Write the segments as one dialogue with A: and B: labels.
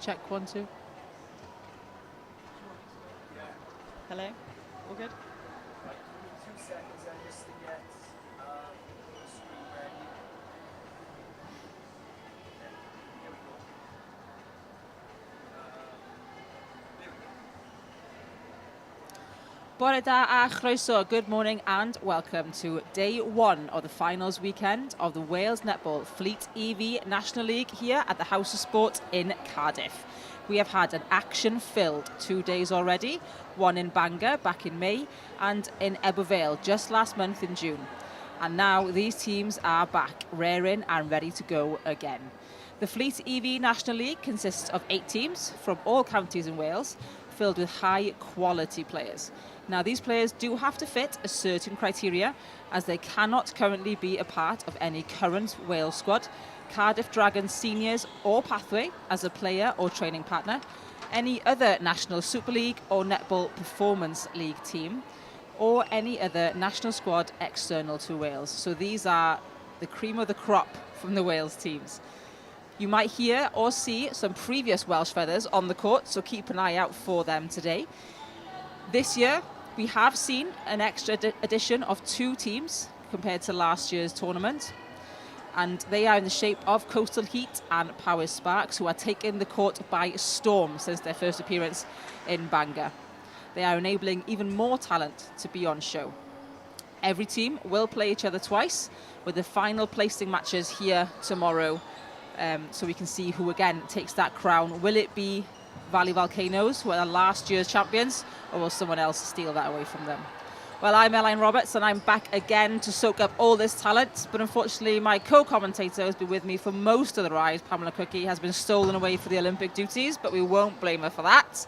A: check 1, 2.
B: Hello? All good?
C: Right, 2 seconds then just to get the screen ready. Okay, here we go. There we go.
A: Bore da a chroeso, good morning and welcome to day 1 of the finals weekend of the Wales Netball Fleet EV National League here at the House of Sport in Cardiff. We have had an action-filled 2 days already, one in Bangor back in May and in Ebervale just last month in June. And now these teams are back, raring and ready to go again. The Fleet EV National League consists of 8 teams from all counties in Wales, filled with high-quality players. Now, these players do have to fit a certain criteria, as they cannot currently be a part of any current Wales squad, Cardiff Dragons seniors or pathway as a player or training partner, any other National Super League or Netball Performance League team, or any other national squad external to Wales. So these are the cream of the crop from the Wales teams. You might hear or see some previous Welsh feathers on the court, so keep an eye out for them today. This year, we have seen an extra addition of 2 teams compared to last year's tournament. And they are in the shape of Coastal Heat and Power Sparks, who are taking the court by storm since their first appearance in Bangor. They are enabling even more talent to be on show. Every team will play each other twice, with the final placing matches here tomorrow. So we can see who again takes that crown. Will it be Valley Volcanoes, who are last year's champions, or will someone else steal that away from them? Well, I'm Elaine Roberts, and I'm back again to soak up all this talent. But unfortunately, my co-commentator has been with me for most of the ride. Pamela Cookie has been stolen away for the Olympic duties, but we won't blame her for that.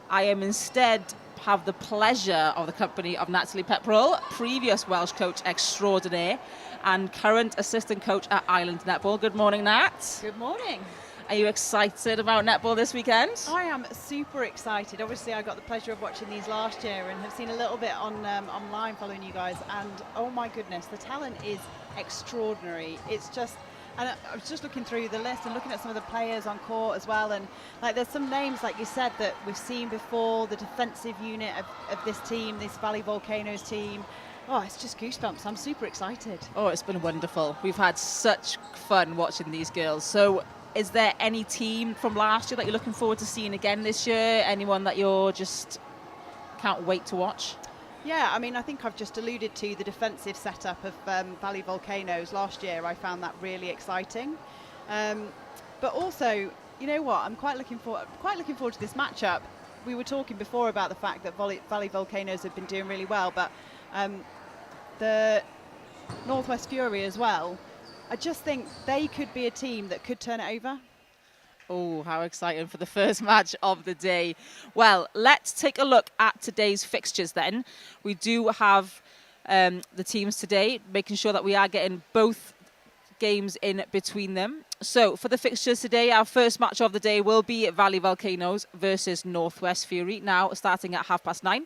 A: I am instead have the pleasure of the company of Natalie Pepperell, previous Welsh coach extraordinaire and current assistant coach at Island Netball. Good morning, Nat.
B: Good morning.
A: Are you excited about netball this weekend?
B: I am super excited. Obviously, I got the pleasure of watching these last year and have seen a little bit on online following you guys. And oh my goodness, the talent is extraordinary. It's just, and I was just looking through the list and looking at some of the players on court as well. And like, there's some names, like you said, that we've seen before. The defensive unit of this team, this Valley Volcanoes team. Oh, it's just goosebumps. I'm super excited.
A: Oh, it's been wonderful. We've had such fun watching these girls. So, is there any team from last year that you're looking forward to seeing again this year? Anyone that you're just can't wait to watch?
B: Yeah, I mean, I think I've just alluded to the defensive setup of Valley Volcanoes last year. I found that really exciting. But also, you know what? I'm quite looking forward to this matchup. We were talking before about the fact that Valley Volcanoes have been doing really well, but the Northwest Fury as well. I just think they could be a team that could turn it over.
A: Oh, how exciting for the first match of the day. Well, let's take a look at today's fixtures then. We do have the teams today, making sure that we are getting both games in between them. So for the fixtures today, our first match of the day will be Valley Volcanoes versus Northwest Fury, now starting at 9:30.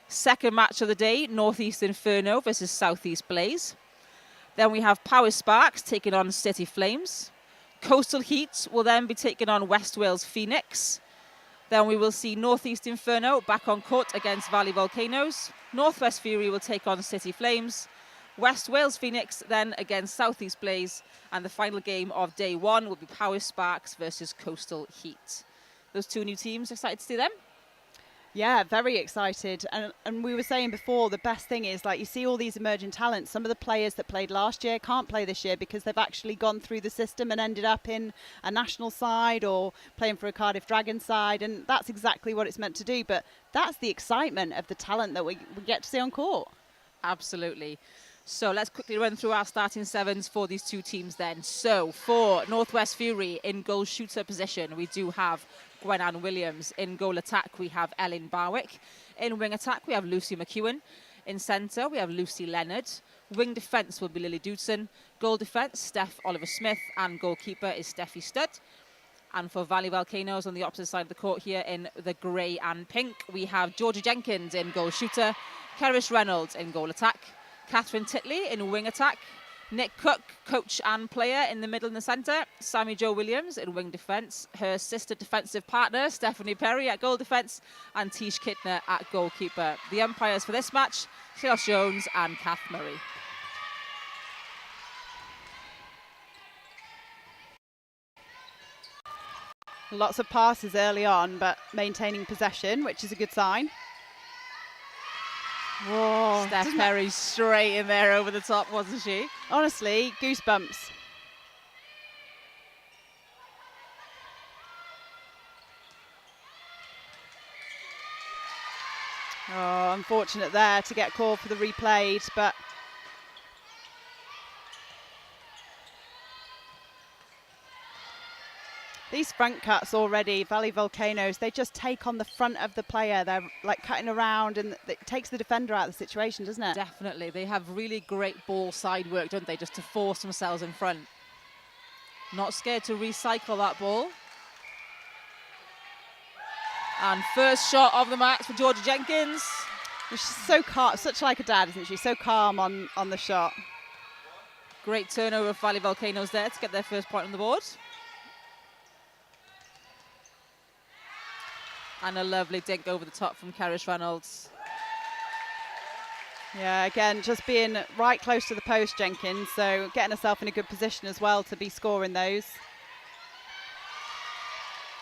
A: Second match of the day, Northeast Inferno versus Southeast Blaze. Then we have Power Sparks taking on City Flames. Coastal Heat will then be taking on West Wales Phoenix. Then we will see Northeast Inferno back on court against Valley Volcanoes. Northwest Fury will take on City Flames. West Wales Phoenix then against Southeast Blaze. And the final game of day 1 will be Power Sparks versus Coastal Heat. Those 2 new teams, excited to see them?
B: Yeah, very excited. And we were saying before, the best thing is, like, you see all these emerging talents. Some of the players that played last year can't play this year because they've actually gone through the system and ended up in a national side or playing for a Cardiff Dragons side. And that's exactly what it's meant to do. But that's the excitement of the talent that we get to see on court.
A: Absolutely. So let's quickly run through our starting 7s for these 2 teams then. So for Northwest Fury in goal shooter position, we do have Gwen Ann Williams. In goal attack, we have Ellen Barwick. In wing attack, we have Lucy McEwen. In centre, we have Lucy Leonard. Wing defence will be Lily Dudson. Goal defence, Steph Oliver-Smith. And goalkeeper is Steffi Studd. And for Valley Volcanoes on the opposite side of the court here in the grey and pink, we have Georgia Jenkins in goal shooter. Keris Reynolds in goal attack. Catherine Titley in wing attack. Nick Cook, coach and player in the middle and the centre. Sammy Jo Williams in wing defence. Her sister defensive partner, Stephanie Perry, at goal defence. And Tish Kidner at goalkeeper. The umpires for this match, Charles Jones and Kath Murray.
B: Lots of passes early on, but maintaining possession, which is a good sign. Whoa,
A: Steph Perry straight in there over the top, wasn't she?
B: Honestly, goosebumps. Oh, unfortunate there to get called for the replayed, but these front cuts already, Valley Volcanoes, they just take on the front of the player. They're like cutting around, and it takes the defender out of the situation, doesn't it?
A: Definitely. They have really great ball side work, don't they, just to force themselves in front. Not scared to recycle that ball. And first shot of the match for Georgia Jenkins.
B: She's so calm, such like a dad, isn't she? So calm on the shot.
A: Great turnover of Valley Volcanoes there to get their first point on the board. And a lovely dink over the top from Carish Reynolds.
B: Yeah, again, just being right close to the post, Jenkins, so getting herself in a good position as well to be scoring those.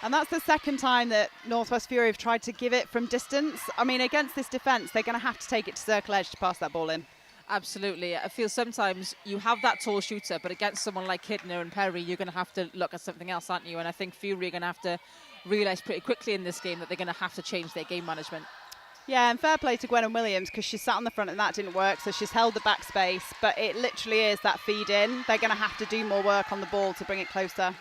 B: And that's the second time that Northwest Fury have tried to give it from distance. I mean, against this defence, they're going to have to take it to circle edge to pass that ball in.
A: Absolutely. I feel sometimes you have that tall shooter, but against someone like Kidner and Perry, you're going to have to look at something else, aren't you? And I think Fury are going to have to realise pretty quickly in this game that they're going to have to change their game management.
B: Yeah, and fair play to Gwennon Williams, because she sat on the front and that didn't work, so she's held the back space, but it literally is that feed in. They're going to have to do more work on the ball to bring it closer.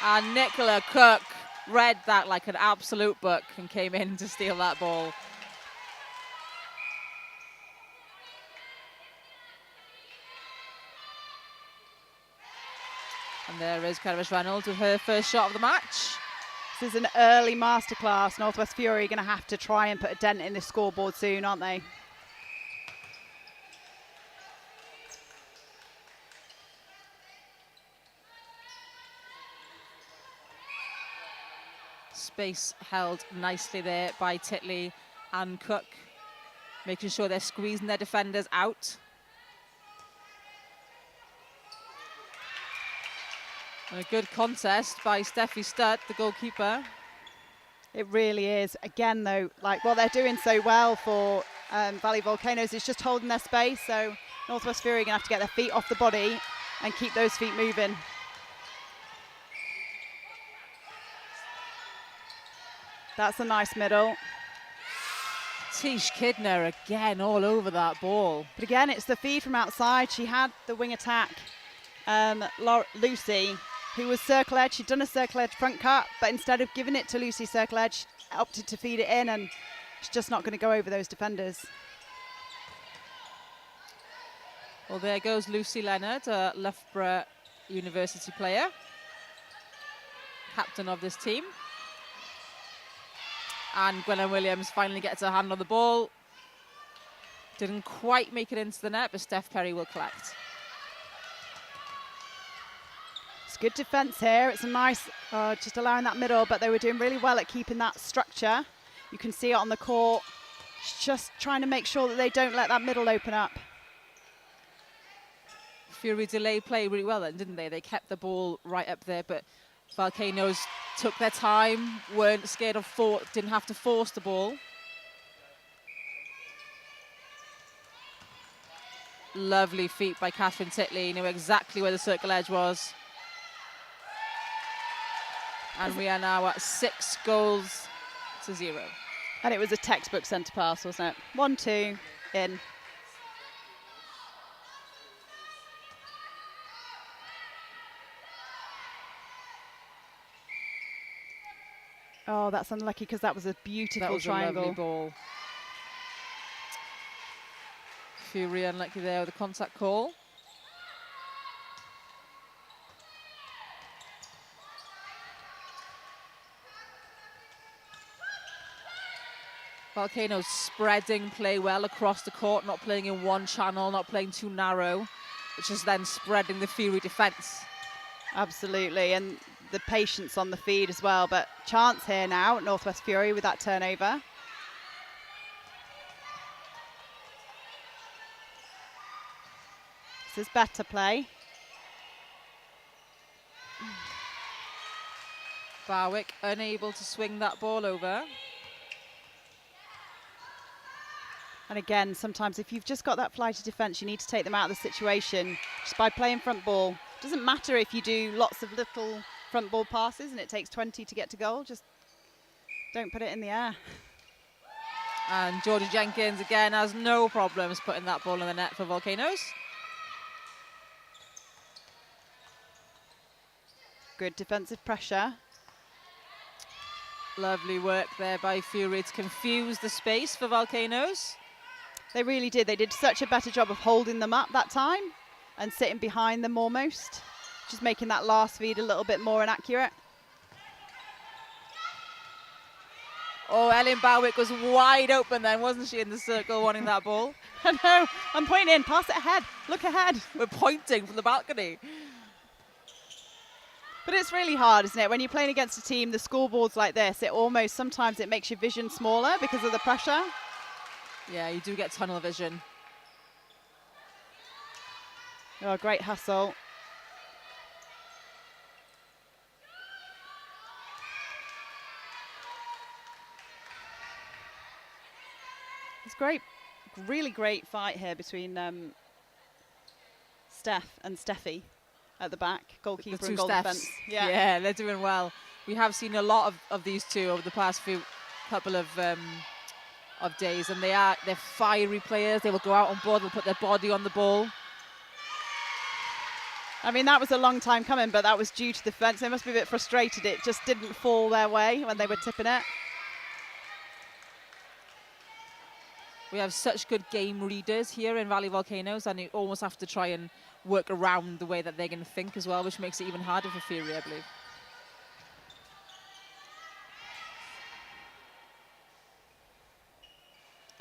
A: And Nicola Cook read that like an absolute book and came in to steal that ball. And there is Carish Reynolds with her first shot of the match.
B: This is an early masterclass. Northwest Fury are going to have to try and put a dent in this scoreboard soon, aren't they?
A: Space held nicely there by Titley and Cook, making sure they're squeezing their defenders out. And a good contest by Steffi Stutt, the goalkeeper.
B: It really is. Again, though, like what they're doing so well for Valley Volcanoes is just holding their space. So Northwest Fury are going to have to get their feet off the body and keep those feet moving. That's a nice middle.
A: Tish Kidner again all over that ball.
B: But again, it's the feed from outside. She had the wing attack, Lucy, who was circle edge. She'd done a circle edge front cut, but instead of giving it to Lucy circle edge, opted to feed it in, and she's just not going to go over those defenders.
A: Well, there goes Lucy Leonard, a Loughborough University player, captain of this team. And Gwennon Williams finally gets her hand on the ball. Didn't quite make it into the net, but Steph Perry will collect.
B: It's good defence here. It's a nice, just allowing that middle, but they were doing really well at keeping that structure. You can see it on the court. Just trying to make sure that they don't let that middle open up.
A: Fury delay play really well then, didn't they? They kept the ball right up there, but Volcanoes took their time, weren't scared of didn't have to force the ball. Lovely feet by Catherine Titley, knew exactly where the circle edge was. And we are now at 6-0.
B: And it was a textbook centre pass, wasn't it? 1-2, in. Oh, that's unlucky because that was a beautiful triangle.
A: A lovely ball. Fury unlucky there with the contact call. Volcano's spreading play well across the court, not playing in one channel, not playing too narrow, which is then spreading the Fury defence.
B: Absolutely, and the patience on the feed as well. But chance here now, Northwest Fury with that turnover. This is better play.
A: Barwick unable to swing that ball over.
B: And again, sometimes if you've just got that flighty defence, you need to take them out of the situation just by playing front ball. Doesn't matter if you do lots of little front ball passes and it takes 20 to get to goal, just don't put it in the air.
A: And Georgia Jenkins again has no problems putting that ball in the net for Volcanoes.
B: Good defensive pressure.
A: Lovely work there by Fury to confuse the space for Volcanoes.
B: They really did. They did such a better job of holding them up that time and sitting behind them almost, just making that last feed a little bit more inaccurate.
A: Oh, Ellen Barwick was wide open then, wasn't she, in the circle wanting that ball?
B: I know, I'm pointing, pass it ahead, look ahead.
A: We're pointing from the balcony.
B: But it's really hard, isn't it? When you're playing against a team, the scoreboards like this, sometimes it makes your vision smaller because of the pressure.
A: Yeah, you do get tunnel vision.
B: Oh, great hustle. It's great, really great fight here between Steph and Steffi at the back, goalkeeper and goal defence.
A: Yeah, they're doing well. We have seen a lot of these two over the past couple of days, and they're fiery players. They will go out on board, they'll put their body on the ball.
B: I mean, that was a long time coming, but that was due to the defence. They must be a bit frustrated. It just didn't fall their way when they were tipping it.
A: We have such good game readers here in Valley Volcanoes, and you almost have to try and work around the way that they're going to think as well, which makes it even harder for Fury, I believe.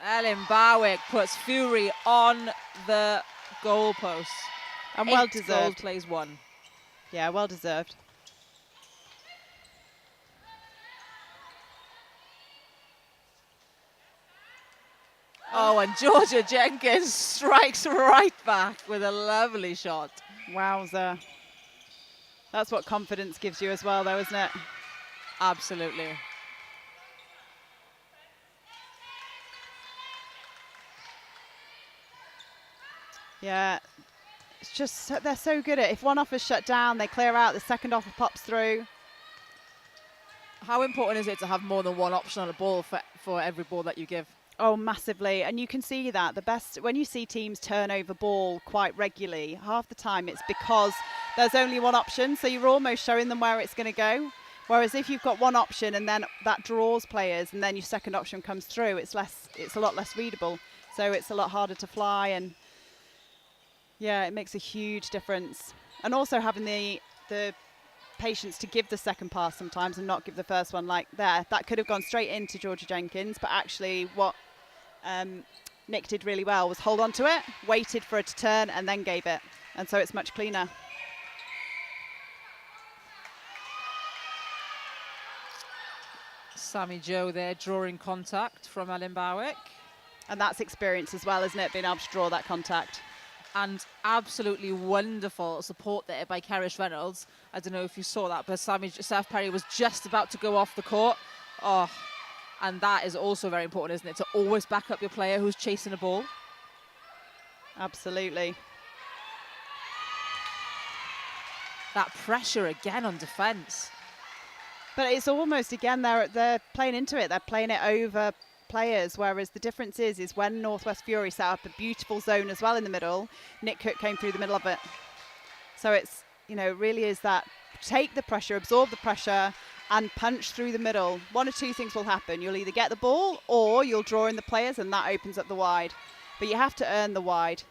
A: Ellen Barwick puts Fury on the goalpost.
B: And well deserved.
A: Goal plays one.
B: Yeah, well deserved.
A: Oh, and Georgia Jenkins strikes right back with a lovely shot.
B: Wowza. That's what confidence gives you as well, though, isn't it?
A: Absolutely.
B: Yeah, it's just, they're so good at it. If one offer's shut down, they clear out, the second offer pops through.
A: How important is it to have more than one option on a ball for every ball that you give?
B: Oh, massively. And you can see that when you see teams turn over ball quite regularly, half the time it's because there's only one option. So you're almost showing them where it's going to go. Whereas if you've got one option and then that draws players and then your second option comes through, it's a lot less readable. So it's a lot harder to fly, and yeah, it makes a huge difference. And also having the patience to give the second pass sometimes and not give the first one, like there. That could have gone straight into Georgia Jenkins, but actually what Nick did really well was hold on to it, waited for it to turn and then gave it. And so it's much cleaner.
A: Sammy Joe there drawing contact from Ellen Barwick.
B: And that's experience as well, isn't it? Being able to draw that contact.
A: And absolutely wonderful support there by Karish Reynolds. I don't know if you saw that, but Seth Perry was just about to go off the court. Oh, and that is also very important, isn't it? To always back up your player who's chasing a ball.
B: Absolutely.
A: That pressure again on defence.
B: But it's almost, again, they're playing into it. They're playing it over players, whereas the difference is when Northwest Fury set up a beautiful zone as well in the middle, Nick Cook came through the middle of it. So it's, it really is that take the pressure, absorb the pressure, and punch through the middle. One or two things will happen. You'll either get the ball or you'll draw in the players, and that opens up the wide. But you have to earn the wide.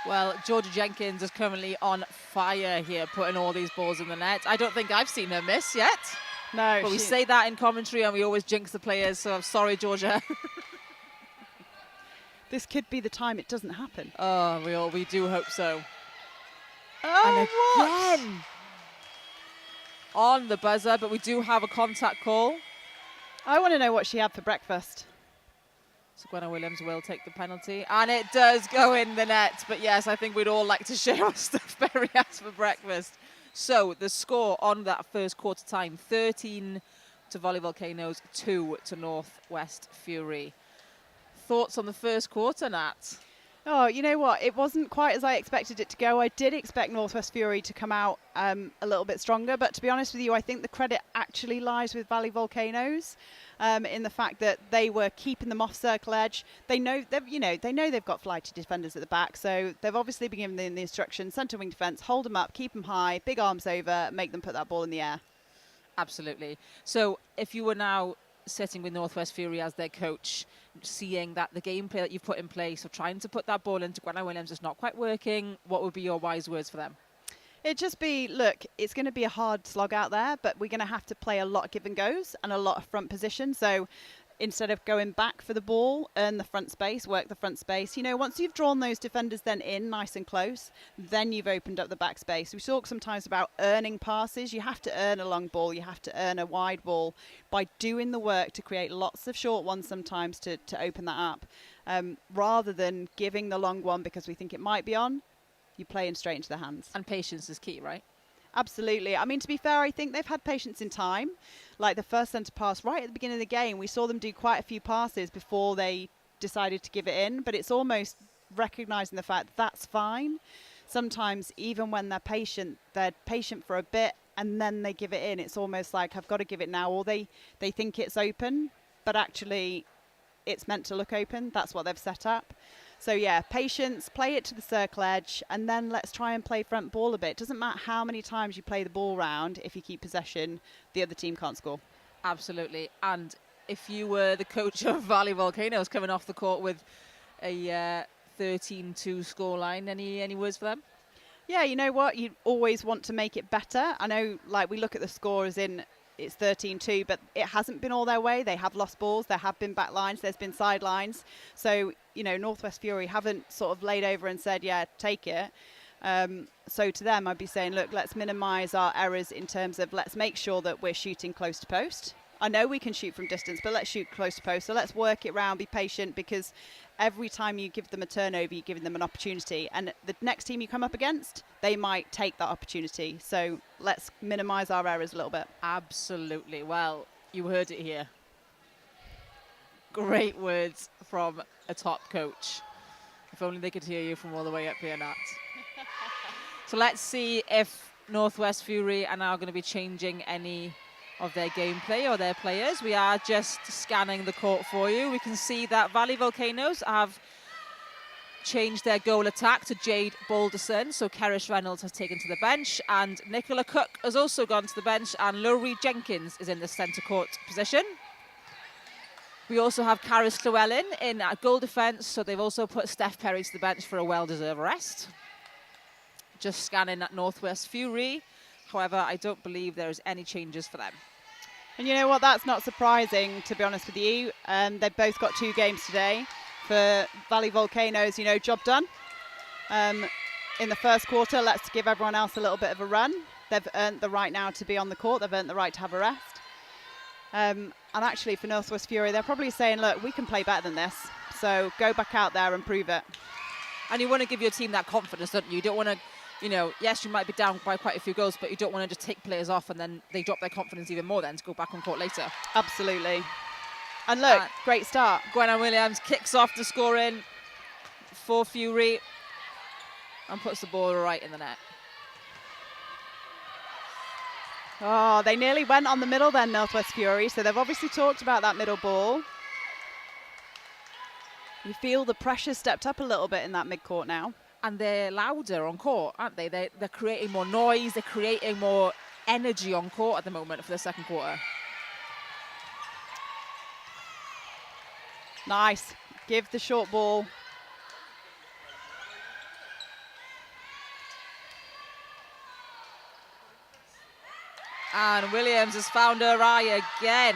A: Well, Georgia Jenkins is currently on fire here, putting all these balls in the net. I don't think I've seen her miss yet.
B: No,
A: But we say that in commentary and we always jinx the players, so I'm sorry, Georgia.
B: this could be the time it doesn't happen.
A: Oh, we do hope so.
B: Oh,
A: and again on the buzzer, but we do have a contact call.
B: I want to know what she had for breakfast.
A: So Gwenna Williams will take the penalty, and it does go in the net. But yes, I think we'd all like to share what stuff Berry has for breakfast. So the score on that first quarter time, 13 to Volley Volcanoes, 2 to Northwest Fury. Thoughts on the first quarter, Nat?
B: Oh, you know what? It wasn't quite as I expected it to go. I did expect Northwest Fury to come out a little bit stronger, but to be honest with you, I think the credit actually lies with Valley Volcanoes in the fact that they were keeping them off circle edge. They know they've got flighty defenders at the back, so they've obviously been given the instruction: centre wing defence, hold them up, keep them high, big arms over, make them put that ball in the air.
A: Absolutely. So if you were now sitting with Northwest Fury as their coach, seeing that the gameplay that you've put in place of trying to put that ball into Gwenna Williams is not quite working, what would be your wise words for them?
B: It'd just be, look, it's going to be a hard slog out there, but we're going to have to play a lot of give and goes and a lot of front position. So instead of going back for the ball, earn the front space, work the front space. You know, once you've drawn those defenders then in nice and close, then you've opened up the back space. We talk sometimes about earning passes. You have to earn a long ball. You have to earn a wide ball by doing the work to create lots of short ones sometimes to open that up. Rather than giving the long one because we think it might be on, you play in straight into the hands.
A: And patience is key, right?
B: Absolutely. I mean, to be fair, I think they've had patience in time. Like the first centre pass right at the beginning of the game, we saw them do quite a few passes before they decided to give it in. But it's almost recognising the fact that's fine. Sometimes even when they're patient for a bit and then they give it in. It's almost like I've got to give it now, or they think it's open, but actually it's meant to look open. That's what they've set up. So yeah, patience, play it to the circle edge, and then let's try and play front ball a bit. Doesn't matter how many times you play the ball round, if you keep possession, the other team can't score.
A: Absolutely. And if you were the coach of Valley Volcanoes coming off the court with a 13-2 scoreline, any words for them?
B: Yeah, you know what? You always want to make it better. I know, like, we look at the score as in it's 13-2, but it hasn't been all their way. They have lost balls. There have been back lines. There's been sidelines. So, you know, Northwest Fury haven't sort of laid over and said, yeah, take it. So to them, I'd be saying, look, let's minimise our errors in terms of let's make sure that we're shooting close to post. I know we can shoot from distance, but let's shoot close to post. So let's work it round, be patient, because every time you give them a turnover, you're giving them an opportunity. And the next team you come up against, they might take that opportunity. So let's minimise our errors a little bit.
A: Absolutely. Well, you heard it here. Great words from a top coach. If only they could hear you from all the way up here, Nat. So let's see if Northwest Fury are now going to be changing any of their gameplay or their players. We are just scanning the court for you. We can see that Valley Volcanoes have changed their goal attack to Jade Balderson. So Kerish Reynolds has taken to the bench, and Nicola Cook has also gone to the bench, and Laurie Jenkins is in the centre court position. We also have Karis Llewellyn in at goal defence, so they've also put Steph Perry to the bench for a well-deserved rest. Just scanning at Northwest Fury. However, I don't believe there is any changes for them.
B: And you know what? That's not surprising, to be honest with you. They've both got 2 games today. For Valley Volcanoes, you know, job done. In the first quarter, let's give everyone else a little bit of a run. They've earned the right now to be on the court. They've earned the right to have a rest. And actually, for Northwest Fury, they're probably saying, look, we can play better than this. So go back out there and prove it.
A: And you want to give your team that confidence, don't you? You don't want to, you know, yes, you might be down by quite a few goals, but you don't want to just take players off and then they drop their confidence even more then to go back on court later.
B: Absolutely. And look, great start.
A: Gwenna Williams kicks off the scoring for Fury and puts the ball right in the net.
B: Oh, they nearly went on the middle then, Northwest Fury. So they've obviously talked about that middle ball. You feel the pressure stepped up a little bit in that mid-court now.
A: And they're louder on court, aren't they? They're creating more noise. They're creating more energy on court at the moment for the second quarter.
B: Nice. Give the short ball.
A: And Williams has found her eye again.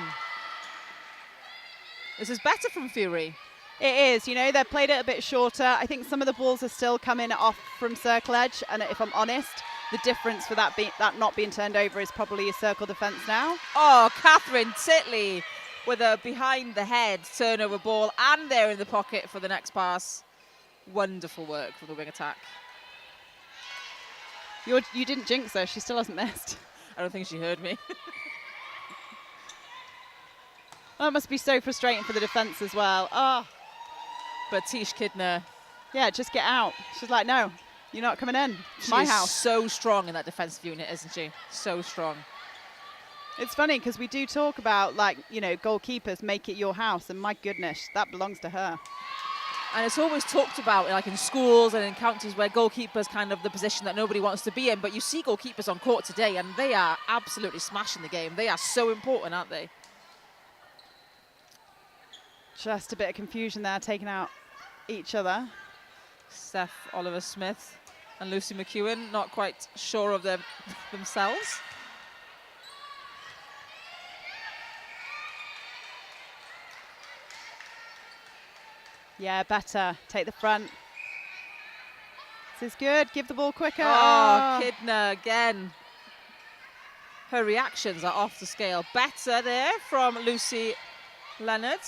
A: This is better from Fury.
B: It is, you know, they've played it a bit shorter. I think some of the balls are still coming off from circle edge, and if I'm honest, the difference for that not being turned over is probably a circle defence now.
A: Oh, Catherine Titley with a behind the head turnover ball, and they're in the pocket for the next pass. Wonderful work from the wing attack.
B: You didn't jinx her, she still hasn't missed.
A: I don't think she heard me.
B: That must be so frustrating for the defence as well. Oh.
A: But Tish Kidner.
B: Yeah, just get out. She's like, no, you're not coming in. It's my house.
A: So strong in that defensive unit, isn't she? So strong.
B: It's funny because we do talk about, like, you know, goalkeepers make it your house, and my goodness, that belongs to her.
A: And it's always talked about, like in schools and in counties, where goalkeepers kind of the position that nobody wants to be in. But you see goalkeepers on court today, and they are absolutely smashing the game. They are so important, aren't they?
B: Just a bit of confusion there, taking out each other.
A: Steph Oliver-Smith and Lucy McEwen not quite sure of themselves.
B: Yeah, better. Take the front. This is good. Give the ball quicker.
A: Oh, Kidner again. Her reactions are off the scale. Better there from Lucy Leonard.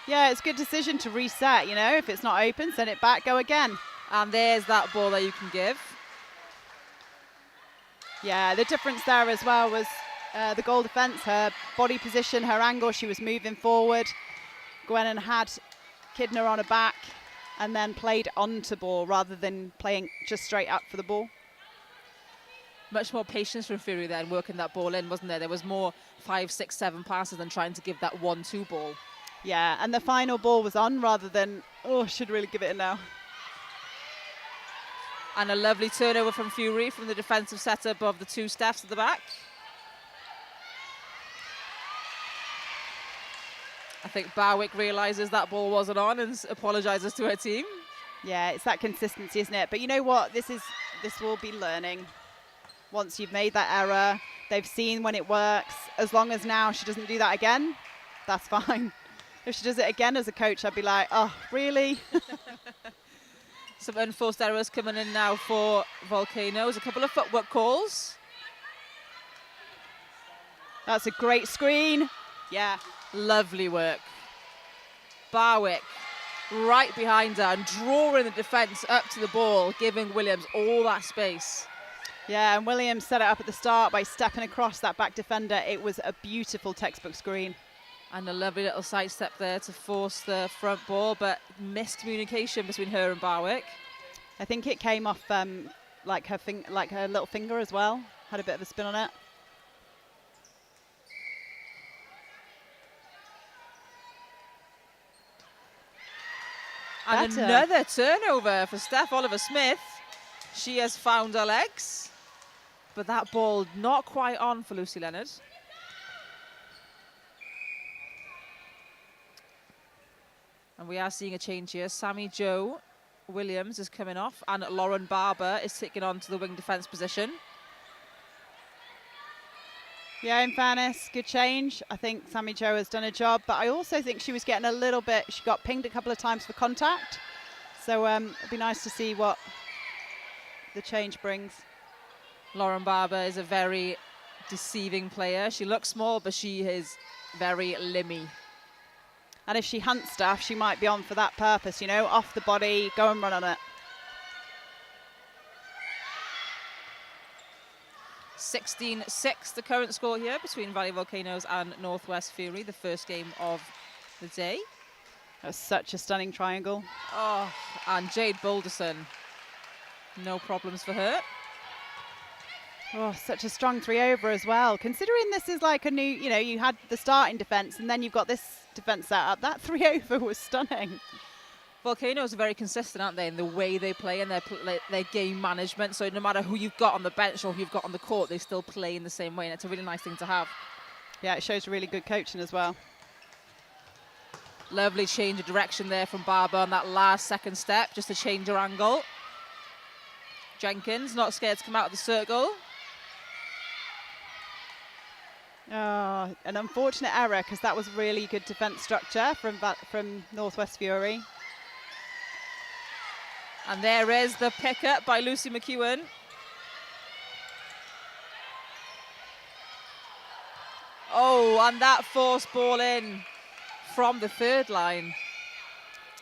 B: Yeah, it's a good decision to reset, you know. If it's not open, send it back, go again.
A: And there's that ball that you can give.
B: Yeah, the difference there as well was the goal defence, her body position, her angle. She was moving forward. Gwennon had Kidner on her back and then played onto ball rather than playing just straight up for the ball.
A: Much more patience from Fury then, working that ball in, wasn't there? There was more 5, 6, 7 passes than trying to give that 1-2 ball.
B: Yeah, and the final ball was on rather than, oh, should really give it in now.
A: And a lovely turnover from Fury from the defensive setup of the two Stephs at the back. I think Barwick realises that ball wasn't on and apologises to her team.
B: Yeah, it's that consistency, isn't it? But you know what? This will be learning. Once you've made that error, they've seen when it works. As long as now she doesn't do that again, that's fine. If she does it again as a coach, I'd be like, oh, really?
A: Some unforced errors coming in now for Volcanoes. A couple of footwork calls.
B: That's a great screen. Yeah.
A: Lovely work. Barwick right behind her and drawing the defence up to the ball, giving Williams all that space.
B: Yeah, and Williams set it up at the start by stepping across that back defender. It was a beautiful textbook screen. And
A: a lovely little sidestep there to force the front ball, but miscommunication between her and Barwick.
B: I think it came off like her little finger as well. Had a bit of a spin on it.
A: And another turnover for Steph Oliver-Smith. She has found her legs, but that ball not quite on for Lucy Leonard. And we are seeing a change here. Sammy Jo Williams is coming off, and Lauren Barber is taking on to the wing defence position.
B: Yeah, in fairness, good change. I think Sammy Jo has done a job, but I also think she was getting a little bit, she got pinged a couple of times for contact. So it'll be nice to see what the change brings.
A: Lauren Barber is a very deceiving player. She looks small, but she is very limmy.
B: And if she hunts stuff, she might be on for that purpose, you know, off the body, go and run on it.
A: 16-6 the current score here between Valley Volcanoes and Northwest Fury, the first game of the day.
B: That's such a stunning triangle.
A: Oh, and Jade Boulderson, no problems for her.
B: Oh, such a strong 3-over as well. Considering this is like a new, you know, you had the starting defence and then you've got this defence set up. That 3-over was stunning.
A: Volcanoes are very consistent, aren't they, in the way they play and their game management. So no matter who you've got on the bench or who you've got on the court, they still play in the same way, and it's a really nice thing to have.
B: Yeah, it shows really good coaching as well.
A: Lovely change of direction there from Barber on that last second step, just to change her angle. Jenkins not scared to come out of the circle.
B: Oh, an unfortunate error, because that was really good defence structure from Northwest Fury.
A: And there is the pick up by Lucy McEwen. Oh, and that forced ball in from the third line.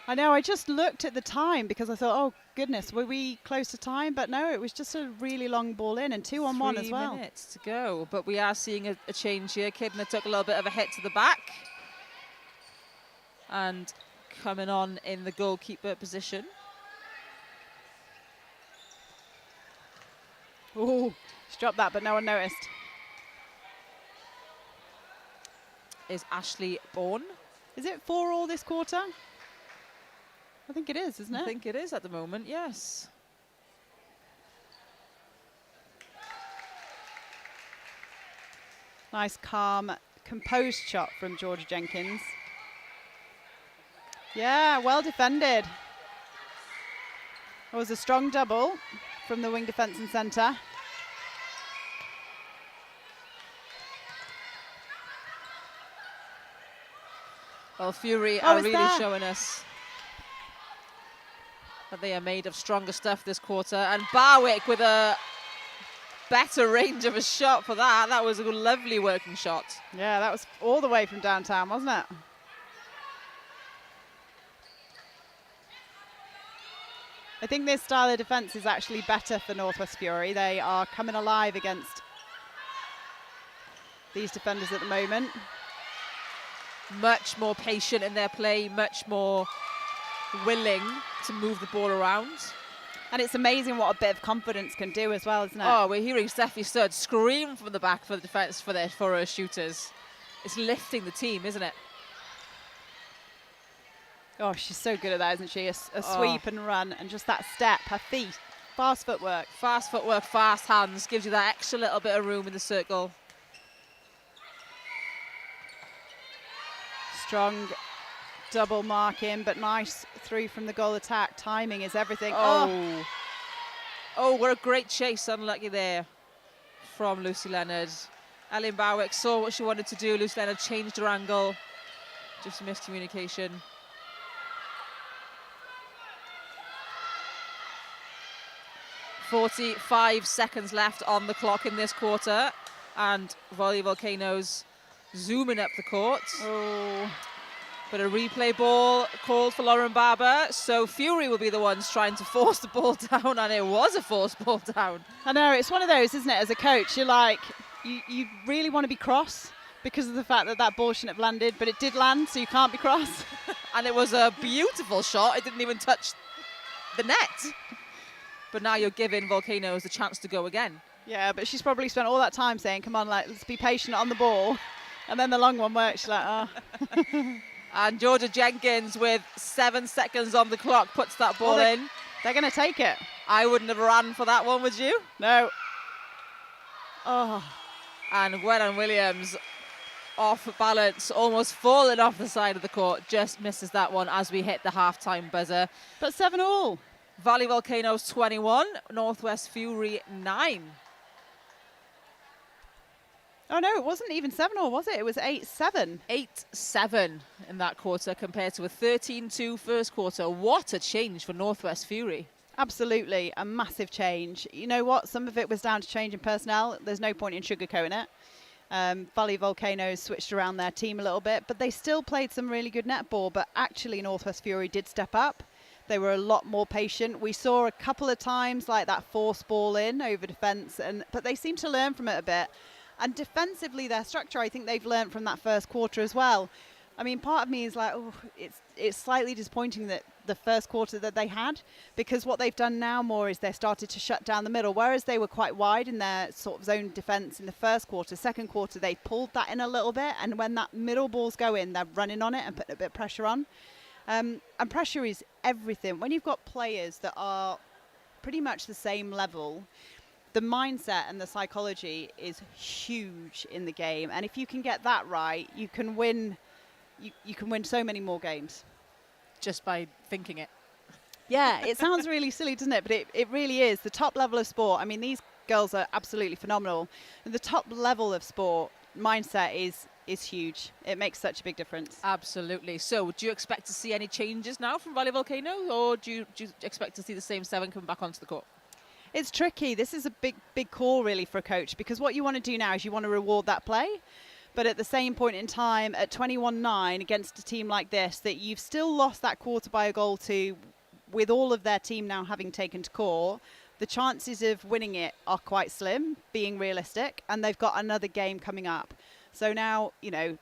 B: I know, I just looked at the time because I thought, oh goodness, were we close to time? But no, it was just a really long ball in, and 2-on-1 as well.
A: 3 minutes to go, but we are seeing a change here. Kidner took a little bit of a hit to the back. And coming on in the goalkeeper position.
B: Oh, she dropped that, but no one noticed.
A: Is Ashley Bourne.
B: Is it 4-4 this quarter? I think it is, isn't it?
A: I think it is at the moment, yes.
B: Nice, calm, composed shot from Georgia Jenkins. Yeah, well defended. It was a strong double from the wing defence and centre.
A: Well, Fury are really
B: there.
A: showing us that they are made of stronger stuff this quarter. And Barwick with a better range of a shot for that. That was a lovely working shot.
B: Yeah, that was all the way from downtown, wasn't it? I think this style of defence is actually better for Northwest Fury. They are coming alive against these defenders at the moment.
A: Much more patient in their play, much more willing to move the ball around.
B: And it's amazing what a bit of confidence can do as well, isn't it?
A: Oh, we're hearing Steffi Stud scream from the back for the defence for her shooters. It's lifting the team, isn't it?
B: Oh, she's so good at that, isn't she? A sweep and run, and just that step, her feet, fast footwork.
A: Fast footwork, fast hands, gives you that extra little bit of room in the circle.
B: Strong double marking, but nice through from the goal attack. Timing is everything.
A: Oh, what a great chase, unlucky there from Lucy Leonard. Ellen Barwick saw what she wanted to do. Lucy Leonard changed her angle. Just miscommunication. .45 seconds left on the clock in this quarter, and Volley Volcanoes zooming up the court.
B: Oh.
A: But a replay ball called for Lauren Barber, so Fury will be the ones trying to force the ball down, and it was a forced ball down.
B: I know, it's one of those, isn't it, as a coach, you're like, you really want to be cross because of the fact that that ball shouldn't have landed, but it did land, so you can't be cross.
A: And it was a beautiful shot. It didn't even touch the net. But now you're giving Volcanoes a chance to go again.
B: Yeah, but she's probably spent all that time saying, come on, like, let's be patient on the ball. And then the long one works, she's like, oh.
A: And Georgia Jenkins, with 7 seconds on the clock, puts that ball in.
B: They're going to take it.
A: I wouldn't have ran for that one, would you?
B: No. Oh.
A: And Gwennon Williams, off balance, almost falling off the side of the court, just misses that one as we hit the half-time buzzer.
B: But 7-all.
A: Valley Volcanoes 21, Northwest Fury 9.
B: Oh no, it wasn't even 7-all, was it? It was 8-7.
A: 8-7 in that quarter compared to a 13-2 first quarter. What a change for Northwest Fury.
B: Absolutely, a massive change. You know what? Some of it was down to change in personnel. There's no point in sugarcoating it. Valley Volcanoes switched around their team a little bit, but they still played some really good netball. But actually, Northwest Fury did step up. They were a lot more patient. We saw a couple of times like that force ball in over defence, but they seem to learn from it a bit. And defensively, their structure, I think they've learned from that first quarter as well. I mean, part of me is like, oh, it's slightly disappointing that the first quarter that they had, because what they've done now more is they started to shut down the middle, whereas they were quite wide in their sort of zone defence in the first quarter. Second quarter, they pulled that in a little bit, and when that middle balls go in, they're running on it and putting a bit of pressure on. And pressure is everything. When you've got players that are pretty much the same level, the mindset and the psychology is huge in the game. And if you can get that right, you can win. You can win so many more games.
A: Just by thinking it.
B: Yeah, it sounds really silly, doesn't it? But it really is. The top level of sport, I mean, these girls are absolutely phenomenal. And the top level of sport, mindset is huge. It makes such a big difference.
A: Absolutely. So do you expect to see any changes now from Valley Volcano, or do you expect to see the same 7 coming back onto the court?
B: It's tricky. This is a big call really for a coach, because what you want to do now is you want to reward that play. But at the same point in time, at 21-9 against a team like this, that you've still lost that quarter by a goal to, with all of their team now having taken to court, the chances of winning it are quite slim, being realistic, and they've got another game coming up. So now,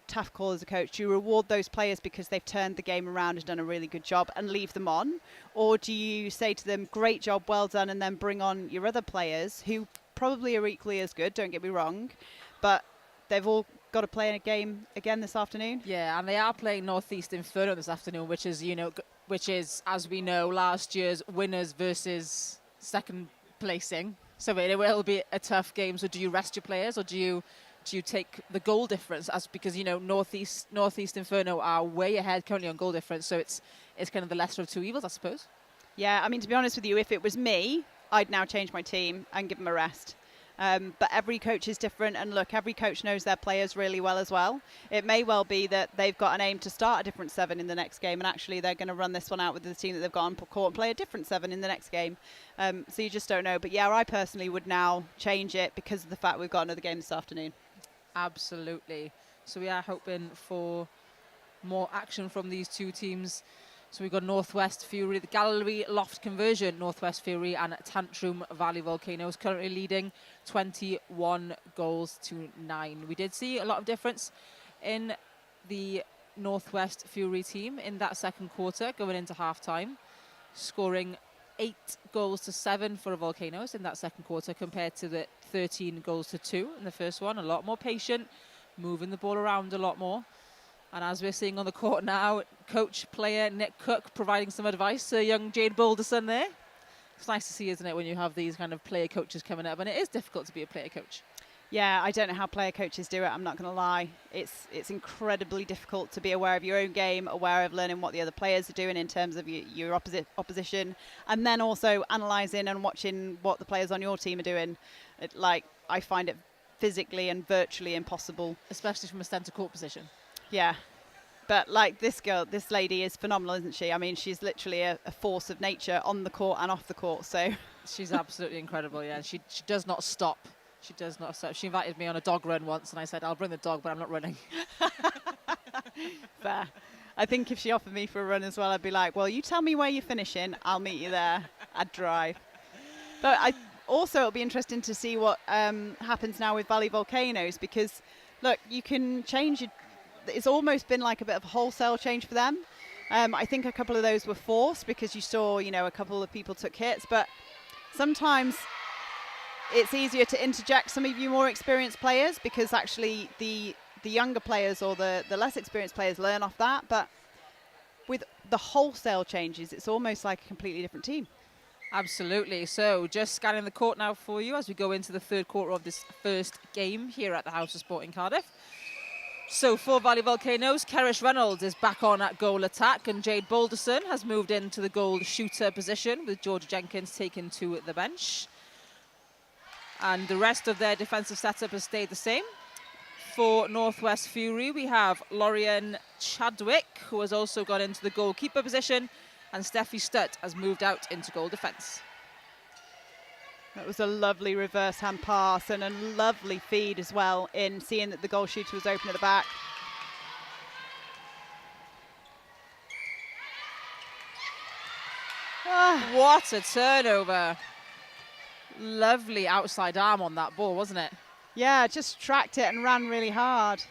B: tough call as a coach. Do you reward those players because they've turned the game around and done a really good job and leave them on? Or do you say to them, great job, well done, and then bring on your other players who probably are equally as good, don't get me wrong, but they've all got to play in a game again this afternoon?
A: Yeah, and they are playing Northeast Inferno this afternoon, which is, as we know, last year's winners versus second placing. So it will be a tough game. So do you rest your players, or do you take the goal difference, because Northeast Inferno are way ahead currently on goal difference, so it's kind of the lesser of two evils, I suppose.
B: Yeah, I mean, to be honest with you, if it was me, I'd now change my team and give them a rest. But every coach is different, and look, every coach knows their players really well as well. It may well be that they've got an aim to start a different 7 in the next game, and actually they're going to run this one out with the team that they've got on court and play a different 7 in the next game. So you just don't know. But yeah, I personally would now change it because of the fact we've got another game this afternoon.
A: Absolutely. So we are hoping for more action from these two teams. So we've got Northwest Fury, the Gallery Loft Conversion, Northwest Fury, and Tantrum Valley Volcanoes currently leading 21 goals to 9. We did see a lot of difference in the Northwest Fury team in that second quarter going into half-time, scoring 8 goals to 7 for the Volcanoes in that second quarter compared to the 13 goals to 2 in the first one. A lot more patient, moving the ball around a lot more. And as we're seeing on the court now, coach, player Nick Cook providing some advice to young Jade Boulderson there. It's nice to see, isn't it, when you have these kind of player coaches coming up. And it is difficult to be a player coach.
B: Yeah, I don't know how player coaches do it, I'm not going to lie. It's incredibly difficult to be aware of your own game, aware of learning what the other players are doing in terms of your opposition, and then also analysing and watching what the players on your team are doing. I find it physically and virtually impossible.
A: Especially from a centre court position.
B: Yeah. But this lady is phenomenal, isn't she? I mean, she's literally a force of nature on the court and off the court. So
A: she's absolutely incredible, yeah. She does not stop. She does not stop. She invited me on a dog run once, and I said, I'll bring the dog, but I'm not running.
B: Fair. I think if she offered me for a run as well, I'd be like, well, you tell me where you're finishing, I'll meet you there. I'd drive. But it'll be interesting to see what happens now with Valley Volcanoes, because, look, you can change it. It's almost been like a bit of a wholesale change for them. I think a couple of those were forced because you saw, a couple of people took hits, but sometimes it's easier to interject some of you more experienced players, because actually the younger players or the less experienced players learn off that. But with the wholesale changes, it's almost like a completely different team.
A: Absolutely. So just scanning the court now for you as we go into the third quarter of this first game here at the House of Sport in Cardiff. So for Valley Volcanoes, Kerish Reynolds is back on at goal attack, and Jade Boulderson has moved into the goal shooter position, with Georgia Jenkins taken to the bench. And the rest of their defensive setup has stayed the same. For Northwest Fury, we have Lorian Chadwick, who has also gone into the goalkeeper position, and Steffi Stutt has moved out into goal defence.
B: That was a lovely reverse hand pass and a lovely feed as well, in seeing that the goal shooter was open at the back.
A: What a turnover. Lovely outside arm on that ball, wasn't it?
B: Yeah, just tracked it and ran really hard.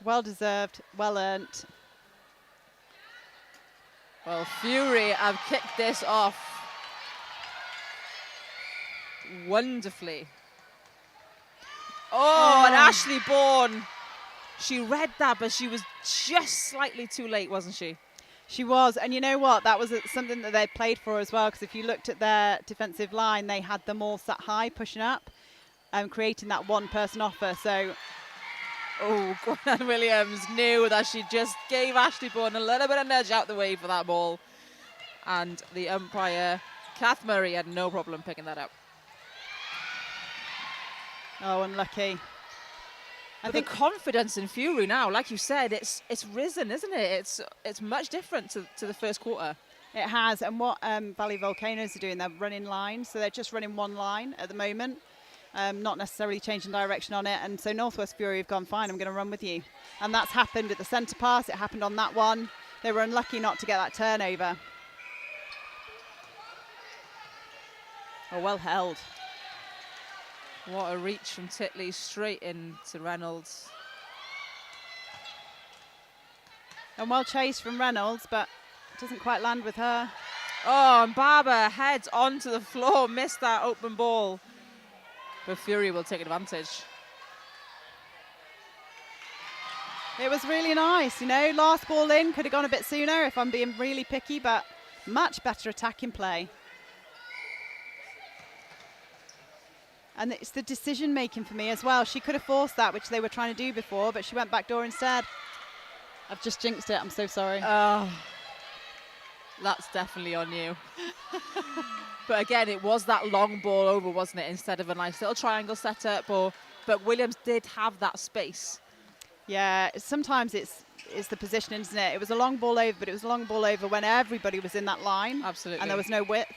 B: Well deserved, well earned.
A: Well, Fury have kicked this off wonderfully. Oh, and Ashley Bourne. She read that, but she was just slightly too late, wasn't she?
B: She was, and you know what? That was something that they played for as well, because if you looked at their defensive line, they had them all sat high, pushing up, and creating that one-person offer. So,
A: Gwen Williams knew that she just gave Ashley Bourne a little bit of nudge out the way for that ball. And the umpire, Kath Murray, had no problem picking that up.
B: Oh, unlucky.
A: But the confidence in Fury now, like you said, it's risen, isn't it? It's much different to the first quarter.
B: It has, and what Valley Volcanoes are doing, they're running lines, so they're just running one line at the moment, not necessarily changing direction on it. And so Northwest Fury have gone, fine, I'm going to run with you. And that's happened at the centre pass, it happened on that one. They were unlucky not to get that turnover. Oh, well held.
A: What a reach from Titley straight into Reynolds.
B: And well chased from Reynolds, but doesn't quite land with her.
A: Oh, and Barber heads onto the floor, missed that open ball. But Fury will take advantage.
B: It was really nice, you know, last ball in, could have gone a bit sooner if I'm being really picky, but much better attacking play. And it's the decision making for me as well. She could have forced that, which they were trying to do before, but she went backdoor instead. I've just jinxed it, I'm so sorry.
A: Oh, that's definitely on you. But again, it was that long ball over, wasn't it, instead of a nice little triangle setup. But Williams did have that space.
B: Yeah, sometimes it's the positioning, isn't it? It was a long ball over, but it was a long ball over when everybody was in that line.
A: Absolutely.
B: And there was no width.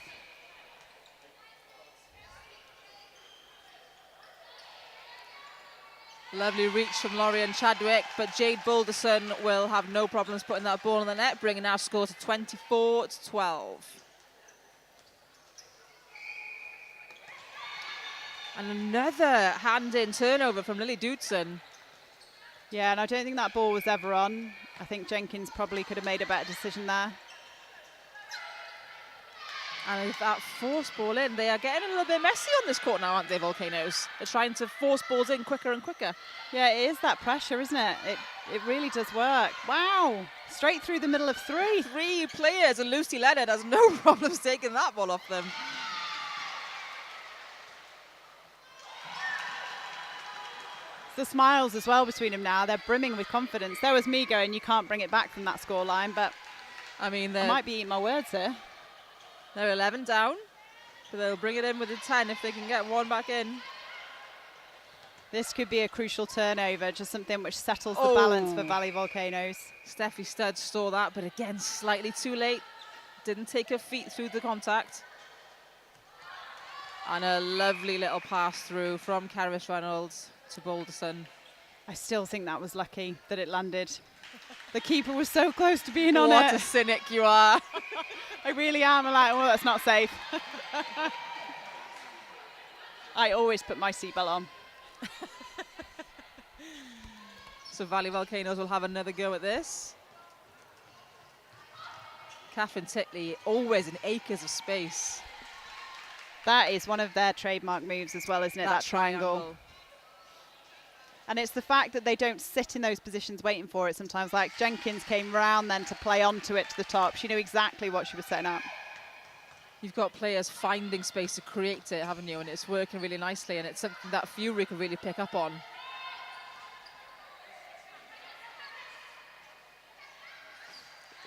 A: Lovely reach from Lorian Chadwick, but Jade Boulderson will have no problems putting that ball in the net, bringing our score to 24-12. And another hand-in turnover from Lily Doodson.
B: Yeah, and I don't think that ball was ever on. I think Jenkins probably could have made a better decision there.
A: And with that force ball in, they are getting a little bit messy on this court now, aren't they, Volcanoes? They're trying to force balls in quicker and quicker.
B: Yeah, it is that pressure, isn't it? It really does work. Wow, straight through the middle of three.
A: Three players, and Lucy Leonard has no problems taking that ball off them.
B: The smiles as well between them now. They're brimming with confidence. There was me going, you can't bring it back from that scoreline, but
A: I mean,
B: I might be eating my words here.
A: They're 11 down, but they'll bring it in with a 10 if they can get one back in.
B: This could be a crucial turnover, just something which settles the balance for Valley Volcanoes.
A: Steffi Studd saw that, but again, slightly too late. Didn't take her feet through the contact. And a lovely little pass through from Karis Reynolds to Boulderson.
B: I still think that was lucky that it landed. The keeper was so close to being on it.
A: What a cynic you are.
B: I really am. I'm like, oh, that's not safe. I always put my seatbelt on.
A: So Valley Volcanoes will have another go at this. Catherine Titley, always in acres of space.
B: That is one of their trademark moves as well, isn't it? That triangle. And it's the fact that they don't sit in those positions waiting for it sometimes. Like Jenkins came round then to play onto it to the top. She knew exactly what she was setting up.
A: You've got players finding space to create it, haven't you? And it's working really nicely, and it's something that Fury can really pick up on.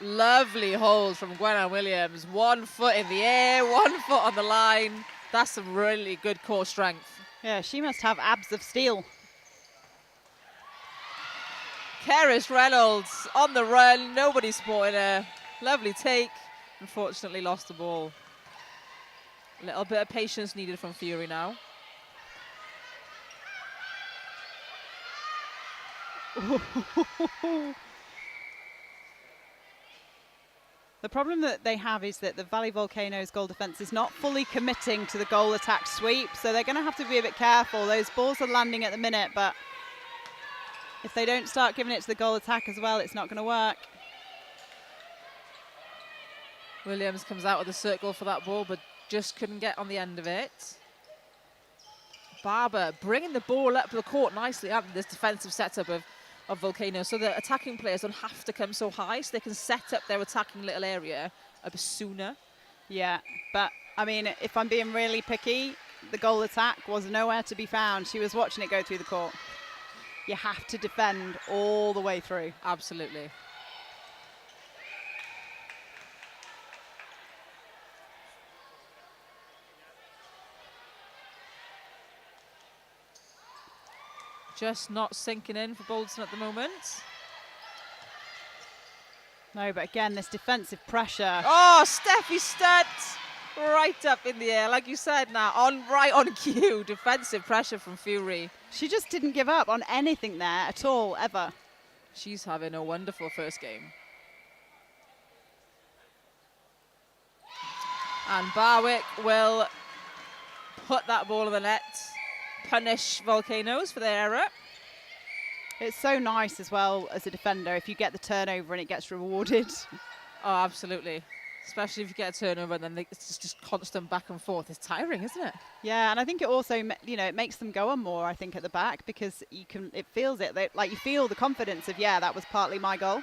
A: Lovely hold from Gwenna Williams. 1 foot in the air, 1 foot on the line. That's some really good core strength.
B: Yeah, she must have abs of steel.
A: Karis Reynolds on the run, nobody spotted her. Lovely take, unfortunately lost the ball. A little bit of patience needed from Fury now.
B: The problem that they have is that the Valley Volcanoes goal defence is not fully committing to the goal attack sweep, so they're going to have to be a bit careful. Those balls are landing at the minute, but if they don't start giving it to the goal attack as well, it's not going to work.
A: Williams comes out of the circle for that ball, but just couldn't get on the end of it. Barber bringing the ball up the court nicely up this defensive setup of Volcano, so the attacking players don't have to come so high, so they can set up their attacking little area a bit sooner.
B: Yeah, but I mean, if I'm being really picky, the goal attack was nowhere to be found. She was watching it go through the court. You have to defend all the way through.
A: Absolutely. Just not sinking in for Bolton at the moment.
B: No, but again, this defensive pressure.
A: Oh, Steffi Stud right up in the air, like you said now, right on cue. Defensive pressure from Fury.
B: She just didn't give up on anything there at all, ever.
A: She's having a wonderful first game. And Barwick will put that ball in the net, punish Volcanoes for their error.
B: It's so nice as well as a defender if you get the turnover and it gets rewarded.
A: Oh, absolutely. Especially if you get a turnover and then it's just constant back and forth. It's tiring, isn't it?
B: Yeah, and I think it also, it makes them go on more, I think, at the back because it feels it. Like you feel the confidence of, yeah, that was partly my goal.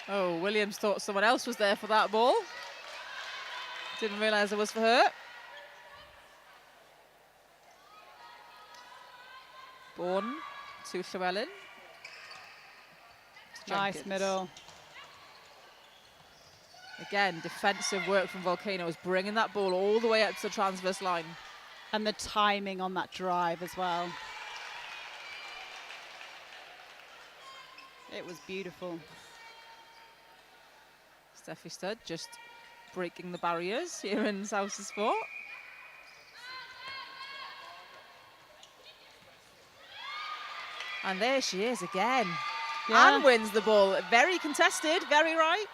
A: Oh, Williams thought someone else was there for that ball. Didn't realise it was for her. Bourne to Llewellyn.
B: Nice middle.
A: Again, defensive work from Volcanoes, bringing that ball all the way up to the transverse line.
B: And the timing on that drive as well. It was beautiful.
A: Steffi Stud just breaking the barriers here in South Sport. And there she is again.
B: Yeah.
A: And wins the ball. Very contested, very right.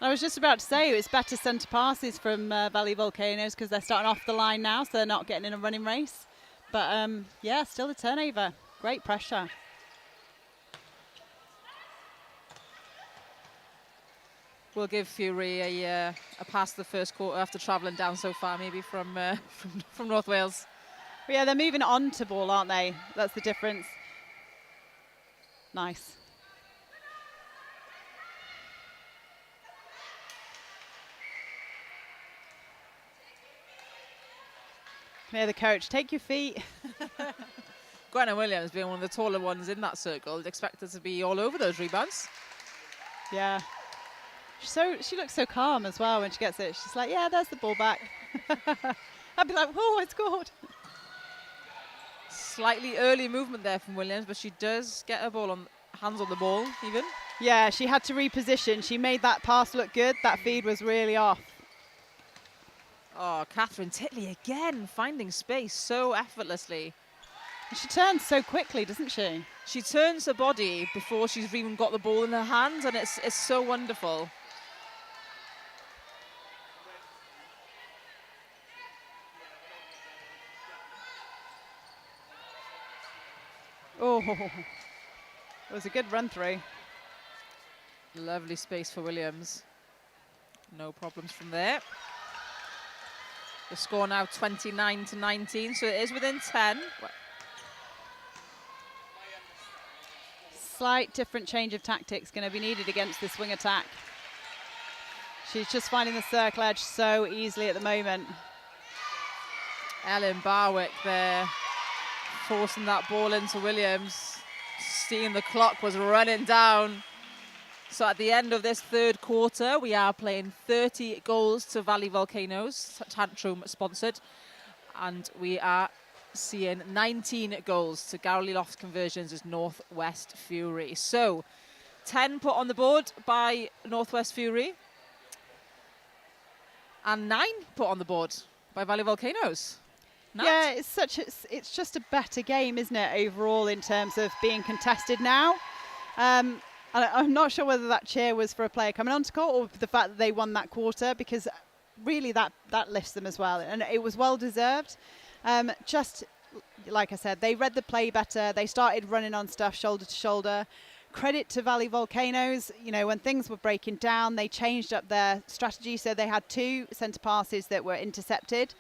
B: I was just about to say it's better centre passes from Valley Volcanoes because they're starting off the line now, so they're not getting in a running race. But yeah, still a turnover. Great pressure.
A: We'll give Fury a pass the first quarter after travelling down so far, maybe from North Wales.
B: But yeah, they're moving on to ball, aren't they? That's the difference. Nice. Hear the coach, take your feet.
A: Gwenna Williams being one of the taller ones in that circle, you'd expect her to be all over those rebounds.
B: Yeah. She looks so calm as well when she gets it. She's like, yeah, there's the ball back. I'd be like, oh, I scored.
A: Slightly early movement there from Williams, but she does get her ball on hands on the ball even.
B: Yeah, she had to reposition. She made that pass look good. That feed was really off.
A: Oh, Catherine Titley again, finding space so effortlessly.
B: She turns so quickly, doesn't she?
A: She turns her body before she's even got the ball in her hands, and it's so wonderful.
B: Oh, it was a good run through.
A: Lovely space for Williams. No problems from there. The score now 29-19, so it is within 10.
B: Slight different change of tactics going to be needed against this wing attack. She's just finding the circle edge so easily at the moment.
A: Ellen Barwick there, forcing that ball into Williams. Seeing the clock was running down. So at the end of this third quarter, we are playing 30 goals to Valley Volcanoes, Tantrum sponsored. And we are seeing 19 goals to Gowley Loft Conversions as Northwest Fury. So 10 put on the board by Northwest Fury. And 9 put on the board by Valley Volcanoes. Nat?
B: Yeah, it's just a better game, isn't it, overall in terms of being contested now. And I'm not sure whether that cheer was for a player coming onto court or the fact that they won that quarter, because really that lifts them as well. And it was well deserved. Just like I said, they read the play better. They started running on stuff shoulder to shoulder. Credit to Valley Volcanoes, when things were breaking down, they changed up their strategy. So they had 2 centre passes that were intercepted.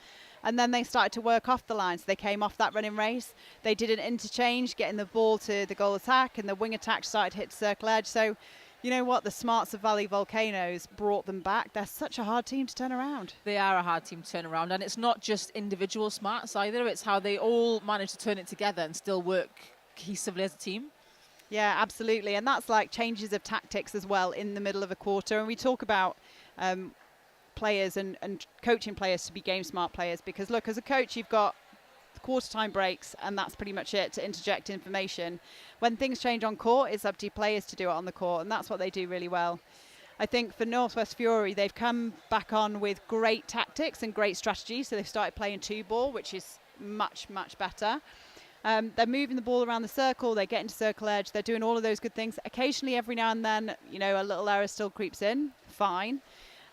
B: And then they started to work off the line. So they came off that running race. They did an interchange, getting the ball to the goal attack, and the wing attack started to hit circle edge. So, you know what? The smarts of Valley Volcanoes brought them back. They're such a hard team to turn around.
A: They are a hard team to turn around. And it's not just individual smarts either. It's how they all manage to turn it together and still work cohesively as a team.
B: Yeah, absolutely. And that's like changes of tactics as well in the middle of a quarter. And we talk about players and coaching players to be game smart players, because look, as a coach, you've got quarter time breaks, and that's pretty much it, to interject information. When things change on court, it's up to players to do it on the court, and that's what they do really well. I think for Northwest Fury, they've come back on with great tactics and great strategy. So they've started playing 2-ball, which is much, much better. They're moving the ball around the circle. They're getting to circle edge. They're doing all of those good things. Occasionally, every now and then, you know, a little error still creeps in. Fine.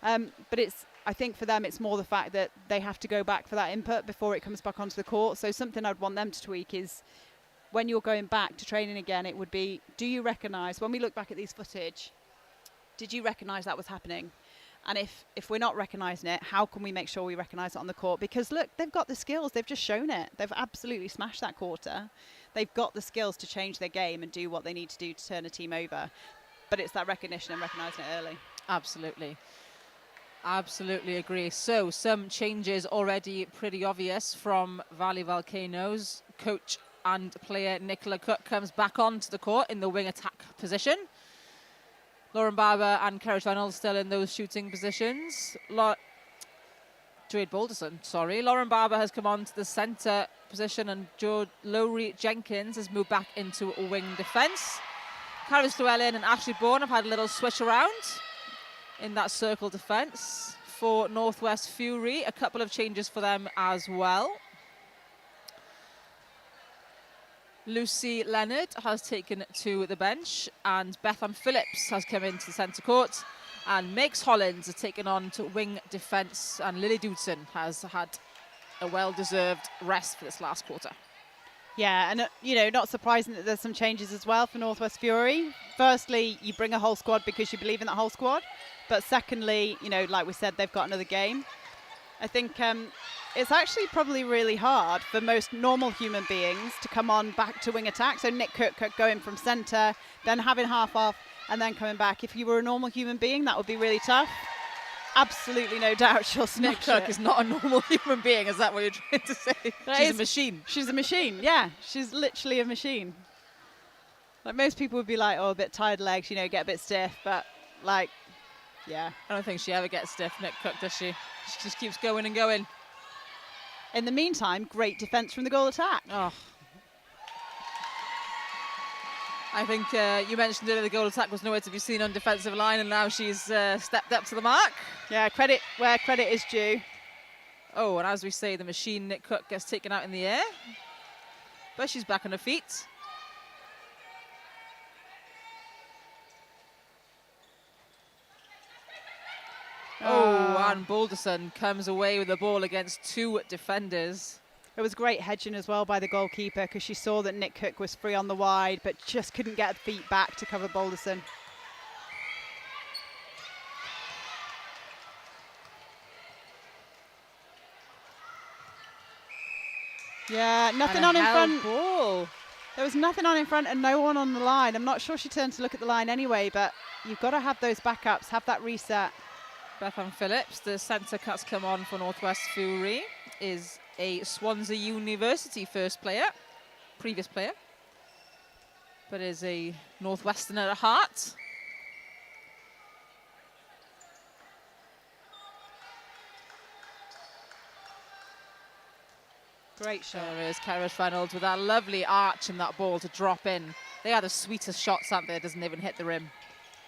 B: But I think for them, it's more the fact that they have to go back for that input before it comes back onto the court. So something I'd want them to tweak is when you're going back to training again, it would be, do you recognise, when we look back at these footage, did you recognise that was happening? And if we're not recognising it, how can we make sure we recognise it on the court? Because look, they've got the skills. They've just shown it. They've absolutely smashed that quarter. They've got the skills to change their game and do what they need to do to turn a team over. But it's that recognition and recognising it early.
A: Absolutely. Absolutely agree. So some changes already pretty obvious from Valley Volcanoes. Coach and player Nicola Cook comes back onto the court in the wing attack position. Lauren Barber and Kerridge Reynolds still in those shooting positions. Jade Balderson, sorry. Lauren Barber has come on to the centre position, and Lowry Jenkins has moved back into a wing defence. Caris Llewellyn and Ashley Bourne have had a little switch around in that circle defence. For Northwest Fury, a couple of changes for them as well. Lucy Leonard has taken to the bench, and Bethan Phillips has come into the centre court, and Megs Hollins has taken on to wing defence, and Lily Doodson has had a well-deserved rest for this last quarter.
B: Yeah, and you know, not surprising that there's some changes as well for Northwest Fury. Firstly, you bring a whole squad because you believe in that whole squad, but secondly, you know, like we said, they've got another game. I think it's actually probably really hard for most normal human beings to come on back to wing attack. So Nick Cook going from centre, then having half off, and then coming back. If you were a normal human being, that would be really tough. Absolutely no doubt she'll
A: Nick
B: smash
A: Cook
B: it.
A: is not a normal human being, is that what you're trying to say? She's a machine.
B: She's a machine, yeah. She's literally a machine. Like most people would be like, oh, a bit tired legs, you know, get a bit stiff, but like, yeah.
A: I don't think she ever gets stiff, Nick Cook, does she? She just keeps going and going.
B: In the meantime, great defence from the goal attack.
A: Oh. I think you mentioned earlier the goal attack was nowhere to be seen on defensive line, and now she's stepped up to the mark.
B: Yeah, credit where credit is due.
A: Oh, and as we say, the machine Nick Cook gets taken out in the air, but she's back on her feet. Oh, and Balderson comes away with the ball against two defenders.
B: It was great hedging as well by the goalkeeper, because she saw that Nick Cook was free on the wide, but just couldn't get her feet back to cover Balderson. Yeah, nothing on in front.
A: Ball.
B: There was nothing on in front and no one on the line. I'm not sure she turned to look at the line anyway, but you've got to have those backups, have that reset.
A: Bethan Phillips, the centre cuts come on for Northwest Fury, is a Swansea University previous player, but is a Northwesterner at heart.
B: Great shot.
A: There is Kerridge Reynolds with that lovely arch and that ball to drop in. They are the sweetest shots out there, doesn't even hit the rim.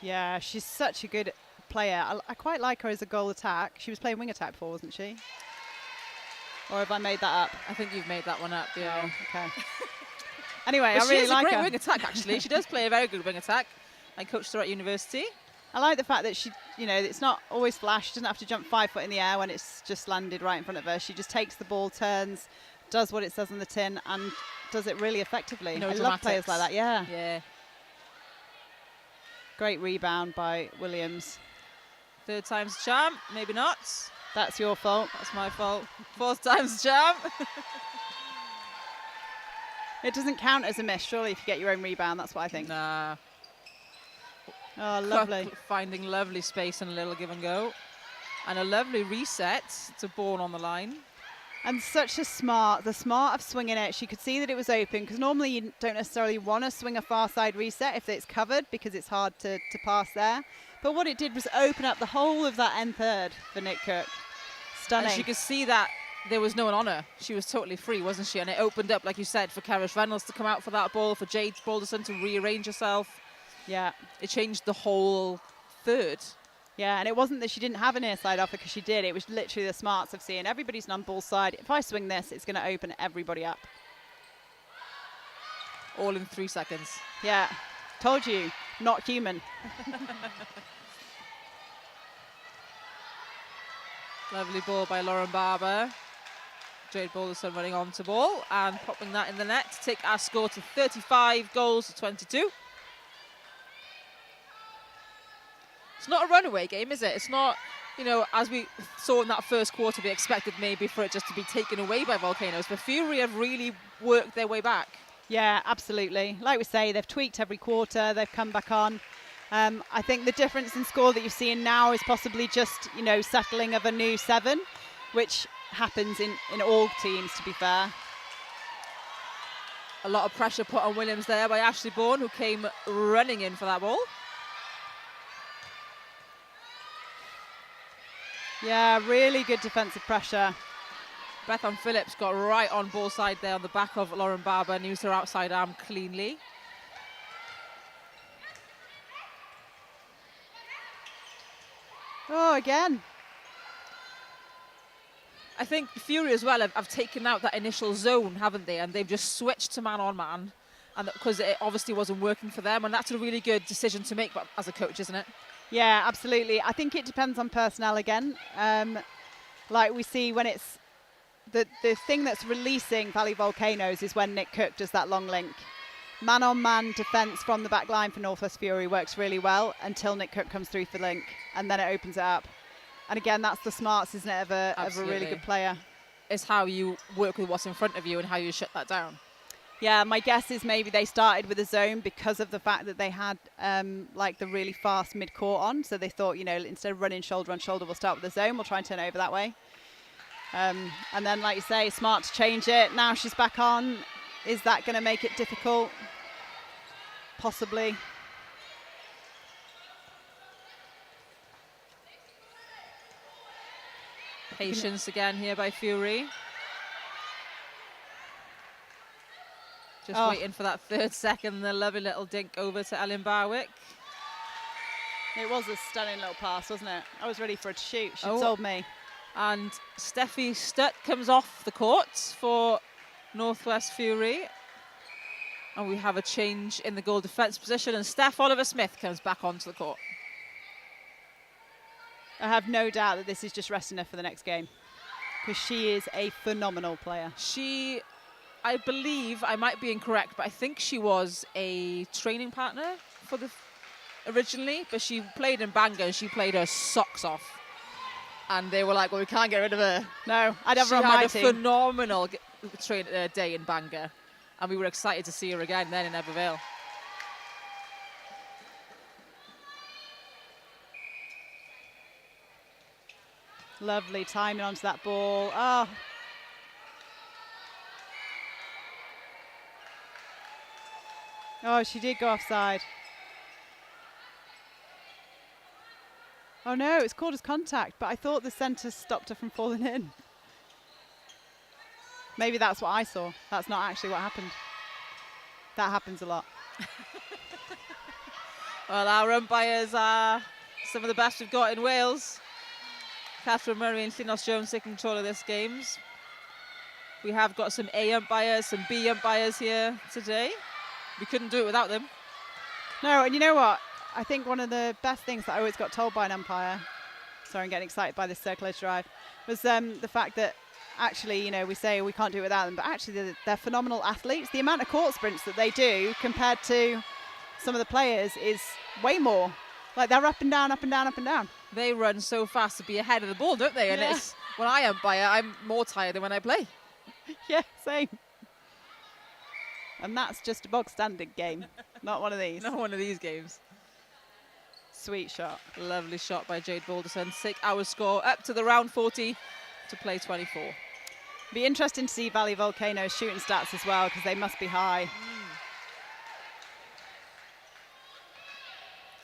B: Yeah, she's such a good player. I quite like her as a goal attack. She was playing wing attack before, wasn't she? Or have I made that up?
A: I think you've made that one up, yeah.
B: Oh, okay. Anyway,
A: But
B: I really like
A: she is a great
B: her.
A: wing attack, actually. She does play a very good wing attack. I coached her at university.
B: I like the fact that she, you know, it's not always flash. She doesn't have to jump 5 foot in the air when it's just landed right in front of her. She just takes the ball, turns, does what it says on the tin, and does it really effectively.
A: No
B: I love
A: dramatics.
B: players like that, yeah.
A: Yeah.
B: Great rebound by Williams.
A: Third time's a charm, maybe not.
B: That's your fault.
A: That's my fault. Fourth time's a charm.
B: It doesn't count as a miss, surely, if you get your own rebound. That's what I think.
A: Nah.
B: Oh, lovely.
A: Cook finding lovely space and a little give and go. And a lovely reset to Bourne on the line.
B: And such the smart of swinging it. She could see that it was open, because normally you don't necessarily want to swing a far side reset if it's covered, because it's hard to pass there. But what it did was open up the whole of that end third for Nick Cook. Stunning.
A: And she could see that there was no one on her. She was totally free, wasn't she? And it opened up, like you said, for Cerys Reynolds to come out for that ball, for Jade Balderson to rearrange herself.
B: Yeah.
A: It changed the whole third.
B: Yeah, and it wasn't that she didn't have an airside offer, because she did. It was literally the smarts of seeing everybody's on ball side. If I swing this, it's going to open everybody up.
A: All in 3 seconds.
B: Yeah, told you, not human.
A: Lovely ball by Lauren Barber. Jade Balderson running on to ball and popping that in the net to take our score to 35 goals to 22. It's not a runaway game, is it? It's not, you know, as we saw in that first quarter, we expected maybe for it just to be taken away by Volcanoes. But Fury have really worked their way back.
B: Yeah, absolutely. Like we say, they've tweaked every quarter. They've come back on. I think the difference in score that you're seeing now is possibly just, you know, settling of a new 7, which happens in all teams, to be fair.
A: A lot of pressure put on Williams there by Ashley Bourne, who came running in for that ball.
B: Yeah, really good defensive pressure.
A: Bethan Phillips got right on ball side there on the back of Lauren Barber and used her outside arm cleanly.
B: Oh, again.
A: I think Fury as well have taken out that initial zone, haven't they? And they've just switched to man on man, and because it obviously wasn't working for them. And that's a really good decision to make as a coach, isn't it?
B: Yeah, absolutely. I think it depends on personnel again. Like we see when it's the thing that's releasing Valley Volcanoes is when Nick Cook does that long link. Man-on-man defence from the back line for Northwest Fury works really well until Nick Cook comes through for link, and then it opens it up. And again, that's the smarts, isn't it, of a really good player.
A: It's how you work with what's in front of you and how you shut that down.
B: Yeah, my guess is maybe they started with a zone because of the fact that they had like the really fast mid-court on. So they thought, you know, instead of running shoulder on shoulder, we'll start with a zone. We'll try and turn over that way. And then, like you say, smart to change it. Now she's back on. Is that going to make it difficult? Possibly.
A: Patience again here by Fury. Just waiting for that 3rd second. The lovely little dink over to Ellen Barwick.
B: It was a stunning little pass, wasn't it? I was ready for it to shoot. She told me.
A: And Steffi Stutt comes off the court for Northwest Fury. And we have a change in the goal defence position, and Steph Oliver-Smith comes back onto the court.
B: I have no doubt that this is just resting her for the next game, because she is a phenomenal player.
A: She, I believe, I might be incorrect, but I think she was a training partner for the originally, but she played in Bangor and she played her socks off. And they were like, well, we can't get rid of her.
B: No, I'd have her on my team.
A: She had a phenomenal day in Bangor. And we were excited to see her again then in Ebervale.
B: Lovely timing onto that ball. Oh. Oh, she did go offside. Oh no, it's called as contact, but I thought the centre stopped her from falling in. Maybe that's what I saw. That's not actually what happened. That happens a lot.
A: Well, our umpires are some of the best we've got in Wales. Catherine Murray and Llynos Jones taking control of this games. We have got some A umpires, some B umpires here today. We couldn't do it without them.
B: No, and you know what? I think one of the best things that I always got told by an umpire, sorry, I'm getting excited by this circle edge drive, was the fact that actually, you know, we say we can't do it without them, but actually they're phenomenal athletes. The amount of court sprints that they do compared to some of the players is way more. Like, they're up and down, up and down, up and down.
A: They run so fast to be ahead of the ball, don't they? And
B: Yeah.
A: it's, when I umpire, I'm more tired than when I play.
B: Yeah, same. And that's just a bog standard game, not one of these.
A: Not one of these games.
B: Sweet shot.
A: Lovely shot by Jade Balderson. Take our score up to the round 40 to play 24.
B: Be interesting to see Valley Volcanoes shooting stats as well, because they must be high.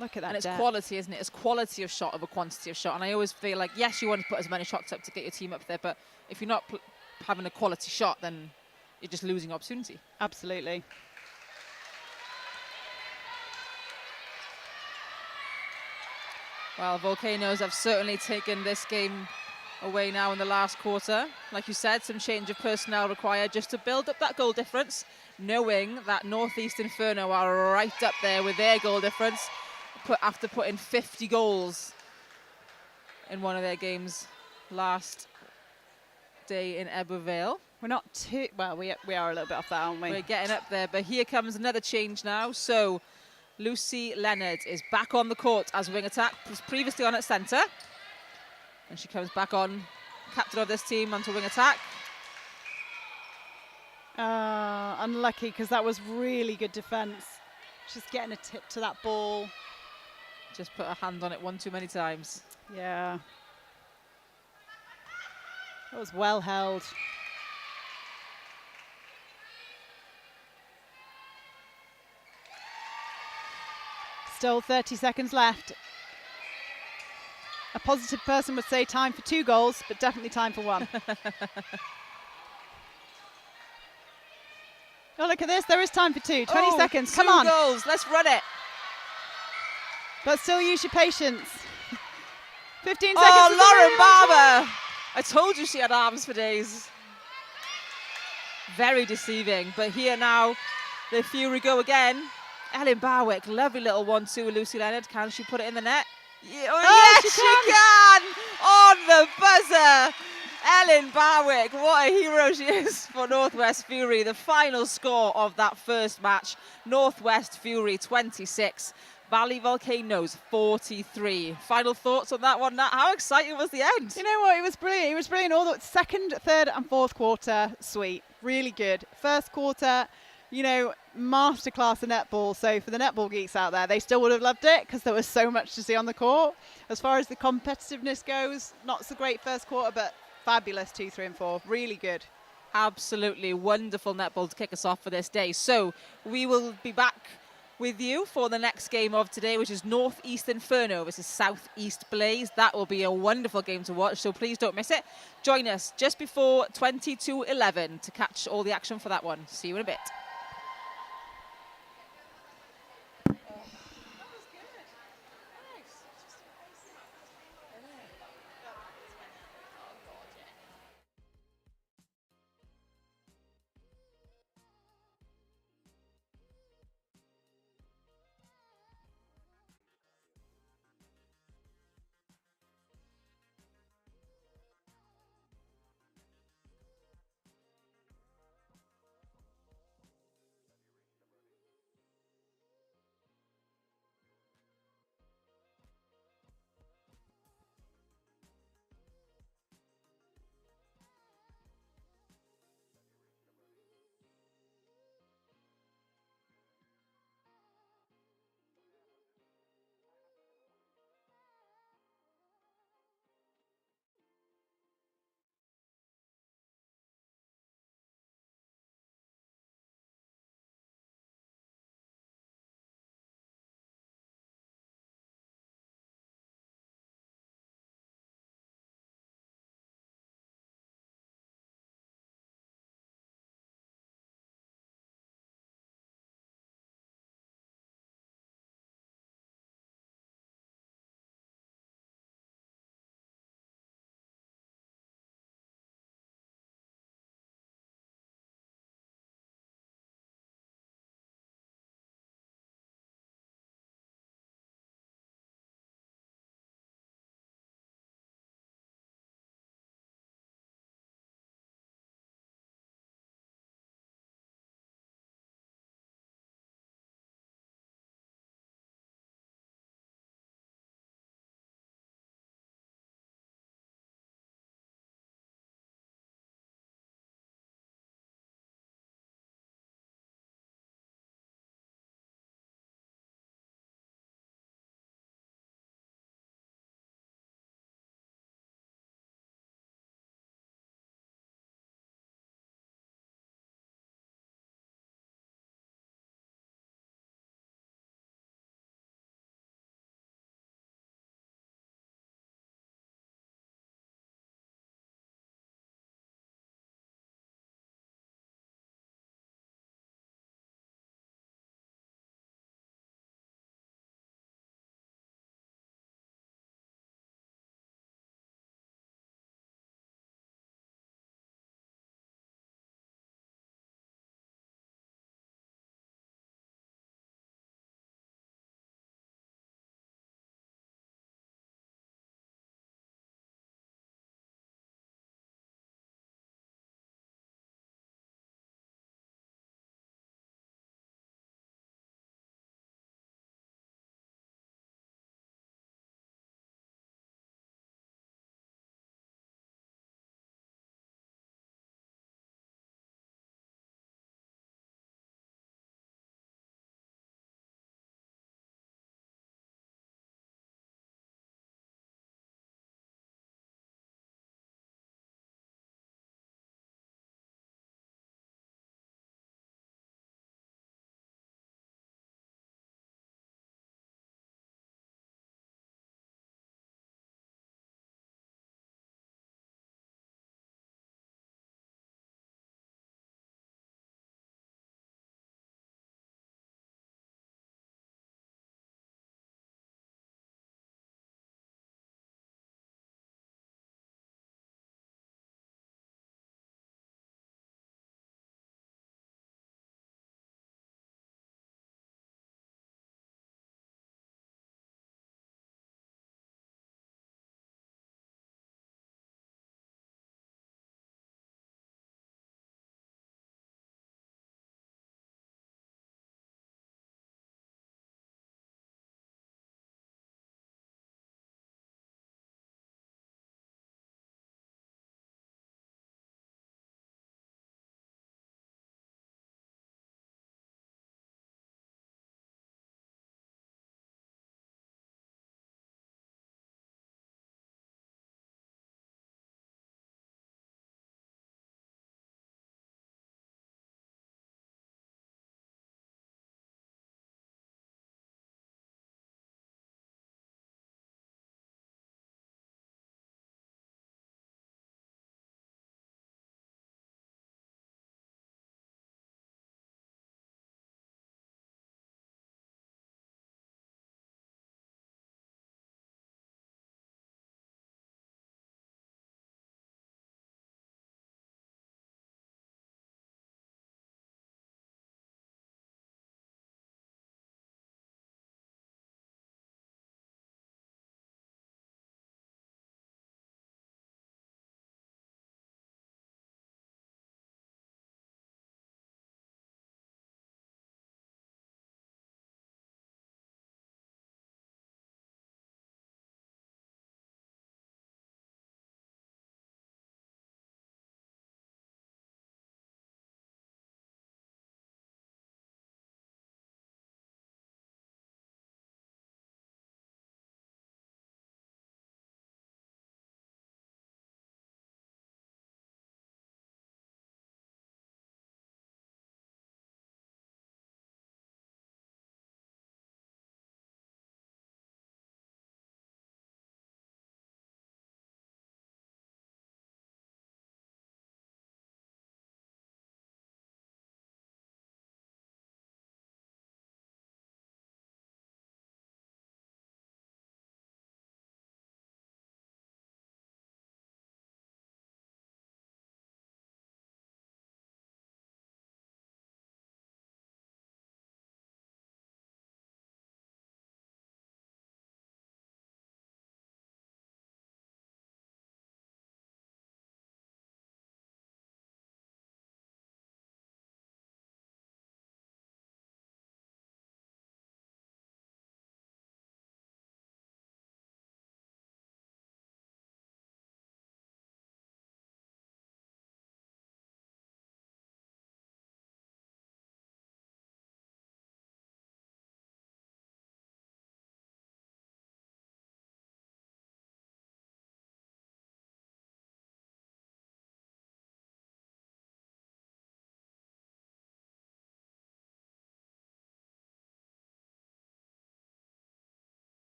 B: Look at that
A: And it's
B: depth.
A: quality, isn't it? It's quality of shot over quantity of shot. And I always feel like, yes, you want to put as many shots up to get your team up there, but if you're not having a quality shot, then you're just losing opportunity.
B: Absolutely.
A: Well, Volcanoes have certainly taken this game away now in the last quarter. Like you said, some change of personnel required just to build up that goal difference, knowing that Northeast Inferno are right up there with their goal difference after putting 50 goals in one of their games last day in Ebervale.
B: We're not too, well, we are a little bit off that, aren't we?
A: We're getting up there, but here comes another change now. So Lucy Leonard is back on the court as wing attack, was previously on at centre. And she comes back on, captain of this team, onto wing attack.
B: Unlucky, because that was really good defence. Just getting a tip to that ball.
A: Just put her hand on it one too many times.
B: Yeah. That was well held. Still 30 seconds left. A positive person would say time for 2 goals, but definitely time for 1. Oh, look at this. There is time for 2. 20 seconds. Come on.
A: 2 goals. Let's run it.
B: But still use your patience. 15 seconds.
A: Oh, Lauren Barber. I told you she had arms for days. Very deceiving. But here now, the Fury go again. Ellen Barwick, lovely little 1-2 with Lucy Leonard. Can she put it in the net? Yeah, yes, she can! On the buzzer! Ellen Barwick, what a hero she is for Northwest Fury. The final score of that first match, Northwest Fury 26, Valley Volcanoes 43. Final thoughts on that one, Nat? How exciting was the end?
B: You know what, it was brilliant. It was brilliant. All the second, third and fourth quarter, sweet. Really good. First quarter, you know, masterclass of netball. So for the netball geeks out there, they still would have loved it because there was so much to see on the court. As far as the competitiveness goes, not so great first quarter, but fabulous 2, 3 and 4. Really good.
A: Absolutely wonderful netball to kick us off for this day. So we will be back with you for the next game of today, which is Northeast Inferno versus Southeast Blaze. That will be a wonderful game to watch, so please don't miss it. Join us just before 22:11 to catch all the action for that one. See you in a bit.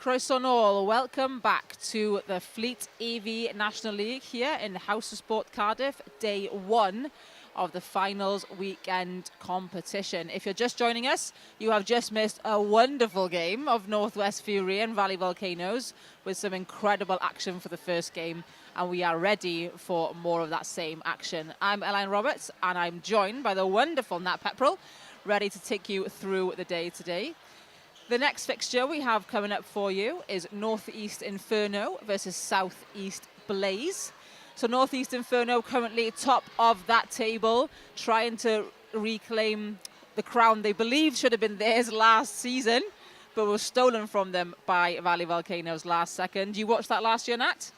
A: Croeso nôl, welcome back to the Fleet EV National League here in the House of Sport Cardiff, day 1 of the finals weekend competition. If you're just joining us, you have just missed a wonderful game of Northwest Fury and Valley Volcanoes with some incredible action for the first game, and we are ready for more of that same action. I'm Elaine Roberts, and I'm joined by the wonderful Nat Pepperell, ready to take you through the day today. The next fixture we have coming up for you is Northeast Inferno versus Southeast Blaze. So Northeast Inferno currently top of that table, trying to reclaim the crown they believe should have been theirs last season, but was stolen from them by Valley Volcanoes last second. You watched that last year, Nat?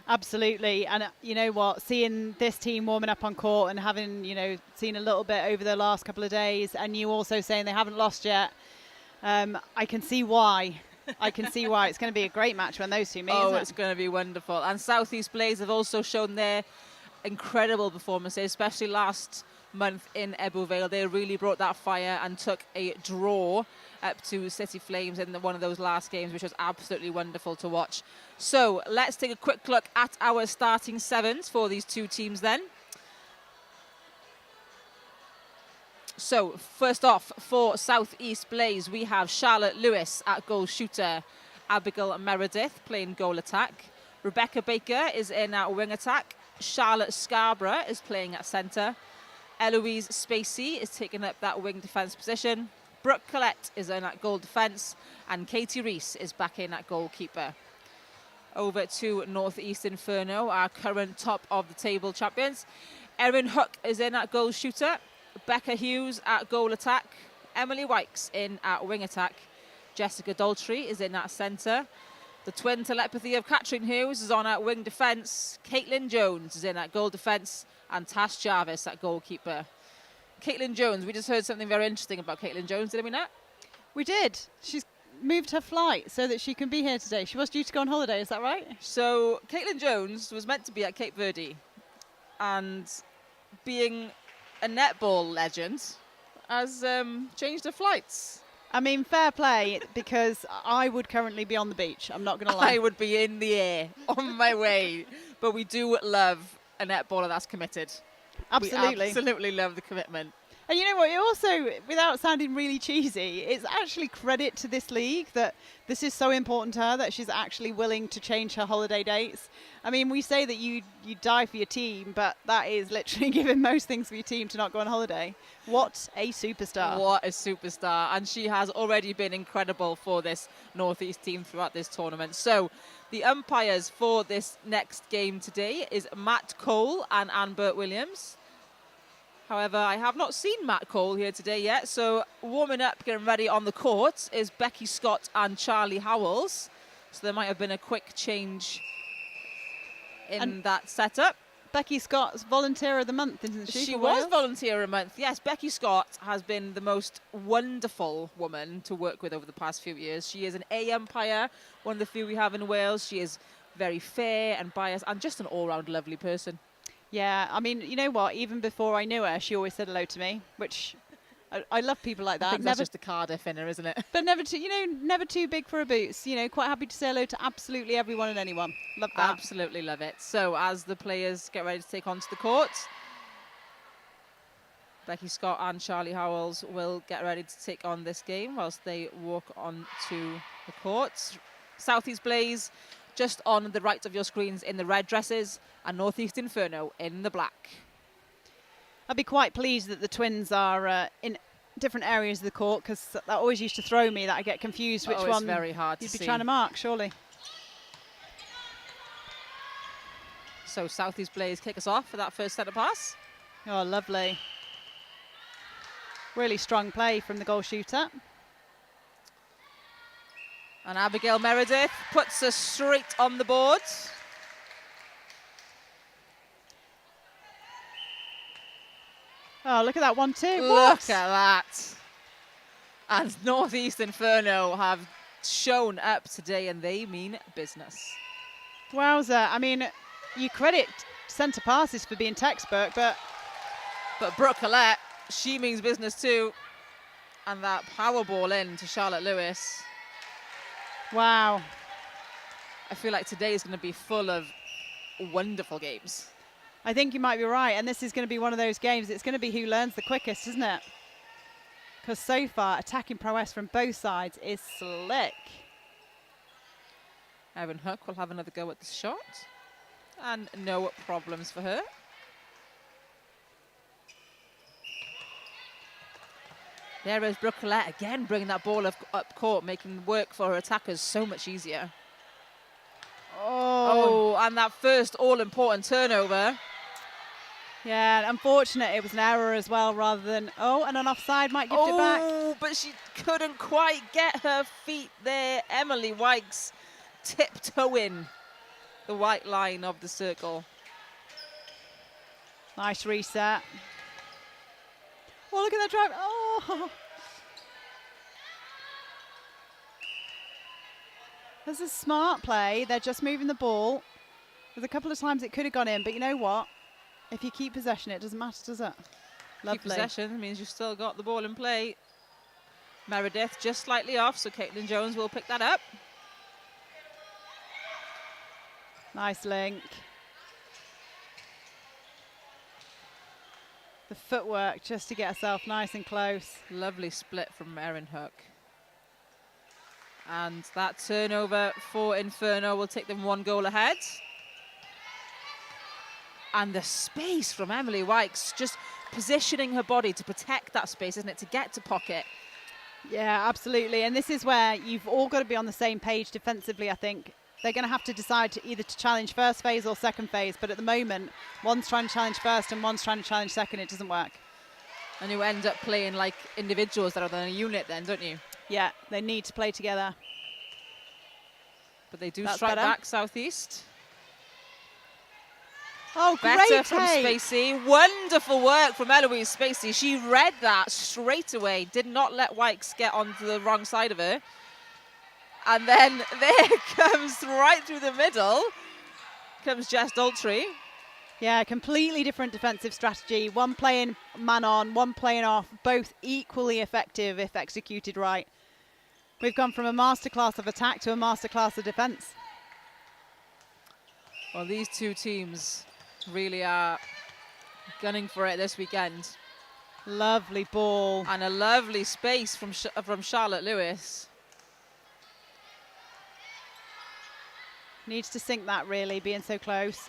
B: Absolutely, and you know what, seeing this team warming up on court and having, seen a little bit over the last couple of days, and you also saying they haven't lost yet, I can see why. I can see why. It's going to be a great match when those two meet.
A: Oh, it's going to be wonderful. And Southeast Blaze have also shown their incredible performances, especially last month in Ebbw Vale. They really brought that fire and took a draw up to City Flames in one of those last games, which was absolutely wonderful to watch. So let's take a quick look at our starting sevens for these two teams then. So, first off, for Southeast Blaze, we have Charlotte Lewis at goal shooter, Abigail Meredith playing goal attack, Rebecca Baker is in at wing attack, Charlotte Scarborough is playing at centre, Eloise Spacey is taking up that wing defence position, Brooke Collette is in at goal defence, and Katie Reese is back in at goalkeeper. Over to Northeast Inferno, our current top of the table champions. Erin Hook is in at goal shooter, Becca Hughes at goal attack, Emily Wykes in at wing attack, Jessica Daltrey is in at centre, the twin telepathy of Catherine Hughes is on at wing defence, Caitlin Jones is in at goal defence, and Tash Jarvis at goalkeeper. Caitlin Jones, we just heard something very interesting about Caitlin Jones, didn't we, Nat?
B: We did. She's moved her flight so that she can be here today. She was due to go on holiday, is that right?
A: So Caitlin Jones was meant to be at Cape Verde, and being a netball legend has changed her flights.
B: I mean, fair play, because I would currently be on the beach. I'm not going to lie.
A: I would be in the air on my way. But we do love a netballer that's committed.
B: Absolutely.
A: We absolutely love the commitment.
B: And you know what, it also, without sounding really cheesy, it's actually credit to this league that this is so important to her that she's actually willing to change her holiday dates. I mean, we say that you die for your team, but that is literally giving most things for your team to not go on holiday. What a superstar.
A: What a superstar. And she has already been incredible for this Northeast team throughout this tournament. So the umpires for this next game today is Matt Cole and Anne Burt-Williams. However, I have not seen Matt Cole here today yet, so warming up, getting ready on the court is Becky Scott and Charlie Howells. So there might have been a quick change in that setup.
B: Becky Scott's Volunteer of the Month, isn't she?
A: She was Volunteer of the Month. Yes, Becky Scott has been the most wonderful woman to work with over the past few years. She is an A umpire, one of the few we have in Wales. She is very fair and biased and just an all-round lovely person.
B: Yeah, I mean, you know what? Even before I knew her, she always said hello to me, which I love people like that.
A: I think that's just a Cardiff in her, isn't it?
B: But never too big for her boots. Quite happy to say hello to absolutely everyone and anyone. Love that.
A: Absolutely love it. So as the players get ready to take onto the court, Becky Scott and Charlie Howells will get ready to take on this game whilst they walk onto the court. Southeast Blaze just on the right of your screens in the red dresses, and Northeast Inferno in the black.
B: I'd be quite pleased that the twins are in different areas of the court, because that always used to throw me, that I get confused which one
A: very hard
B: you'd
A: to
B: be
A: see.
B: trying to mark, surely.
A: So Southeast Blaze kick us off for that first set of pass.
B: Oh, lovely. Really strong play from the goal shooter.
A: And Abigail Meredith puts us straight on the board.
B: Oh, look at that 1-2.
A: Look at that. And Northeast Inferno have shown up today, and they mean business.
B: Wowza. I mean, you credit centre passes for being textbook, but
A: Brooke Collette, she means business too. And that power ball in to Charlotte Lewis.
B: Wow.
A: I feel like today is going to be full of wonderful games.
B: I think you might be right, and this is going to be one of those games. It's going to be who learns the quickest, isn't it? Because so far, attacking prowess from both sides is slick.
A: Erin Hook will have another go at the shot. And no problems for her. There is Brooke Collette again, bringing that ball up court, making work for her attackers so much easier.
B: Oh,
A: And that first all-important turnover.
B: yeah, unfortunate it was an error as well rather than, and an offside might gift it back.
A: Oh, but she couldn't quite get her feet there. Emily Wykes tiptoeing the white line of the circle.
B: Nice reset. Oh, look at that drive. Oh. This is smart play. They're just moving the ball. There's a couple of times it could have gone in, but you know what? If you keep possession, it doesn't matter, does it? Lovely.
A: Keep possession means you've still got the ball in play. Meredith just slightly off, so Caitlin Jones will pick that up.
B: Nice link. The footwork just to get herself nice and close.
A: Lovely split from Erin Hook. And that turnover for Inferno will take them 1 goal ahead. And the space from Emily Wykes, just positioning her body to protect that space, isn't it, to get to pocket.
B: Yeah, absolutely. And this is where you've all got to be on the same page defensively, I think. They're going to have to decide to either to challenge first phase or second phase. But at the moment, one's trying to challenge first and one's trying to challenge second. It doesn't work.
A: And you end up playing like individuals that are then a unit then, don't you?
B: Yeah, they need to play together.
A: But they do
B: That's
A: strike
B: better.
A: back Southeast.
B: Oh, great
A: Better from
B: take.
A: Spacey. Wonderful work from Eloise Spacey. She read that straight away. Did not let Wykes get onto the wrong side of her. And then there comes right through the middle, comes Jess Daltrey.
B: Yeah, completely different defensive strategy. One playing man on, one playing off, both equally effective if executed right. We've gone from a masterclass of attack to a masterclass of defense.
A: Well, these two teams really are gunning for it this weekend.
B: Lovely ball.
A: And a lovely space from Charlotte Lewis.
B: Needs to sink that really, being so close.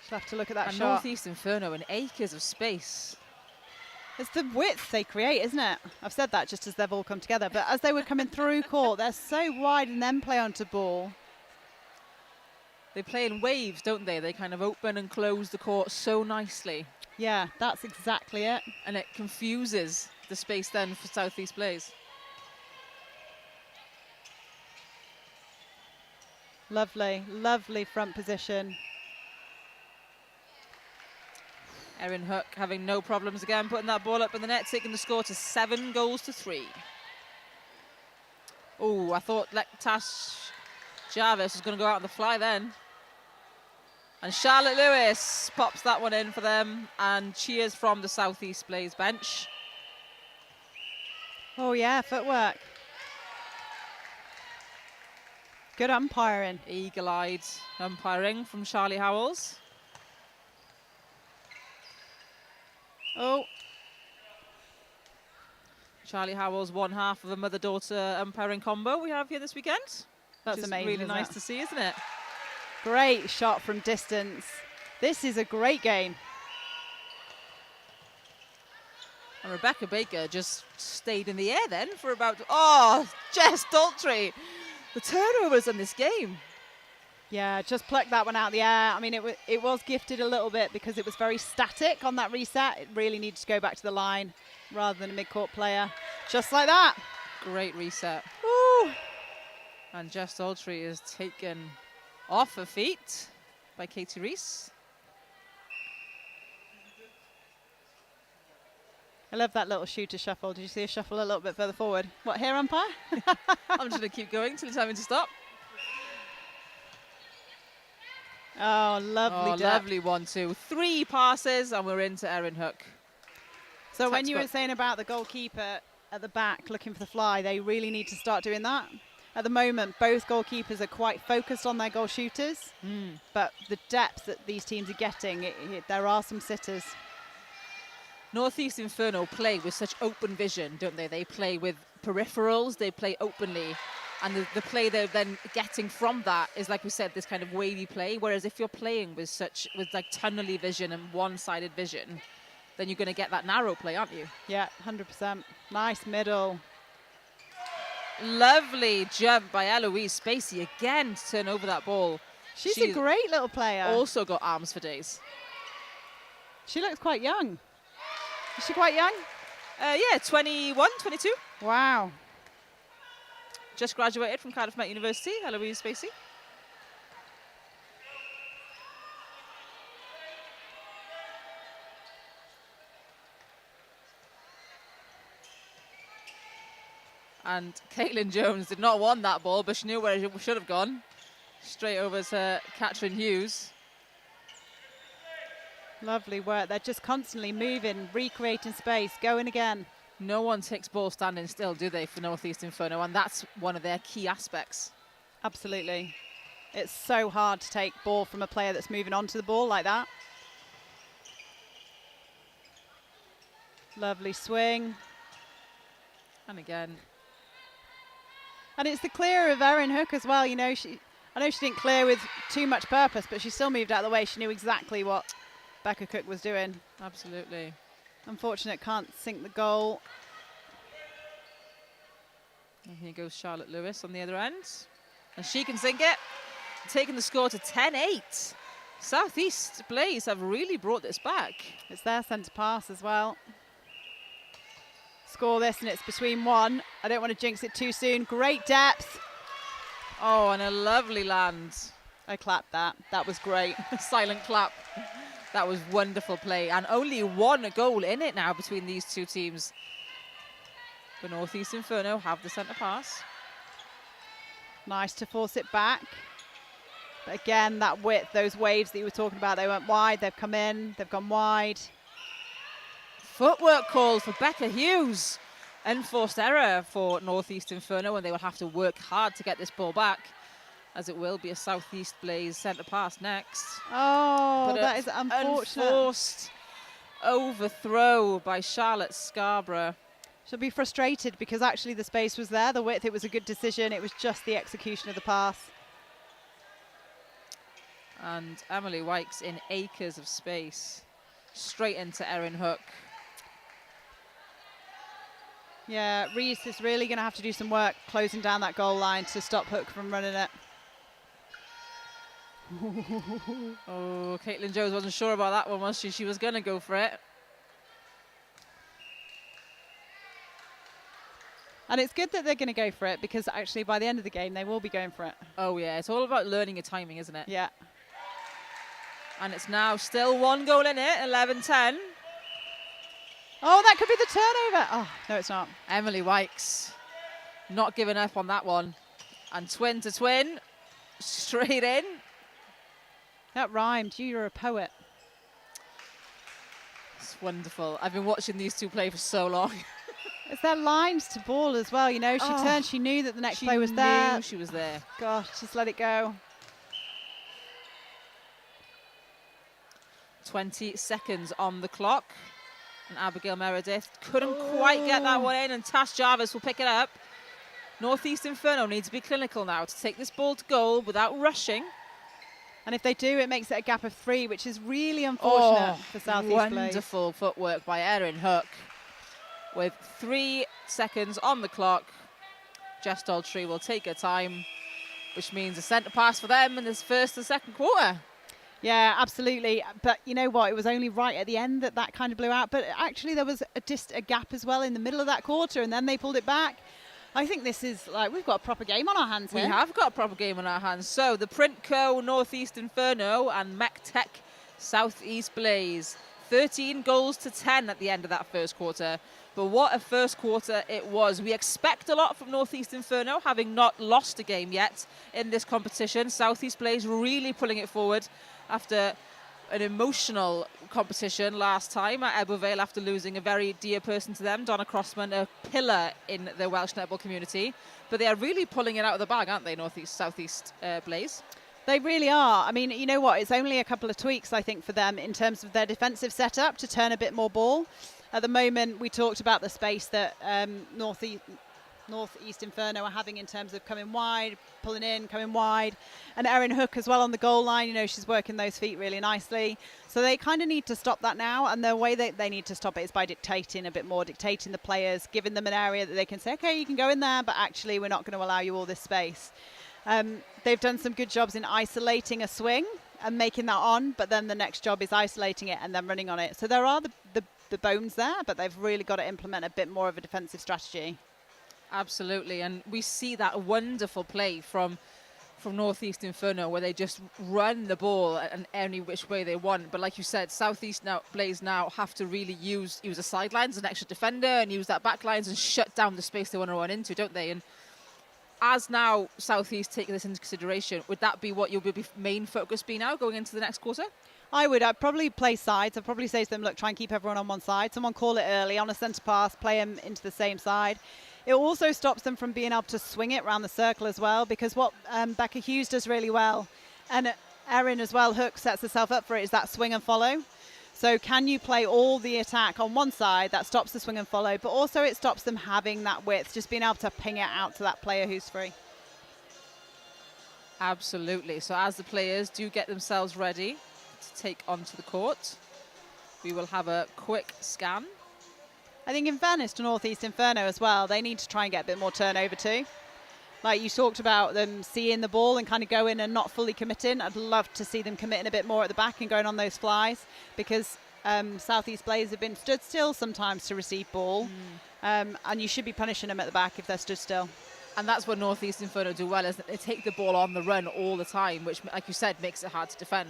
B: She'll have to look at that
A: And
B: shot.
A: Northeast Inferno in acres of space.
B: It's the width they create, isn't it? I've said that just as they've all come together. But as they were coming through court, they're so wide and then play onto ball.
A: They play in waves, don't they? They kind of open and close the court so nicely.
B: Yeah, that's exactly it.
A: And it confuses the space then for Southeast plays.
B: Lovely, lovely front position.
A: Erin Hook having no problems again, putting that ball up in the net, taking the score to 7-3. Oh, I thought Tash Jarvis was going to go out on the fly then. And Charlotte Lewis pops that one in for them, and cheers from the Southeast Blaze bench.
B: Oh yeah, footwork. Good umpiring.
A: Eagle-eyed umpiring from Charlie Howells.
B: Oh,
A: Charlie Howells, one half of a mother-daughter umpiring combo we have here this weekend.
B: that's
A: which is
B: amazing.
A: really
B: isn't
A: nice
B: it?
A: to see, isn't it?
B: Great shot from distance. This is a great game.
A: And Rebecca Baker just stayed in the air then for about, oh, Jess Daltrey. The turnovers in this game.
B: Yeah, just plucked that one out of the air. I mean, it was gifted a little bit because it was very static on that reset. It really needed to go back to the line rather than a mid-court player. Just like that.
A: Great reset.
B: Woo.
A: And Jess Daltrey is taken off her feet by Katie Reese.
B: I love that little shooter shuffle. Did you see a shuffle a little bit further forward? What, here, umpire?
A: I'm just going to keep going till it's time to stop.
B: Oh, lovely.
A: Oh,
B: duck.
A: lovely 1-2. 3 passes and we're into Erin Hook.
B: So when you were
A: Textbook.
B: saying about the goalkeeper at the back looking for the fly, they really need to start doing that. At the moment, both goalkeepers are quite focused on their goal shooters, but the depth that these teams are getting, there are some sitters.
A: Northeast Inferno play with such open vision, don't they? They play with peripherals, they play openly. And the play they're then getting from that is, like we said, this kind of wavy play. Whereas if you're playing with like tunnely vision and one-sided vision, then you're going to get that narrow play, aren't you?
B: Yeah, 100%. Nice middle.
A: Lovely jump by Eloise Spacey again to turn over that ball.
B: She's a great little player.
A: Also got arms for days.
B: She looks quite young. Is she quite young?
A: Yeah, 21, 22.
B: Wow.
A: Just graduated from Cardiff Met University, Eloise Spacey. And Caitlin Jones did not want that ball, but she knew where it should have gone. Straight over to Catherine Hughes.
B: Lovely work. They're just constantly moving, recreating space, going again.
A: No one takes ball standing still, do they, for Northeast Inferno? And that's one of their key aspects.
B: Absolutely. It's so hard to take ball from a player that's moving onto the ball like that. Lovely swing.
A: And again.
B: And it's the clear of Erin Hook as well. You know, I know she didn't clear with too much purpose, but she still moved out of the way. She knew exactly what Becca Cook was doing.
A: Absolutely.
B: Unfortunate, can't sink the goal.
A: And here goes Charlotte Lewis on the other end. And she can sink it. Taking the score to 10-8. Southeast Blaze have really brought this back.
B: It's their centre pass as well. Score this and it's between one. I don't want to jinx it too soon. Great depth.
A: Oh, and a lovely land.
B: I clapped that. That was great.
A: Silent clap. That was wonderful play. And only one goal in it now between these two teams. But Northeast Inferno have the centre pass.
B: Nice to force it back. But again, that width, those waves that you were talking about, they went wide, they've come in, they've gone wide.
A: Footwork call for Becca Hughes. Enforced error for Northeast Inferno, and they will have to work hard to get this ball back, as it will be a Southeast Blaze centre pass next.
B: Oh,
A: but
B: that is unfortunate.
A: Enforced overthrow by Charlotte Scarborough.
B: She'll be frustrated because actually the space was there, the width, it was a good decision. It was just the execution of the pass.
A: And Emily Wykes in acres of space. Straight into Erin Hook.
B: Yeah, Reese is really going to have to do some work closing down that goal line to stop Hook from running it.
A: Oh, Caitlin Jones wasn't sure about that one, was she? She was going to go for it.
B: And it's good that they're going to go for it because actually by the end of the game, they will be going for it.
A: Oh, yeah. It's all about learning your timing, isn't it?
B: Yeah.
A: And it's now still one goal in it, 11-10.
B: Oh, that could be the turnover. Oh, no, it's not.
A: Emily Wykes not giving up on that one. And twin to twin, straight in.
B: That rhymed. You're a poet.
A: It's wonderful. I've been watching these two play for so long.
B: It's their lines to ball as well. You know, she turned, she knew that the next play was there.
A: She knew she was there.
B: Gosh, just let it go.
A: 20 seconds on the clock. And Abigail Meredith couldn't quite get that one in, and Tash Jarvis will pick it up. Northeast Inferno need to be clinical now to take this ball to goal without rushing.
B: And if they do, it makes it a gap of 3, which is really unfortunate for Southeast Blaze.
A: Wonderful footwork by Erin Hook. With 3 seconds on the clock, Jess Daltrey will take her time, which means a centre pass for them in this first and second quarter.
B: Yeah, absolutely. But you know what? It was only right at the end that that kind of blew out. But actually, there was just a gap as well in the middle of that quarter, and then they pulled it back. I think this is like we've got a proper game on our hands here.
A: We have got a proper game on our hands. So the Printco Northeast Inferno and MECTEC Southeast Blaze. 13 goals to 10 at the end of that first quarter. But what a first quarter it was. We expect a lot from Northeast Inferno, having not lost a game yet in this competition. Southeast Blaze really pulling it forward after an emotional competition last time at Ebervale after losing a very dear person to them, Donna Crossman, a pillar in the Welsh netball community. But they are really pulling it out of the bag, aren't they, Northeast, Southeast Blaze?
B: They really are. I mean, you know what? It's only a couple of tweaks, I think, for them in terms of their defensive setup to turn a bit more ball. At the moment, we talked about the space that Northeast Inferno are having in terms of coming wide, pulling in, coming wide. And Erin Hook as well on the goal line. You know, she's working those feet really nicely. So they kind of need to stop that now. And the way that they need to stop it is by dictating a bit more, dictating the players, giving them an area that they can say, okay, you can go in there, but actually we're not going to allow you all this space. They've done some good jobs in isolating a swing and making that on, but then the next job is isolating it and then running on it. So there are the bones there, but they've really got to implement a bit more of a defensive strategy.
A: Absolutely, and we see that wonderful play from Northeast Inferno where they just run the ball in any which way they want. But like you said, Southeast Blaze now have to really use the sidelines as an extra defender and use that back lines and shut down the space they want to run into, don't they? And as now Southeast take this into consideration, would that be what your main focus be now going into the next quarter?
B: I'd probably play sides. I'd probably say to them, look, try and keep everyone on one side. Someone call it early on a centre pass, play them into the same side. It also stops them from being able to swing it around the circle as well, because what Becca Hughes does really well, and Erin as well, Hook sets herself up for it, is that swing and follow. So can you play all the attack on one side that stops the swing and follow, but also it stops them having that width, just being able to ping it out to that player who's free.
A: Absolutely. So as the players do get themselves ready to take onto the court, we will have a quick scan.
B: I think in fairness to Northeast Inferno as well, they need to try and get a bit more turnover too. Like you talked about them seeing the ball and kind of going and not fully committing. I'd love to see them committing a bit more at the back and going on those flies, because Southeast Blaze have been stood still sometimes to receive ball, and you should be punishing them at the back if they're stood still.
A: And that's what Northeast Inferno do well, is that they take the ball on the run all the time, which, like you said, makes it hard to defend.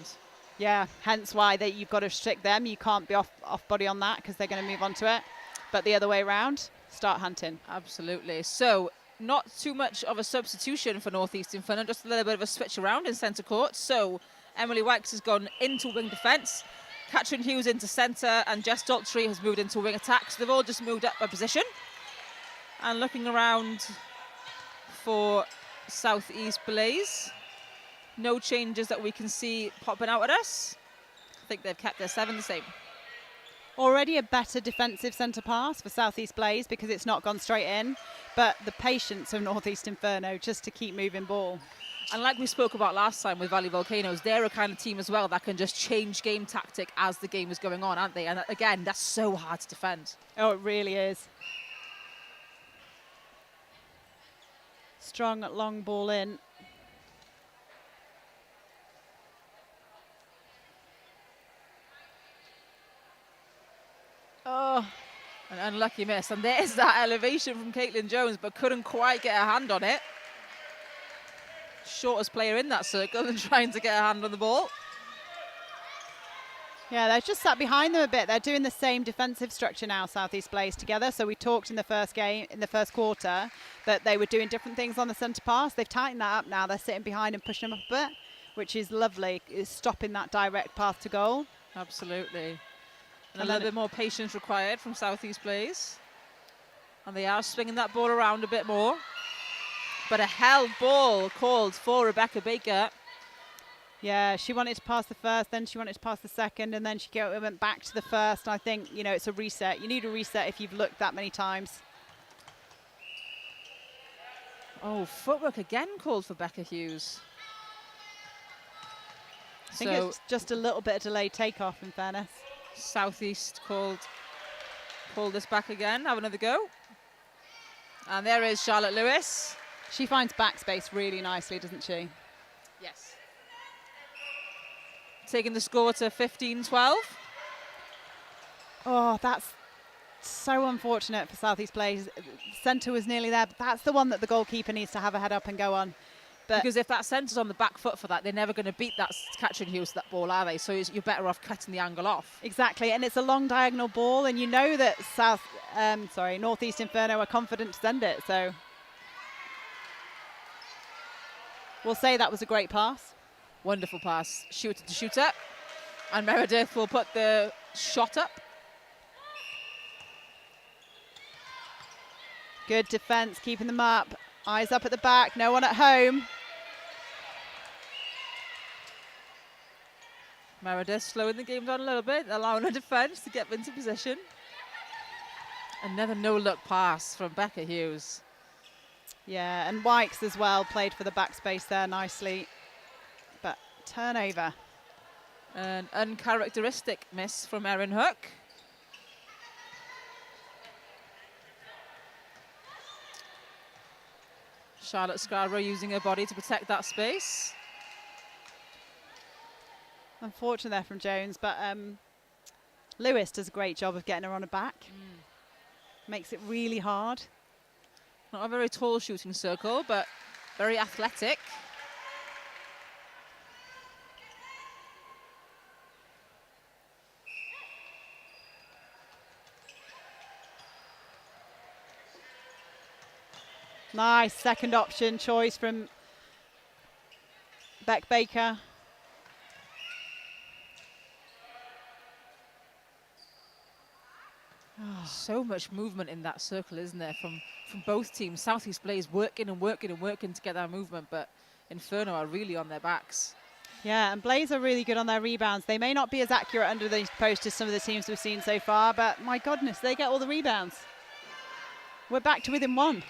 B: Yeah, hence why you've got to restrict them. You can't be off body on that because they're going to move on to it. But the other way around, start hunting.
A: Absolutely. So not too much of a substitution for Northeast Inferno, just a little bit of a switch around in centre court. So Emily Wax has gone into wing defence, Katrin Hughes into centre, and Jess Daltrey has moved into wing attack. So they've all just moved up a position. And looking around for Southeast Blaze, no changes that we can see popping out at us. I think they've kept their 7 the same.
B: Already a better defensive centre pass for Southeast Blaze because it's not gone straight in, but the patience of Northeast Inferno just to keep moving ball.
A: And like we spoke about last time with Valley Volcanoes, they're a kind of team as well that can just change game tactic as the game is going on, aren't they? And again, that's so hard to defend.
B: Oh, it really is. Strong long ball in.
A: Oh, an unlucky miss. And there's that elevation from Caitlin Jones, but couldn't quite get her hand on it. Shortest player in that circle and trying to get her hand on the ball.
B: Yeah, they've just sat behind them a bit. They're doing the same defensive structure now, Southeast Blaze together. So we talked in the first quarter, that they were doing different things on the centre pass. They've tightened that up now. They're sitting behind and pushing them up a bit, which is lovely. It's stopping that direct path to goal.
A: Absolutely. And a little bit more patience required from Southeast Blaze. And they are swinging that ball around a bit more. But a held ball called for Rebecca Baker.
B: Yeah, she wanted to pass the first, then she wanted to pass the second, and then she went back to the first. I think, you know, it's a reset. You need a reset if you've looked that many times.
A: Oh, footwork again called for Becca Hughes.
B: I think it's just a little bit of delayed takeoff, in fairness.
A: Southeast pulled this back again. Have another go. And there is Charlotte Lewis.
B: She finds backspace really nicely, doesn't she?
A: Yes. Taking the score to 15-12.
B: Oh, that's so unfortunate for Southeast Blaze. Centre was nearly there, but that's the one that the goalkeeper needs to have a head up and go on. But
A: because if that centre's on the back foot for that, they're never going to beat that Katrin Hughes that ball, are they? So you're better off cutting the angle off.
B: Exactly, and it's a long diagonal ball, and you know that Northeast Inferno are confident to send it. So we'll say that was a great pass.
A: Wonderful pass. Shooter to shooter. And Meredith will put the shot up.
B: Good defence, keeping them up. Eyes up at the back, no one at home.
A: Meredith slowing the game down a little bit, allowing her defence to get into position. Another no-look pass from Becca Hughes.
B: Yeah, and Wykes as well played for the backspace there nicely. But turnover.
A: An uncharacteristic miss from Erin Hook. Charlotte Scarborough using her body to protect that space.
B: Unfortunate there from Jones, but Lewis does a great job of getting her on her back. Makes it really hard.
A: Not a very tall shooting circle, but very athletic.
B: Nice second option choice from Beck Baker.
A: So much movement in that circle, isn't there, from both teams. Southeast Blaze working and working and working to get that movement, but Inferno are really on their backs.
B: Yeah, and Blaze are really good on their rebounds. They may not be as accurate under the post as some of the teams we've seen so far, but my goodness, they get all the rebounds. We're back to within one.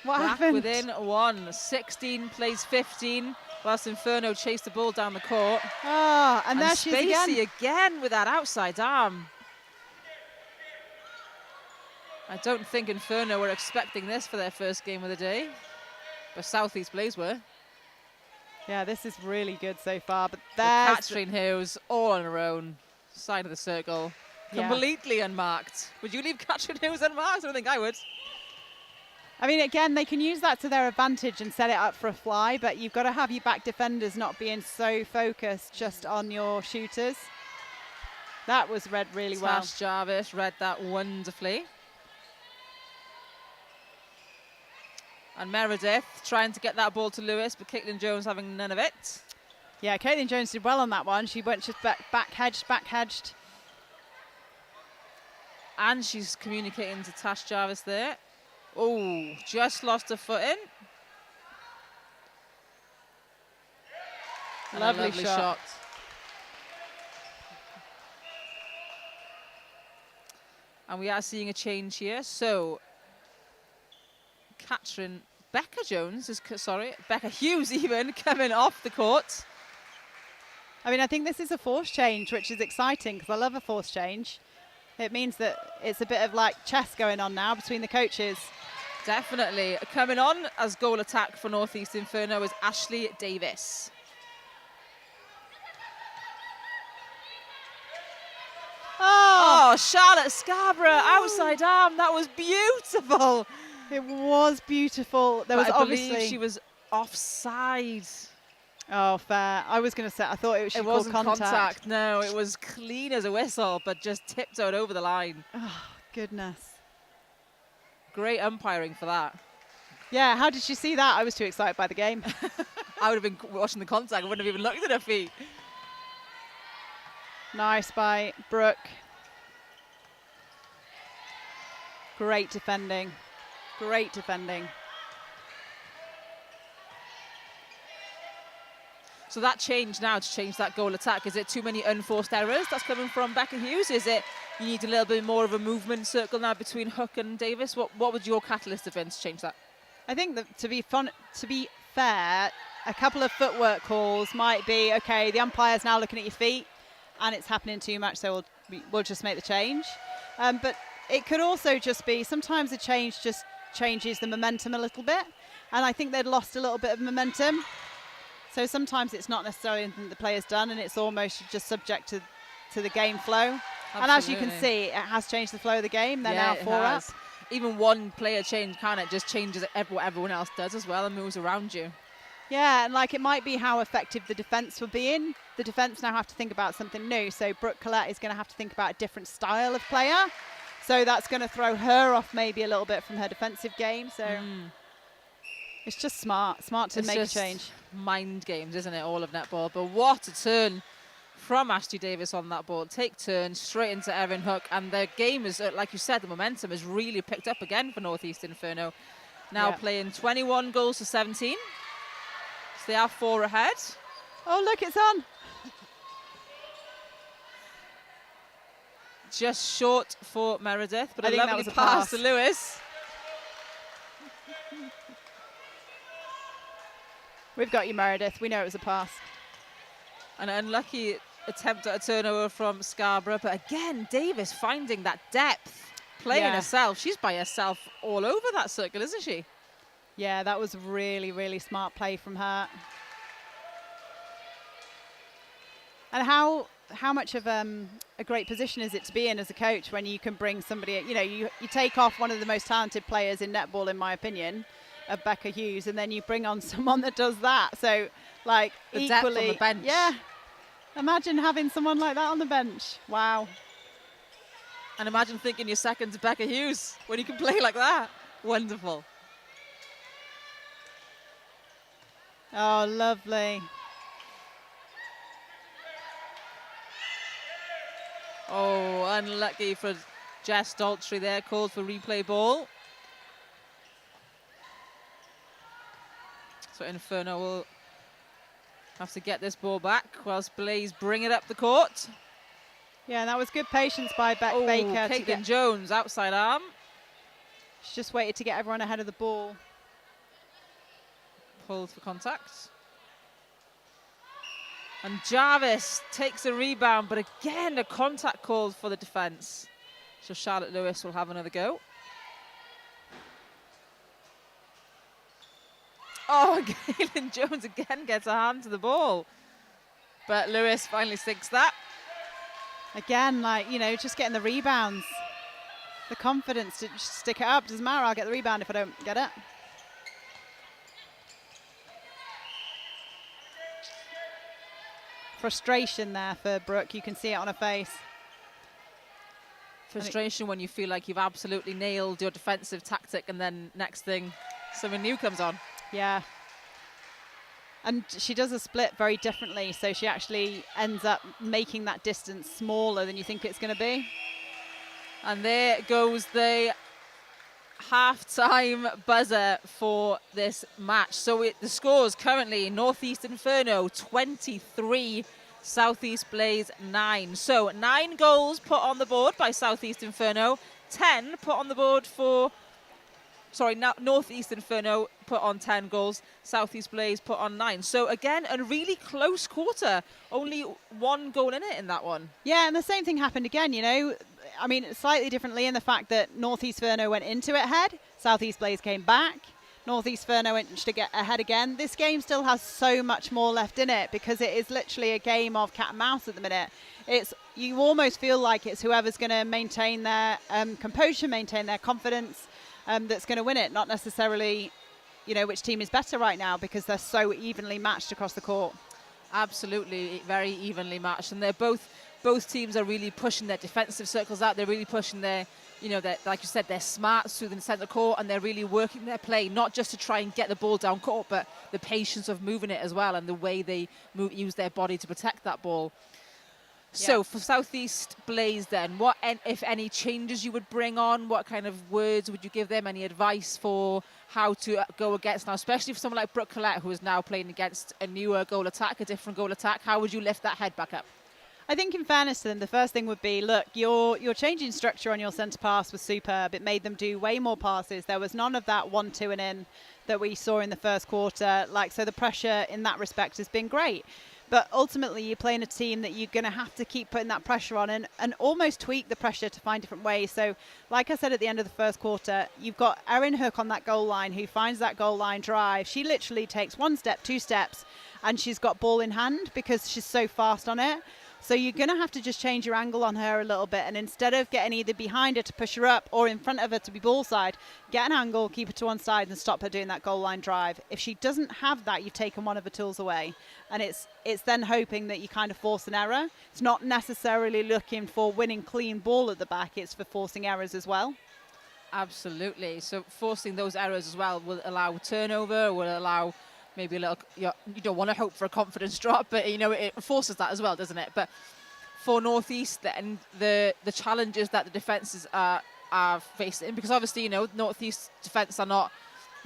B: What happened?
A: Within one. 16 plays 15, whilst Inferno chased the ball down the court.
B: Oh, and there she is
A: Spacey again with that outside arm. I don't think Inferno were expecting this for their first game of the day, but Southeast Blaze were.
B: Yeah, this is really good so far. But
A: there's
B: there's
A: Catherine Hughes all on her own, side of the circle, completely unmarked. Would you leave Catherine Hughes unmarked? I don't think I would.
B: I mean, again, they can use that to their advantage and set it up for a fly, but you've got to have your back defenders not being so focused just on your shooters. That was read really well.
A: Tash Jarvis read that wonderfully. And Meredith trying to get that ball to Lewis, but Caitlin Jones having none of it.
B: Yeah, Caitlin Jones did well on that one. She went just back hedged.
A: And she's communicating to Tash Jarvis there. Oh, just lost her footing.
B: Lovely shot.
A: And we are seeing a change here. So, Becca Hughes even coming off the court.
B: I mean, I think this is a force change, which is exciting because I love a force change. It means that it's a bit of like chess going on now between the coaches.
A: Definitely. Coming on as goal attack for Northeast Inferno is Ashley Davis. Oh, Charlotte Scarborough, outside arm. That was beautiful.
B: It was beautiful. There was obviously...
A: I believe she was offside.
B: Oh, fair. I was going to say, I thought it was
A: wasn't
B: contact.
A: No, it was clean as a whistle, but just tiptoed over the line.
B: Oh, goodness.
A: Great umpiring for that.
B: Yeah, how did you see that? I was too excited by the game.
A: I would have been watching the contact. I wouldn't have even looked at her feet.
B: Nice by Brooke. Great defending. Great defending.
A: So that change now to change that goal attack, is it too many unforced errors that's coming from Becca Hughes? Is it you need a little bit more of a movement circle now between Hook and Davis? What would your catalyst have been to change that?
B: I think that to be fair, a couple of footwork calls might be, okay, the umpire's now looking at your feet and it's happening too much, so we'll just make the change. But it could also just be, sometimes a change just changes the momentum a little bit. And I think they'd lost a little bit of momentum. So sometimes it's not necessarily anything the player's done and it's almost just subject to the game flow. Absolutely. And as you can see, it has changed the flow of the game. They're now 4 up.
A: Even one player change it just changes what everyone else does as well and moves around you.
B: Yeah, and like it might be how effective the defence will be in. The defence now have to think about something new. So Brooke Collette is going to have to think about a different style of player. So that's going to throw her off maybe a little bit from her defensive game. So it's just smart to make a change.
A: Mind games, isn't it, all of netball? But what a turn from Ashley Davis on that ball. Take turn straight into Erin Hook, and their game is, like you said, the momentum has really picked up again for Northeast Inferno. now
B: Yeah.
A: playing 21 goals to 17. So they are 4 ahead.
B: Oh, look, it's on.
A: Just short for Meredith, but
B: I
A: a
B: think that
A: lovely
B: was a
A: pass
B: pass.
A: to Lewis.
B: We've got you, Meredith. We know it was a pass.
A: An unlucky attempt at a turnover from Scarborough, but again, Davis finding that depth, playing
B: Yeah.
A: herself. She's by herself all over that circle, isn't she?
B: Yeah, that was really, really smart play from her. And how much of a great position is it to be in as a coach when you can bring somebody, you know, you take off one of the most talented players in netball, in my opinion, of Becca Hughes, and then you bring on someone that does that. So, like,
A: The depth on
B: equally,
A: the bench.
B: yeah. Imagine having someone like that on the bench. Wow.
A: And imagine thinking you're second to Becca Hughes when you can play like that. Wonderful.
B: Oh, lovely.
A: Oh, unlucky for Jess Daltrey there, called for replay ball. So Inferno will have to get this ball back whilst Blaze bring it up the court.
B: Yeah, that was good patience by Baker to
A: Caitlin
B: get.
A: Jones, outside arm.
B: She just waited to get everyone ahead of the ball.
A: Pulled for contact. And Jarvis takes a rebound, but again, a contact called for the defence. So Charlotte Lewis will have another go. Oh, Caitlin Jones again gets a hand to the ball. But Lewis finally sinks that.
B: Again, like, you know, just getting the rebounds. The confidence to just stick it up. Doesn't matter, I'll get the rebound if I don't get it. Frustration there for Brooke. You can see it on her face.
A: Frustration when you feel like you've absolutely nailed your defensive tactic and then next thing, something new comes on.
B: Yeah. And she does a split very differently, so she actually ends up making that distance smaller than you think it's going to be.
A: And there goes the half-time buzzer for this match. So the scores currently: Northeast Inferno 23, Southeast Blaze 9. So 9 goals put on the board by Southeast Inferno, 10 put on the board for... Sorry, Northeast Inferno put on 10 goals, Southeast Blaze put on 9. So again, a really close quarter. Only 1 goal in it in that one.
B: Yeah, and the same thing happened again, you know. I mean, slightly differently in the fact that Northeast Inferno went into it ahead, Southeast Blaze came back, Northeast Inferno went to get ahead again. This game still has so much more left in it because it is literally a game of cat and mouse at the minute. You almost feel like it's whoever's going to maintain their composure, maintain their confidence, that's going to win it, not necessarily, you know, which team is better right now because they're so evenly matched across the court.
A: Absolutely, very evenly matched, and they're both teams are really pushing their defensive circles out. They're really pushing their, you know, like you said, their smarts through the centre court, and they're really working their play, not just to try and get the ball down court, but the patience of moving it as well, and the way they use their body to protect that ball. So for Southeast Blaze then, what, if any, changes you would bring on? What kind of words would you give them? Any advice for how to go against now, especially for someone like Brooke Collette, who is now playing against a newer goal attack, a different goal attack? How would you lift that head back up?
B: I think in fairness to them, the first thing would be, look, your changing structure on your centre pass was superb. It made them do way more passes. There was none of that 1-2 and in that we saw in the first quarter. So the pressure in that respect has been great. But ultimately, you're playing a team that you're going to have to keep putting that pressure on and almost tweak the pressure to find different ways. So, like I said at the end of the first quarter, you've got Erin Hook on that goal line who finds that goal line drive. She literally takes 1 step, 2 steps, and she's got ball in hand because she's so fast on it. So you're going to have to just change your angle on her a little bit. And instead of getting either behind her to push her up or in front of her to be ball side, get an angle, keep her to one side and stop her doing that goal line drive. If she doesn't have that, you've taken one of her tools away. And it's then hoping that you kind of force an error. It's not necessarily looking for winning clean ball at the back. It's for forcing errors as well.
A: Absolutely. So forcing those errors as well will allow turnover, will allow maybe a little, you don't want to hope for a confidence drop, but you know, it forces that as well, doesn't it? But for Northeast then, the challenges that the defences are facing, because obviously, you know, Northeast defence are not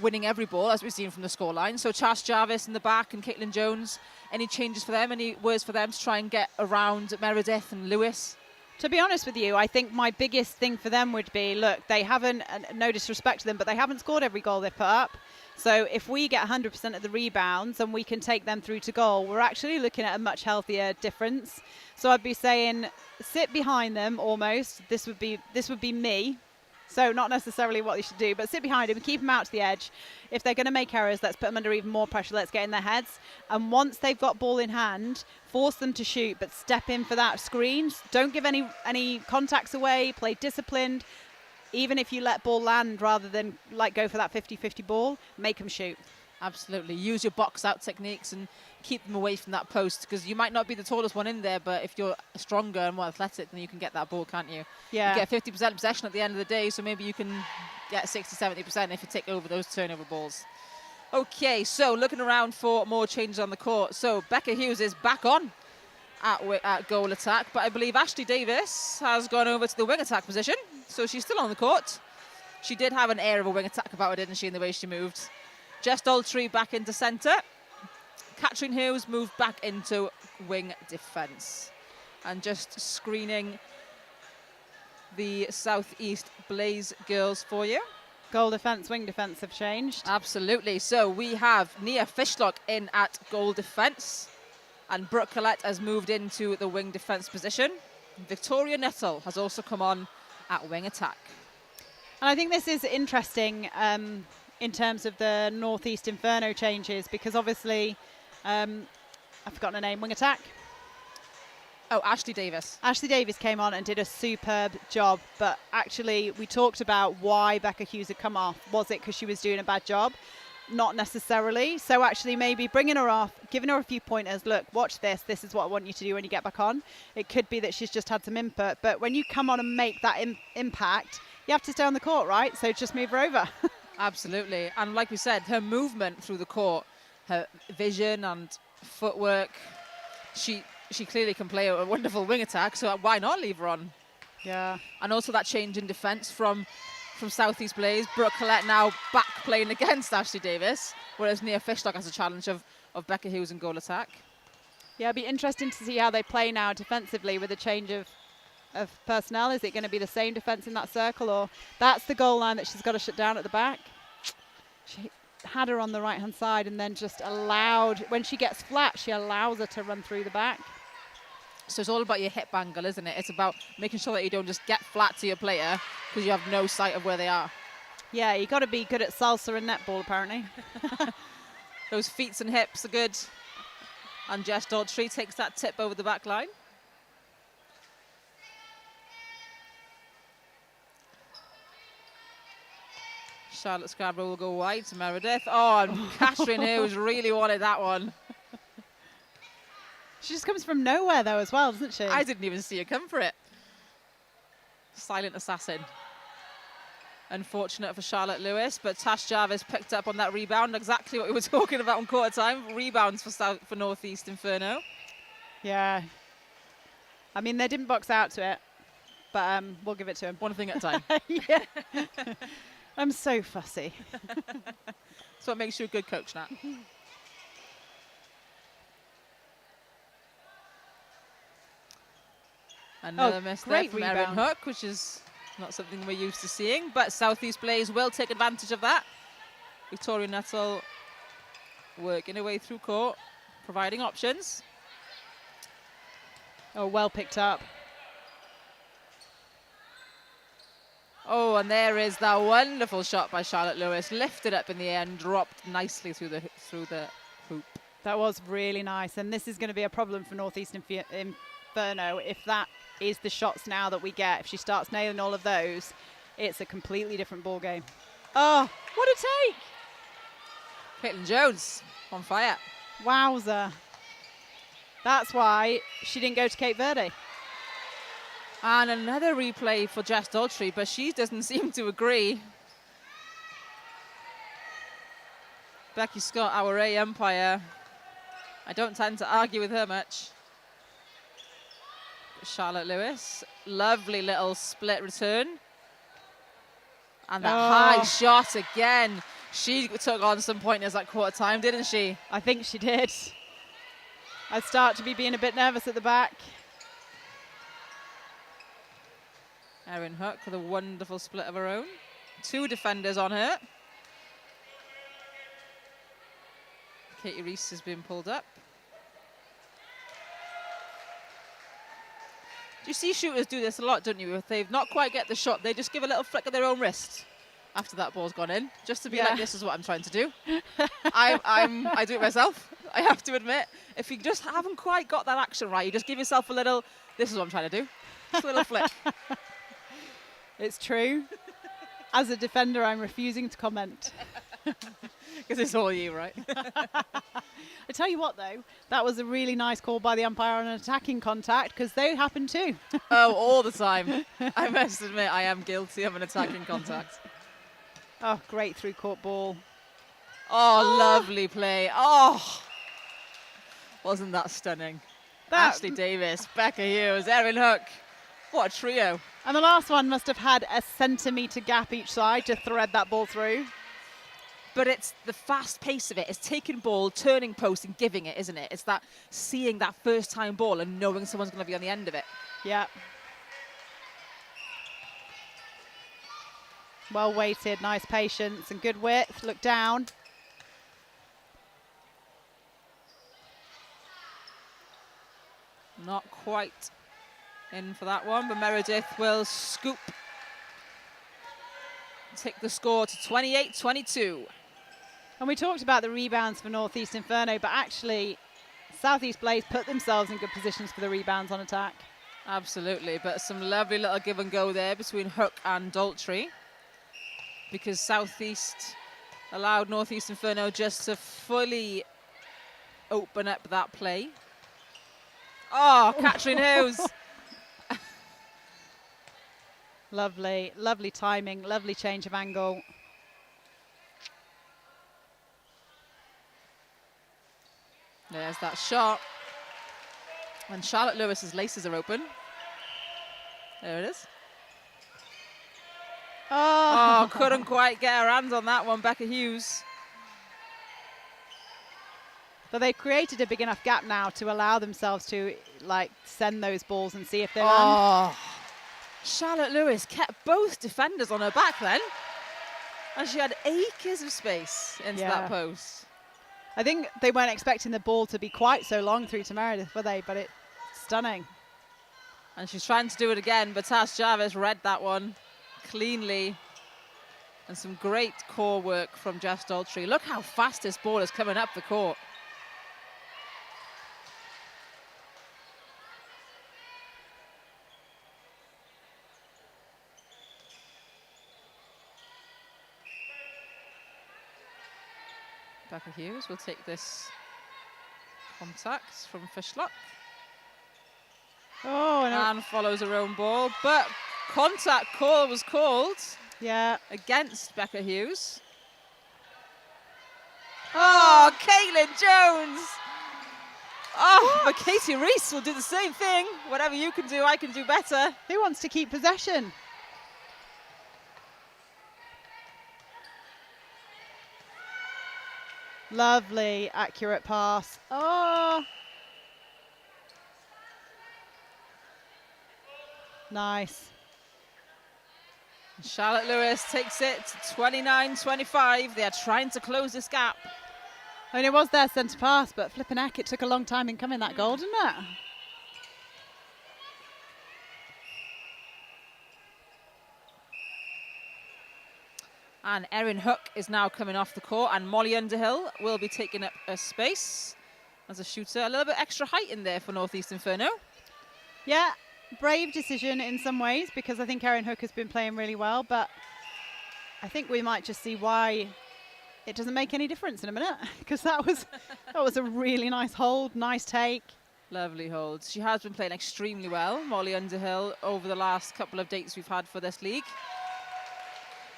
A: winning every ball, as we've seen from the scoreline. So Chas Jarvis in the back and Caitlin Jones, any changes for them? Any words for them to try and get around Meredith and Lewis?
B: To be honest with you, I think my biggest thing for them would be, look, they haven't, no disrespect to them, but they haven't scored every goal they've put up. So if we get 100% of the rebounds and we can take them through to goal, we're actually looking at a much healthier difference. So I'd be saying sit behind them almost. This would be me. So not necessarily what they should do, but sit behind them and keep them out to the edge. If they're going to make errors, let's put them under even more pressure. Let's get in their heads. And once they've got ball in hand, force them to shoot, but step in for that screen. Don't give any contacts away. Play disciplined. Even if you let ball land rather than like go for that 50-50 ball, make them shoot.
A: Absolutely. Use your box out techniques and keep them away from that post, because you might not be the tallest one in there, but if you're stronger and more athletic, then you can get that ball, can't you?
B: Yeah.
A: You get 50% possession at the end of the day, so maybe you can get 60-70% if you take over those turnover balls. Okay, so looking around for more changes on the court. So Becca Hughes is back on at goal attack, but I believe Ashley Davis has gone over to the wing attack position, so she's still on the court. She did have an air of a wing attack about her, didn't she, in the way she moved. Jess Daltrey back into centre. Catherine Hughes moved back into wing defence. And just screening the Southeast Blaze girls for you.
B: Goal defence, wing defence have changed.
A: Absolutely. So we have Nia Fishlock in at goal defence. And Brooke Collette has moved into the wing defence position. Victoria Nettle has also come on at wing attack.
B: And I think this is interesting in terms of the Northeast Inferno changes, because obviously, I've forgotten her name, wing attack.
A: Oh, Ashley Davis.
B: Ashley Davis came on and did a superb job, but actually we talked about why Becca Hughes had come off. Was it because she was doing a bad job? Not necessarily. So actually maybe bringing her off, giving her a few pointers, look, watch this, this is what I want you to do when you get back on. It could be that she's just had some input, but when you come on and make that impact, you have to stay on the court, right? So just move her over.
A: Absolutely. And like we said, her movement through the court, her vision and footwork, she clearly can play a wonderful wing attack, so why not leave her on?
B: Yeah.
A: And also that change in defence from Southeast Blaze. Brooke Collette now back playing against Ashley Davis, whereas Nia Fishlock has a challenge of Becca Hughes in goal attack.
B: Yeah, it'd be interesting to see how they play now defensively with a change of personnel. Is it going to be the same defence in that circle, or that's the goal line that she's got to shut down at the back? She had her on the right-hand side and then just allowed, when she gets flat, she allows her to run through the back.
A: So it's all about your hip angle, isn't it? It's about making sure that you don't just get flat to your player because you have no sight of where they are.
B: Yeah, you got to be good at salsa and netball, apparently.
A: Those feet and hips are good. And Jess Daltrey takes that tip over the back line. Charlotte Scarborough will go wide to Meredith. Oh, and Catherine Hughes really wanted that one.
B: She just comes from nowhere, though, as well, doesn't she?
A: I didn't even see her come for it. Silent assassin. Unfortunate for Charlotte Lewis, but Tash Jarvis picked up on that rebound. Exactly what we were talking about on quarter time. Rebounds for Northeast Inferno.
B: Yeah. I mean, they didn't box out to it, but we'll give it to him.
A: One thing at a time.
B: Yeah. I'm so fussy.
A: That's what makes you a good coach, Nat. Another miss there from Erin Hook, which is not something we're used to seeing, but Southeast Blaze will take advantage of that. Victoria Nettle working her way through court, providing options.
B: Oh, well picked up.
A: Oh, and there is that wonderful shot by Charlotte Lewis, lifted up in the air and dropped nicely through the hoop.
B: That was really nice, and this is going to be a problem for Northeast Inferno if that is the shots now that we get. If she starts nailing all of those, it's a completely different ball game. Oh, what a take!
A: Caitlin Jones on fire.
B: Wowza. That's why she didn't go to Cape Verde.
A: And another replay for Jess Daltrey, but she doesn't seem to agree. Becky Scott, our A umpire. I don't tend to argue with her much. Charlotte Lewis, lovely little split return. And that high shot again. She took on some pointers at quarter time, didn't she?
B: I think she did. I start to be being a bit nervous at the back.
A: Erin Hook with a wonderful split of her own. 2 defenders on her. Katie Reese has been pulled up. You see shooters do this a lot, don't you? If they've not quite get the shot, they just give a little flick of their own wrist after that ball's gone in, just to be like, this is what I'm trying to do. I do it myself, I have to admit. If you just haven't quite got that action right, you just give yourself a little, this is what I'm trying to do. Just a little flick.
B: It's true. As a defender, I'm refusing to comment.
A: Because it's all you, right?
B: I tell you what, though, that was a really nice call by the umpire on an attacking contact, because they happen too.
A: Oh, all the time. I must admit, I am guilty of an attacking contact.
B: Oh, great through court ball.
A: Oh, lovely play. Oh, wasn't that stunning? Ashley Davis, Becca Hughes, Erin Hook. What a trio.
B: And the last one must have had a centimetre gap each side to thread that ball through.
A: But it's the fast pace of it. It's taking ball, turning post and giving it, isn't it? It's that seeing that first time ball and knowing someone's going to be on the end of it.
B: Yeah. Well weighted, nice patience and good width. Look down.
A: Not quite in for that one, but Meredith will scoop. Take the score to 28-22.
B: And we talked about the rebounds for North East Inferno, but actually South East Blaze put themselves in good positions for the rebounds on attack.
A: Absolutely, but some lovely little give and go there between Hook and Daltrey, because South East allowed North East Inferno just to fully open up that play. Oh, Catherine Hughes.
B: Lovely, lovely timing, lovely change of angle.
A: There's that shot. And Charlotte Lewis's laces are open. There it is. Oh, couldn't quite get her hands on that one, Becca Hughes.
B: But they created a big enough gap now to allow themselves to like send those balls and see if they land.
A: Charlotte Lewis kept both defenders on her back then. And she had acres of space into that post.
B: I think they weren't expecting the ball to be quite so long through to Meredith, were they? But it's stunning.
A: And she's trying to do it again, but Tash Jarvis read that one cleanly. And some great core work from Jess Daltrey. Look how fast this ball is coming up the court. Becca Hughes will take this contact from Fishlock.
B: Oh, no.
A: And follows her own ball, but contact call was called against Becca Hughes. Oh, Caitlin Jones! Oh, but Katie Reese will do the same thing. Whatever you can do, I can do better.
B: Who wants to keep possession? Lovely, accurate pass. Oh! Nice.
A: Charlotte Lewis takes it to 29-25. They are trying to close this gap.
B: I mean, it was their centre pass, but flipping heck, it took a long time in coming, that goal, didn't it?
A: And Erin Hook is now coming off the court, and Molly Underhill will be taking up a space as a shooter. A little bit extra height in there for North East Inferno.
B: Yeah, brave decision in some ways, because I think Erin Hook has been playing really well, but I think we might just see why it doesn't make any difference in a minute, because that was a really nice hold, nice take.
A: Lovely hold. She has been playing extremely well, Molly Underhill, over the last couple of dates we've had for this league.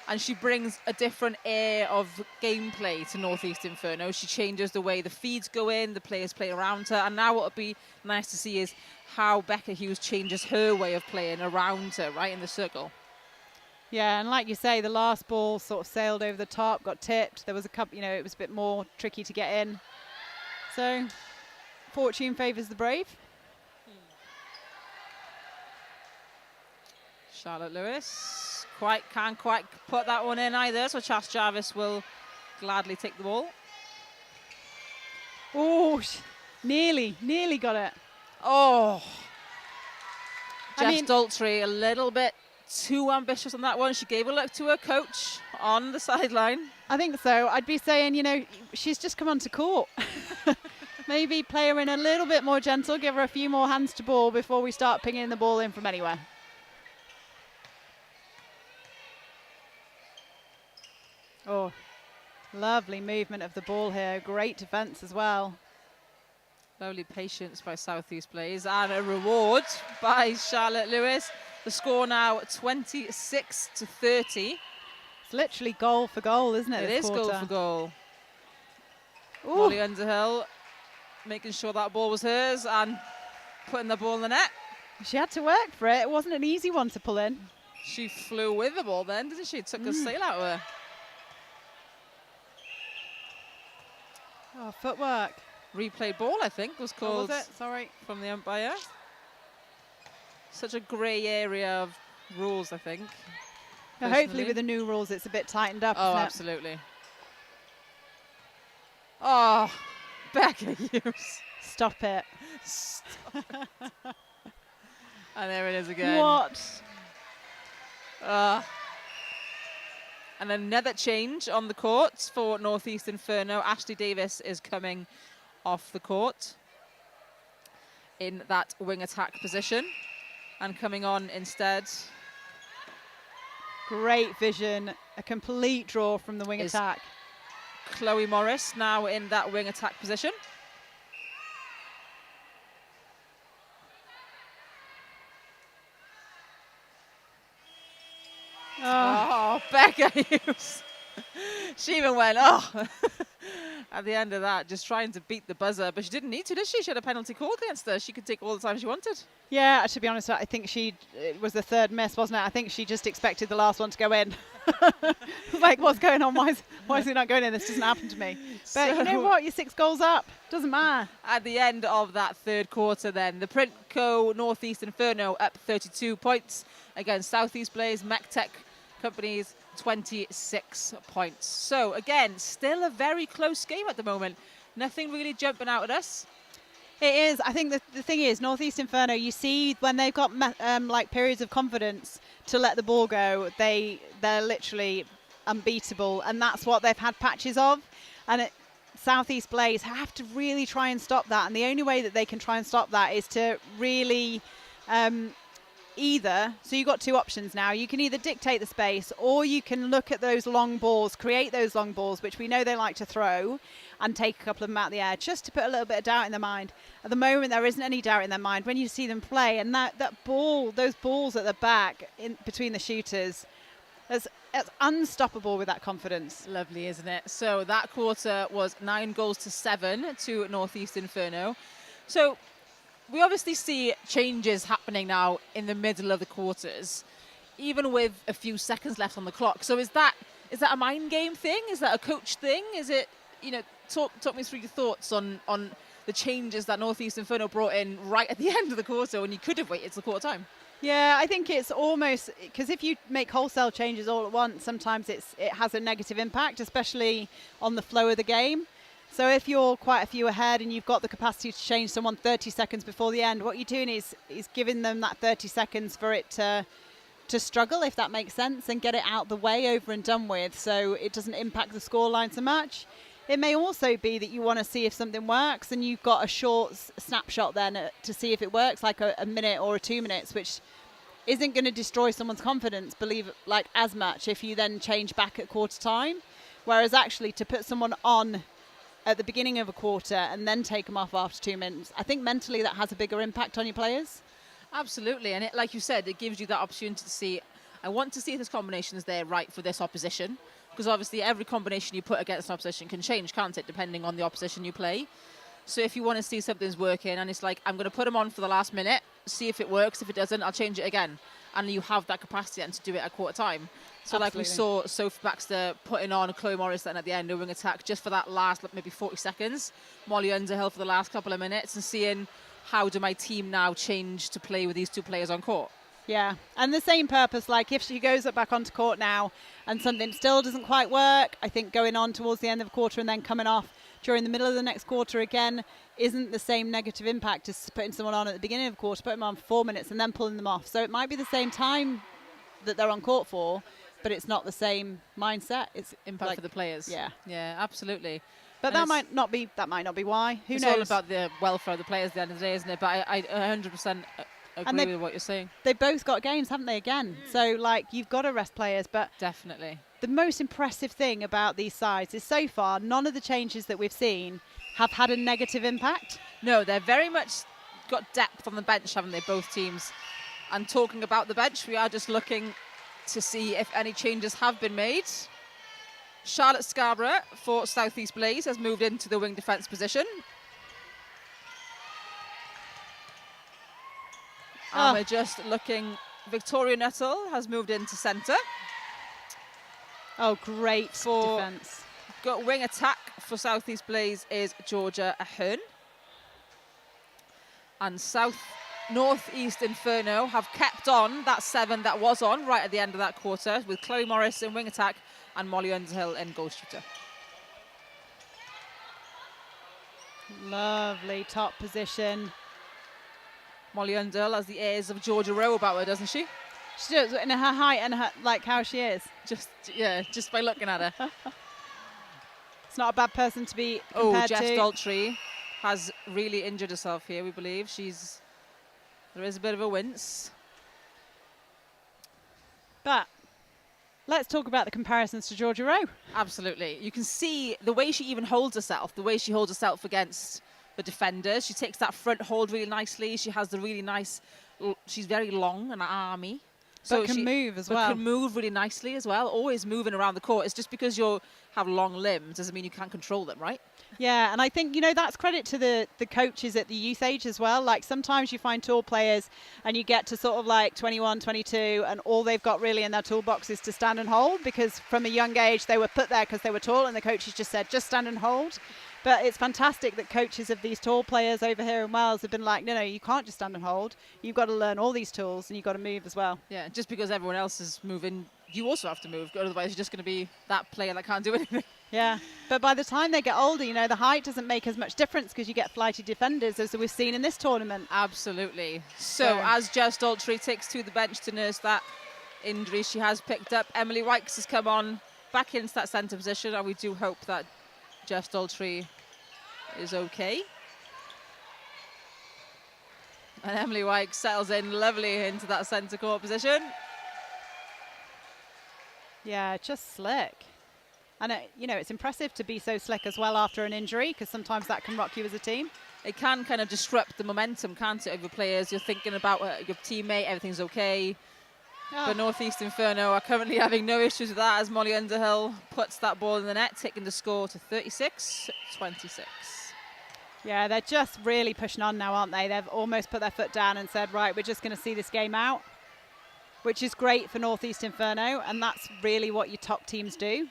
A: And she brings a different air of gameplay to North East Inferno. She changes the way the feeds go in, the players play around her. And now what would be nice to see is how Becca Hughes changes her way of playing around her, right in the circle.
B: Yeah, and like you say, the last ball sort of sailed over the top, got tipped. There was a couple, it was a bit more tricky to get in. So, fortune favours the brave.
A: Charlotte Lewis can't quite put that one in either, so Chas Jarvis will gladly take the ball.
B: Oh, nearly got it.
A: Oh,
B: I
A: Jess
B: mean,
A: Daltrey a little bit too ambitious on that one. She gave a look to her coach on the sideline.
B: I think so. I'd be saying, she's just come onto court. Maybe play her in a little bit more gentle, give her a few more hands to ball before we start pinging the ball in from anywhere. Oh, lovely movement of the ball here. Great defence as well.
A: Lovely patience by Southeast Blaze and a reward by Charlotte Lewis. The score now 26-30.
B: It's literally goal for goal, isn't it?
A: It is goal for goal.
B: Ooh.
A: Molly Underhill making sure that ball was hers and putting the ball in the net.
B: She had to work for it. It wasn't an easy one to pull in.
A: She flew with the ball then, didn't she? It took a sail out of her.
B: Oh, footwork.
A: Replay ball, I think, was called.
B: Oh, was it? Sorry.
A: From the umpire. Such a grey area of rules, I think.
B: Now, hopefully with the new rules it's a bit tightened up,
A: Oh,
B: isn't it?
A: absolutely. Oh, Becca Hughes.
B: Stop it.
A: Stop it. And there it is again.
B: What?
A: And another change on the court for Northeast Inferno. Ashley Davis is coming off the court in that wing attack position. And coming on instead.
B: Great vision. A complete draw from the wing attack.
A: Chloe Morris now in that wing attack position. Oh, Becca Hughes. She even went, at the end of that, just trying to beat the buzzer. But she didn't need to, did she? She had a penalty called against her. She could take all the time she wanted. Yeah,
B: to be honest, I think it was the third miss, wasn't it? I think she just expected the last one to go in. Like, what's going on? Why is it not going in? This doesn't happen to me. But you know what? You're 6 goals up. Doesn't matter.
A: At the end of that third quarter then, the Printco Northeast Inferno up 32 points against Southeast Blaze, MechTech Companies 26 points. So again, still a very close game at the moment. Nothing really jumping out at us.
B: It is. I think the thing is, Northeast Inferno, you see when they've got like periods of confidence to let the ball go, they're literally unbeatable, and that's what they've had patches of. And Southeast Blaze have to really try and stop that, and the only way that they can try and stop that is to really so you've got 2 options now. You can either dictate the space, or you can look at those long balls, create those long balls, which we know they like to throw, and take a couple of them out of the air just to put a little bit of doubt in their mind. At the moment, there isn't any doubt in their mind when you see them play, and that ball, those balls at the back in between the shooters, it's unstoppable with that confidence.
A: Lovely, isn't it? So that quarter was 9-7 to Northeast Inferno. So we obviously see changes happening now in the middle of the quarters, even with a few seconds left on the clock. So is that a mind game thing? Is that a coach thing? Is it, talk me through your thoughts on the changes that Northeast Inferno brought in right at the end of the quarter when you could have waited till quarter time?
B: Yeah, I think it's almost, because if you make wholesale changes all at once, sometimes it has a negative impact, especially on the flow of the game. So if you're quite a few ahead and you've got the capacity to change someone 30 seconds before the end, what you're doing is giving them that 30 seconds for it to struggle, if that makes sense, and get it out the way, over and done with, so it doesn't impact the scoreline so much. It may also be that you want to see if something works, and you've got a short snapshot then to see if it works, like a minute or 2 minutes, which isn't going to destroy someone's confidence, as much if you then change back at quarter time. Whereas actually to put someone on at the beginning of a quarter and then take them off after 2 minutes, I think mentally that has a bigger impact on your players.
A: Absolutely, and like you said, it gives you that opportunity to see, I want to see if this combination is there right for this opposition, because obviously every combination you put against an opposition can change, can't it, depending on the opposition you play. So if you want to see something's working and it's like, I'm going to put them on for the last minute, see if it works. If it doesn't, I'll change it again. And you have that capacity then to do it at quarter time. So like we saw Sophie Baxter putting on Chloe Morris then at the end, a wing attack just for that last maybe 40 seconds. Molly Underhill for the last couple of minutes, and seeing how do my team now change to play with these two players on court.
B: Yeah, and the same purpose, like if she goes up back onto court now and something still doesn't quite work, I think going on towards the end of the quarter and then coming off during the middle of the next quarter again isn't the same negative impact as putting someone on at the beginning of the quarter, putting them on for 4 minutes and then pulling them off. So it might be the same time that they're on court for, but it's not the same mindset. It's
A: Impact
B: like,
A: for the players.
B: Yeah.
A: Yeah, absolutely.
B: But that might not be why. Who
A: it's
B: knows?
A: all about the welfare of the players at the end of the day, isn't it? But I 100% agree with what you're saying.
B: They both got games, haven't they, again? So, like, you've got to rest players. But
A: definitely.
B: The most impressive thing about these sides is so far, none of the changes that we've seen have had a negative impact.
A: No, they're very much got depth on the bench, haven't they, both teams? And talking about the bench, we are just looking to see if any changes have been made. Charlotte Scarborough for South East Blaze has moved into the wing defence position. And we're just looking, Victoria Nuttall has moved into centre.
B: Oh, great defence.
A: Got wing attack for South East Blaze is Georgia Ahern. And North East Inferno have kept on that 7 that was on right at the end of that quarter, with Chloe Morris in wing attack and Molly Underhill in goal shooter.
B: Lovely top position.
A: Molly Underhill has the airs of Georgia Rowe about her, doesn't she?
B: She does, in her height and her, like how she is.
A: Just by looking at her.
B: It's not a bad person to be compared to.
A: Jess Daltrey has really injured herself here, we believe. There is a bit of a wince. But
B: let's talk about the comparisons to Georgia Rowe.
A: Absolutely. You can see the way she even holds herself, the way she holds herself against the defenders. She takes that front hold really nicely. She has the really nice, she's very long and army.
B: So can move as well.
A: Can move really nicely as well. Always moving around the court. It's just because you have long limbs doesn't mean you can't control them, right?
B: Yeah, and I think, that's credit to the coaches at the youth age as well. Like sometimes you find tall players and you get to sort of like 21, 22 and all they've got really in their toolbox is to stand and hold, because from a young age they were put there because they were tall and the coaches just said, just stand and hold. But it's fantastic that coaches of these tall players over here in Wales have been like, no, you can't just stand and hold. You've got to learn all these tools and you've got to move as well.
A: Yeah, just because everyone else is moving, you also have to move. Otherwise, you're just going to be that player that can't do anything.
B: Yeah, but by the time they get older, the height doesn't make as much difference because you get flighty defenders, as we've seen in this tournament.
A: Absolutely. So as Jess Daltrey takes to the bench to nurse that injury she has picked up, Emily Wykes has come on back into that centre position, and we do hope that Jess Daltrey is okay. And Emily Wykes settles in lovely into that centre court position.
B: Yeah, just slick. And, it's impressive to be so slick as well after an injury, because sometimes that can rock you as a team.
A: It can kind of disrupt the momentum, can't it, of your players? You're thinking about your teammate, everyth's okay. But North East Inferno are currently having no issues with that as Molly Underhill puts that ball in the net, taking the score to 36-26.
B: Yeah, they're just really pushing on now, aren't they? They've almost put their foot down and said, right, we're just going to see this game out, which is great for North East Inferno, and that's really what your top teams do.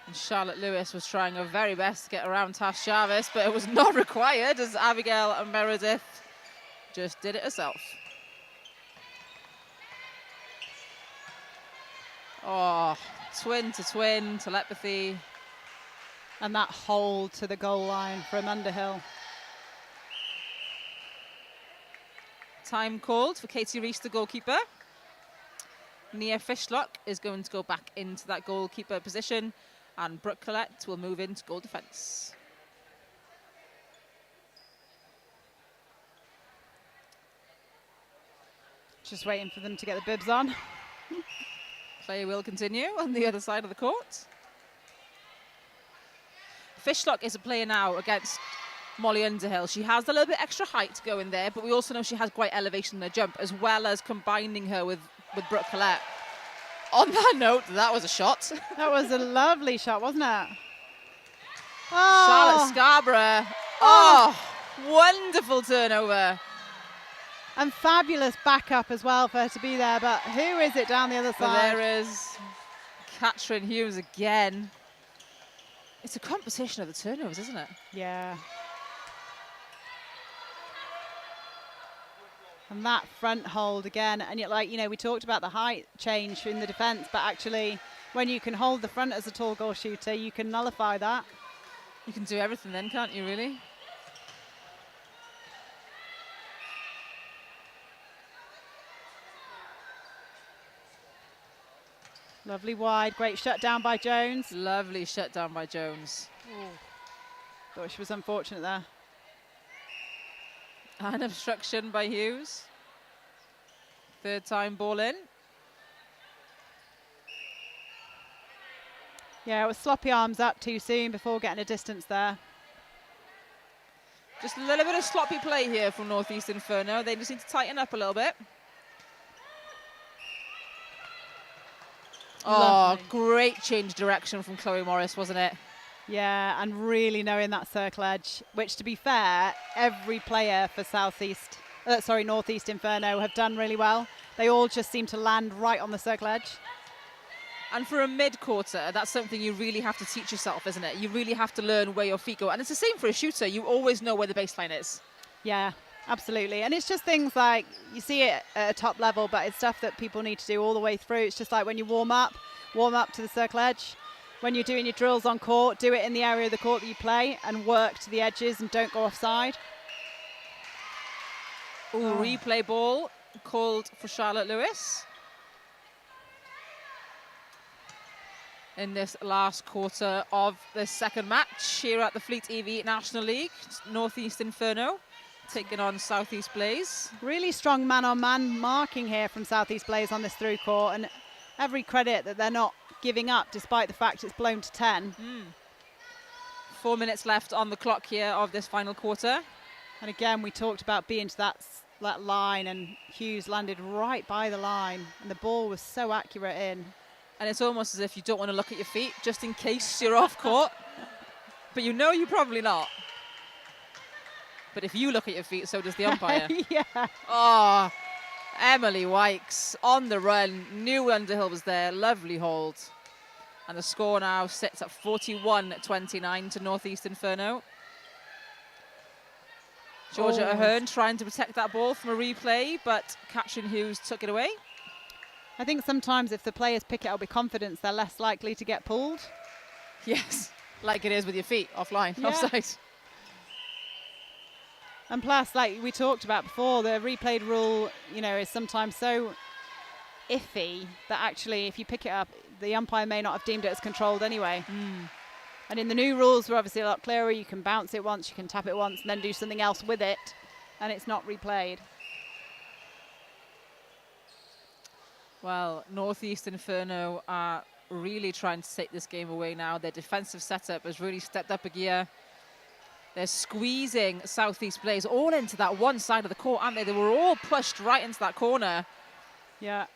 A: And Charlotte Lewis was trying her very best to get around Tash Jarvis, but it was not required as Abigail and Meredith just did it herself. Oh, twin to twin, telepathy.
B: And that hold to the goal line from Underhill.
A: Time called for Katie Rees, the goalkeeper. Nia Fishlock is going to go back into that goalkeeper position, and Brooke Collette will move into goal defence.
B: Just waiting for them to get the bibs on.
A: Play will continue on the other side of the court. Fishlock is a player now against Molly Underhill. She has a little bit extra height to go in there, but we also know she has great elevation in her jump, as well as combining her with Brooke Collette. On that note, that was a shot.
B: That was a lovely shot, wasn't it?
A: Charlotte Scarborough. Oh, wonderful turnover.
B: And fabulous backup as well for her to be there. But who is it down the other
A: But
B: side?
A: there is Katrin Hughes again. It's a competition of the turnovers, isn't it?
B: Yeah. And that front hold again. And yet, like, you know, we talked about the height change in the defence, but actually when you can hold the front as a tall goal shooter, you can nullify that.
A: You can do everything then, can't you, really?
B: Lovely wide, great shutdown by Jones.
A: Lovely shutdown by Jones.
B: Thought she was unfortunate there.
A: And obstruction by Hughes. Third time ball in.
B: Yeah, it was sloppy arms up too soon before getting a distance there.
A: Just a little bit of sloppy play here from Northeast Inferno. They just need to tighten up a little bit.
B: Lovely.
A: Oh, great change direction from Chloe Morris, wasn't it?
B: Yeah, and really knowing that circle edge, which, to be fair, every player for Northeast Inferno have done really well. They all just seem to land right on the circle edge.
A: And for a mid-quarter, that's something you really have to teach yourself, isn't it? You really have to learn where your feet go. And it's the same for a shooter. You always know where the baseline is.
B: Yeah, absolutely. And it's just things like, you see it at a top level, but it's stuff that people need to do all the way through. It's just like when you warm up to the circle edge. When you're doing your drills on court, do it in the area of the court that you play and work to the edges and don't go offside.
A: Ooh, replay ball called for Charlotte Lewis. In this last quarter of the second match here at the Fleet EV National League. Northeast Inferno taking on Southeast Blaze.
B: Really strong man-on-man marking here from Southeast Blaze on this through court, and every credit that they're not giving up despite the fact it's blown to 10.
A: 4 minutes left on the clock here of this final quarter.
B: And again, we talked about being to that line, and Hughes landed right by the line, and the ball was so accurate in.
A: And it's almost as if you don't want to look at your feet just in case you're off court. But you know you're probably not. But if you look at your feet, so does the umpire.
B: Yeah.
A: Oh, Emily Wykes on the run. Knew Underhill was there. Lovely hold. And the score now sits at 41-29 to Northeast Inferno. Georgia Ahern trying to protect that ball from a replay, but Katrin Hughes took it away.
B: I think sometimes if the players pick it up with confidence, they're less likely to get pulled.
A: Yes, like it is with your feet offline, offside.
B: And plus, like we talked about before, the replayed rule, you know, is sometimes so iffy that actually if you pick it up, the umpire may not have deemed it as controlled anyway. And in the new rules, we're obviously a lot clearer. You can bounce it once, you can tap it once, and then do something else with it, and it's not replayed.
A: Well, Northeast Inferno are really trying to take this game away now. Their defensive setup has really stepped up a gear. They're squeezing Southeast Blaze all into that one side of the court, aren't they? They were all pushed right into that corner.
B: Yeah.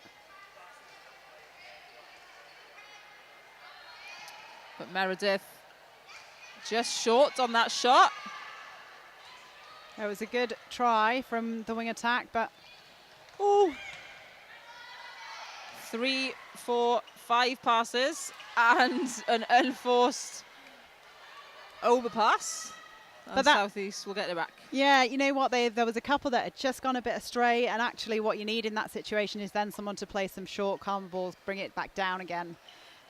A: But Meredith just short on that shot.
B: It was a good try from the wing attack, but...
A: Ooh. 3, 4, 5 passes and an unforced overpass. But Southeast will get it back.
B: Yeah, you know what? There was a couple that had just gone a bit astray, and actually what you need in that situation is then someone to play some short, calm balls, bring it back down again.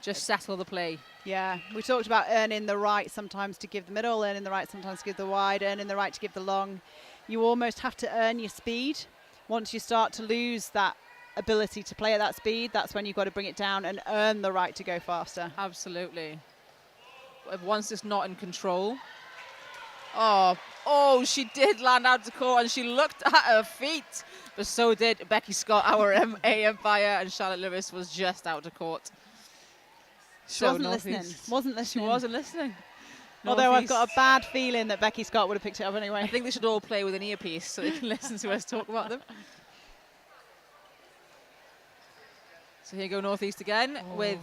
A: Just settle the play.
B: Yeah, we talked about earning the right sometimes to give the middle, earning the right sometimes to give the wide, earning the right to give the long. You almost have to earn your speed. Once you start to lose that ability to play at that speed, that's when you've got to bring it down and earn the right to go faster.
A: Absolutely. Once it's not in control. Oh, she did land out to court and she looked at her feet. But so did Becky Scott, our A umpire, and Charlotte Lewis was just out of court.
B: She wasn't listening.
A: She wasn't listening.
B: Although I've got a bad feeling that Becky Scott would have picked it up anyway.
A: I think they should all play with an earpiece so they can listen to us talk about them. So here go Northeast again with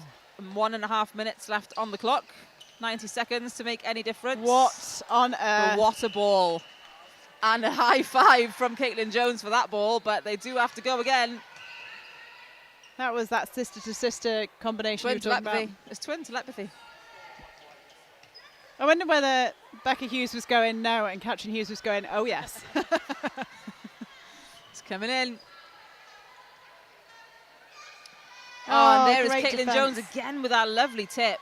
A: 1.5 minutes left on the clock. 90 seconds to make any difference.
B: What on
A: But
B: earth?
A: what a ball. And a high five from Caitlin Jones for that ball, but they do have to go again.
B: That was that sister-to-sister combination you
A: Twin
B: were talking about.
A: telepathy. It's twin telepathy.
B: I wonder whether Becca Hughes was going no and Katrin Hughes was going, oh yes.
A: It's coming in. Oh,
B: Oh,
A: and there is
B: great
A: Caitlin
B: defence.
A: Jones again with that lovely tip.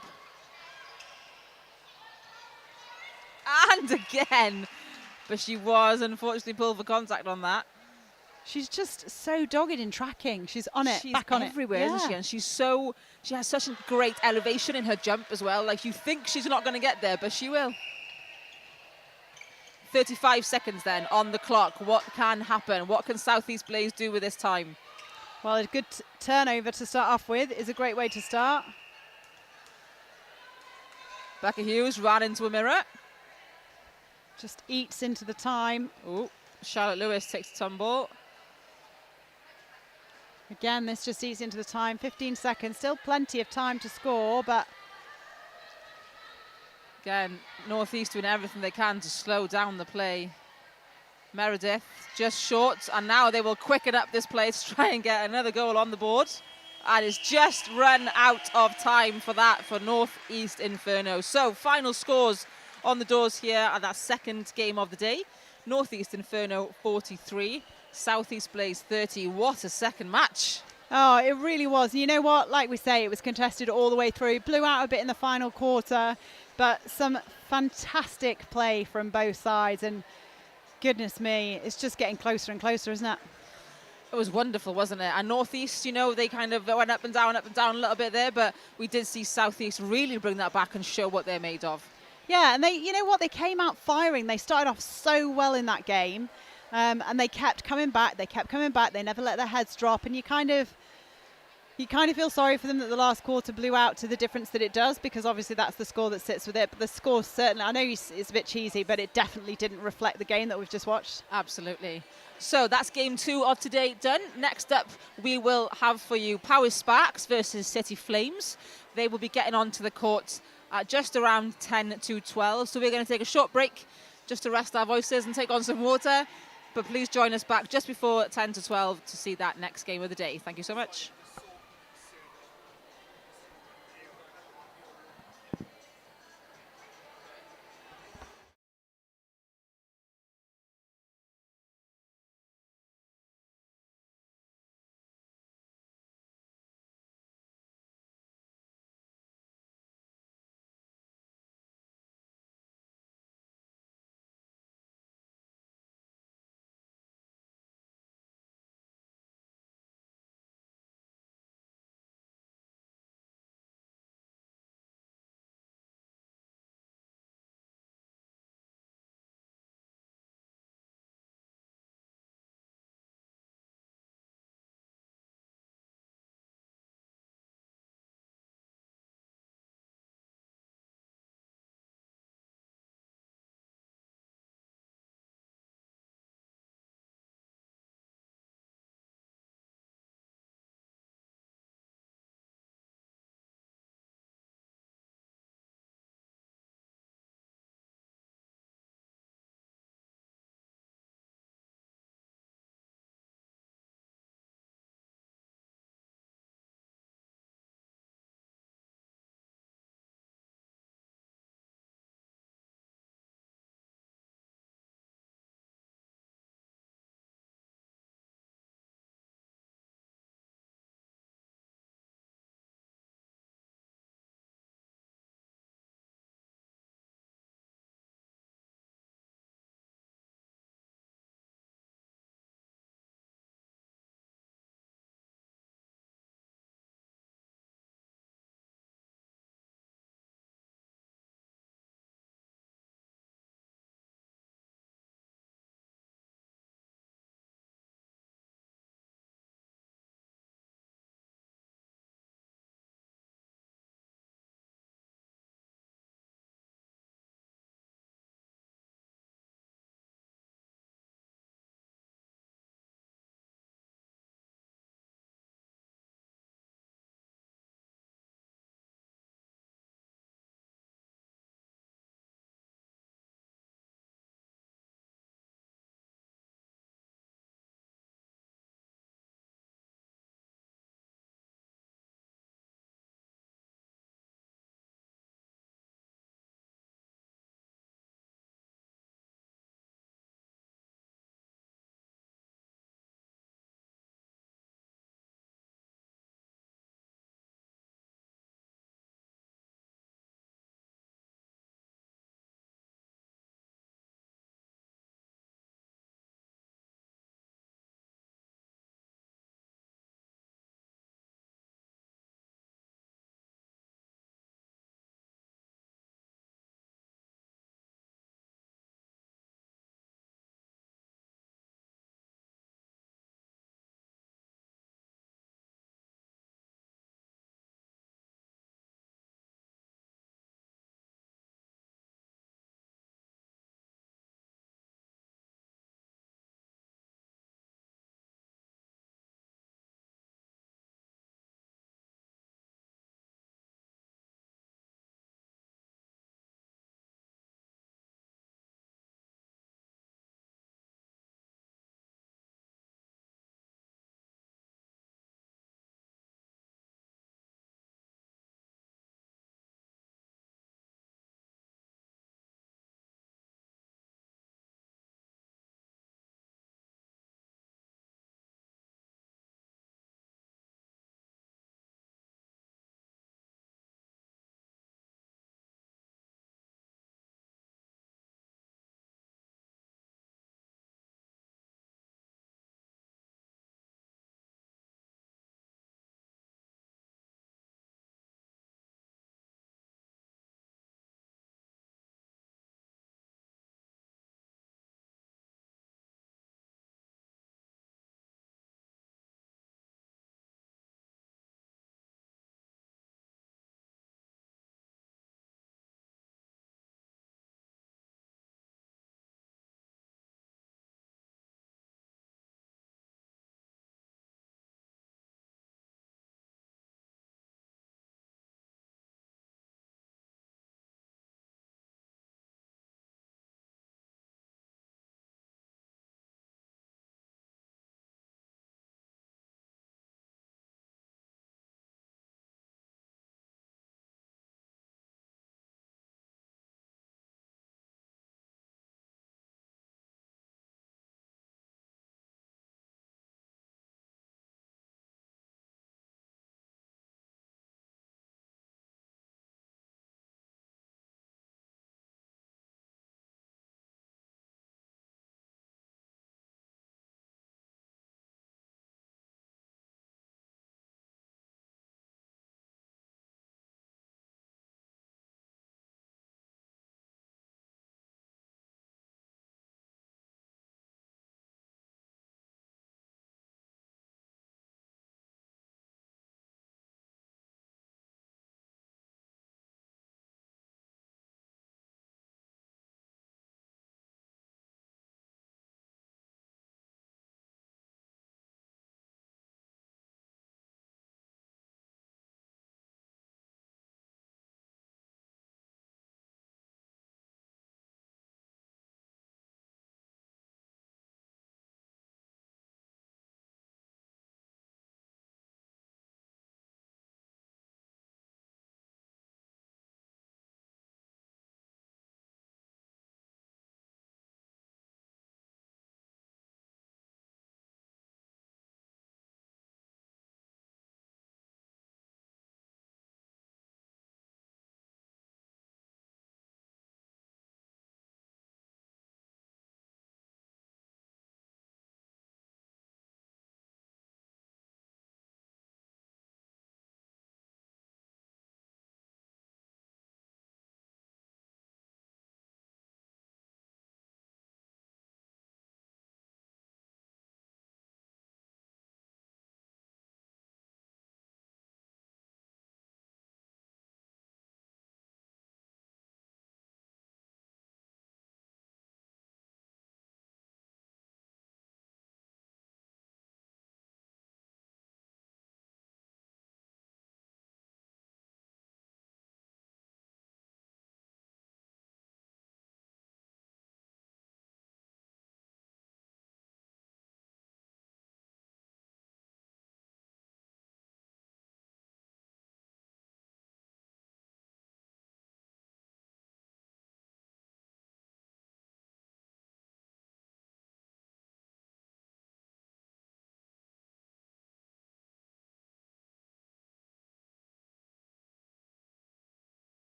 A: And again. But she was unfortunately pulled for contact on that.
B: She's just so dogged in tracking. She's on it,
A: She's
B: back on
A: everywhere,
B: it.
A: isn't she? And she has such a great elevation in her jump as well. Like, you think she's not going to get there, but she will. 35 seconds then on the clock. What can happen? What can Southeast Blaze do with this time?
B: Well, a good turnover to start off with is a great way to start.
A: Becca Hughes ran into a mirror.
B: Just eats into the time.
A: Oh, Charlotte Lewis takes the tumble.
B: Again, this just eats into the time. 15 seconds, still plenty of time to score, but
A: Again, Northeast doing everything they can to slow down the play. Meredith just short, and now they will quicken up this play to try and get another goal on the board. And it's just run out of time for that for Northeast Inferno. So final scores on the doors here at that second game of the day. Northeast Inferno 43, Southeast Blaze 30. What a second match.
B: oh, it really was. You know what? Like we say, it was contested all the way through. Blew out a bit in the final quarter, but some fantastic play from both sides. And goodness me, it's just getting closer and closer, isn't it?
A: It was wonderful, wasn't it? And Northeast, you know, they kind of went up and down a little bit there, but we did see Southeast really bring that back and show what they're made of.
B: Yeah, and they, you know what, they came out firing. They started off so well in that game, and they kept coming back. They kept coming back. They never let their heads drop, and you kind of feel sorry for them that the last quarter blew out to the difference that it does, because obviously that's the score that sits with it. But the score certainly, I know it's a bit cheesy, but it definitely didn't reflect the game that we've just watched.
A: Absolutely. So that's game 2 of today done. Next up, we will have for you Power Sparks versus City Flames. They will be getting onto the court at just around 10 to 12. So we're going to take a short break just to rest our voices and take on some water. But please join us back just before 10 to 12 to see that next game of the day. Thank you so much.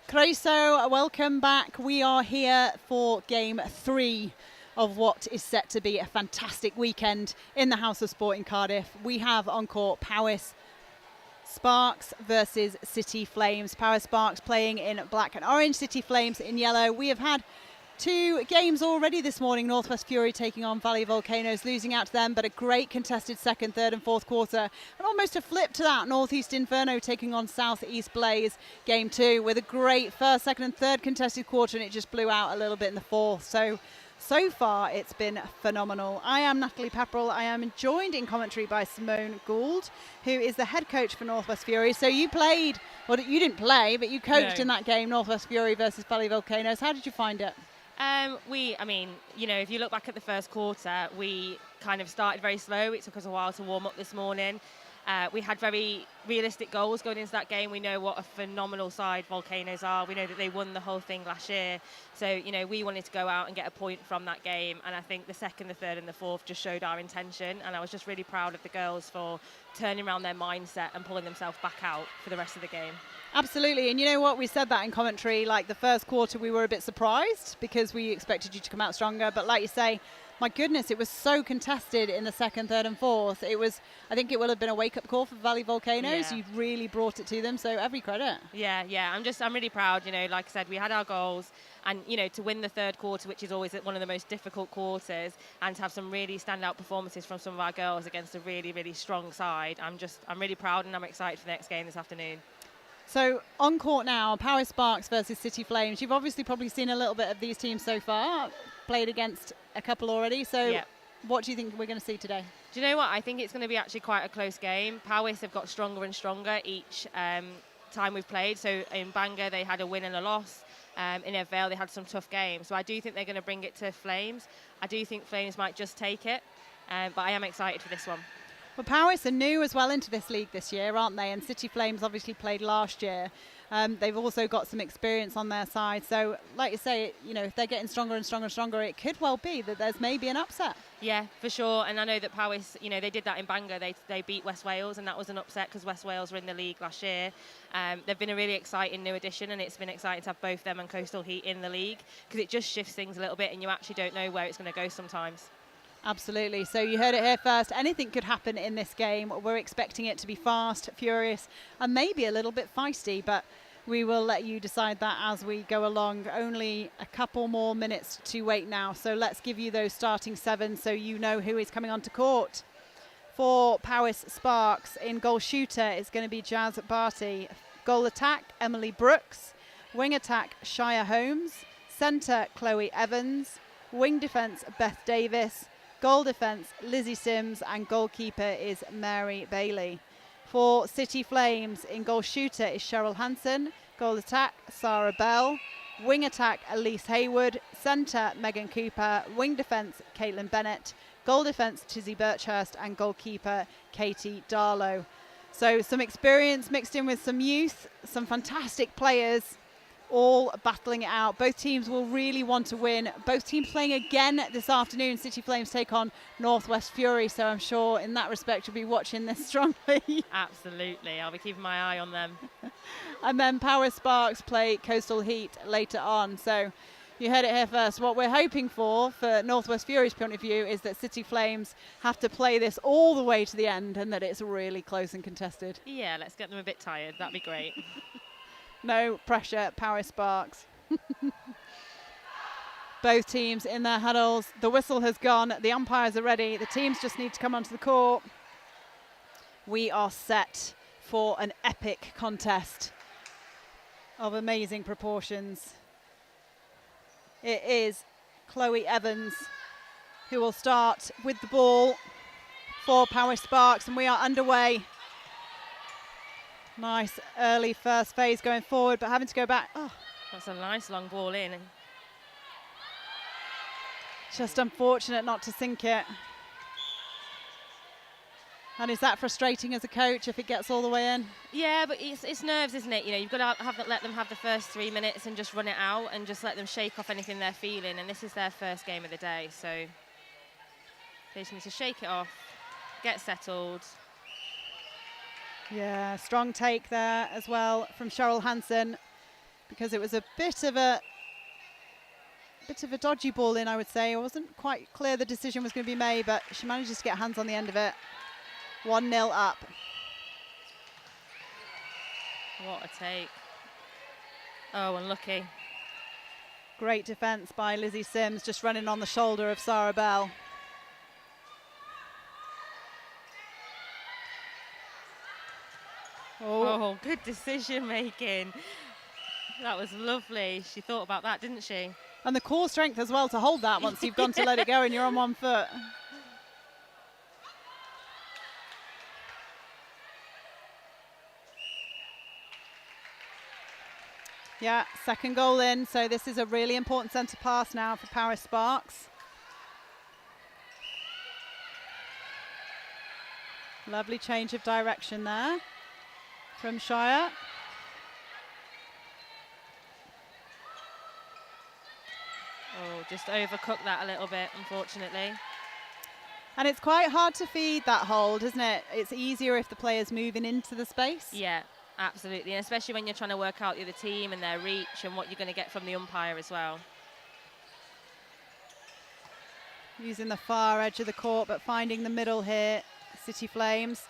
B: Creso, welcome back. We are here for game 3 of what is set to be a fantastic weekend in the House of Sport in Cardiff. We have on court Powys Sparks versus City Flames. Powys Sparks playing in black and orange, City Flames in yellow. We have had 2 games already this morning. Northwest Fury taking on Valley Volcanoes, losing out to them, but a great contested second, third and fourth quarter. And almost a flip to that, Northeast Inferno taking on Southeast Blaze, game 2, with a great first, second and third contested quarter, and it just blew out a little bit in the fourth. So far, it's been phenomenal. I am Natalie Pepperell. I am joined in commentary by Simone Gould, who is the head coach for Northwest Fury. So you played, well, you didn't play, but you coached in that game, Northwest Fury versus Valley Volcanoes. How did you find it?
D: If you look back at the first quarter, we kind of started very slow. It took us a while to warm up this morning. We had very realistic goals going into that game. We know what a phenomenal side Volcanoes are. We know that they won the whole thing last year. So, we wanted to go out and get a point from that game. And I think the second, the third and the fourth just showed our intention. And I was just really proud of the girls for turning around their mindset and pulling themselves back out for the rest of the game.
B: Absolutely, and you know what, we said that in commentary, like the first quarter we were a bit surprised because we expected you to come out stronger, but like you say, my goodness, it was so contested in the second, third and fourth. I think it will have been a wake-up call for Valley Volcanoes.
D: Yeah.
B: You really brought it to them, so every credit.
D: Yeah, I'm really proud, like I said, we had our goals, and to win the third quarter, which is always one of the most difficult quarters, and to have some really standout performances from some of our girls against a really, really strong side. I'm really proud, and I'm excited for the next game this afternoon.
B: So on court now, Powys Sparks versus City Flames. You've obviously probably seen a little bit of these teams so far, played against a couple already. So What do you think we're going to see today?
D: Do you know what? I think it's going to be actually quite a close game. Powys have got stronger and stronger each time we've played. So in Bangor, they had a win and a loss. In Vale, they had some tough games. So I do think they're going to bring it to Flames. I do think Flames might just take it. But I am excited for this one.
B: Well, Powys are new as well into this league this year, aren't they? And City Flames obviously played last year. They've also got some experience on their side. So, like you say, if they're getting stronger and stronger and stronger, it could well be that there's maybe an upset.
D: Yeah, for sure. And I know that Powys, they did that in Bangor. They beat West Wales, and that was an upset because West Wales were in the league last year. They've been a really exciting new addition, and it's been exciting to have both them and Coastal Heat in the league because it just shifts things a little bit, and you actually don't know where it's going to go sometimes.
B: Absolutely. So you heard it here first. Anything could happen in this game. We're expecting it to be fast, furious, and maybe a little bit feisty, but we will let you decide that as we go along. Only a couple more minutes to wait now. So let's give you those starting 7 so you know who is coming onto court. For Powys Sparks, in goal shooter is going to be Jazz Barty. Goal attack, Emily Brooks. Wing attack, Shia Holmes. Centre, Chloe Evans. Wing defence, Beth Davis. Goal defence, Lizzie Sims, and goalkeeper is Mary Bailey. For City Flames, in goal shooter is Cheryl Hansen. Goal attack, Sarah Bell. Wing attack, Elise Haywood. Centre, Megan Cooper. Wing defence, Caitlin Bennett. Goal defence, Tizzy Birchhurst, and goalkeeper, Katie Darlow. So some experience mixed in with some youth, some fantastic players, all battling it out. Both teams will really want to win. Both teams playing again this afternoon. City Flames take on Northwest Fury, so I'm sure in that respect you'll be watching this strongly.
D: Absolutely, I'll be keeping my eye on them.
B: And then Powys Sparks play Coastal Heat later on. So you heard it here first. What we're hoping for Northwest Fury's point of view is that City Flames have to play this all the way to the end and that it's really close and contested.
D: Yeah, let's get them a bit tired. That'd be great.
B: No pressure, Powys Sparks. Both teams in their huddles. The whistle has gone. The umpires are ready. The teams just need to come onto the court. We are set for an epic contest of amazing proportions. It is Chloe Evans who will start with the ball for Powys Sparks, and we are underway. Nice early first phase going forward, but having to go back. Oh,
D: that's a nice long ball in.
B: Just unfortunate not to sink it. And is that frustrating as a coach if it gets all the way in?
D: Yeah, but it's nerves, isn't it? You've got to let them have the first 3 minutes and just run it out and just let them shake off anything they're feeling. And this is their first game of the day, so they just need to shake it off, get settled.
B: Yeah, strong take there as well from Cheryl Hansen. because it was a bit of a dodgy ball in, I would say. It wasn't quite clear the decision was going to be made, but she manages to get hands on the end of it. 1-0 up.
D: What a take. Oh, unlucky.
B: Great defence by Lizzie Sims, just running on the shoulder of Sarah Bell.
D: Oh, good decision making. That was lovely. She thought about that, didn't she?
B: And the core strength as well to hold that once you've gone to let it go and you're on one foot. Yeah, second goal in, so this is a really important centre pass now for Paris Sparks. Lovely change of direction there from Shire.
D: Oh, just overcooked that a little bit, unfortunately.
B: And it's quite hard to feed that hold, isn't it? It's easier if the player's moving into the space.
D: Yeah, absolutely, and especially when you're trying to work out the other team and their reach and what you're going to get from the umpire as well.
B: Using the far edge of the court, but finding the middle here, City Flames.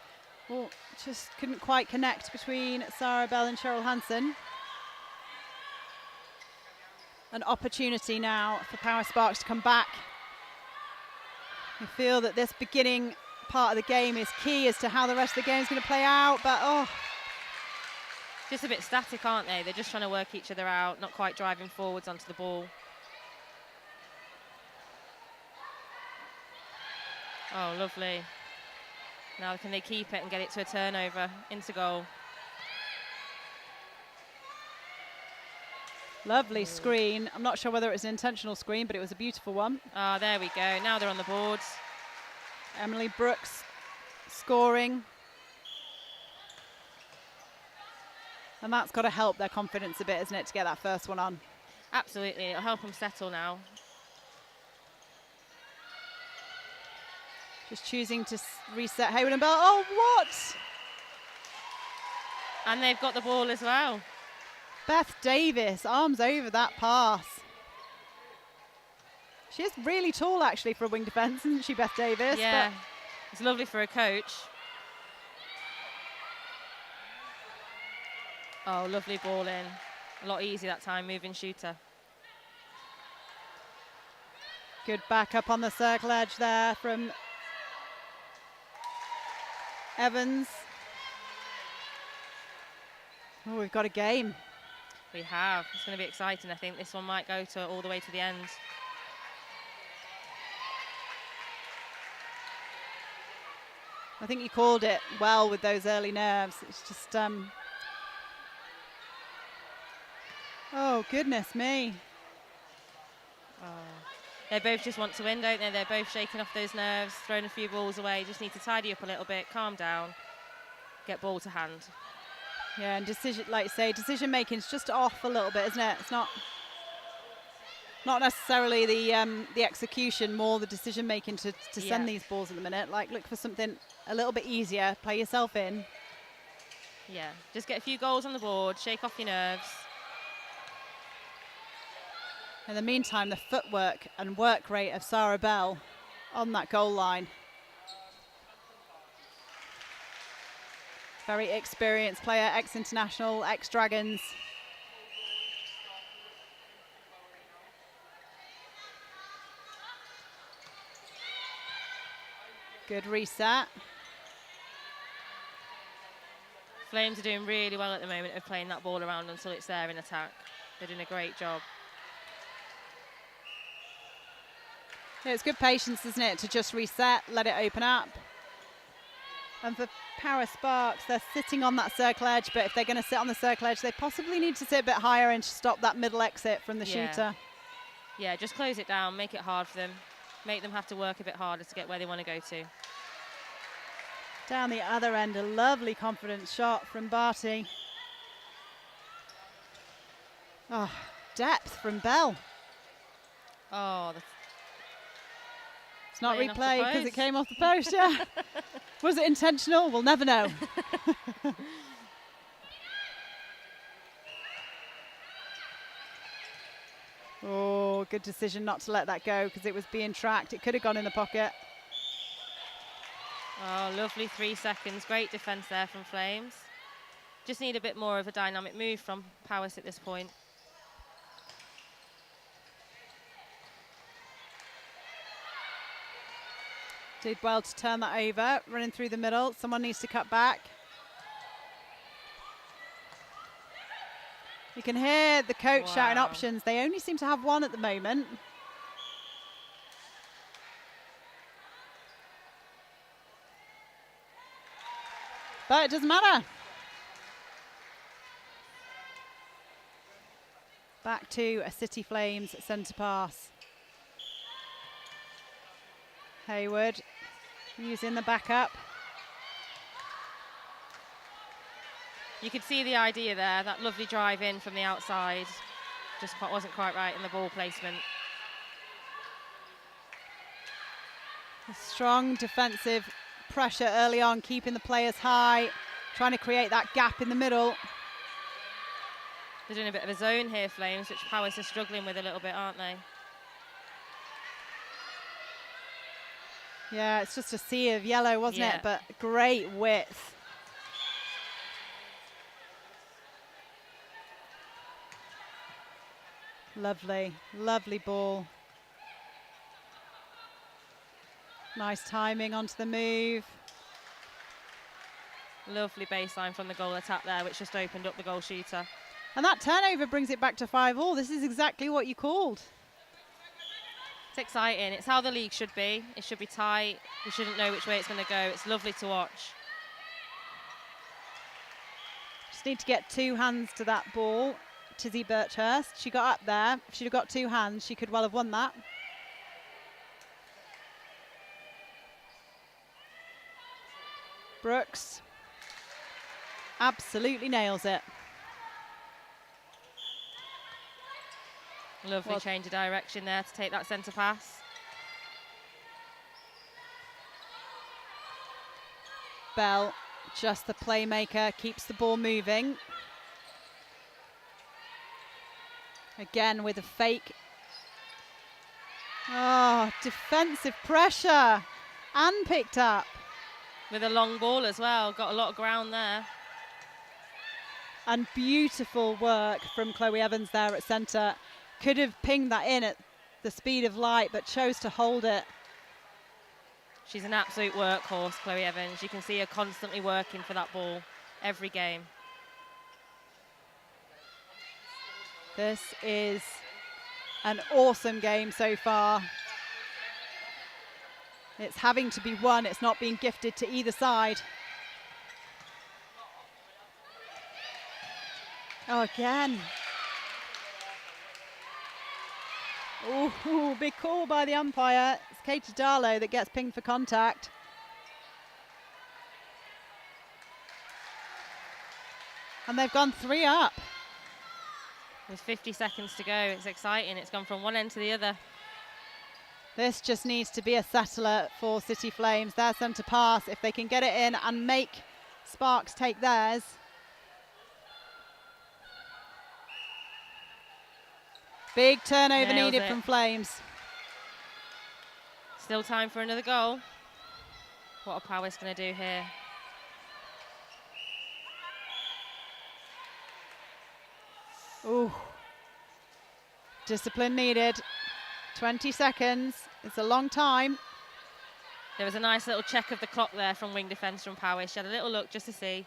B: Oh, just couldn't quite connect between Sarah Bell and Cheryl Hansen. An opportunity now for Power Sparks to come back. I feel that this beginning part of the game is key as to how the rest of the game is going to play out, but oh.
D: Just a bit static, aren't they? They're just trying to work each other out, not quite driving forwards onto the ball. Oh, lovely. Now can they keep it and get it to a turnover into goal?
B: Lovely screen. I'm not sure whether it was an intentional screen, but it was a beautiful one.
D: Ah, there we go. Now they're on the boards.
B: Emily Brooks scoring. And that's got to help their confidence a bit, isn't it, to get that first one on?
D: Absolutely. It'll help them settle now.
B: Just choosing to reset Hayward and Bell. Oh, what?
D: And they've got the ball as well.
B: Beth Davis, arms over that pass. She is really tall, actually, for a wing defence, isn't she, Beth Davis?
D: Yeah, it's lovely for a coach. Oh, lovely ball in. A lot easier that time, moving shooter.
B: Good back up on the circle edge there from Evans. Oh, we've got a game.
D: We have. It's going to be exciting, I think. This one might go to all the way to the end.
B: I think you called it well with those early nerves. It's just, oh, goodness me.
D: Oh. They both just want to win, don't they? They're both shaking off those nerves, throwing a few balls away. Just need to tidy up a little bit, calm down, get ball to hand.
B: Yeah, and decision, like you say, decision making is just off a little bit, isn't it? It's not necessarily the execution, more the decision making to send these balls at the minute. Like, look for something a little bit easier, play yourself in.
D: Yeah, just get a few goals on the board, shake off your nerves.
B: In the meantime, the footwork and work rate of Sarah Bell on that goal line. Very experienced player, ex-international, ex-Dragons. Good reset.
D: Flames are doing really well at the moment of playing that ball around until it's there in attack. They're doing a great job.
B: Yeah, it's good patience, isn't it, to just reset, let it open up. And for Paris Sparks, they're sitting on that circle edge, but if they're going to sit on the circle edge, they possibly need to sit a bit higher and stop that middle exit from the shooter.
D: Yeah, just close it down, make it hard for them, make them have to work a bit harder to get where they want to go to.
B: Down the other end, a lovely confidence shot from Barty. Oh, depth from Bell.
D: Oh,
B: it's not
D: playing off the
B: replayed because it
D: post.
B: came off the post, yeah. Was it intentional? We'll never know. good decision not to let that go because it was being tracked. It could have gone in the pocket.
D: Oh, lovely 3 seconds. Great defence there from Flames. Just need a bit more of a dynamic move from Powys at this point.
B: Did well to turn that over, running through the middle. Someone needs to cut back. You can hear the coach shouting options. They only seem to have one at the moment. But it doesn't matter. Back to a City Flames centre pass. Hayward using the backup.
D: You could see the idea there, that lovely drive in from the outside. Just wasn't quite right in the ball placement.
B: A strong defensive pressure early on, keeping the players high, trying to create that gap in the middle.
D: They're doing a bit of a zone here, Flames, which Powys are struggling with a little bit, aren't they?
B: Yeah, it's just a sea of yellow, wasn't
D: Yeah.
B: it? But great width. Lovely, lovely ball. Nice timing onto the move.
D: Lovely baseline from the goal attack there, which just opened up the goal shooter.
B: And that turnover brings it back to 5-5. This is exactly what you called.
D: It's exciting. It's how the league should be. It should be tight. You shouldn't know which way it's going to go. It's lovely to watch.
B: Just need to get two hands to that ball. Tizzy Birchhurst, she got up there. If she'd have got two hands, she could well have won that. Brooks absolutely nails it.
D: Lovely change of direction there to take that centre pass.
B: Bell, just the playmaker, keeps the ball moving. Again with a fake. Oh, defensive pressure and picked up.
D: With a long ball as well, got a lot of ground there.
B: And beautiful work from Chloe Evans there at centre. Could have pinged that in at the speed of light, but chose to hold it.
D: She's an absolute workhorse, Chloe Evans. You can see her constantly working for that ball every game.
B: This is an awesome game so far. It's having to be won. It's not being gifted to either side. Oh, again. Ooh, big call by the umpire. It's Katie Darlow that gets pinged for contact. And they've gone 3 up.
D: With 50 seconds to go, it's exciting. It's gone from one end to the other.
B: This just needs to be a settler for City Flames. Their centre pass, if they can get it in and make Sparks take theirs. Big turnover
D: Nails
B: needed
D: it.
B: from Flames.
D: Still time for another goal. What are Powys going to do here?
B: Ooh. Discipline needed. 20 seconds. It's a long time.
D: There was a nice little check of the clock there from wing defence from Powys. She had a little look just to see.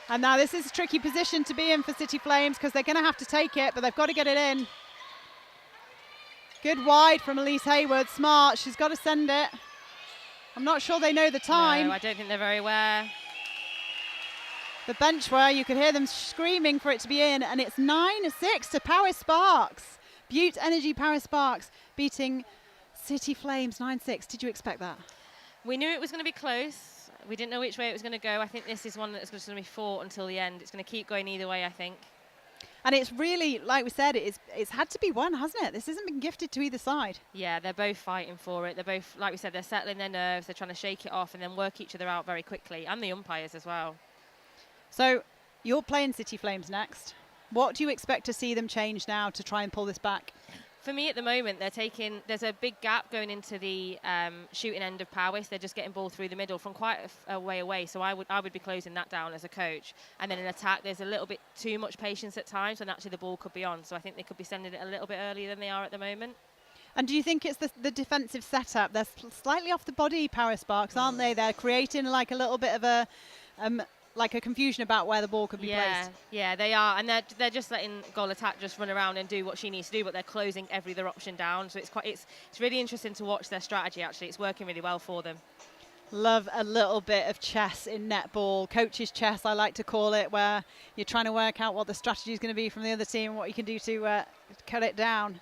B: And now this is a tricky position to be in for City Flames because they're going to have to take it, but they've got to get it in. Good wide from Elise Hayward. Smart. She's got to send it. I'm not sure they know the time.
D: No, I don't think they're very aware.
B: The bench were, you could hear them screaming for it to be in, and it's 9-6 to Paris Sparks. Butte Energy Paris Sparks beating City Flames 9-6. Did you expect that?
D: We knew it was going to be close. We didn't know which way it was going to go. I think this is one that's just going to be fought until the end. It's going to keep going either way, I think.
B: And it's really, like we said, it's had to be won, hasn't it? This hasn't been gifted to either side.
D: Yeah, they're both fighting for it. They're both, like we said, they're settling their nerves. They're trying to shake it off and then work each other out very quickly, and the umpires as well.
B: So you're playing City Flames next. What do you expect to see them change now to try and pull this back?
D: For me at the moment, there's a big gap going into the shooting end of Powys. They're just getting ball through the middle from quite a way away. So I would be closing that down as a coach. And then in attack, there's a little bit too much patience at times when actually the ball could be on. So I think they could be sending it a little bit earlier than they are at the moment.
B: And do you think it's the defensive setup? They're slightly off the body, Paris Sparks, aren't they? They're creating like a little bit of a confusion about where the ball could be placed.
D: Yeah, they are, and they're just letting goal attack just run around and do what she needs to do, but they're closing every other option down. So it's really interesting to watch their strategy. Actually, it's working really well for them.
B: Love a little bit of chess in netball, coach's chess, I like to call it, where you're trying to work out what the strategy is going to be from the other team and what you can do to cut it down.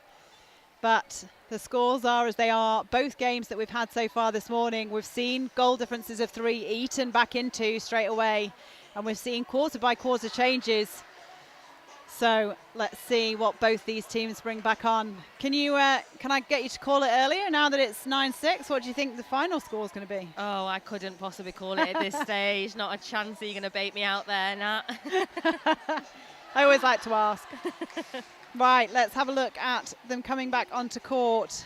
B: But the scores are as they are. Both games that we've had so far this morning, we've seen goal differences of 3 eaten back into straight away. And we've seen quarter by quarter changes. So let's see what both these teams bring back on. Can I get you to call it earlier now that it's 9-6? What do you think the final score is going to be?
D: Oh, I couldn't possibly call it at this stage. Not a chance that you're going to bait me out there, Nat.
B: I always like to ask. Right, let's have a look at them coming back onto court.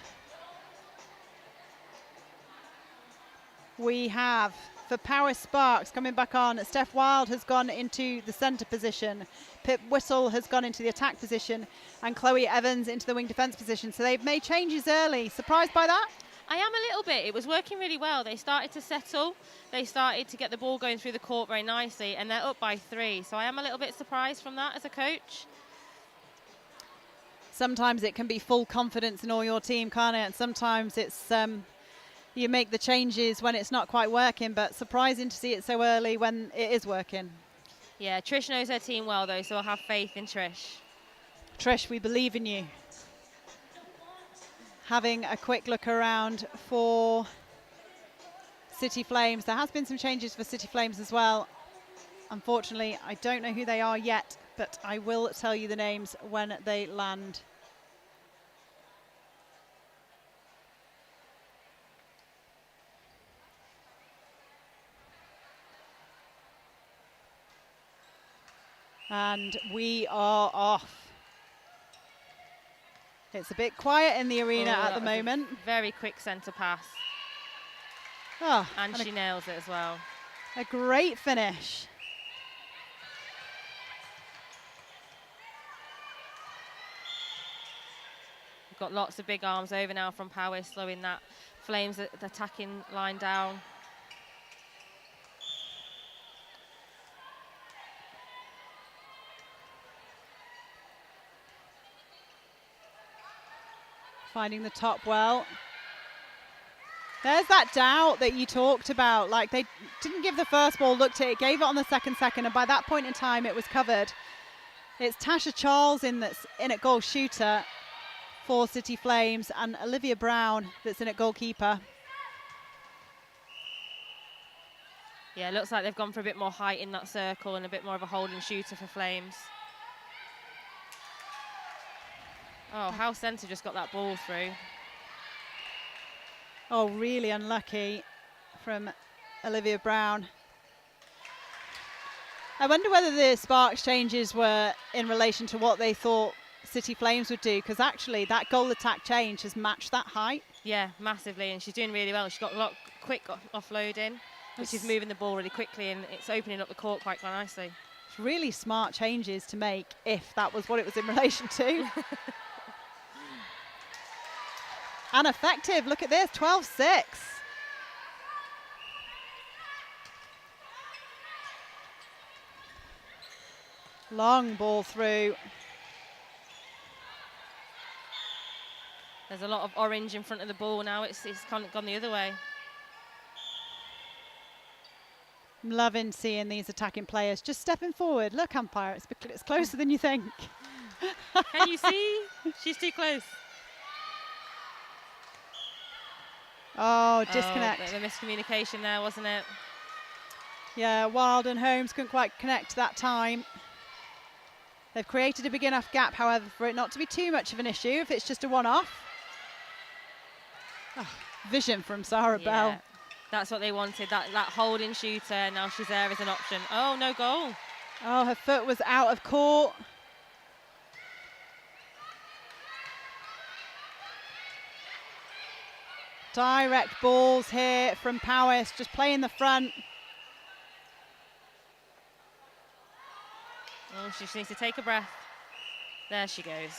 B: We have, for Paris Sparks coming back on, Steph Wild has gone into the centre position. Pip Whittle has gone into the attack position. And Chloe Evans into the wing defence position. So they've made changes early. Surprised by that?
D: I am a little bit. It was working really well. They started to settle. They started to get the ball going through the court very nicely. And they're up by 3. So I am a little bit surprised from that as a coach.
B: Sometimes it can be full confidence in all your team, can't it? And sometimes it's you make the changes when it's not quite working, but surprising to see it so early when it is working.
D: Yeah, Trish knows her team well, though, so I'll have faith in Trish.
B: Trish, we believe in you. Having a quick look around for City Flames. There has been some changes for City Flames as well. Unfortunately, I don't know who they are yet, but I will tell you the names when they land. And we are off. It's a bit quiet in the arena at the moment.
D: Very quick centre pass.
B: Oh,
D: and she nails it as well.
B: A great finish.
D: We've got lots of big arms over now from Powys, slowing that Flames attacking line down.
B: Finding the top well. There's that doubt that you talked about. Like, they didn't give the first ball, looked at it, gave it on the second, and by that point in time it was covered. It's Tasha Charles that's in at goal shooter for City Flames, and Olivia Brown that's in at goalkeeper.
D: Yeah, it looks like they've gone for a bit more height in that circle and a bit more of a holding shooter for Flames. Oh, House Centre just got that ball through.
B: Oh, really unlucky from Olivia Brown. I wonder whether the Sparks changes were in relation to what they thought City Flames would do, because actually that goal attack change has matched that height.
D: Yeah, massively, and she's doing really well. She's got a lot quick offloading, which is moving the ball really quickly, and it's opening up the court quite nicely.
B: It's really smart changes to make, if that was what it was in relation to. And effective, look at this, 12-6. Long ball through.
D: There's a lot of orange in front of the ball now. It's gone the other way.
B: I'm loving seeing these attacking players just stepping forward. Look, umpire, it's closer than you think.
D: Can you see? She's too close.
B: Oh, disconnect.
D: The miscommunication there, wasn't it?
B: Yeah, Wild and Holmes couldn't quite connect that time. They've created a big enough gap, however, for it not to be too much of an issue if it's just a one-off. Oh, vision from Sarah Bell.
D: That's what they wanted, that holding shooter. Now she's there as an option. Oh, no goal.
B: Oh, her foot was out of court. Direct balls here from Powys, just playing the front.
D: Oh, she just needs to take a breath. There she goes.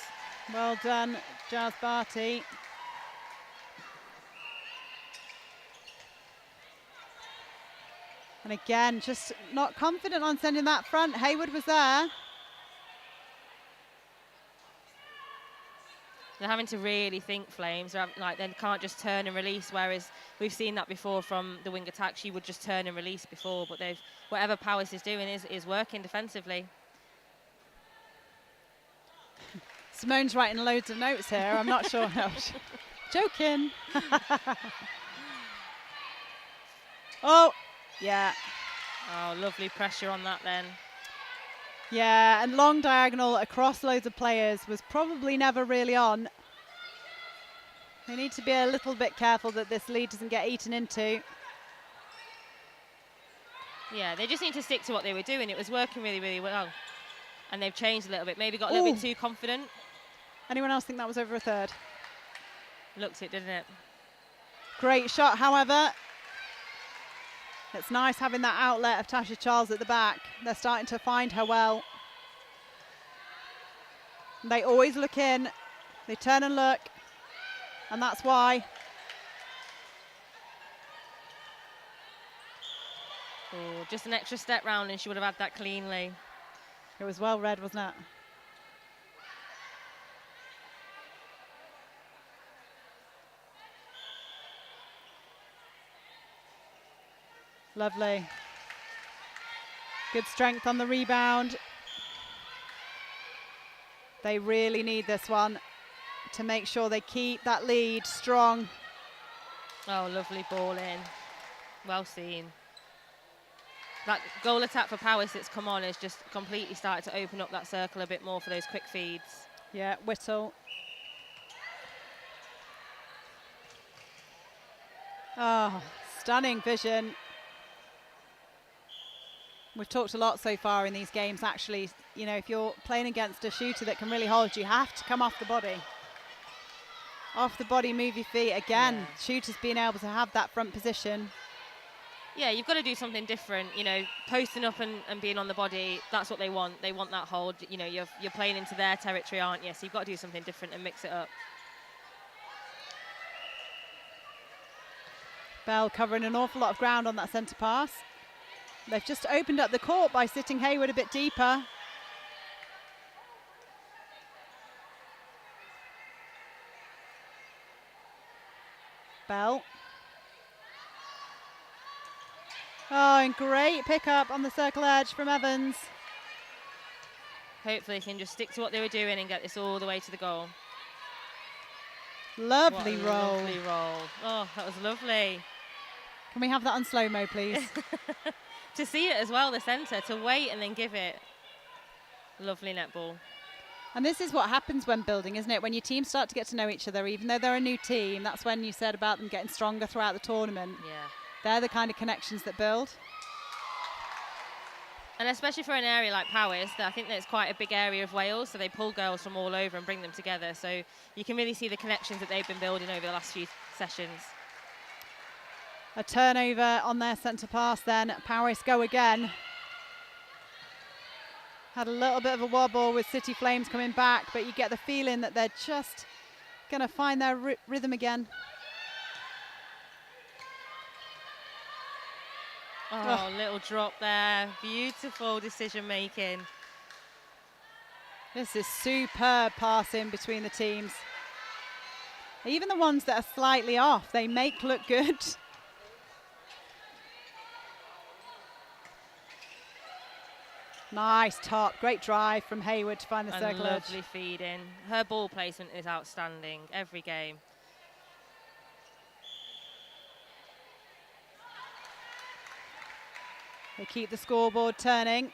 B: Well done, Jazz Barty. And again, just not confident on sending that front. Hayward was there.
D: They're having to really think, Flames. Like, they can't just turn and release, whereas we've seen that before from the wing attack. She would just turn and release before, but whatever Powys is doing is working defensively.
B: Simone's writing loads of notes here. I'm not sure. No, joking. Oh, yeah.
D: Oh, lovely pressure on that then.
B: Yeah, and long diagonal across loads of players was probably never really on. They need to be a little bit careful that this lead doesn't get eaten into.
D: Yeah, they just need to stick to what they were doing. It was working really, really well. And they've changed a little bit. Maybe got a little bit too confident.
B: Anyone else think that was over a third?
D: Looked it, didn't it?
B: Great shot, however. It's nice having that outlet of Tasha Charles at the back. They're starting to find her well. They always look in. They turn and look. And that's why.
D: Oh, just an extra step round and she would have had that cleanly.
B: It was well read, wasn't it? Lovely. Good strength on the rebound. They really need this one to make sure they keep that lead strong.
D: Oh, lovely ball in. Well seen. That goal attack for Powys that's come on has just completely started to open up that circle a bit more for those quick feeds.
B: Yeah, Whittle. Oh, stunning vision. We've talked a lot so far in these games, actually. You know, if you're playing against a shooter that can really hold, you have to come off the body. Off the body, move your feet. Again,
D: Yeah.
B: shooters being able to have that front position.
D: Yeah, you've got to do something different. You know, posting up and being on the body, that's what they want. They want that hold. You know, you're playing into their territory, aren't you? So you've got to do something different and mix it up.
B: Bell covering an awful lot of ground on that centre pass. They've just opened up the court by sitting Hayward a bit deeper. Bell. Oh, and great pickup on the circle edge from Evans.
D: Hopefully they can just stick to what they were doing and get this all the way to the goal.
B: Lovely
D: What a
B: roll.
D: Lovely roll. Oh, that was lovely.
B: Can we have that on slow-mo, please?
D: To see it as well, the centre, to wait and then give it. Lovely netball.
B: And this is what happens when building, isn't it? When your teams start to get to know each other, even though they're a new team, that's when you said about them getting stronger throughout the tournament.
D: Yeah.
B: They're the kind of connections that build.
D: And especially for an area like Powys, I think that it's quite a big area of Wales, so they pull girls from all over and bring them together. So you can really see the connections that they've been building over the last few sessions.
B: A turnover on their centre pass then. Powys go again. Had a little bit of a wobble with City Flames coming back, but you get the feeling that they're just going to find their rhythm again.
D: Oh, little drop there. Beautiful decision making.
B: This is superb passing between the teams. Even the ones that are slightly off, they make look good. Nice top, great drive from Hayward to find the circle edge.
D: Lovely feed in. Her ball placement is outstanding every game.
B: They keep the scoreboard turning.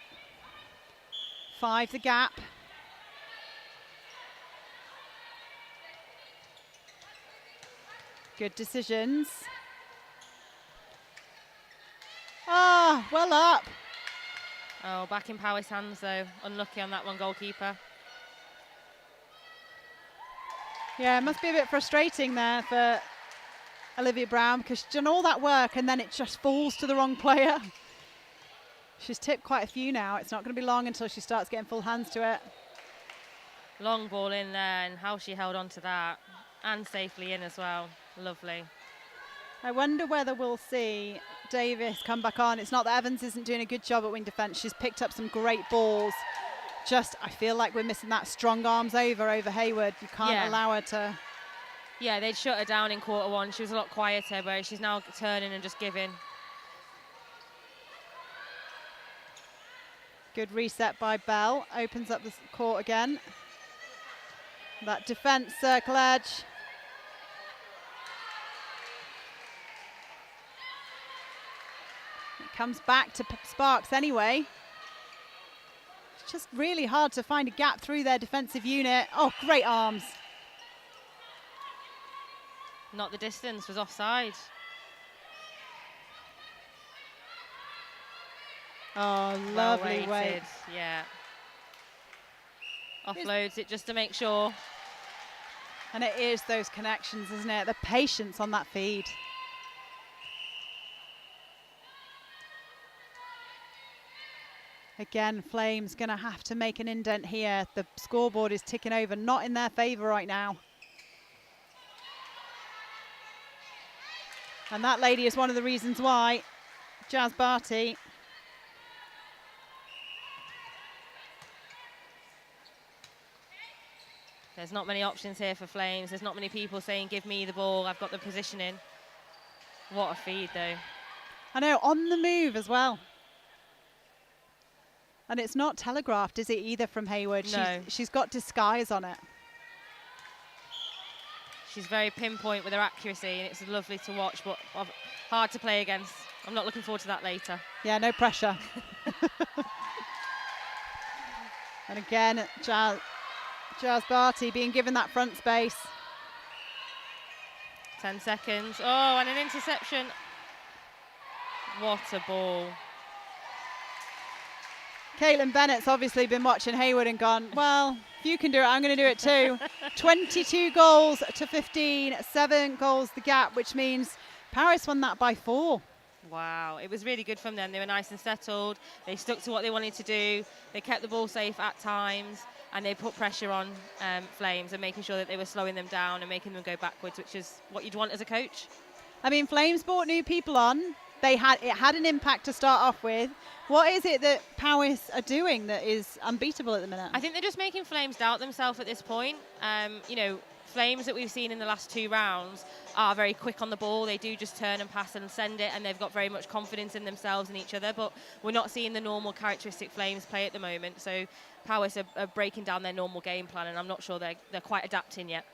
B: 5 the gap. Good decisions. Ah, well up.
D: Oh, back in Powys' hands though. Unlucky on that one, goalkeeper.
B: Yeah, it must be a bit frustrating there for Olivia Brown, because she's done all that work and then it just falls to the wrong player. She's tipped quite a few now. It's not going to be long until she starts getting full hands to it.
D: Long ball in there, and how she held on to that, and safely in as well. Lovely.
B: I wonder whether we'll see Davis come back on. It's not that Evans isn't doing a good job at wing defence. She's picked up some great balls. Just, I feel like we're missing that strong arms over Hayward. You can't allow her to.
D: Yeah, they'd shut her down in quarter one. She was a lot quieter, whereas she's now turning and just giving.
B: Good reset by Bell. Opens up the court again. That defence circle edge. It comes back to Sparks anyway. It's just really hard to find a gap through their defensive unit. Oh, great arms.
D: Not the distance, was offside.
B: Oh, lovely
D: Well
B: weight.
D: Yeah. Offloads it just to make sure.
B: And it is those connections, isn't it? The patience on that feed. Again, Flames going to have to make an indent here. The scoreboard is ticking over, not in their favour right now. And that lady is one of the reasons why. Jazz Barty.
D: There's not many options here for Flames. There's not many people saying, give me the ball, I've got the positioning. What a feed, though.
B: I know, on the move as well. And it's not telegraphed, is it, either from Hayward?
D: No.
B: She's got disguise on it.
D: She's very pinpoint with her accuracy, and it's lovely to watch, but hard to play against. I'm not looking forward to that later.
B: Yeah, no pressure. And again, Jazz Barty being given that front space.
D: 10 seconds. Oh, and an interception. What a ball.
B: Caitlin Bennett's obviously been watching Hayward and gone, well, if you can do it, I'm going to do it too. 22 goals to 15, 7 goals the gap, which means Paris won that by 4.
D: Wow, it was really good from them. They were nice and settled. They stuck to what they wanted to do. They kept the ball safe at times, and they put pressure on Flames and making sure that they were slowing them down and making them go backwards, which is what you'd want as a coach.
B: I mean, Flames brought new people on. It had an impact to start off with. What is it that Powys are doing that is unbeatable at the minute?
D: I think they're just making Flames doubt themselves at this point. You know, Flames that we've seen in the last 2 rounds are very quick on the ball. They do just turn and pass and send it, and they've got very much confidence in themselves and each other, but we're not seeing the normal characteristic Flames play at the moment. So Powys are breaking down their normal game plan, and I'm not sure they're quite adapting yet.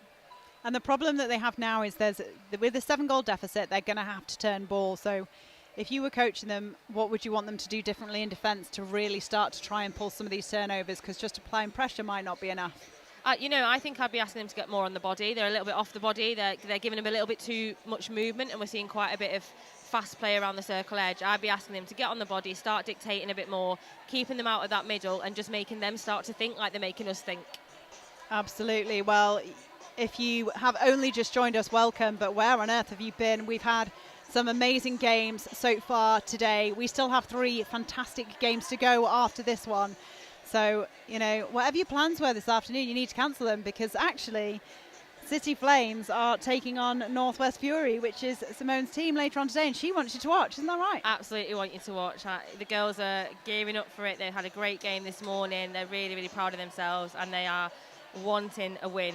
B: And the problem that they have now is with a 7-goal deficit, they're going to have to turn ball. So if you were coaching them, what would you want them to do differently in defence to really start to try and pull some of these turnovers? Because just applying pressure might not be enough.
D: You know, I think I'd be asking them to get more on the body. They're a little bit off the body. They're giving them a little bit too much movement, and we're seeing quite a bit of fast play around the circle edge. I'd be asking them to get on the body, start dictating a bit more, keeping them out of that middle, and just making them start to think like they're making us think.
B: Absolutely. Well, if you have only just joined us, welcome. But where on earth have you been? We've had some amazing games so far today. We still have 3 fantastic games to go after this one. So, you know, whatever your plans were this afternoon, you need to cancel them, because actually City Flames are taking on Northwest Fury, which is Simone's team later on today, and she wants you to watch. Isn't that right?
D: Absolutely want you to watch. The girls are gearing up for it. They had a great game this morning. They're really, really proud of themselves, and they are wanting a win.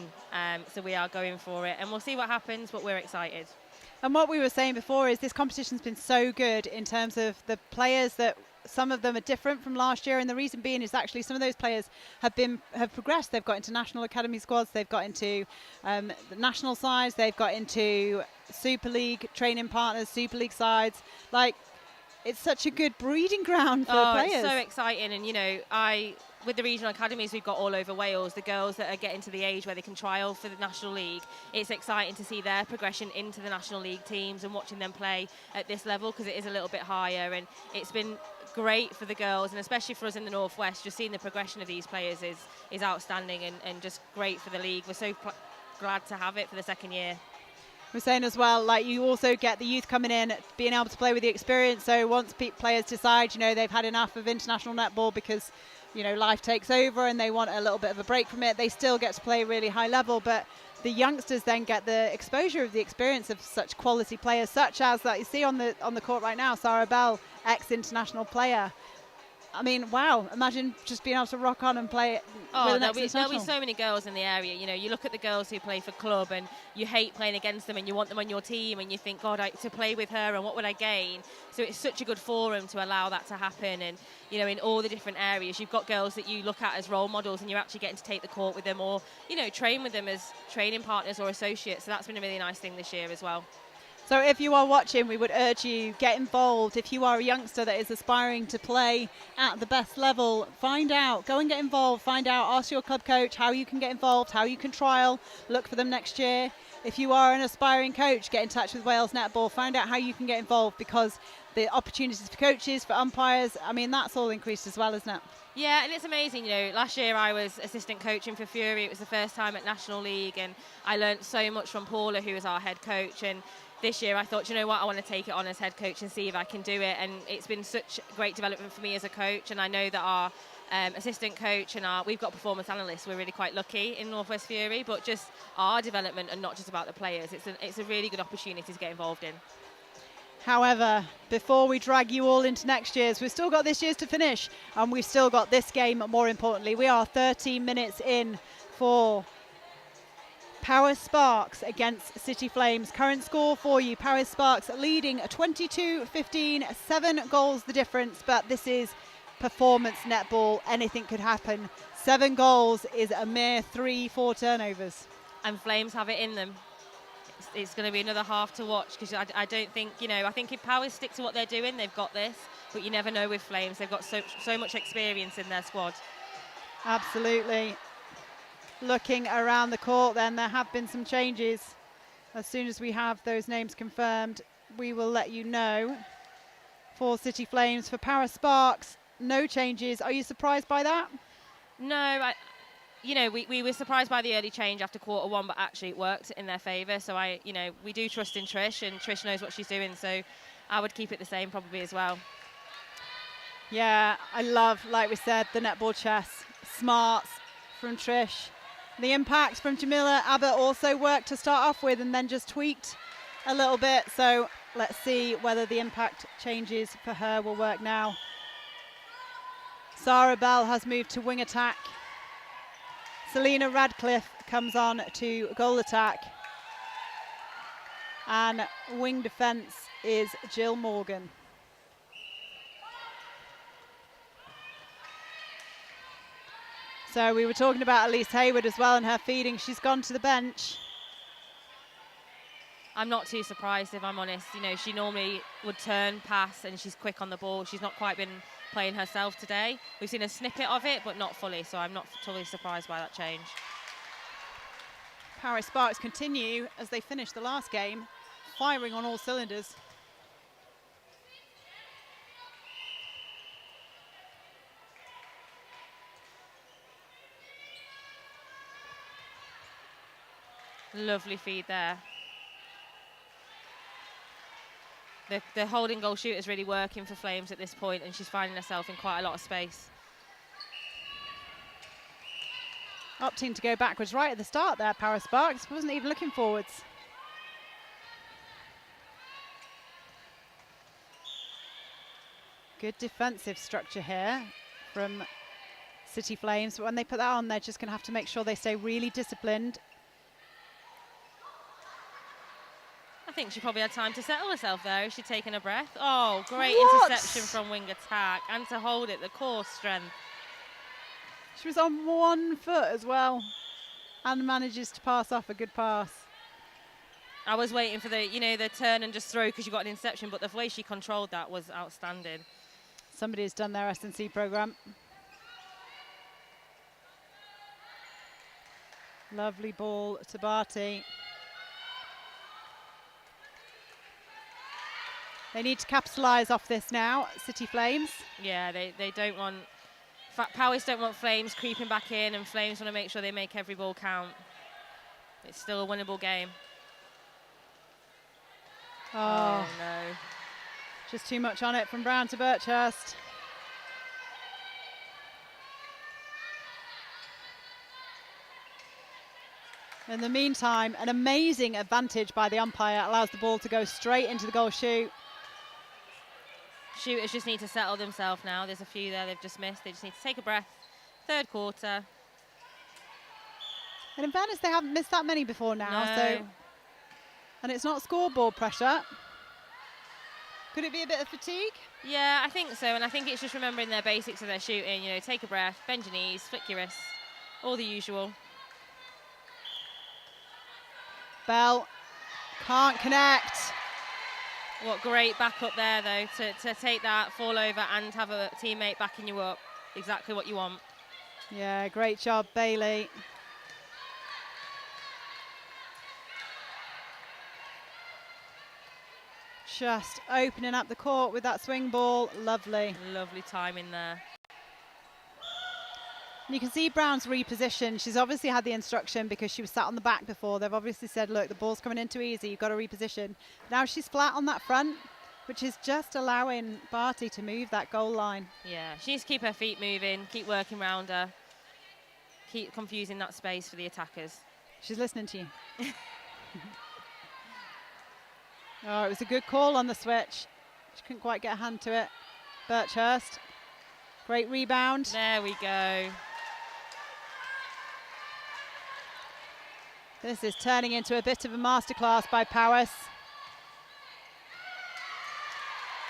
D: So we are going for it, and we'll see what happens, but we're excited.
B: And what we were saying before is this competition's been so good in terms of the players that some of them are different from last year, and the reason being is actually some of those players have progressed. They've got into national academy squads, they've got into the national sides, they've got into Super League training partners, Super League sides. Like, it's such a good breeding ground for players.
D: It's so exciting, and you know, with the regional academies we've got all over Wales, the girls that are getting to the age where they can trial for the National League, it's exciting to see their progression into the National League teams and watching them play at this level, because it is a little bit higher, and it's been great for the girls, and especially for us in the Northwest. Just seeing the progression of these players is outstanding, and just great for the league. We're so glad to have it for the 2nd year.
B: We're saying as well, like, you also get the youth coming in, being able to play with the experience. So once players decide, they've had enough of international netball because, life takes over and they want a little bit of a break from it, they still get to play really high level. But the youngsters then get the exposure of the experience of such quality players, such as that you see on the court right now, Sarah Bell, ex-international player. I mean, wow, imagine just being able to rock on and play with an
D: there'll be
B: ex-international.
D: so many girls in the area. You look at the girls who play for club and you hate playing against them and you want them on your team and you think, God, to play with her and what would I gain? So it's such a good forum to allow that to happen. And, in all the different areas, you've got girls that you look at as role models and you're actually getting to take the court with them or, train with them as training partners or associates. So that's been a really nice thing this year as well.
B: So if you are watching, we would urge you, get involved. If you are a youngster that is aspiring to play at the best level, find out, go and get involved, find out, ask your club coach how you can get involved, how you can trial, look for them next year. If you are an aspiring coach, get in touch with Wales Netball, find out how you can get involved, because the opportunities for coaches, for umpires, I mean, that's all increased as well, isn't it?
D: Yeah, and it's amazing. Last year I was assistant coaching for Fury. It was the first time at National League, and I learnt so much from Paula, who was our head coach. And this year I thought, I want to take it on as head coach and see if I can do it. And it's been such great development for me as a coach. And I know that our assistant coach and we've got performance analysts. We're really quite lucky in North West Fury, but just our development and not just about the players. It's a really good opportunity to get involved in.
B: However, before we drag you all into next year's, we've still got this year's to finish, and we've still got this game, more importantly. We are 13 minutes in for Power Sparks against City Flames. Current score for you, Power Sparks leading 22-15, 7 goals the difference, but this is performance netball. Anything could happen. 7 goals is a mere 3-4 turnovers.
D: And Flames have it in them. It's going to be another half to watch, because I don't think, I think if Powers stick to what they're doing, they've got this. But you never know with Flames. They've got so much experience in their squad.
B: Absolutely. Looking around the court then, there have been some changes. As soon as we have those names confirmed, we will let you know. For City Flames, for Power Sparks, no changes. Are you surprised by that?
D: No, we were surprised by the early change after quarter one, but actually it worked in their favour. So we do trust in Trish, and Trish knows what she's doing. So I would keep it the same probably as well.
B: Yeah, I love, like we said, the netball chess. Smarts from Trish. The impact from Jamila Abbott also worked to start off with and then just tweaked a little bit. So let's see whether the impact changes for her will work now. Sarah Bell has moved to wing attack. Selena Radcliffe comes on to goal attack. And wing defence is Jill Morgan. So we were talking about Elise Hayward as well and her feeding. She's gone to the bench.
D: I'm not too surprised, if I'm honest. She normally would turn, pass, and she's quick on the ball. She's not quite been playing herself today. We've seen a snippet of it, but not fully, so I'm not totally surprised by that change.
B: Power Sparks continue, as they finish the last game, firing on all cylinders.
D: Lovely feed there. The holding goal shooter is really working for Flames at this point, and she's finding herself in quite a lot of space.
B: Opting to go backwards right at the start there, Power Sparks. Wasn't even looking forwards. Good defensive structure here from City Flames. But when they put that on, they're just going to have to make sure they stay really disciplined.
D: I think she probably had time to settle herself there. She'd taken a breath. Oh, great interception from wing attack. And to hold it, the core strength.
B: She was on 1 foot as well. And manages to pass off a good pass.
D: I was waiting for the turn and just throw because you got an interception, but the way she controlled that was outstanding.
B: Somebody has done their S&C program. Lovely ball to Barty. They need to capitalise off this now, City Flames.
D: Yeah, they don't want... Powys don't want Flames creeping back in, and Flames want to make sure they make every ball count. It's still a winnable game.
B: Oh,
D: no.
B: just too much on it from Brown to Birchurst. In the meantime, an amazing advantage by the umpire allows the ball to go straight into the goal chute.
D: Shooters just need to settle themselves now. There's a few there they've just missed. They just need to take a breath. Third quarter.
B: And in fairness, they haven't missed that many before now.
D: No.
B: So, and it's not scoreboard pressure. Could it be a bit of fatigue?
D: Yeah, I think so. And I think it's just remembering their basics of their shooting. You know, take a breath, bend your knees, flick your wrists, all the usual.
B: Bell can't connect.
D: What great backup there, though, to take that, fall over and have a teammate backing you up. Exactly what you want.
B: Yeah, great job, Bailey. Just opening up the court with that swing ball. Lovely.
D: Lovely timing there.
B: And you can see Brown's reposition. She's obviously had the instruction because she was sat on the back before. They've obviously said, look, the ball's coming in too easy. You've got to reposition. Now she's flat on that front, which is just allowing Barty to move that goal line.
D: Yeah, she needs to keep her feet moving, keep working around her, keep confusing that space for the attackers.
B: She's listening to you. Oh, it was a good call on the switch. She couldn't quite get a hand to it. Birchurst, great rebound.
D: There we go.
B: This is turning into a bit of a masterclass by Powys.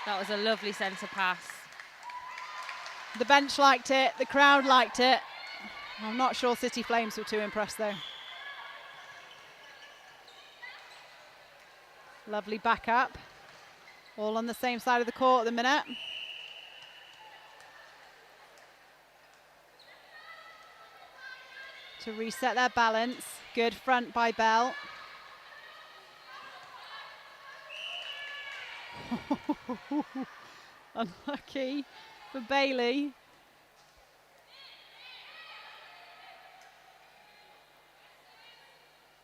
D: That was a lovely centre pass.
B: The bench liked it, the crowd liked it. I'm not sure City Flames were too impressed though. Lovely backup. All on the same side of the court at the minute. To reset their balance. Good front by Bell. Unlucky for Bailey.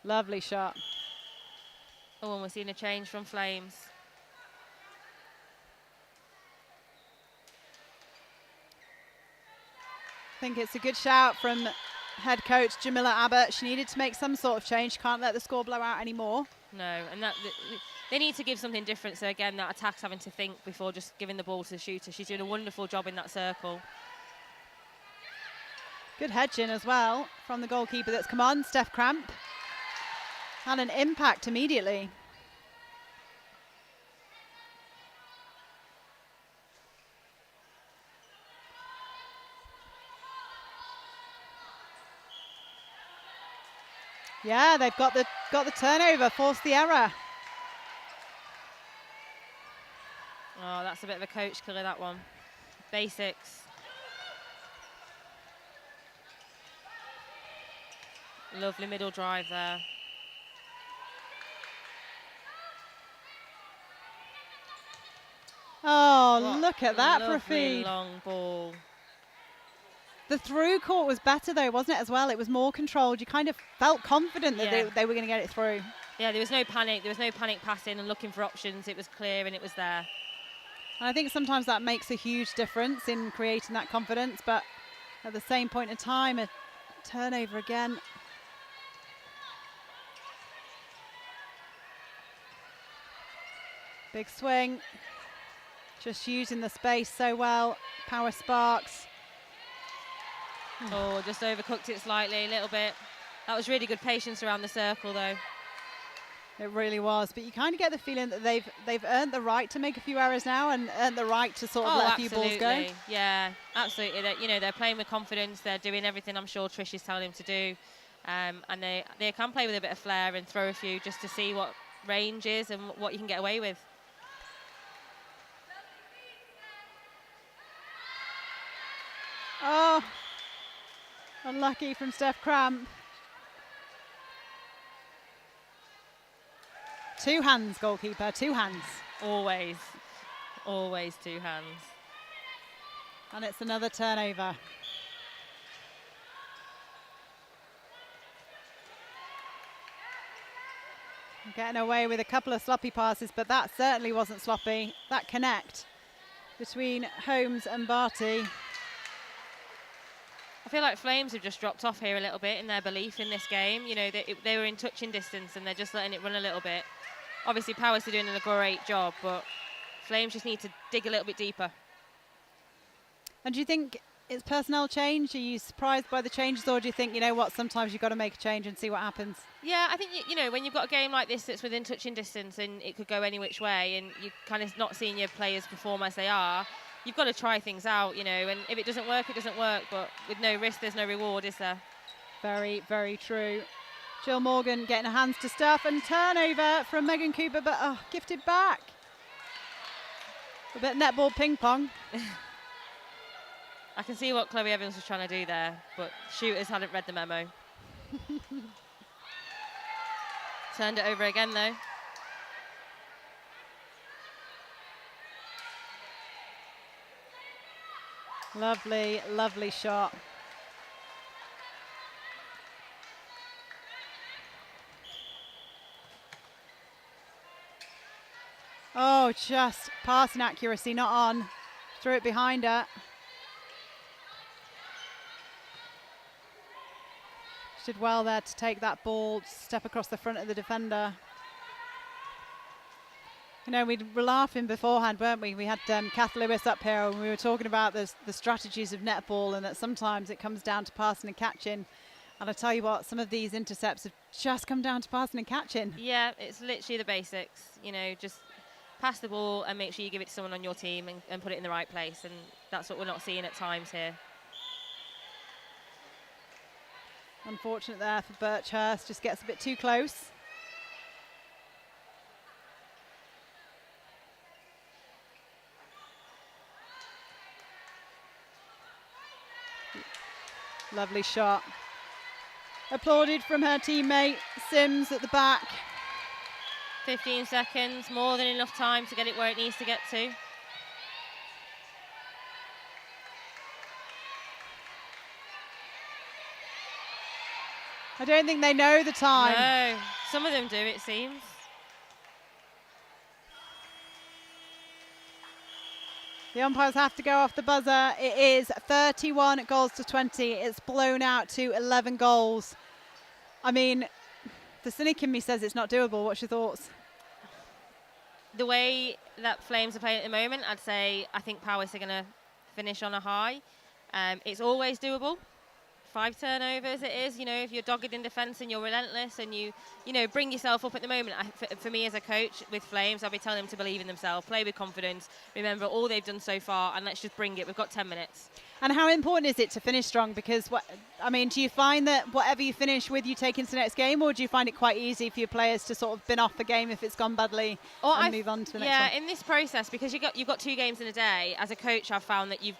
B: Lovely shot.
D: Oh, and we're seeing a change from Flames.
B: I think it's a good shout from head coach Jamila Abbott. She needed to make some sort of change. She can't let the score blow out anymore.
D: No, and they need to give something different. So again, that attack's having to think before just giving the ball to the shooter. She's doing a wonderful job in that circle.
B: Good hedging as well from the goalkeeper that's come on, Steph Cramp. Had an impact immediately. Yeah, they've got the turnover, forced the error.
D: Oh, that's a bit of a coach killer, that one. Basics. Lovely middle drive there.
B: Oh,
D: What
B: look at that for a
D: lovely
B: feed.
D: long ball.
B: The through court was better though, wasn't it, as well? It was more controlled. You kind of felt confident that
D: Yeah.
B: they were going to get it through.
D: Yeah, there was no panic. There was no panic passing and looking for options. It was clear and it was there.
B: And I think sometimes that makes a huge difference in creating that confidence, but at the same point in time, a turnover again. Big swing. Just using the space so well. Power Sparks.
D: Oh, just overcooked it slightly, a little bit. That was really good patience around the circle, though.
B: It really was, but you kind of get the feeling that they've earned the right to make a few errors now and earned the right to sort of let a few balls go.
D: Yeah, absolutely. They're playing with confidence. They're doing everything I'm sure Trish is telling them to do, and they can play with a bit of flair and throw a few just to see what range is and what you can get away with.
B: Oh, unlucky from Steph Cramp. Two hands, goalkeeper, two hands.
D: Always, always two hands.
B: And it's another turnover. Getting away with a couple of sloppy passes, but that certainly wasn't sloppy. That connect between Holmes and Barty.
D: I feel like Flames have just dropped off here a little bit in their belief in this game. You know, they were in touching distance and they're just letting it run a little bit. Obviously, Powers are doing a great job, but Flames just need to dig a little bit deeper.
B: And do you think it's personnel change? Are you surprised by the changes, or do you think, you know what, sometimes you've got to make a change and see what happens?
D: Yeah, I think, you know, when you've got a game like this that's within touching distance and it could go any which way and you're kind of not seeing your players perform as they are, you've got to try things out, you know, and if it doesn't work, it doesn't work, but with no risk, there's no reward, is there?
B: Very, very true. Jill Morgan getting her hands to stuff, and turnover from Megan Cooper, but gifted back. A bit netball ping pong.
D: I can see what Chloe Evans was trying to do there, but shooters hadn't read the memo. Turned it over again, though.
B: Lovely, lovely shot. Oh, just passing accuracy, not on. Threw it behind her. She did well there to take that ball, step across the front of the defender. You know, we were laughing beforehand, weren't we? We had Kath Lewis up here and we were talking about the strategies of netball, and that sometimes it comes down to passing and catching. And I tell you what, some of these intercepts have just come down to passing and catching.
D: Yeah, it's literally the basics. You know, just pass the ball and make sure you give it to someone on your team and put it in the right place. And that's what we're not seeing at times here.
B: Unfortunate there for Birchhurst, just gets a bit too close. Lovely shot. Applauded from her teammate, Sims at the back.
D: 15 seconds, more than enough time to get it where it needs to get to.
B: I don't think they know the time.
D: No, some of them do, it seems.
B: The umpires have to go off the buzzer. It is 31 goals to 20. It's blown out to 11 goals. I mean, the cynic in me says it's not doable. What's your thoughts?
D: The way that Flames are playing at the moment, I'd say I think Powys are going to finish on a high. It's always doable. 5 turnovers it is, you know, if you're dogged in defence and you're relentless and you know, bring yourself up at the moment. For me as a coach with Flames, I'll be telling them to believe in themselves, play with confidence, remember all they've done so far, and let's just bring it. We've got 10 minutes. And
B: how important is it to finish strong? Because, do you find that whatever you finish with, you take into the next game, or do you find it quite easy for your players to sort of bin off the game if it's gone badly and move on to the next one?
D: Yeah, in this process, because you've got 2 games in a day, as a coach, I've found that you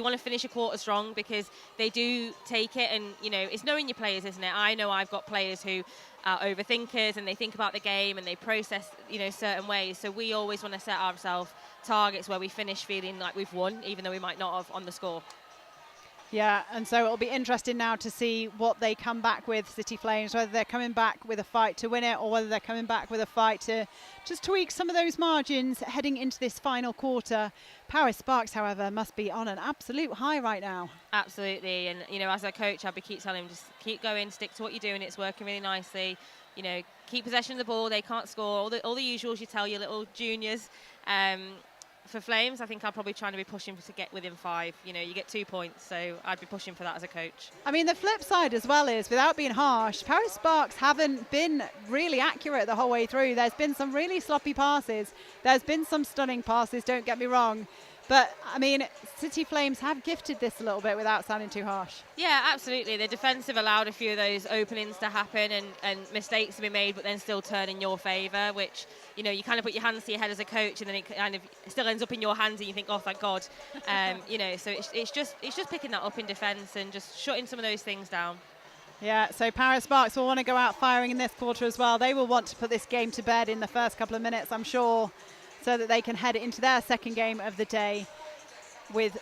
D: want to finish a quarter strong, because they do take it, and, you know, it's knowing your players, isn't it? I know I've got players who are overthinkers and they think about the game and they process, you know, certain ways. So we always want to set ourselves targets where we finish feeling like we've won, even though we might not have on the score.
B: Yeah, and so it'll be interesting now to see what they come back with, City Flames, whether they're coming back with a fight to win it or whether they're coming back with a fight to just tweak some of those margins heading into this final quarter. Paris Sparks, however, must be on an absolute high right now.
D: Absolutely, and, you know, as a coach, I'll keep telling them, just keep going, stick to what you're doing, it's working really nicely. You know, keep possession of the ball, they can't score, all the usuals you tell your little juniors. For Flames, I think I'll probably trying to be pushing to get within 5. You know, you get 2 points, so I'd be pushing for that as a coach.
B: I mean, the flip side as well is, without being harsh, Paris Sparks haven't been really accurate the whole way through. There's been some really sloppy passes. There's been some stunning passes, don't get me wrong. But, I mean, City Flames have gifted this a little bit without sounding too harsh.
D: Yeah, absolutely. The defence have allowed a few of those openings to happen and mistakes to be made, but then still turn in your favour, which, you know, you kind of put your hands to your head as a coach and then it kind of still ends up in your hands and you think, oh, thank God. You know, so it's just picking that up in defence and just shutting some of those things down.
B: Yeah, so Paris Sparks will want to go out firing in this quarter as well. They will want to put this game to bed in the first couple of minutes, I'm sure, so that they can head into their second game of the day with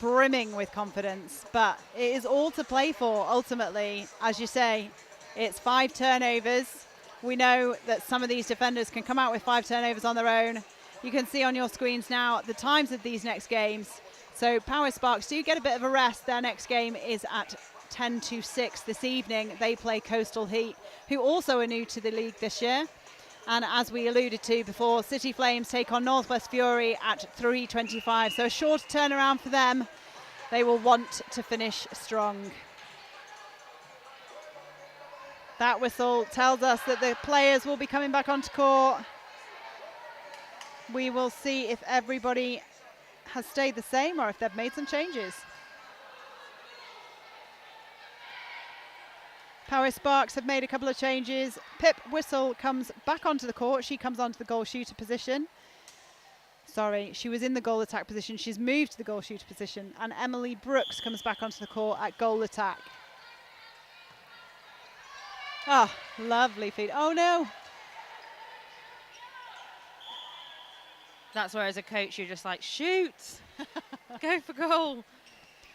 B: brimming with confidence. But it is all to play for ultimately. As you say, it's 5 turnovers. We know that some of these defenders can come out with 5 turnovers on their own. You can see on your screens now the times of these next games. So Power Sparks do get a bit of a rest. Their next game is at 10 to 6 this evening. They play Coastal Heat, who also are new to the league this year. And as we alluded to before, City Flames take on Northwest Fury at 3:25. So a short turnaround for them. They will want to finish strong. That whistle tells us that the players will be coming back onto court. We will see if everybody has stayed the same or if they've made some changes. Power Sparks have made a couple of changes. Pip Whistle comes back onto the court. She comes onto the goal shooter position. Sorry, she was in the goal attack position. She's moved to the goal shooter position. And Emily Brooks comes back onto the court at goal attack. Oh, lovely feed. Oh, no.
D: That's where, as a coach, you're just like, shoot, go for goal.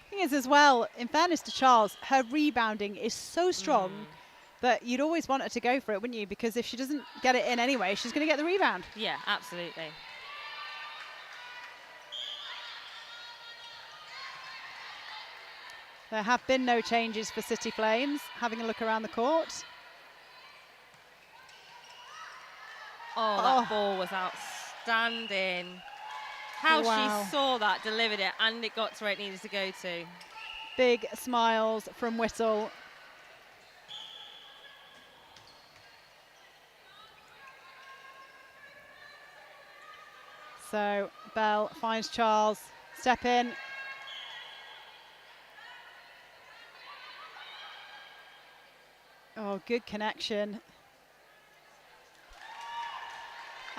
B: Thing is, as well, in fairness to Charles, her rebounding is so strong that you'd always want her to go for it, wouldn't you? Because if she doesn't get it in anyway, she's going to get the rebound.
D: Yeah, absolutely.
B: There have been no changes for City Flames. Having a look around the court.
D: Oh, that ball was outstanding. How she saw that, delivered it, and it got to where it needed to go to.
B: Big smiles from Whittle. So Bell finds Charles. Step in. Oh, good connection.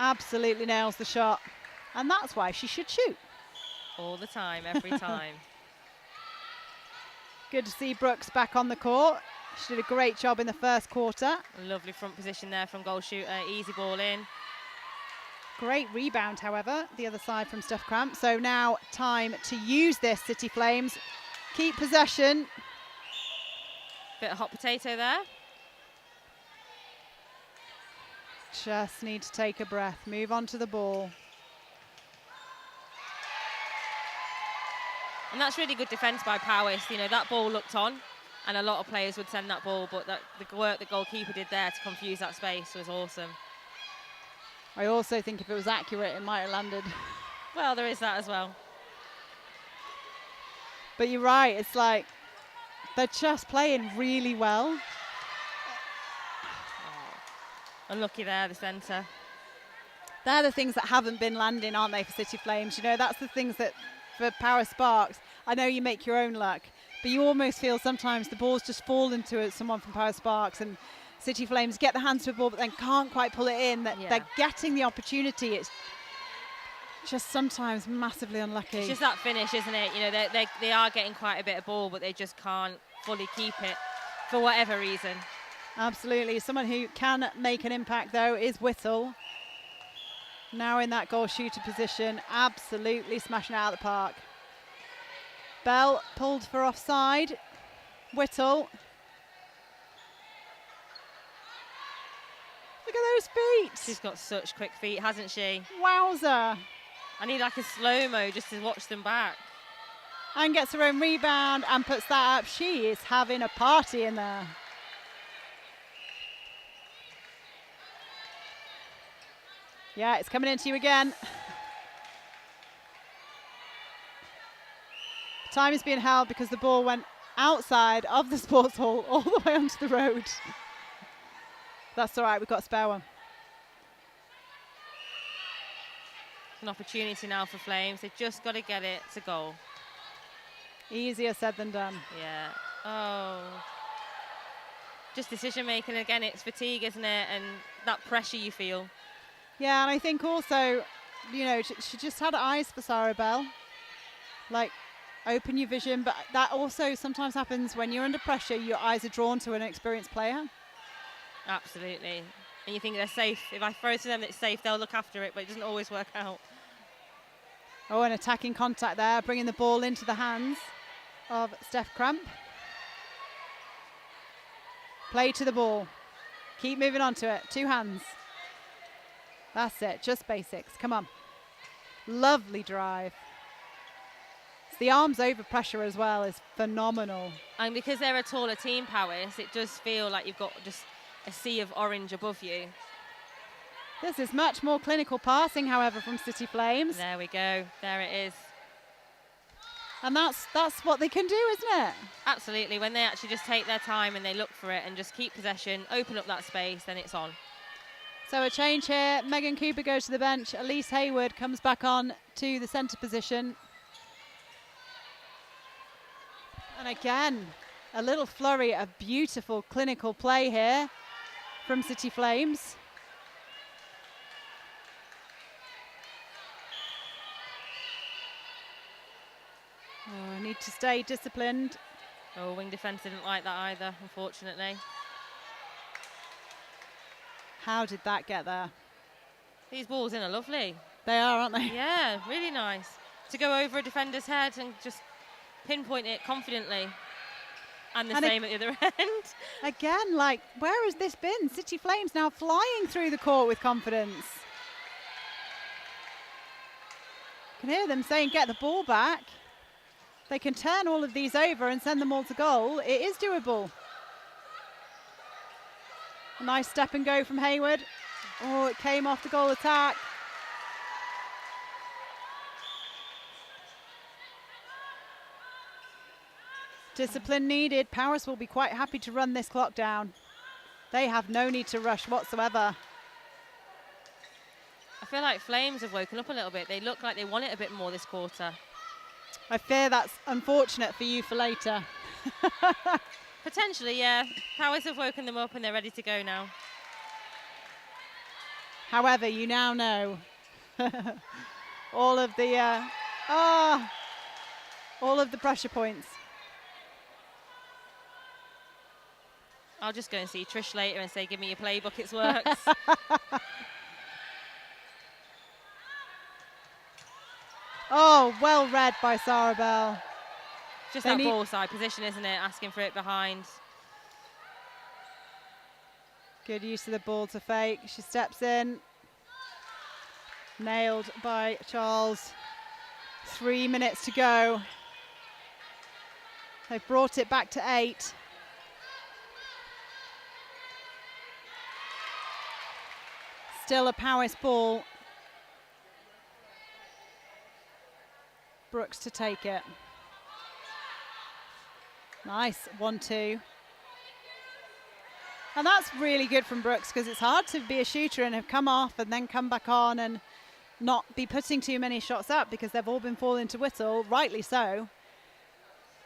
B: Absolutely nails the shot. And that's why she should shoot.
D: All the time, every time.
B: Good to see Brooks back on the court. She did a great job in the first quarter.
D: Lovely front position there from goal shooter. Easy ball in.
B: Great rebound, however, the other side from Steph Cramp. So now time to use this, City Flames. Keep possession.
D: Bit of hot potato there.
B: Just need to take a breath. Move on to the ball.
D: And that's really good defence by Powys. You know, that ball looked on, and a lot of players would send that ball, but the work the goalkeeper did there to confuse that space was awesome.
B: I also think if it was accurate, it might have landed.
D: Well, there is that as well.
B: But you're right, it's like they're just playing really well.
D: Unlucky there, the centre.
B: They're the things that haven't been landing, aren't they, for City Flames? You know, that's the things that for Power Sparks, I know you make your own luck, but you almost feel sometimes the balls just fall into someone from Power Sparks, and City Flames get the hands to a ball but then can't quite pull it in. They're getting the opportunity. It's just sometimes massively unlucky.
D: It's just that finish, isn't it? You know, they are getting quite a bit of ball, but they just can't fully keep it for whatever reason.
B: Absolutely. Someone who can make an impact, though, is Whittle. Now in that goal shooter position, absolutely smashing it out of the park. Bell pulled for offside. Whittle. Look at those feet.
D: She's got such quick feet, hasn't she?
B: Wowza.
D: I need like a slow-mo just to watch them back.
B: And gets her own rebound and puts that up. She is having a party in there. Yeah, it's coming into you again. Time is being held because the ball went outside of the sports hall all the way onto the road. That's all right, we've got a spare one.
D: An opportunity now for Flames. They've just got to get it to goal.
B: Easier said than done.
D: Yeah. Oh. Just decision making again. It's fatigue, isn't it? And that pressure you feel.
B: Yeah, and I think also, you know, she just had eyes for Sarah Bell. Like, open your vision, but that also sometimes happens when you're under pressure. Your eyes are drawn to an experienced player.
D: Absolutely. And you think they're safe. If I throw to them that it's safe, they'll look after it, but it doesn't always work out.
B: Oh, an attacking contact there, bringing the ball into the hands of Steph Cramp. Play to the ball. Keep moving on to it. 2 hands. That's it. Just basics. Come on. Lovely drive. The arms over pressure as well is phenomenal.
D: And because they're a taller team, Powys, it does feel like you've got just a sea of orange above you.
B: This is much more clinical passing, however, from City Flames.
D: There we go. There it is.
B: And that's what they can do, isn't it?
D: Absolutely. When they actually just take their time and they look for it and just keep possession, open up that space, then it's on.
B: So a change here. Megan Cooper goes to the bench. Elise Hayward comes back on to the centre position. And again, a little flurry of beautiful clinical play here from City Flames. Oh, I need to stay disciplined.
D: Oh, wing defence didn't like that either, unfortunately.
B: How did that get there?
D: These balls in are lovely.
B: They are, aren't they?
D: Yeah, really nice. To go over a defender's head and just pinpoint it confidently. And the same at the other end.
B: Again, like, where has this been? City Flames now flying through the court with confidence. You can hear them saying, get the ball back. They can turn all of these over and send them all to goal. It is doable. A nice step and go from Hayward. Oh, it came off the goal attack. Discipline needed. Powys will be quite happy to run this clock down. They have no need to rush whatsoever.
D: I feel like Flames have woken up a little bit. They look like they want it a bit more this quarter.
B: I fear that's unfortunate for you for later.
D: Potentially, yeah. Powys have woken them up and they're ready to go now.
B: However, you now know all of the pressure points.
D: I'll just go and see Trish later and say, give me your playbook, it's works.
B: Oh, well read by Sarah Bell.
D: Just that ball side position, isn't it? Asking for it behind.
B: Good use of the ball to fake. She steps in. Nailed by Charles. 3 minutes to go. They've brought it back to 8. Still a Powys ball. Brooks to take it. Nice, 1-2. And that's really good from Brooks because it's hard to be a shooter and have come off and then come back on and not be putting too many shots up because they've all been falling to Whittle, rightly so.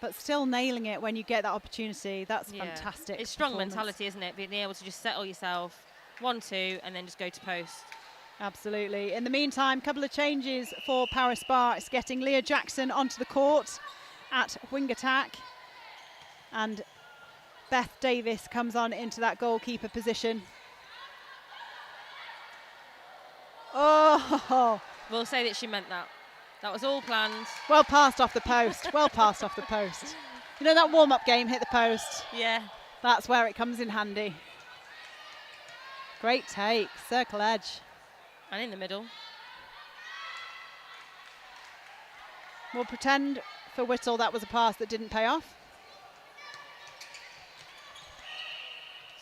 B: But still nailing it when you get that opportunity. That's fantastic.
D: It's strong mentality, isn't it? Being able to just settle yourself, 1-2, and then just go to post.
B: Absolutely. In the meantime, a couple of changes for Powys Bar. It's getting Leah Jackson onto the court at wing attack. And Beth Davis comes on into that goalkeeper position. Oh!
D: We'll say that she meant that. That was all planned.
B: Well passed off the post. Well passed off the post. You know that warm-up game hit the post?
D: Yeah.
B: That's where it comes in handy. Great take. Circle edge.
D: And in the middle.
B: We'll pretend for Whittle that was a pass that didn't pay off.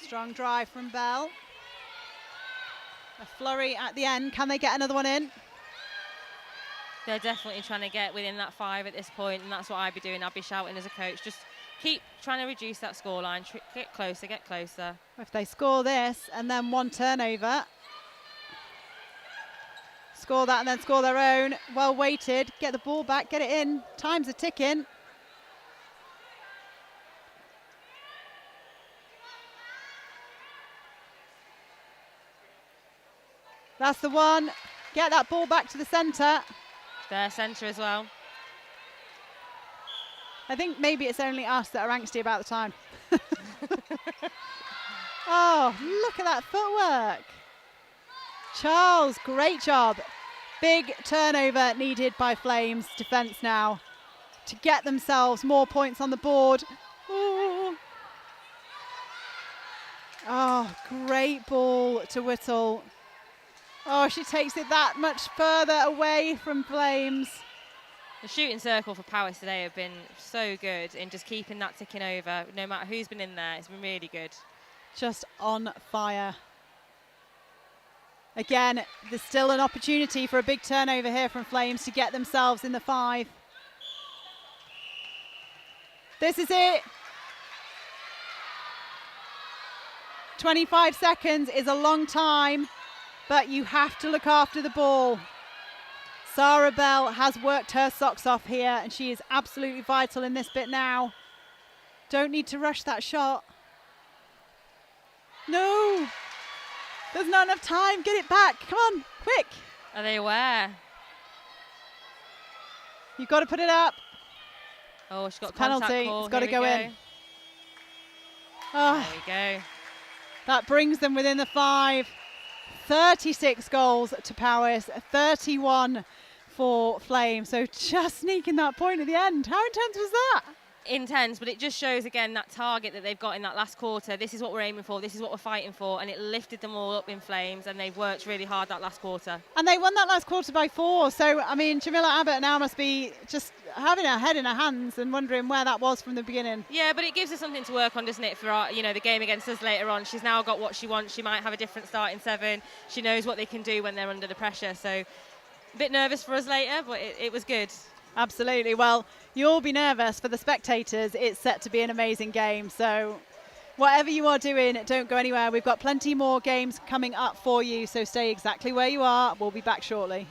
B: Strong drive from Bell. A flurry at the end. Can they get another one in?
D: They're definitely trying to get within that 5 at this point, and that's what I'd be doing. I'd be shouting as a coach. Just keep trying to reduce that scoreline. Get closer, get closer.
B: If they score this and then one turnover, score that and then score their own. Well weighted. Get the ball back, get it in. Times are ticking. That's the one. Get that ball back to the centre.
D: Their centre as well.
B: I think maybe it's only us that are angsty about the time. Oh, look at that footwork. Charles, great job. Big turnover needed by Flames defence now to get themselves more points on the board. Ooh. Oh, great ball to Whittle. Oh, she takes it that much further away from Flames.
D: The shooting circle for Powys today have been so good in just keeping that ticking over. No matter who's been in there, it's been really good.
B: Just on fire. Again, there's still an opportunity for a big turnover here from Flames to get themselves in the 5. This is it. 25 seconds is a long time, but you have to look after the ball. Sarah Bell has worked her socks off here, and she is absolutely vital in this bit now. Don't need to rush that shot. No! There's not enough time. Get it back. Come on, quick.
D: Are they aware?
B: You've got to put it up.
D: Oh, she's got
B: It's
D: a contact
B: penalty.
D: call.
B: It's got to
D: Here we
B: go in. Oh,
D: There we go.
B: that brings them within the 5. 36 goals to Powys, 31 for Flame. So just sneaking that point at the end. How intense was that?
D: Intense, but it just shows again that target that they've got in that last quarter. This is what we're aiming for, this is what we're fighting for, and it lifted them all up in Flames, and they've worked really hard that last quarter.
B: And they won that last quarter by 4. So, I mean, Jamila Abbott now must be just having her head in her hands and wondering where that was from the beginning.
D: Yeah, but it gives her something to work on, doesn't it, for our, the game against us later on. She's now got what she wants. She might have a different starting 7. She knows what they can do when they're under the pressure. So, a bit nervous for us later, but it was good.
B: Absolutely. Well, you'll be nervous. For the spectators, it's set to be an amazing game. So whatever you are doing, don't go anywhere. We've got plenty more games coming up for you. So stay exactly where you are. We'll be back shortly.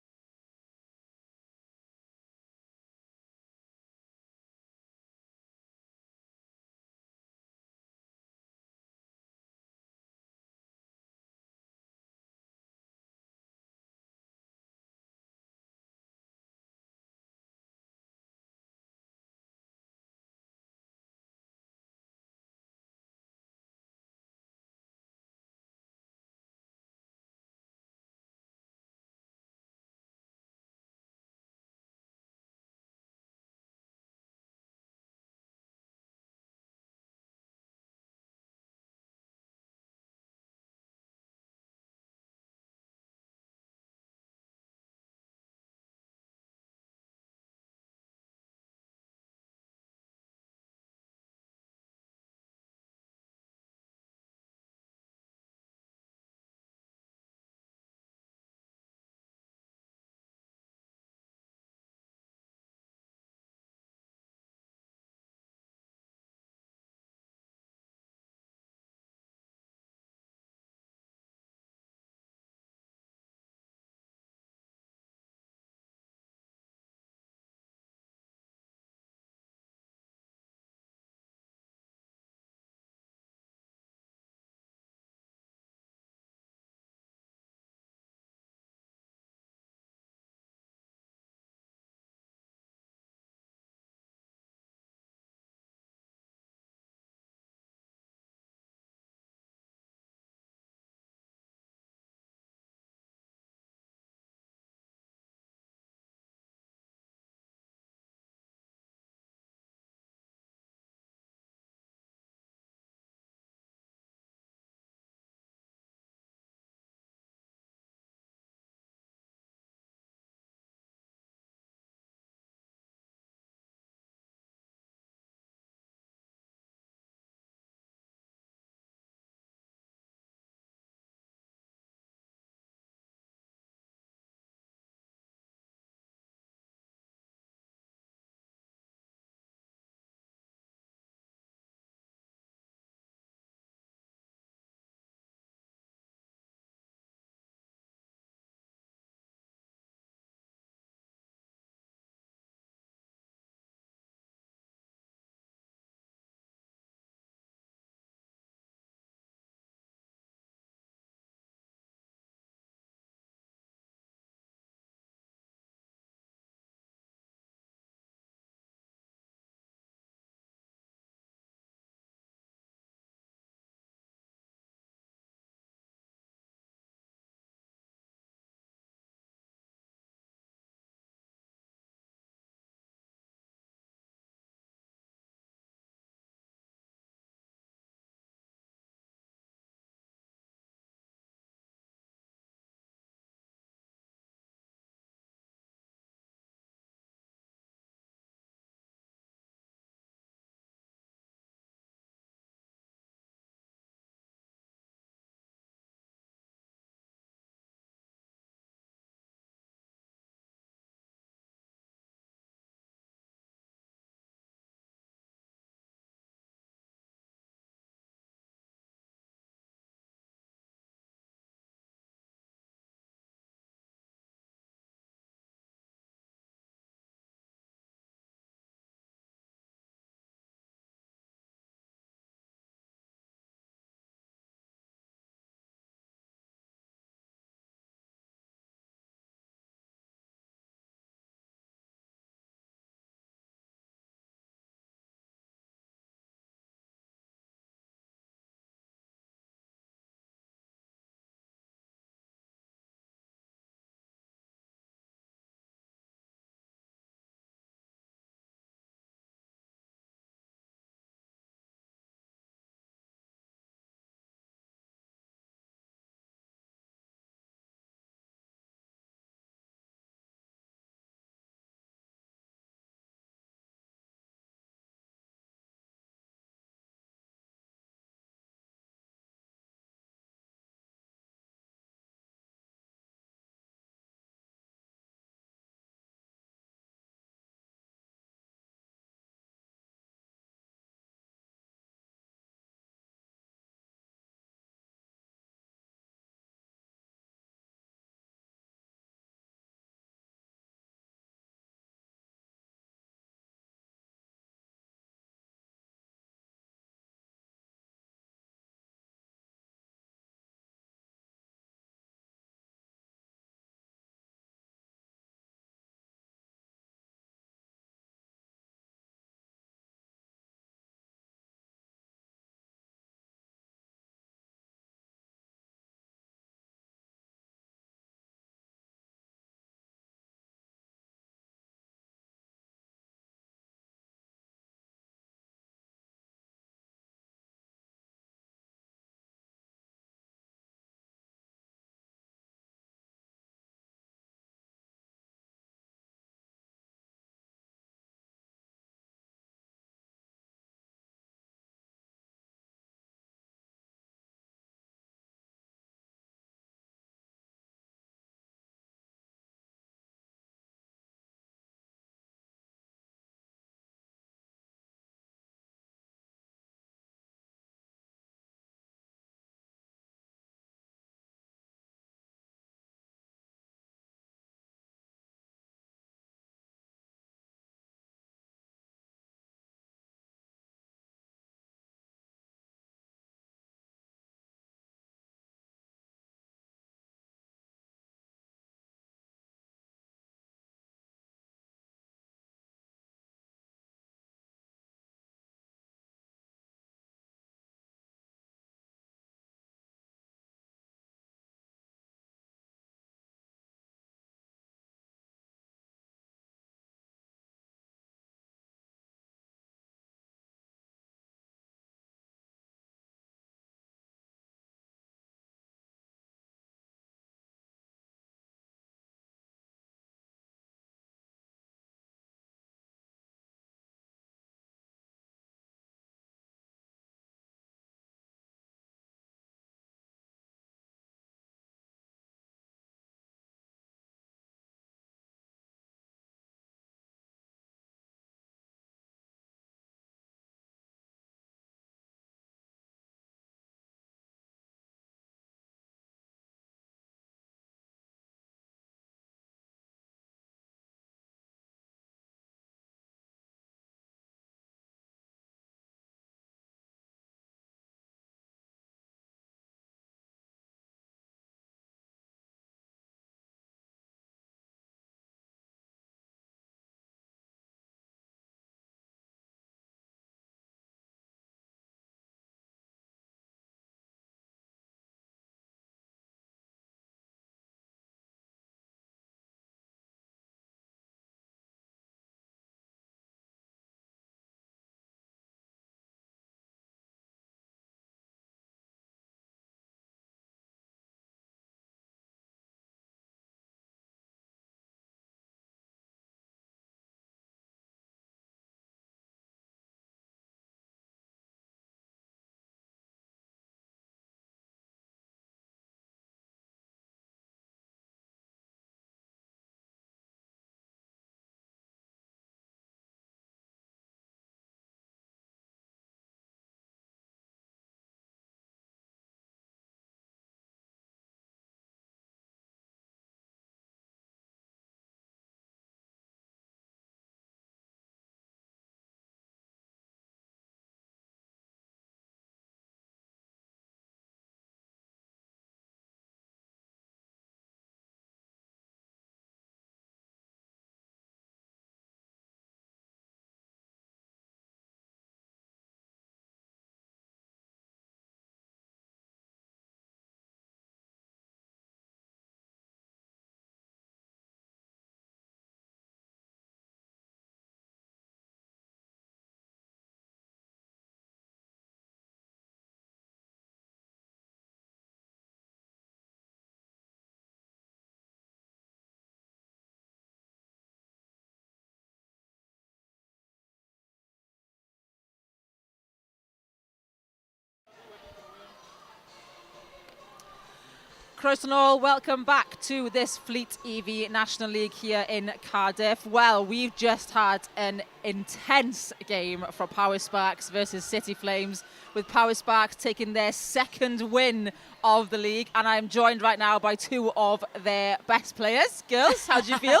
A: Croeso nôl, welcome back to this Fleet EV National League here in Cardiff. Well, we've just had an intense game for Power Sparks versus City Flames, with Power Sparks taking their second win of the league, and I'm joined right now by two of their best players. Girls, how do you feel?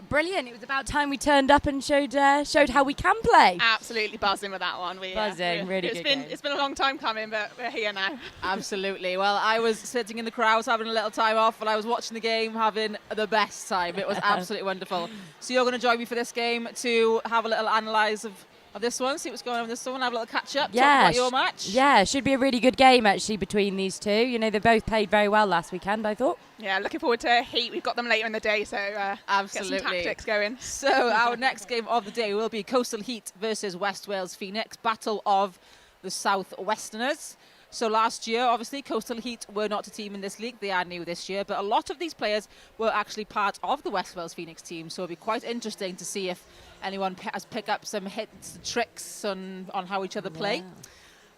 E: Brilliant. It was about time we turned up and showed how we can play.
F: Absolutely buzzing with that one.
E: Really good game.
F: It's been a long time coming, but we're here now.
A: Absolutely. Well, I was sitting in the crowd having a little time off, and I was watching the game having the best time. It was absolutely wonderful. So you're going to join me for this game to have a little analyse of this one, see what's going on with this one, have a little catch up, talk about your match.
E: Yeah, should be a really good game actually between these two. You know, they both played very well last weekend, I thought.
F: Yeah, looking forward to Heat. We've got them later in the day, so
A: absolutely.
F: Get some tactics going.
A: So our next game of the day will be Coastal Heat versus West Wales Phoenix, battle of the South Westerners. So last year, obviously, Coastal Heat were not a team in this league. They are new this year, but a lot of these players were actually part of the West Wales Phoenix team. So it'll be quite interesting to see if anyone has picked up some hits, tricks on how each other play.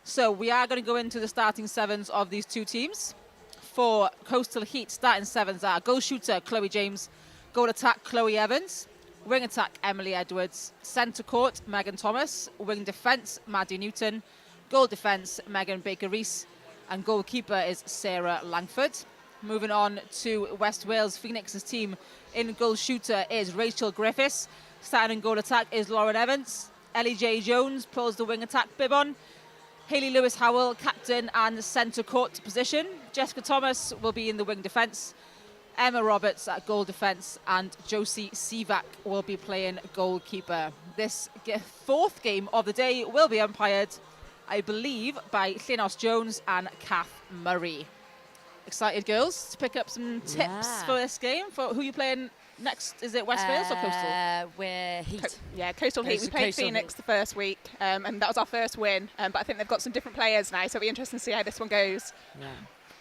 A: So we are going to go into the starting sevens of these two teams. For Coastal Heat, starting sevens are goal shooter Chloe James, goal attack Chloe Evans, wing attack Emily Edwards, centre court Megan Thomas, wing defence Maddie Newton, goal defence Megan Baker-Rees, and goalkeeper is Sarah Langford. Moving on to West Wales Phoenix's team, in goal shooter is Rachel Griffiths, starting in goal attack is Lauren Evans, Ellie J Jones pulls the wing attack bib on, Hayley Lewis Howell captain and centre court position, Jessica Thomas will be in the wing defence, Emma Roberts at goal defence, and Josie Sivak will be playing goalkeeper. This fourth game of the day will be umpired, I believe, by Llynos Jones and Kath Murray. Excited, girls, to pick up some tips for this game? For who you playing next? Is it West Wales or Coastal?
E: We're Heat.
F: Coastal Heat. We played Phoenix the first week, and that was our first win. But I think they've got some different players now, so it'll be interesting to see how this one goes.
E: Yeah.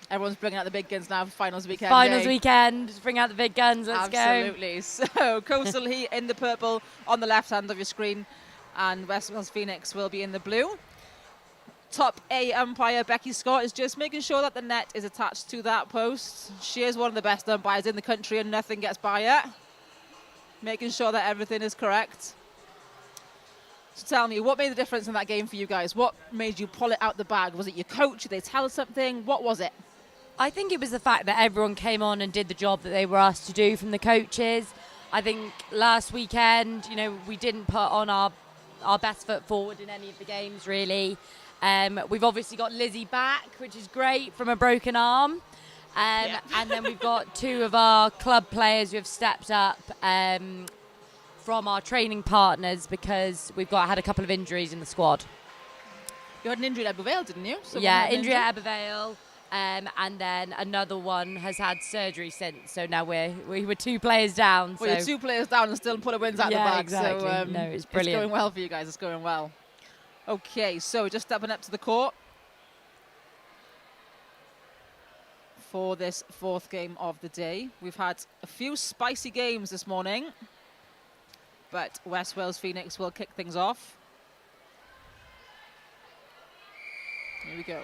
A: Everyone's bringing out the big guns now for finals weekend.
E: Finals weekend. Just bring out the big guns. Let's go.
A: Absolutely. So Coastal Heat in the purple on the left hand of your screen, and West Wales Phoenix will be in the blue. Top A umpire Becky Scott is just making sure that the net is attached to that post. She is one of the best umpires in the country and nothing gets by her. Making sure that everything is correct. So tell me, what made the difference in that game for you guys? What made you pull it out the bag? Was it your coach? Did they tell us something? What was it?
E: I think it was the fact that everyone came on and did the job that they were asked to do from the coaches. I think last weekend, you know, we didn't put on our best foot forward in any of the games, really. We've obviously got Lizzie back, which is great, from a broken arm. And then we've got two of our club players who have stepped up from our training partners because we've had a couple of injuries in the squad.
A: You had an injury at Abervale, didn't you?
E: Injury at Abervale. And then another one has had surgery since. So now we were two players down.
A: Well, you're two players down and still pulling wins out the bag.
E: Exactly.
A: So
E: no, it's brilliant.
A: It's going well for you guys. It's going well. Okay, so just stepping up to the court for this fourth game of the day. We've had a few spicy games this morning, but West Wales Phoenix will kick things off. Here we go.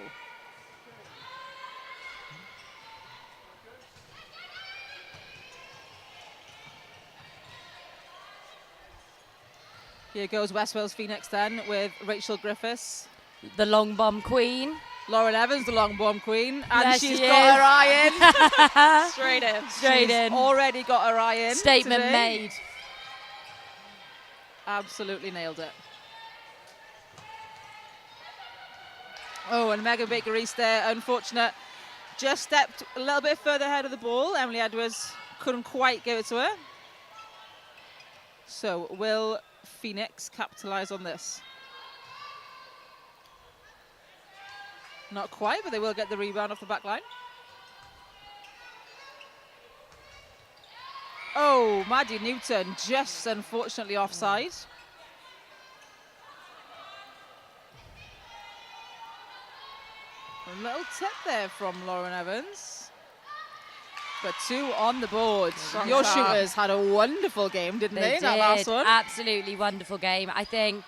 A: Here goes West Wales Phoenix then with Rachel Griffiths.
E: The long bomb queen.
A: Lauren Evans, the long bomb queen. And
E: Yes,
A: she's
E: she
A: got her eye in.
F: Straight in.
E: Straight in.
A: Already got her eye in.
E: Statement
A: today.
E: made.
A: Absolutely nailed it. Oh, and Megan Baker-Rees there, unfortunate. Just stepped a little bit further ahead of the ball. Emily Edwards couldn't quite give it to her. So will Phoenix capitalise on this? Not quite, but they will get the rebound off the back line. Oh, Maddie Newton just unfortunately offside. A little tip there from Lauren Evans. But two on the board. Your shooters had a wonderful game, didn't they?
E: Did.
A: That last one.
E: Absolutely wonderful game. I think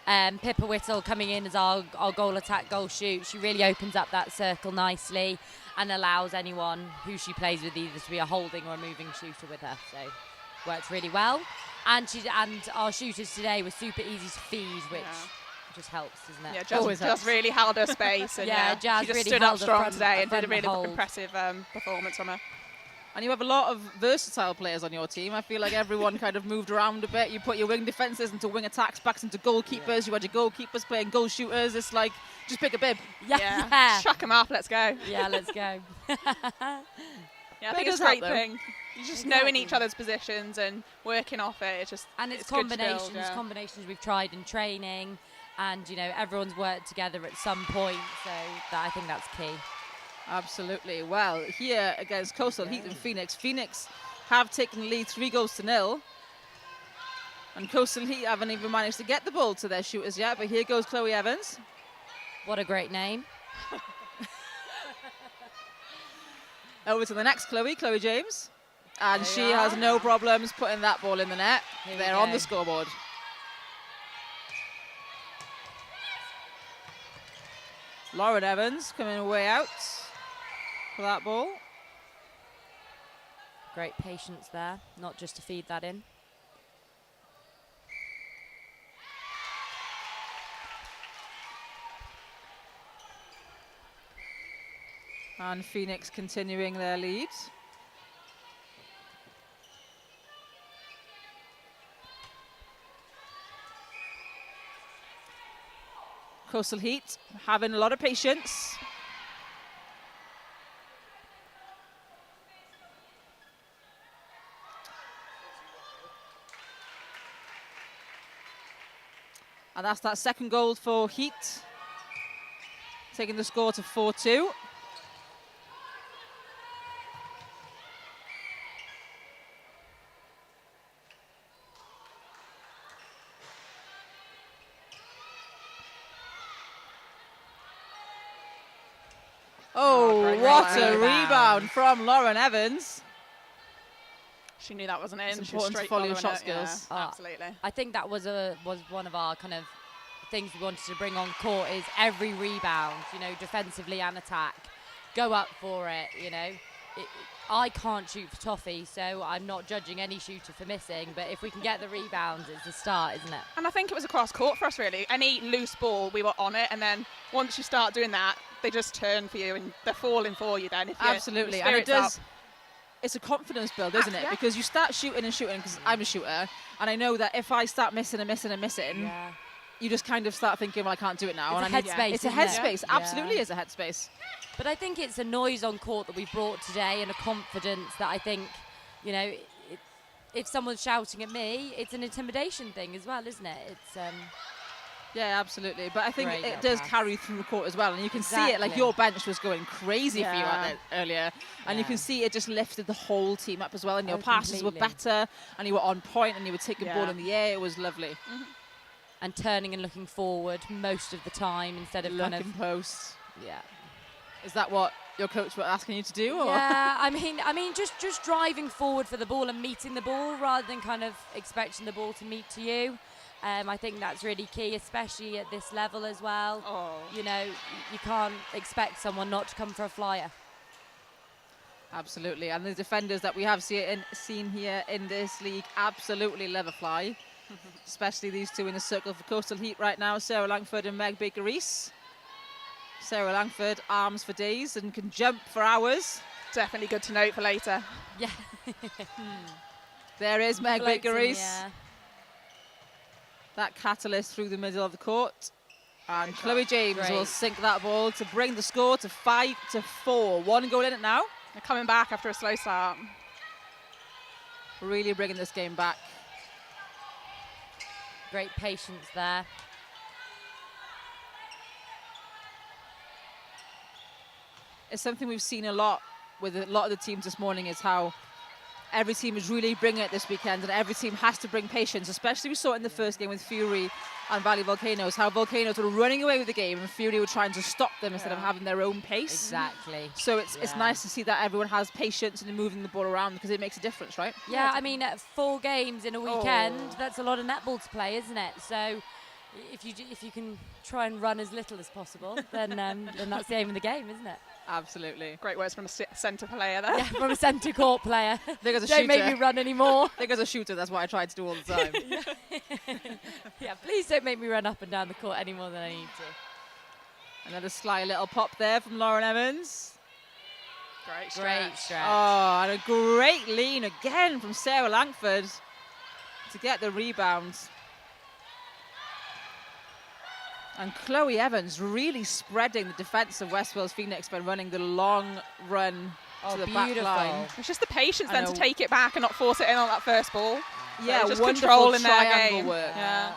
E: Pippa Whittle coming in as our goal attack, goal shoot. She really opens up that circle nicely and allows anyone who she plays with either to be a holding or a moving shooter with her. So works really well. And our shooters today were super easy to feed, which just helps, doesn't it?
F: Yeah, Jazz really held her space. And
E: Jazz
F: she just
E: really
F: stood up
E: held her
F: strong
E: front-
F: today and did a
E: front
F: really
E: hold.
F: impressive performance from her.
A: And you have a lot of versatile players on your team. I feel like everyone kind of moved around a bit. You put your wing defences into wing attacks, backs into goalkeepers. You had your goalkeepers playing goal shooters. It's like, just pick a bib.
E: Yeah.
F: Chuck them up, let's go.
E: Yeah, let's go.
F: Yeah, I think
A: it
F: it's
A: does
F: a great
A: help, though.
F: thing. You just knowing each other's positions and working off it. It's
E: It's
F: good to build,
E: combinations,
F: yeah.
E: combinations we've tried in training, and everyone's worked together at some point. So I think that's key.
A: Absolutely. Well, here against Coastal Heat and Phoenix have taken the lead 3-0. And Coastal Heat haven't even managed to get the ball to their shooters yet, but here goes Chloe Evans.
E: What a great name.
A: Over to the next Chloe James. And
E: There
A: she
E: you
A: has
E: are.
A: no problems putting that ball in the net.
E: Here we
A: They're on
E: go.
A: the scoreboard. Lauren Evans coming away out for that ball.
E: Great patience there, not just to feed that in.
A: And Phoenix continuing their lead. Coastal Heat having a lot of patience. And that's that second goal for Heat, taking the score to 4-2. Oh,
F: great
A: what
F: rebound.
A: a rebound from Lauren Evans.
F: She knew that wasn't in.
A: It's
F: She was
A: important to
F: straight
A: follow your
F: following
A: shot
F: it, yeah,
A: skills.
F: absolutely.
E: I think that was one of our kind of things we wanted to bring on court is every rebound, defensively and attack. Go up for it, I can't shoot for toffee, so I'm not judging any shooter for missing, but if we can get the rebounds, it's the start, isn't it?
F: And I think it was across court for us, really. Any loose ball, we were on it, and then once you start doing that, they just turn for you, and they're falling for you then. If
A: Absolutely,
F: your
A: and it
F: spirit's
A: does. It's a confidence build, isn't it?
F: Yeah.
A: Because you start shooting and shooting, because I'm a shooter, and I know that if I start missing and missing and missing, you just kind of start thinking, well, I can't do it now.
E: It's
A: and
E: a
A: I need-
E: headspace,
A: It's a
E: isn't it?
A: headspace.
E: Yeah.
A: Absolutely is a headspace.
E: But I think it's a noise on court that we've brought today and a confidence that I think, if someone's shouting at me, it's an intimidation thing as well, isn't it? It's
A: Yeah, absolutely. But I think
E: Great
A: it
E: little
A: does
E: pass.
A: carry through the court as well. And you can see it, like
E: Exactly.
A: your bench was going crazy for you
F: Yeah.
A: at it earlier. And you
E: Yeah.
A: can see it just lifted the whole team up as well. And your
E: Oh,
A: passes were
E: completely.
A: better and you were on point and you were taking
F: Yeah.
A: ball in the air. It was lovely.
E: and turning and looking forward most of the time instead of kind
A: Looking
E: of
A: post.
E: yeah.
A: Is that what your coach was asking you to do? Or?
E: Yeah, I mean, just driving forward for the ball and meeting the ball rather than kind of expecting the ball to meet to you. I think that's really key, especially at this level as well.
F: Oh.
E: You can't expect someone not to come for a flyer.
A: Absolutely. And the defenders that we have seen here in this league absolutely love a fly. Especially these two in the circle for Coastal Heat right now, Sarah Langford and Meg Baker-Rees. Sarah Langford, arms for days and can jump for hours.
F: Definitely good to note for later.
E: Yeah.
A: There is Meg
E: Floating,
A: Baker-Rees.
E: yeah.
A: That catalyst through the middle of the court. And Chloe James
E: Great.
A: will sink that ball to bring the score to 5-4. One goal in it now.
F: They're coming back after a slow start.
A: Really bringing this game back.
E: Great patience there.
A: It's something we've seen a lot with a lot of the teams this morning is how every team is really bringing it this weekend and every team has to bring patience, especially we saw it in the first game with Fury and Valley Volcanoes, how Volcanoes were running away with the game and Fury were trying to stop them instead of having their own pace.
E: Exactly.
A: So it's
E: Yeah.
A: nice to see that everyone has patience and moving the ball around because it makes a difference, right?
E: Yeah, I mean, 4 games in a weekend,
A: Oh.
E: that's a lot of netball to play, isn't it? So, if you can try and run as little as possible, then that's the aim of the game, isn't it?
A: Absolutely.
F: Great words from a centre player there.
E: Yeah, from a centre court player.
A: Think as a
E: Don't make
A: shooter.
E: me run anymore.
A: I think as a shooter, that's what I try to do all the time.
E: Yeah, please don't make me run up and down the court any more than I need to.
A: Another sly little pop there from Lauren Evans.
F: Great
E: Great stretch.
A: Oh, and a great lean again from Sarah Langford to get the rebound. And Chloe Evans really spreading the defence of West Wales Phoenix by running the long run to the back line.
F: It's just the patience then to take it back and not force it in on that first ball.
A: Yeah,
F: just
A: wonderful
F: controlling their
A: triangle
F: game.
A: work.
F: Yeah.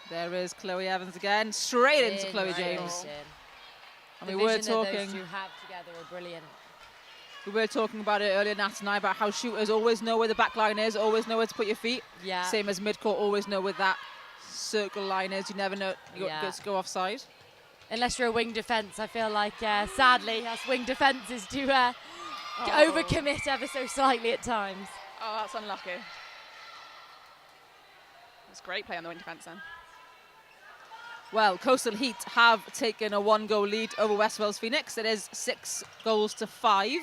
A: There is Chloe Evans again, straight into Chloe James. And
E: The
A: we were
E: vision that
A: talking.
E: those two have together are brilliant.
A: We were talking about it earlier, Nat and I, about how shooters always know where the back line is, always know where to put your feet.
E: Yeah.
A: Same as midcourt, always know where that circle line is. You never know you got to go offside.
E: Unless you're a wing defence, I feel like, sadly, us wing defences do overcommit ever so slightly at times.
F: Oh, that's unlucky. That's great play on the wing defence then.
A: Well, Coastal Heat have taken a 1-goal lead over West Wales Phoenix. It is 6-5.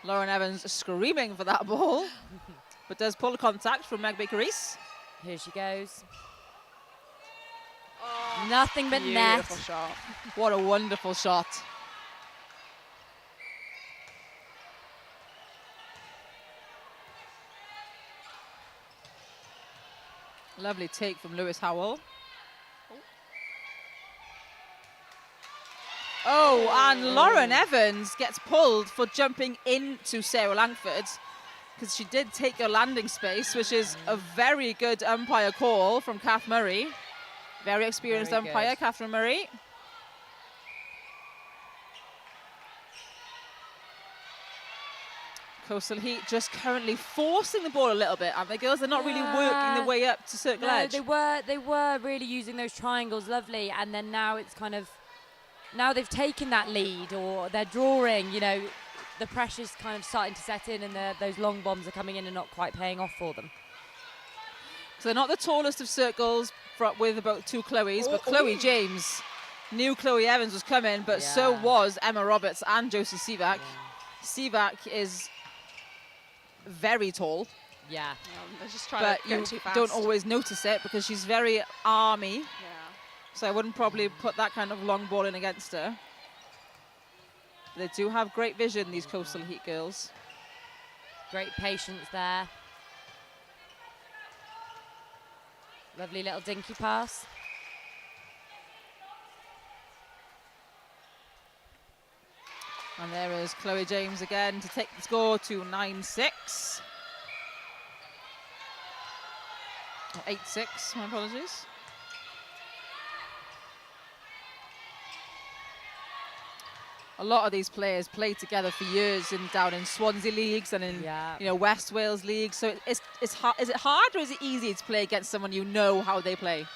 A: Lauren Evans screaming for that ball, but does pull the contact from Meg Baker-Rees.
E: Here she goes. Nothing but net.
F: Beautiful shot.
A: What a wonderful shot. Lovely take from Lewis Howell. Oh, and Lauren Evans gets pulled for jumping into Sarah Langford because she did take her landing space, which is a very good umpire call from Kath Murray. Very experienced
E: Very
A: umpire,
E: good.
A: Catherine Murray. Coastal Heat just currently forcing the ball a little bit, aren't they, girls? They're not really working their way up to circle edge.
E: They were really using those triangles lovely, and then now it's kind of, now they've taken that lead or they're drawing, the pressure's kind of starting to set in, and those long bombs are coming in and not quite paying off for them.
A: So they're not the tallest of circles with about two Chloes, but Chloe James knew Chloe Evans was coming, but so was Emma Roberts and Josie Sivak. Sivak is very tall,
F: They're just trying
A: but
F: to go
A: you
F: too fast.
A: don't always notice it because she's very army.
F: Yeah.
A: So I wouldn't probably put that kind of long ball in against her. They do have great vision, these Coastal Heat girls.
E: Great patience there. Lovely little dinky pass.
A: And there is Chloe James again to take the score to 9-6. Or 8-6, my apologies. A lot of these players played together for years down in Swansea leagues and in West Wales leagues. So it's hard. Is it hard or is it easy to play against someone you know how they play?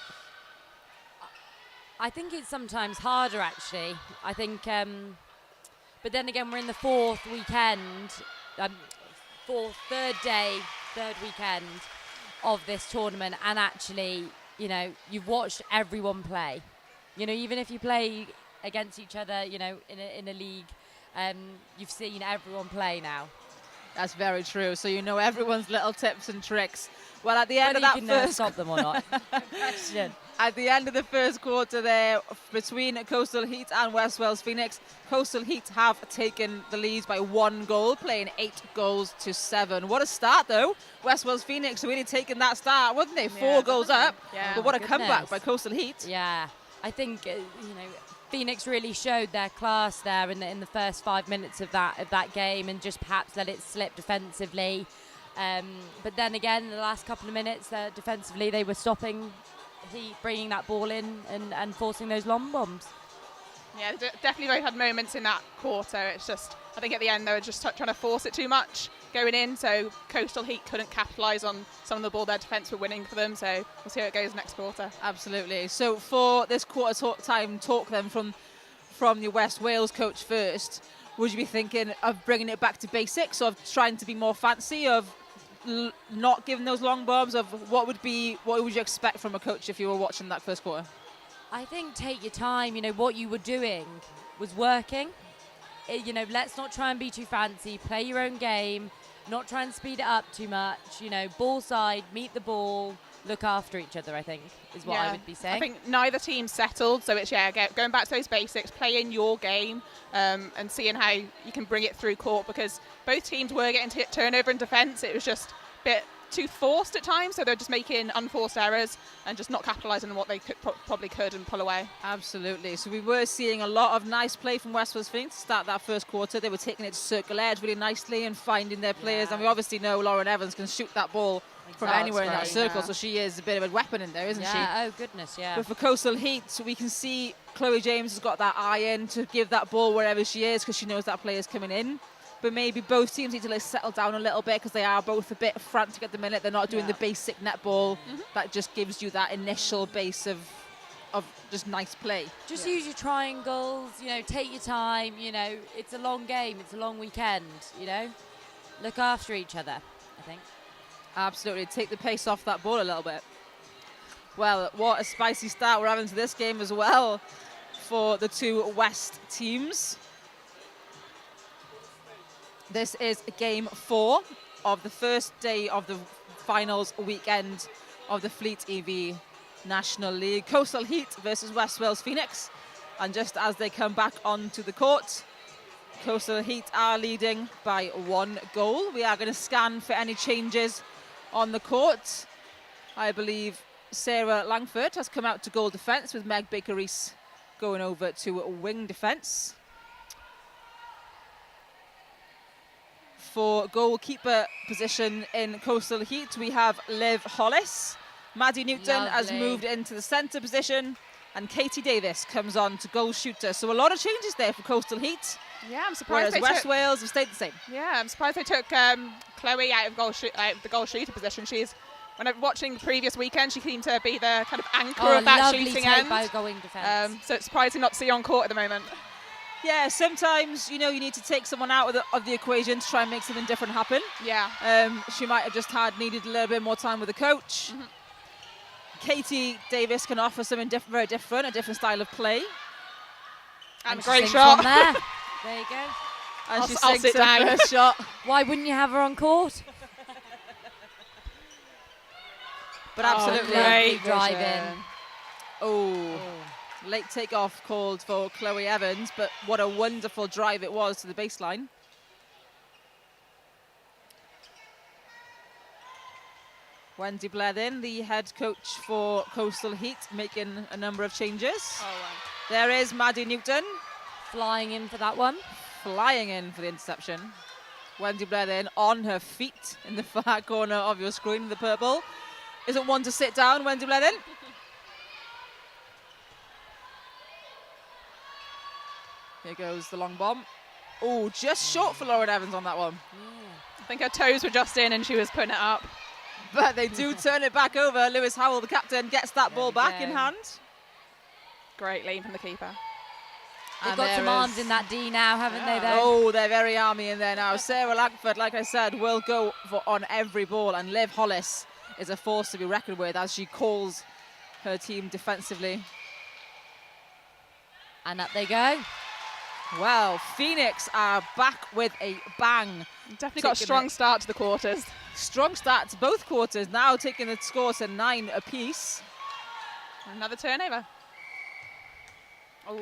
E: I think it's sometimes harder, actually. I think, but then again, we're in the fourth weekend, third weekend of this tournament, and actually, you've watched everyone play. Even if you play against each other, in a league, you've seen everyone play now.
A: That's very true. So you know everyone's little tips and tricks. Well, at the end
E: Whether
A: of
E: you
A: that
E: can
A: first
E: stop them or not. Question.
A: At the end of the first quarter there, between Coastal Heat and West Wales Phoenix, Coastal Heat have taken the lead by 1 goal, playing 8-7. What a start, though. West Wales Phoenix really taking that start, wouldn't they? 4 goals up.
F: Yeah.
A: But what a
E: Goodness.
A: comeback by Coastal Heat.
E: Yeah, I think Phoenix really showed their class there in the first 5 minutes of that game, and just perhaps let it slip defensively. But then again, in the last couple of minutes, defensively they were stopping Heat, bringing that ball in and forcing those long bombs.
F: Yeah, definitely both had moments in that quarter. It's just, I think at the end they were just trying to force it too much going in, so Coastal Heat couldn't capitalise on some of the ball their defence were winning for them, so we'll see how it goes next quarter.
A: Absolutely. So for this quarter time talk then from from your West Wales coach first, would you be thinking of bringing it back to basics, of trying to be more fancy, of not giving those long bombs, of what would you expect from a coach if you were watching that first quarter?
E: I think take your time. What you were doing was working. Let's not try and be too fancy. Play your own game. Not try and speed it up too much. Ball side, meet the ball, look after each other, I think, is what I would be saying.
F: I think neither team settled, so it's, going back to those basics, playing your game and seeing how you can bring it through court, because both teams were getting to hit turnover in defence. It was just a bit too forced at times, so they're just making unforced errors and just not capitalising on what they probably could and pull away.
A: Absolutely. So we were seeing a lot of nice play from West Wales Phoenix to start that first quarter. They were taking it to circle edge really nicely and finding their players. And we obviously know Lauren Evans can shoot that ball from anywhere in that circle, so she is a bit of a weapon in there, isn't she?
E: Oh, goodness, yeah.
A: But for Coastal Heat, we can see Chloe James has got that eye in to give that ball wherever she is, because she knows that player is coming in. But maybe both teams need to settle down a little bit, because they are both a bit frantic at the minute. They're not doing the basic netball that just gives you that initial base of just nice play.
E: Just use your triangles, take your time, it's a long game, it's a long weekend, Look after each other, I think.
A: Absolutely, take the pace off that ball a little bit. Well, what a spicy start we're having to this game as well for the two West teams. This is game 4 of the first day of the finals weekend of the Fleet EV National League. Coastal Heat versus West Wales Phoenix. And just as they come back onto the court, Coastal Heat are leading by 1 goal. We are going to scan for any changes on the court. I believe Sarah Langford has come out to goal defence, with Meg Baker-Rees going over to wing defence. For goalkeeper position in Coastal Heat, we have Liv Hollis. Maddie Newton has moved into the centre position, and Katie Davis comes on to goal shooter. So a lot of changes there for Coastal Heat.
F: Yeah, I'm surprised.
A: Whereas West Wales have stayed the same.
F: Yeah, I'm surprised they took Chloe out of the goal shooter position. When I'm watching the previous weekend, she seemed to be the kind of anchor of that shooting end.
E: By going defence.
F: So it's surprising not to see her on court at the moment.
A: Yeah, sometimes you need to take someone out of the equation to try and make something different happen.
F: Yeah.
A: She might have just needed a little bit more time with the coach. Katie Davis can offer something very different, a different style of play.
F: And a great shot.
E: There you go.
A: And
F: I'll sit down.
A: First shot.
E: Why wouldn't you have her on court?
A: But absolutely
E: great drive in.
A: Oh. Late takeoff called for Chloe Evans, but what a wonderful drive it was to the baseline. Wendy Blethin, the head coach for Coastal Heat, making a number of changes.
F: Oh, wow.
A: There is Maddie Newton.
E: Flying in for that one.
A: Flying in for the interception. Wendy Blethin on her feet in the far corner of your screen, the purple. Isn't one to sit down, Wendy Blethin? Here goes the long bomb. Oh, just short for Lauren Evans on that one.
F: I think her toes were just in and she was putting it up.
A: But they do turn it back over. Lewis Howell, the captain, gets that ball back in hand.
F: Great lean from the keeper.
E: They've got some arms in that D now, haven't they, though?
A: Oh, they're very army in there now. Sarah Langford, like I said, will go on every ball. And Liv Hollis is a force to be reckoned with as she calls her team defensively.
E: And up they go.
A: Well, Phoenix are back with a bang.
F: Definitely got a strong start to the quarters.
A: Strong start to both quarters, now taking the score to 9 apiece.
F: Another turnover. Oh.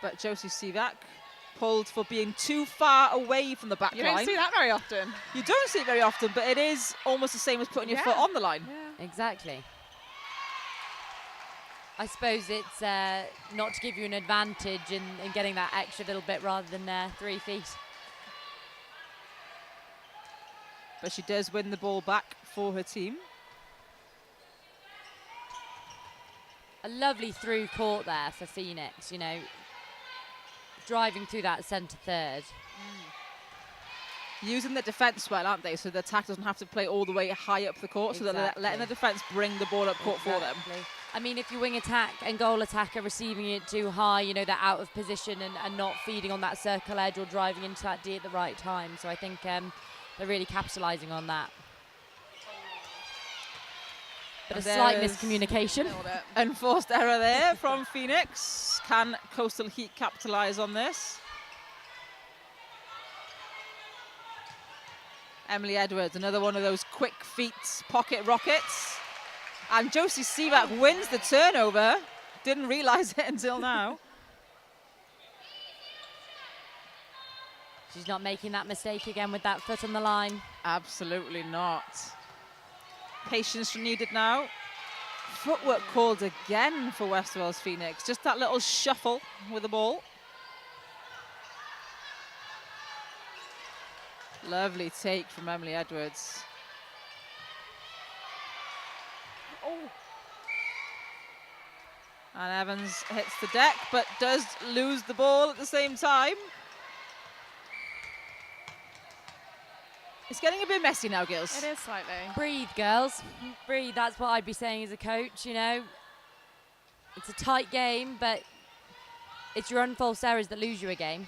A: But Josie Sivak pulled for being too far away from the back line.
F: You don't see that very often.
A: You don't see it very often, but it is almost the same as putting your foot on the line.
F: Yeah.
E: Exactly. I suppose it's not to give you an advantage in getting that extra little bit rather than 3 feet.
A: But she does win the ball back for her team.
E: A lovely through court there for Phoenix, driving through that centre third.
A: Using the defence well, aren't they? So the attack doesn't have to play all the way high up the court, so they're letting the defence bring the ball up court for them.
E: I mean, if your wing attack and goal attack are receiving it too high, you know, they're out of position and not feeding on that circle edge or driving into that D at the right time. So I think they're really capitalising on that. But a slight miscommunication.
A: Enforced error there from Phoenix. Can Coastal Heat capitalise on this? Emily Edwards, another one of those quick feet pocket rockets. And Josie Sivak wins the turnover. Didn't realise it until now.
E: She's not making that mistake again with that foot on the line.
A: Absolutely not. Patience needed now. Footwork called again for West Wales Phoenix. Just that little shuffle with the ball. Lovely take from Emily Edwards.
F: Oh.
A: And Evans hits the deck, but does lose the ball at the same time. It's getting a bit messy now, girls.
F: It is slightly.
E: Breathe, girls. Breathe. That's what I'd be saying as a coach, you know. It's a tight game, but it's your own false errors that lose you a game.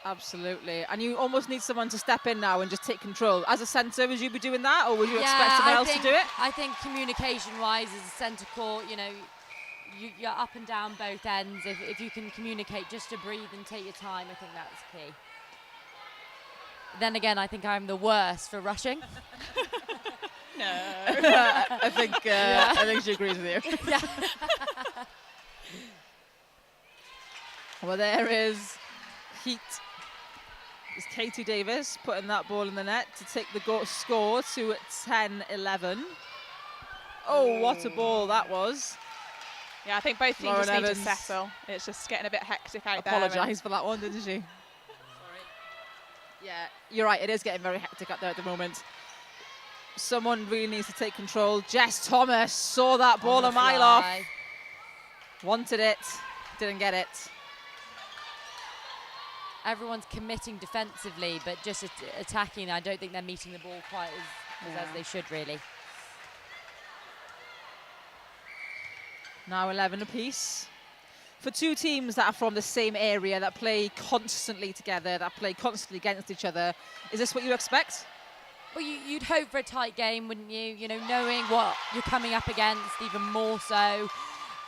A: Absolutely. And you almost need someone to step in now and just take control. As a centre, would you be doing that, or would you expect someone else to do it?
E: I think communication-wise, as a centre court, you know, you're up and down both ends. If you can communicate just to breathe and take your time, I think that's key. Then again, I think I'm the worst for rushing.
F: No.
A: I think she agrees with you.
E: Yeah.
A: Well, there is Heat. It's Katie Davis putting that ball in the net to take the score to 10-11. Oh, what a ball that was.
F: Yeah, I think both teams
A: Lauren
F: just need
A: Evans.
F: to settle. It's just getting a bit hectic out there.
A: Apologise for that one, didn't she? Yeah, you're right. It is getting very hectic out there at the moment. Someone really needs to take control. Jess Thomas saw that ball a mile off. Wanted it, didn't get it.
E: Everyone's committing defensively, but just attacking. I don't think they're meeting the ball quite as they should, really.
A: Now 11 apiece. For two teams that are from the same area, that play constantly together, that play constantly against each other, is this what you expect?
E: Well, you'd hope for a tight game, wouldn't you? You know, knowing what you're coming up against, even more so,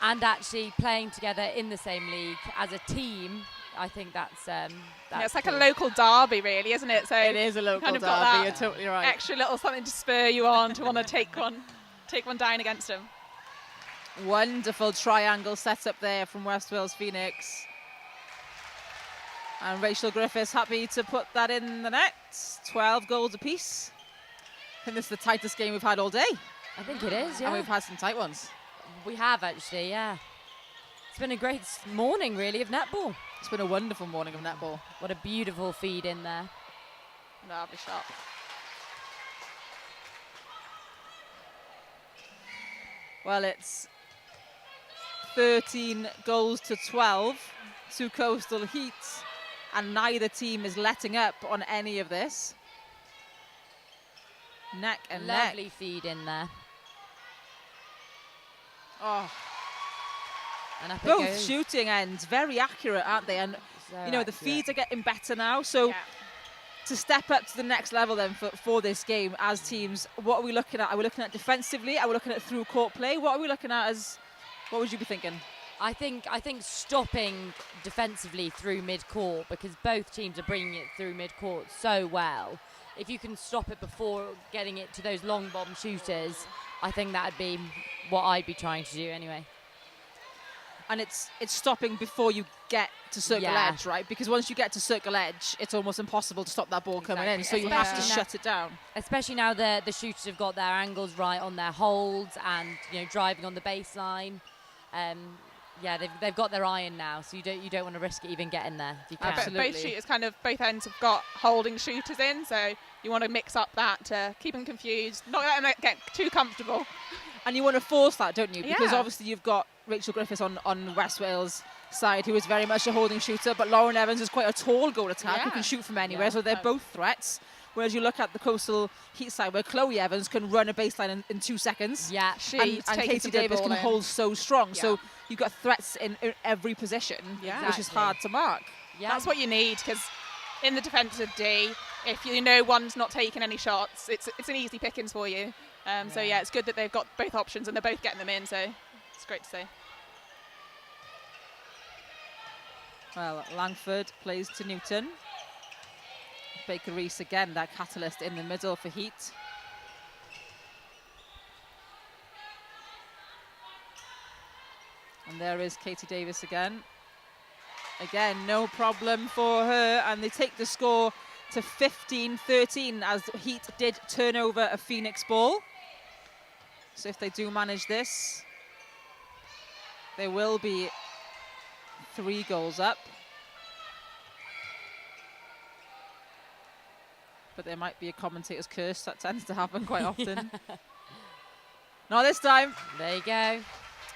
E: and actually playing together in the same league as a team. I think that's
F: yeah, it's like a local derby, really, isn't it? So
A: it is a local
F: kind of
A: derby. You're totally right.
F: Extra little something to spur you on to want to take one down against them.
A: Wonderful triangle set up there from West Wales Phoenix. And Rachel Griffiths happy to put that in the net. 12 goals apiece. I think this is the tightest game we've had all day.
E: I think it is, yeah.
A: And we've had some tight ones.
E: We have, actually, yeah. It's been a great morning, really, of netball.
A: It's been a wonderful morning of netball.
E: What a beautiful feed in there.
F: Lovely shot.
A: Well, it's 13 goals to 12 to Coastal Heat, and neither team is letting up on any of this. Neck and neck.
E: Lovely feed in there.
A: Oh,
E: And up it
A: both
E: goes.
A: shooting ends, very accurate, aren't they? And
E: So
A: you know, the
E: accurate.
A: feeds are getting better now. So to step up to the next level then for this game as teams, what are we looking at? Are we looking at defensively? Are we looking at through court play? What are we looking at as, what would you be thinking?
E: I think stopping defensively through mid-court, because both teams are bringing it through mid-court so well. If you can stop it before getting it to those long bomb shooters, I think that would be what I'd be trying to do anyway.
A: And it's stopping before you get to circle
E: Yeah.
A: edge, right? Because once you get to circle edge, it's almost impossible to stop that ball coming in. So
E: Exactly.
A: you have to
E: Especially
A: shut it down.
E: Especially now the shooters have got their angles right on their holds and, you know, driving on the baseline. Yeah, they've got their iron now, so you don't want to risk it even getting there if you can.
F: But
A: Absolutely.
F: both shooters, both ends have got holding shooters in, so you want to mix up that to keep them confused, not let them get too comfortable.
A: And you want to force that, don't you? Because
F: Yeah.
A: obviously you've got Rachel Griffiths on West Wales' side, who is very much a holding shooter, but Lauren Evans is quite a tall goal attack who
F: Yeah.
A: can shoot from anywhere,
E: Yeah.
A: so they're both threats. Whereas you look at the Coastal Heat side where Chloe Evans can run a baseline in 2 seconds.
E: Yeah.
A: And Katie Davis can hold so strong.
F: Yeah.
A: So you've got threats in every position,
F: Yeah.
A: which is hard to mark.
E: Yeah.
F: That's what you need, because in the defensive D, if you know one's not taking any shots, it's an easy pickings for you. So yeah, it's good that they've got both options and they're both getting them in. So it's great to see.
A: Well, Langford plays to Newton. Baker Reese again, that catalyst in the middle for Heat. And there is Katie Davis again. Again, no problem for her, and they take the score to 15-13 as Heat did turn over a Phoenix ball. So if they do manage this, they will be 3 goals up. But there might be a commentator's curse. That tends to happen quite often. Not this time.
E: There you go.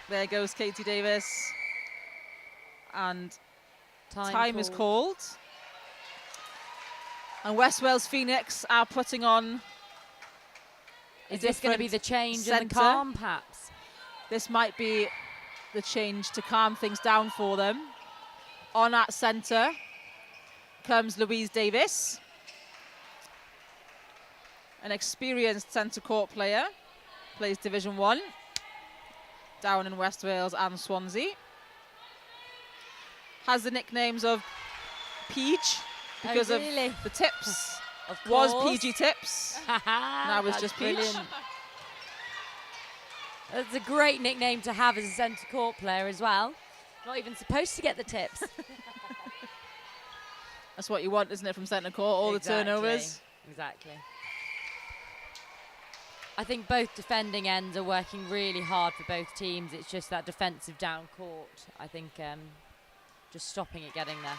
A: There goes Katie Davis. And
E: Time
A: is called. And West Wales Phoenix are putting on
E: Is this going to be the change in
A: centre.
E: the calm, perhaps?
A: This might be the change to calm things down for them. On at centre comes Louise Davis, an experienced centre court player, plays Division 1 down in West Wales and Swansea. Has the nicknames of Peach because of the tips.
E: Of
A: Was
E: course.
A: PG Tips. Now it's
E: That's
A: just Peach.
E: brilliant. That's a great nickname to have as a centre court player as well. Not even supposed to get the tips.
A: That's what you want, isn't it, from centre court? All
E: Exactly.
A: the turnovers.
E: Exactly. I think both defending ends are working really hard for both teams. It's just that defensive down court. I think just stopping it getting there.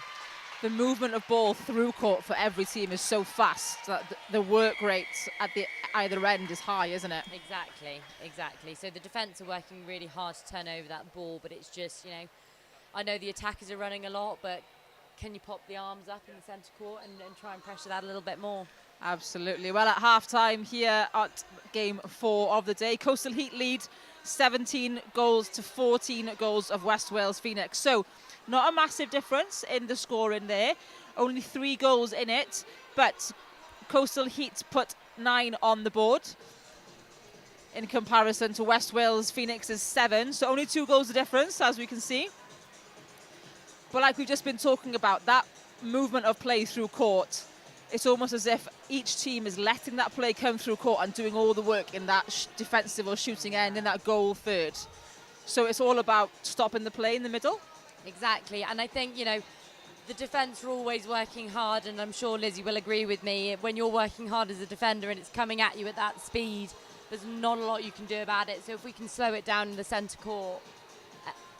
A: The movement of ball through court for every team is so fast that the work rate at the either end is high, isn't it?
E: Exactly. So the defence are working really hard to turn over that ball, but it's just, I know the attackers are running a lot, but can you pop the arms up in the centre court and try and pressure that a little bit more?
A: Absolutely. Well, at half-time here at game 4 of the day, Coastal Heat lead 17 goals to 14 goals of West Wales Phoenix. So not a massive difference in the score in there. Only 3 goals in it, but Coastal Heat put 9 on the board in comparison to West Wales Phoenix's 7. So only 2 goals of difference, as we can see. But like we've just been talking about, that movement of play through court, it's almost as if each team is letting that play come through court and doing all the work in that defensive or shooting end, in that goal third. So it's all about stopping the play in the middle.
E: Exactly, and I think, the defence are always working hard, and I'm sure Lizzie will agree with me. When you're working hard as a defender and it's coming at you at that speed, there's not a lot you can do about it. So if we can slow it down in the centre court,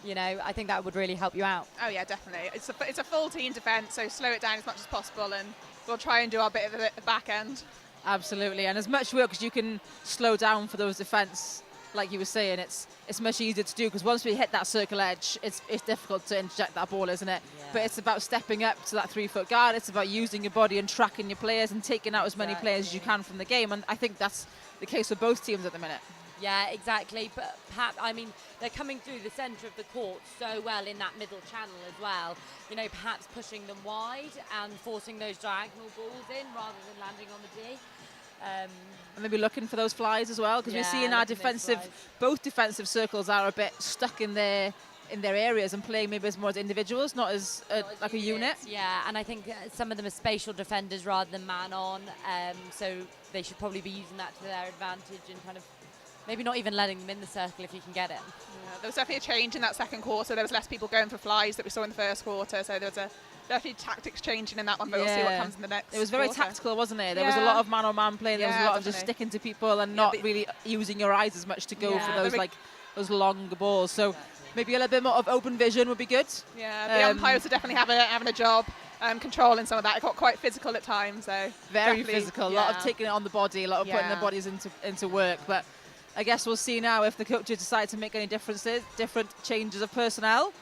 E: I think that would really help you out.
F: Oh yeah, definitely. It's a full team defence, so slow it down as much as possible, and we'll try and do our bit at the back end.
A: Absolutely, and as much work as you can slow down for those defence, like you were saying, it's much easier to do, because once we hit that circle edge, it's difficult to interject that ball, isn't it?
E: Yeah.
A: But it's about stepping up to that 3-foot guard. It's about using your body and tracking your players and taking out as many players as you can from the game. And I think that's the case for both teams at the minute.
E: Yeah, exactly. But perhaps, they're coming through the centre of the court so well in that middle channel as well. Perhaps pushing them wide and forcing those diagonal balls in rather than landing on the D.
A: And maybe looking for those flies as well, because we're seeing our defensive, both defensive circles are a bit stuck in their areas and playing maybe as more as individuals, not as like a unit.
E: Yeah, and I think some of them are spatial defenders rather than man on, so they should probably be using that to their advantage and kind of maybe not even letting them in the circle if you can get it.
F: Yeah, there was definitely a change in that second quarter. There was less people going for flies that we saw in the first quarter, so there was definitely tactics changing in that one, but we'll see what comes in the next.
A: It was very
F: quarter.
A: tactical, wasn't it? There was a lot of man-on-man play. There was a lot of just sticking to people and not really using your eyes as much to go for those longer balls. So maybe a little bit more of open vision would be good.
F: Yeah, the umpires are definitely having a job controlling some of that. It got quite physical at times, so
A: very physical. A lot of taking it on the body, a lot of putting their bodies into work. But I guess we'll see now if the coaches decide to make any different changes of personnel.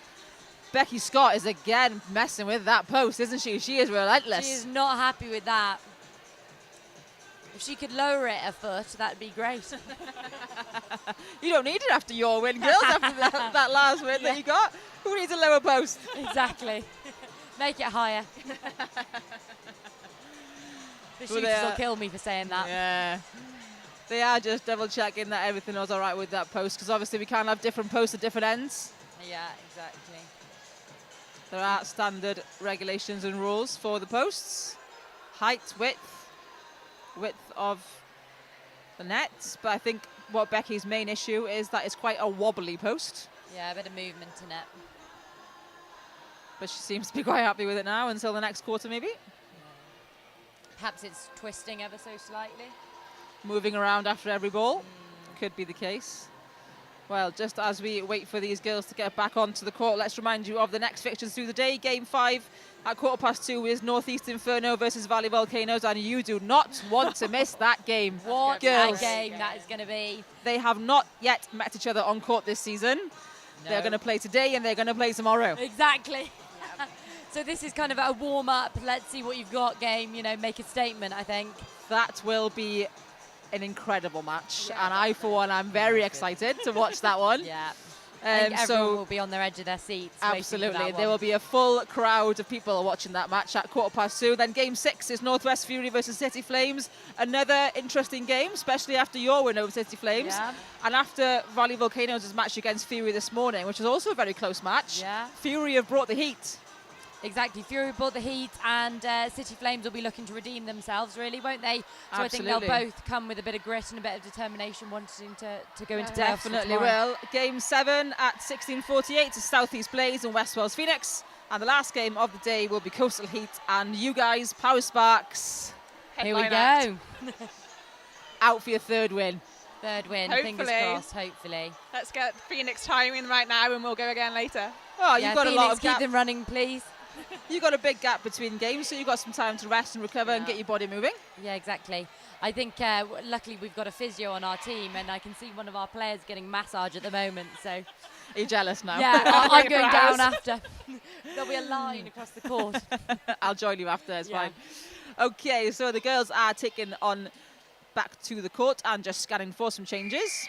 A: Becky Scott is again messing with that post, isn't she? She is relentless.
E: She is not happy with that. If she could lower it a foot, that'd be great.
A: You don't need it after your win, girls, after that last win that you got. Who needs a lower post?
E: Exactly. Make it higher. The shooters will kill me for saying that.
A: Yeah. They are just double checking that everything was all right with that post, because obviously we can't have different posts at different ends.
E: Yeah, exactly.
A: There are standard regulations and rules for the posts. Height, width of the net. But I think what Becky's main issue is that it's quite a wobbly post.
E: Yeah, a bit of movement in it.
A: But she seems to be quite happy with it now until the next quarter maybe.
E: Perhaps it's twisting ever so slightly.
A: Moving around after every ball. Could be the case. Well, just as we wait for these girls to get back onto the court, let's remind you of the next fixtures through the day. Game 5 at 2:15 is Northeast Inferno versus Valley Volcanoes, and you do not want to miss that game.
E: What
A: girls.
E: a game that is going to be.
A: They have not yet met each other on court this season.
E: No.
A: They're going to play today and they're going to play tomorrow.
E: Exactly. So this is kind of a warm-up, let's see what you've got game, you know, make a statement, I think.
A: That will be an incredible match, and I, for one, am very excited to watch that one.
E: Yeah. I think everyone
A: so
E: will be on their edge of their seats.
A: absolutely, there will be a full crowd of people watching that match at 2:15. Then game 6 is Northwest Fury versus City Flames. Another interesting game, especially after your win over City Flames.
E: Yeah.
A: And after Valley Volcanoes' match against Fury this morning, which was also a very close match.
E: Yeah.
A: Fury have brought the heat.
E: Exactly. Fury brought the heat, and City Flames will be looking to redeem themselves, really, won't they? So
A: Absolutely.
E: I think they'll both come with a bit of grit and a bit of determination, wanting to go into playoffs.
A: Definitely will. Game 7 at 16:48 is Southeast Blaze and West Wales Phoenix. And the last game of the day will be Coastal Heat and you guys, Power Sparks.
E: Here we
F: Headline
E: go.
F: act.
A: Out for your third win.
E: Third win, fingers
F: Hopefully.
E: crossed, hopefully.
F: Let's get Phoenix timing right now and we'll go again later.
A: Oh,
E: Yeah,
A: you've got a
E: Phoenix,
A: lot of
E: keep
A: gap.
E: them running, please.
A: You've got a big gap between games, so you've got some time to rest and recover and get your body moving.
E: Yeah, exactly. I think luckily we've got a physio on our team, and I can see one of our players getting massage at the moment. So
A: Are you jealous now?
E: yeah, I'm
F: waiting
E: going
F: for
E: down
F: ours.
E: after. There'll be a line across the court.
A: I'll join you after, it's
E: Yeah.
A: fine. Okay, so the girls are taking on back to the court and just scanning for some changes.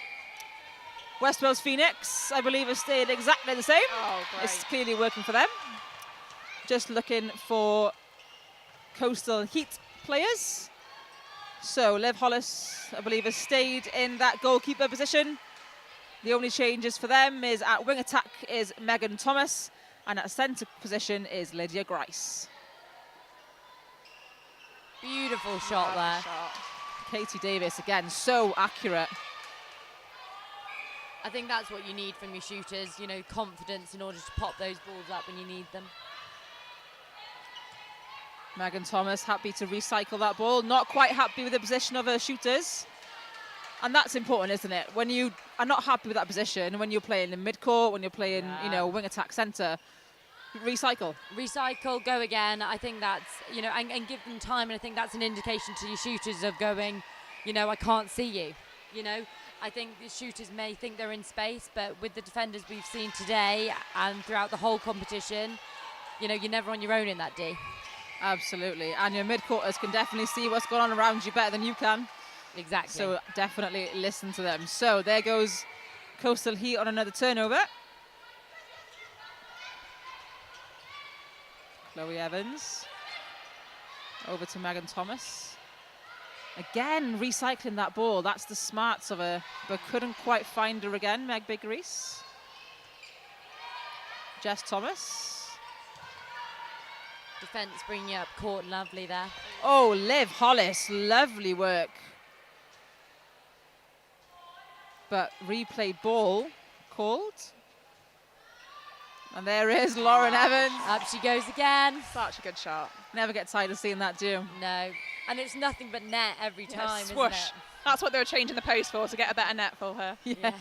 A: West Wales Phoenix, I believe, have stayed exactly the same.
F: Oh, great.
A: It's clearly working for them. Just looking for Coastal Heat players. So Liv Hollis, I believe, has stayed in that goalkeeper position. The only changes for them is at wing attack is Megan Thomas, and at centre position is Lydia Grice.
E: Beautiful shot there.
A: Katie Davis, again, so accurate.
E: I think that's what you need from your shooters, you know, confidence in order to pop those balls up when you need them.
A: Megan Thomas happy to recycle that ball, not quite happy with the position of her shooters. And that's important, isn't it? When you are not happy with that position, when you're playing in mid-court, when you're playing, you know, wing attack centre, recycle.
E: Recycle, go again. I think that's, you know, and give them time. And I think that's an indication to your shooters of going, you know, I can't see you. You know, I think the shooters may think they're in space, but with the defenders we've seen today and throughout the whole competition, you know, you're never on your own in that D.
A: Absolutely. And your mid-courters can definitely see what's going on around you better than you can.
E: Exactly.
A: So definitely listen to them. So there goes Coastal Heat on another turnover. Chloe Evans. Over to Megan Thomas. Again, recycling that ball. That's the smarts of her, but couldn't quite find her again, Meg Big-Reese. Jess Thomas.
E: Defence bringing you up court, lovely there.
A: Oh, Liv Hollis, lovely work. But replay ball called. And there is Lauren Evans.
E: Up she goes again.
F: Such a good shot.
A: Never get tired of seeing that, do you?
E: No. And it's nothing but net every time, isn't
F: Swoosh.
E: it?
F: That's what they were changing the post for, to get a better net for her.
E: Yeah.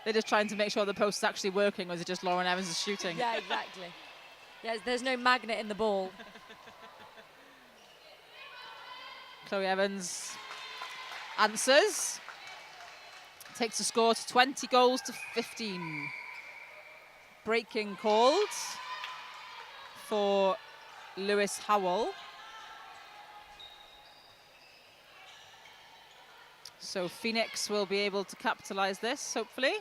A: They're just trying to make sure the post is actually working, or is it just Lauren Evans is shooting?
E: Yeah, exactly. Yeah, there's no magnet in the ball.
A: Chloe Evans answers. Takes the score to 20 goals to 15. Breaking called for Lewis Howell. So Phoenix will be able to capitalise this, hopefully.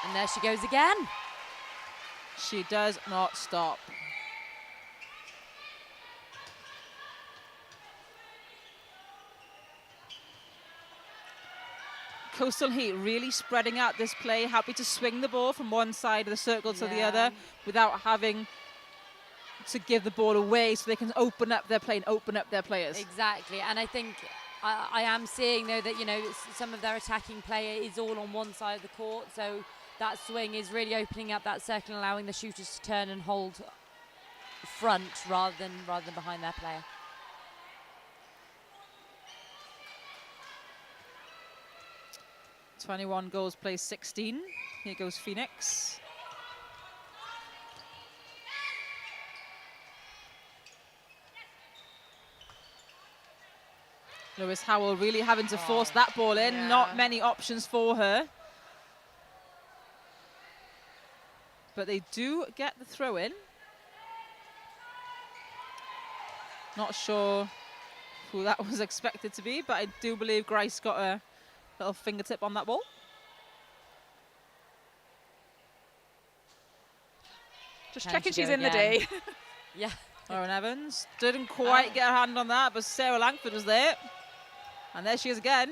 E: And there she goes again.
A: She does not stop. Coastal Heat really spreading out this play, happy to swing the ball from one side of the circle to the other without having to give the ball away, so they can open up their play and open up their players.
E: Exactly, and I think I am seeing though that, you know, some of their attacking play is all on one side of the court, so that swing is really opening up that circle and allowing the shooters to turn and hold front rather than behind their player.
A: .21 goals, plays 16. Here goes Phoenix. Lewis Howell really having to force that ball in.
F: Yeah.
A: Not many options for her. But they do get the throw in. Not sure who that was expected to be, but I do believe Grice got a little fingertip on that ball.
F: Just checking she's in the D.
E: Yeah.
A: Lauren Evans didn't quite get her hand on that, but Sarah Langford was there. And there she is again.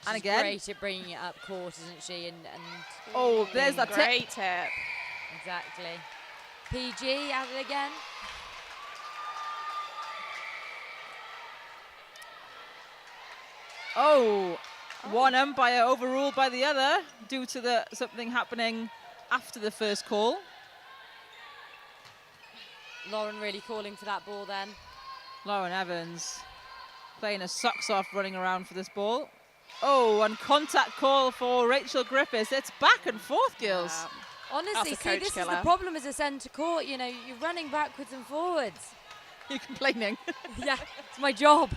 A: And
E: She's
A: again.
E: great at bringing it up court, isn't she? And
A: Oh, there's that tip.
F: Great tip.
E: exactly. PG at it again.
A: Oh, one umpire overruled by the other due to something happening after the first call.
E: Lauren really calling for that ball then.
A: Lauren Evans playing her socks off, running around for this ball. Oh, and contact call for Rachel Griffiths. It's back and forth, girls.
E: Honestly,
F: That's a
E: see,
F: coach
E: this is
F: killer.
E: the problem as a centre court. You know, you're running backwards and forwards.
A: You're complaining.
E: Yeah, it's my job.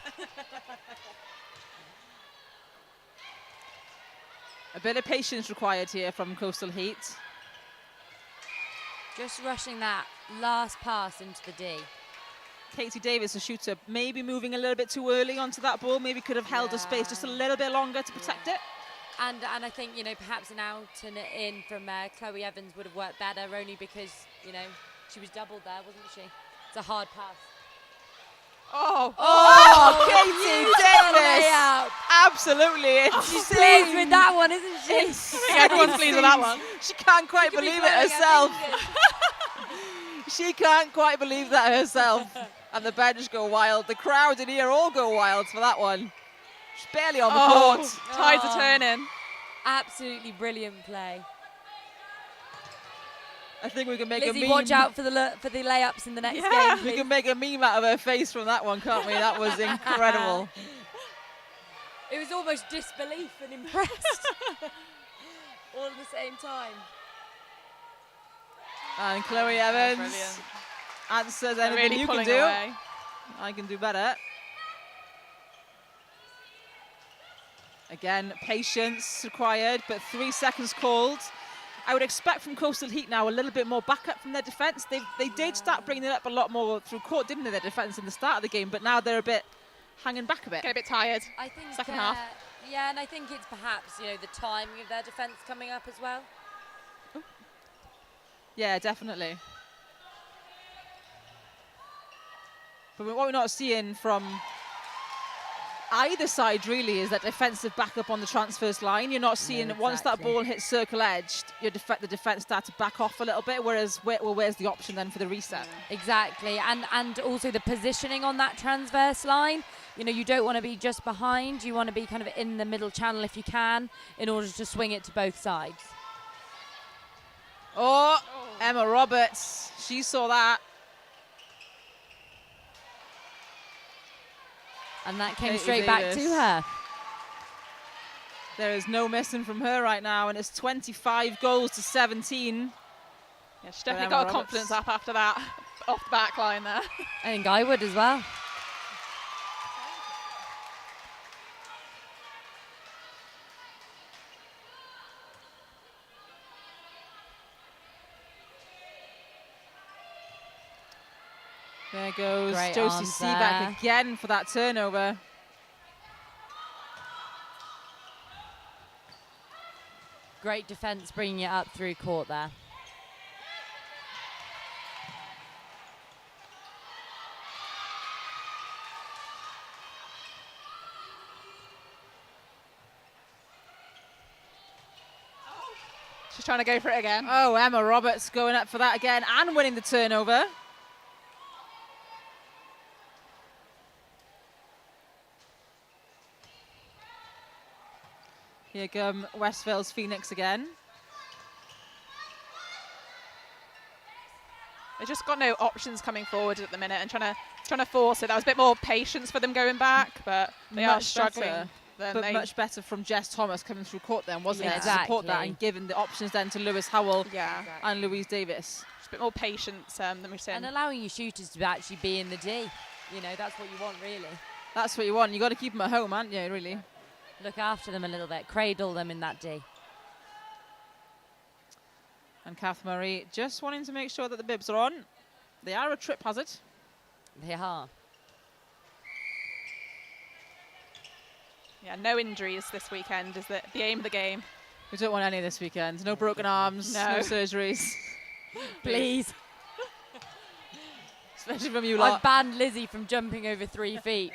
A: A bit of patience required here from Coastal Heat.
E: Just rushing that last pass into the D.
A: Katie Davis, a shooter, maybe moving a little bit too early onto that ball. Maybe could have held her space just a little bit longer to protect it.
E: And I think, you know, perhaps an out and in from Chloe Evans would have worked better, only because, you know, she was doubled there, wasn't she? It's a hard pass.
A: Katie Davis! Absolutely.
E: She's pleased with that one, isn't she?
F: Everyone's pleased with that one.
A: She can't quite believe it herself. She can't quite believe that herself. And the bench go wild. The crowd in here all go wild for that one. She's barely on the court.
F: Tides are turning.
E: Absolutely brilliant play.
A: I think we can make
E: Lizzie,
A: a meme.
E: watch out for the layups in the next game,
A: We
E: please.
A: can make a meme out of her face from that one, can't we? That was incredible.
E: It was almost disbelief and impressed. All at the same time.
A: And Chloe Evans
F: Brilliant.
A: answers
F: They're
A: anything
F: really
A: you can
F: pulling
A: do.
F: away.
A: I can do better. Again, patience required, but 3 seconds called. I would expect from Coastal Heat now a little bit more backup from their defence. They did start bringing it up a lot more through court, didn't they, their defence in the start of the game, but now they're a bit hanging back a bit.
F: Get a bit tired.
E: I think
F: Second half.
E: Yeah, and I think it's perhaps, you know, the timing of their defence coming up as well.
A: Yeah, definitely. But what we're not seeing from either side really is that defensive backup on the transfers line. You're not seeing once that ball hits circle edge, the defense start to back off a little bit. Whereas, where's the option then for the reset?
E: Exactly, and also the positioning on that transverse line. You know, you don't want to be just behind. You want to be kind of in the middle channel if you can, in order to swing it to both sides.
A: Oh, Emma Roberts, she saw that.
E: And that came
A: Katie
E: straight back
A: Davis.
E: to her.
A: There is no missing from her right now, and it's 25 goals to 17.
F: Yeah, she's definitely
A: Emma
F: got her
A: Roberts.
F: confidence up after that, off the back line there.
E: I think I would as well.
A: There goes
E: Great
A: Josie
E: arms
A: Seaback
E: there.
A: again for that turnover.
E: Great defence bringing it up through court there.
F: She's trying to go for it again.
A: Oh, Emma Roberts going up for that again and winning the turnover. Here come Westville's Phoenix again.
F: They've just got no options coming forward at the minute and trying to force it. That was a bit more patience for them going back, but they are
A: Much
F: struggling.
A: better,
F: Then
A: but
F: they,
A: much better from Jess Thomas coming through court then, wasn't
E: Yeah,
A: it? To support that
E: exactly.
A: and giving the options then to Lewis Howell
F: yeah,
A: and Louise Davis.
F: just a bit more patience than we've seen.
E: And allowing your shooters to actually be in the D. You know, that's what you want, really.
A: That's what you want. You got to keep them at home, aren't you, really?
E: Look after them a little bit. Cradle them in that D.
A: And Kath Murray just wanting to make sure that the bibs are on. They are a trip hazard.
E: They are.
F: Yeah, no injuries this weekend is the aim of the game.
A: We don't want any this weekend. No broken arms, no
F: No.
A: surgeries.
E: Please.
A: Especially from you
E: I've
A: lot.
E: banned Lizzie from jumping over 3 feet.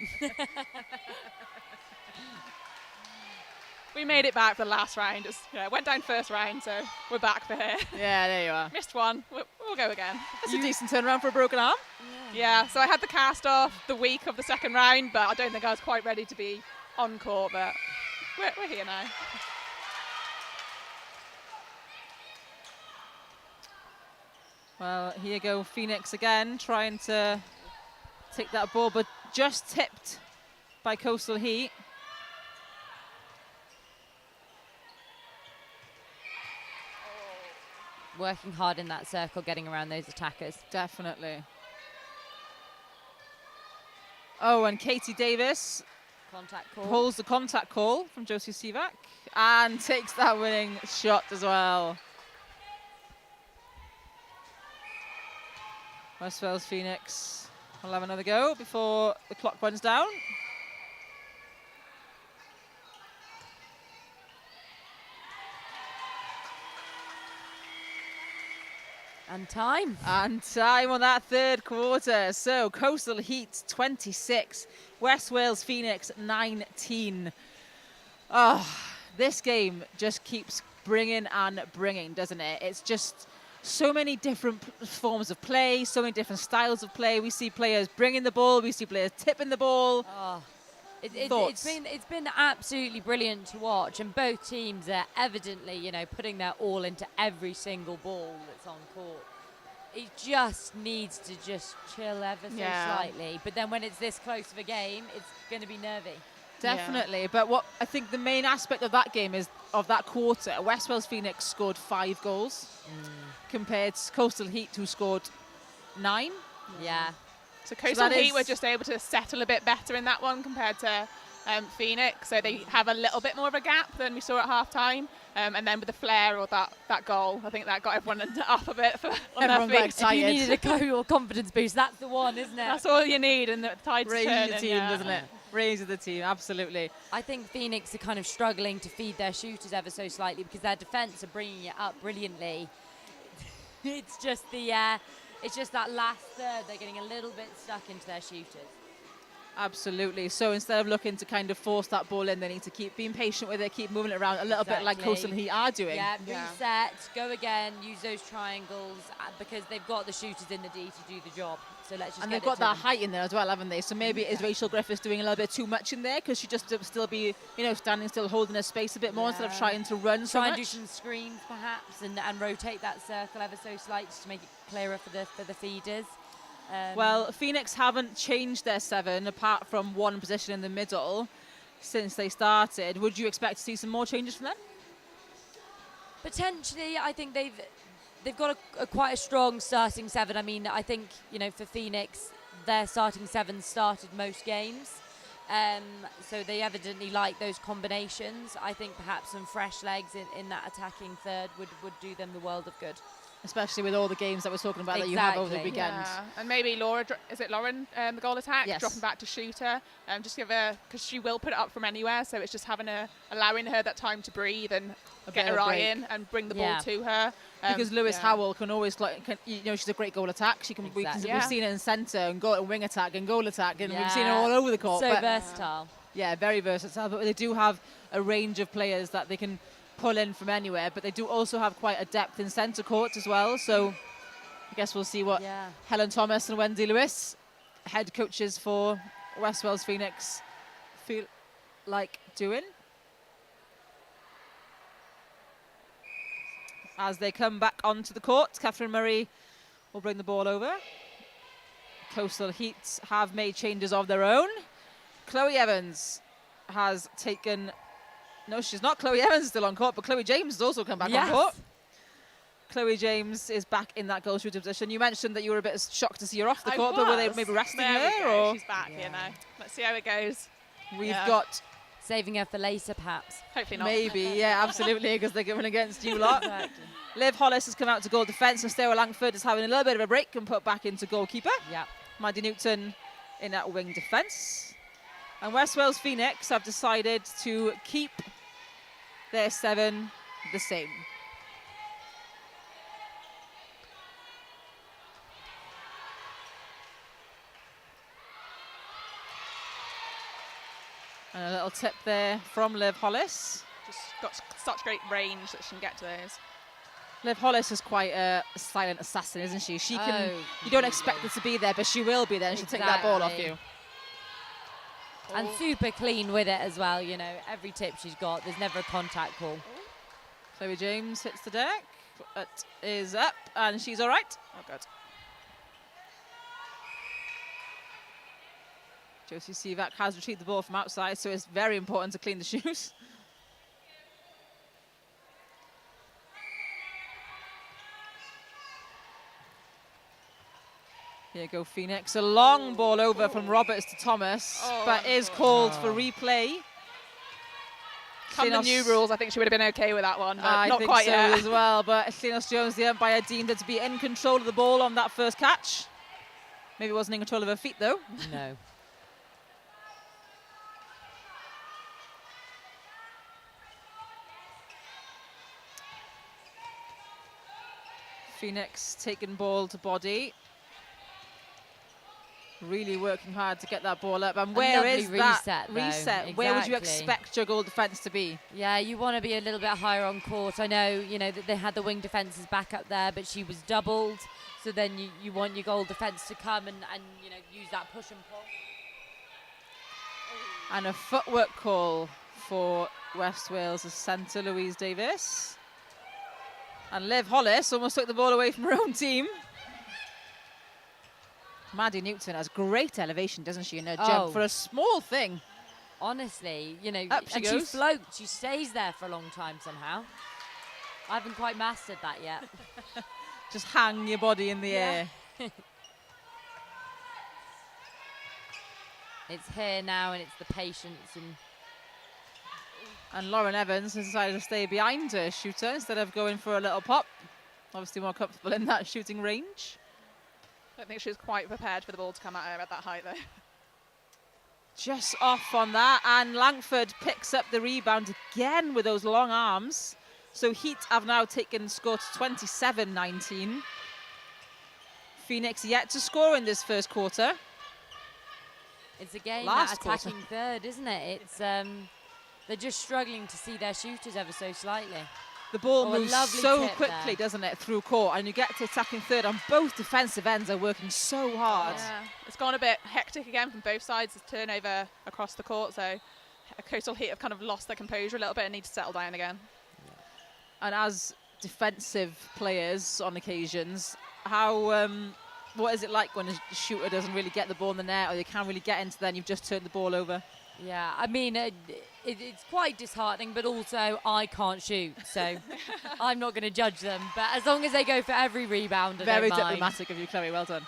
F: We made it back for the last round. Went down first round, so we're back for here.
A: Yeah, there you are.
F: Missed one. We'll go again.
A: That's a decent turnaround for a broken arm.
F: Yeah, so I had the cast off the week of the second round, but I don't think I was quite ready to be on court, but we're here now.
A: Well, here you go, Phoenix again, trying to take that ball, but just tipped by Coastal Heat.
E: Working hard in that circle, getting around those attackers.
A: Definitely. Oh, and Katie Davis
E: Contact call.
A: pulls the contact call from Josie Sivak and takes that winning shot as well. Westville's Phoenix will have another go before the clock runs down.
E: And time.
A: And time on that third quarter. So Coastal Heat 26, West Wales Phoenix 19. Oh, this game just keeps bringing and bringing, doesn't it? It's just so many different forms of play, so many different styles of play. We see players bringing the ball, we see players tipping the ball.
E: Oh,
A: Thoughts?
E: it's been absolutely brilliant to watch, and both teams are evidently, you know, putting their all into every single ball that's on court. It just needs to just chill ever so slightly, but then when it's this close of a game, it's going to be nervy.
A: Definitely, but what I think the main aspect of that game is, of that quarter, West Wales Phoenix scored 5 goals compared to Coastal Heat, who scored 9.
E: Yeah.
F: So Coastal
A: that
F: Heat
A: is-
F: were just able to settle a bit better in that one compared to Phoenix, so they have a little bit more of a gap than we saw at half time. And then with the flair or that goal, I think that got everyone up a bit on
A: Everyone
F: their
A: got
F: feet.
A: excited.
E: If you needed a confidence boost, that's the one, isn't it?
F: That's all you need, and the tide's
A: Raise
F: turning.
A: the team, doesn't it? Raise the team, absolutely.
E: I think Phoenix are kind of struggling to feed their shooters ever so slightly because their defence are bringing it up brilliantly. It's just that last third, they're getting a little bit stuck into their shooters.
A: Absolutely. So instead of looking to kind of force that ball in, they need to keep being patient with it, keep moving it around a little bit like
E: Exactly.
A: Coastal Heat are doing.
E: Yeah,
F: Yeah.
E: reset, go again, use those triangles because they've got the shooters in the D to do the job. So let's just
A: And
E: get
A: they've
E: it
A: got
E: to
A: that
E: them.
A: height in there as well, haven't they? So maybe is Rachel Griffiths doing a little bit too much in there because she just still be, standing still, holding her space a bit more instead of
E: Yeah.
A: trying to run so
E: Try
A: much.
E: and do some screens perhaps and rotate that circle ever so slightly just to make it clearer for the feeders.
A: Well, Phoenix haven't changed their 7 apart from one position in the middle since they started. Would you expect to see some more changes from them?
E: Potentially, I think they've got quite a strong starting 7. I mean, I think, for Phoenix, their starting 7 started most games. So they evidently like those combinations. I think perhaps some fresh legs in that attacking third would do them the world of good.
A: especially with all the games that we're talking about that you have over the
E: Exactly.
A: weekend.
F: Yeah. And maybe Laura, is it Lauren, the goal attack?
A: Yes.
F: Dropping back to shooter. Just give her, because she will put it up from anywhere, so it's just allowing her that time to breathe and get
A: bit of
F: her eye
A: break.
F: in and bring the
E: Yeah.
F: ball to her.
A: Because Lewis
F: yeah.
A: Howell can always, she's a great goal attack. She can,
E: Exactly.
A: we've seen it in centre and wing attack and goal attack, and we've seen it
E: Yeah.
A: all over the court.
E: So
A: but
E: versatile.
A: yeah, very versatile. But they do have a range of players that they can pull in from anywhere. But they do also have quite a depth in centre court as well. So I guess we'll see what
E: Yeah.
A: Helen Thomas and Wendy Lewis, head coaches for West Wales Phoenix, feel like doing. As they come back onto the court, Catherine Murray will bring the ball over. Coastal Heat have made changes of their own. Chloe Evans has taken... No, she's not. Chloe Evans is still on court, but Chloe James has also come back on court. Chloe James is back in that goal shooter position. You mentioned that you were a bit shocked to see her off the court, but were they maybe resting
F: There we
A: her?
F: go.
A: Or
F: She's back,
E: Yeah.
F: Let's see how it goes.
A: we've
F: Yeah.
A: got
E: Saving her for later, perhaps.
F: Hopefully not.
A: maybe, yeah, absolutely, because they're going against you lot.
E: Exactly.
A: Liv Hollis has come out to goal defence, and Sarah Langford is having a little bit of a break and put back into goalkeeper.
E: Yeah.
A: Maddie Newton in that wing defence. And West Wales Phoenix have decided to keep their 7 the same. And a little tip there from Liv Hollis.
F: Just got such great range that she can get to those.
A: Liv Hollis is quite a silent assassin, isn't she? She can.
E: Oh,
A: You don't expect her to be there, but she will be there, and she'll take that ball off
E: Exactly.
A: you.
E: And super clean with it as well, every tip she's got, there's never a contact call.
A: Chloe James hits the deck. It is up, and she's all right.
F: Oh, good.
A: Josie Sivak has retrieved the ball from outside, so it's very important to clean the shoes. Here you go, Phoenix. A long ball over from Roberts to Thomas, but is called for replay.
F: Come the new rules, I think she would have been okay with that one, but
A: I
F: not
A: think
F: quite
A: so
F: yet.
A: as well, but Linos Jones, the umpire, deemed her to be in control of the ball on that first catch. Maybe wasn't in control of her feet, though.
E: No.
A: Phoenix taking ball to body. Really working hard to get that ball up. And where
E: lovely
A: is that
E: reset, though.
A: reset? Where would you
E: Exactly.
A: expect your goal defence to be?
E: Yeah, you want to be a little bit higher on court. I know, that they had the wing defences back up there, but she was doubled. So then you want your goal defence to come and use that push and pull.
A: And a footwork call for West Wales' centre, Louise Davis. And Liv Hollis almost took the ball away from her own team. Maddie Newton has great elevation, doesn't she, in her jump for a small thing.
E: Honestly,
A: Up she
E: and she
A: goes.
E: floats. She stays there for a long time somehow. I haven't quite mastered that yet.
A: Just hang your body in the
E: Yeah.
A: air.
E: It's here now, and it's the patience
A: And Lauren Evans has decided to stay behind her shooter instead of going for a little pop. Obviously more comfortable in that shooting range.
F: I don't think she was quite prepared for the ball to come at her at that height, though.
A: Just off on that, and Langford picks up the rebound again with those long arms. So Heat have now taken score to 27-19. Phoenix yet to score in this first quarter.
E: It's a game
A: Last
E: that attacking third, isn't it? It's they're just struggling to see their shooters ever so slightly.
A: The ball
E: Oh, a
A: moves
E: lovely
A: so
E: tip
A: quickly,
E: there.
A: doesn't it, through court, and you get to attacking third, and both defensive ends are working so hard.
F: Yeah. It's gone a bit hectic again from both sides. There's turnover across the court, so Coastal Heat have kind of lost their composure a little bit and need to settle down again.
A: And as defensive players on occasions, how what is it like when a shooter doesn't really get the ball in the net, or they can't really get into there and you've just turned the ball over?
E: Yeah, I mean, it's quite disheartening, but also I can't shoot, so I'm not going to judge them. But as long as they go for every rebound, I
A: Very
E: don't mind.
A: diplomatic of you, Chloe. Well done.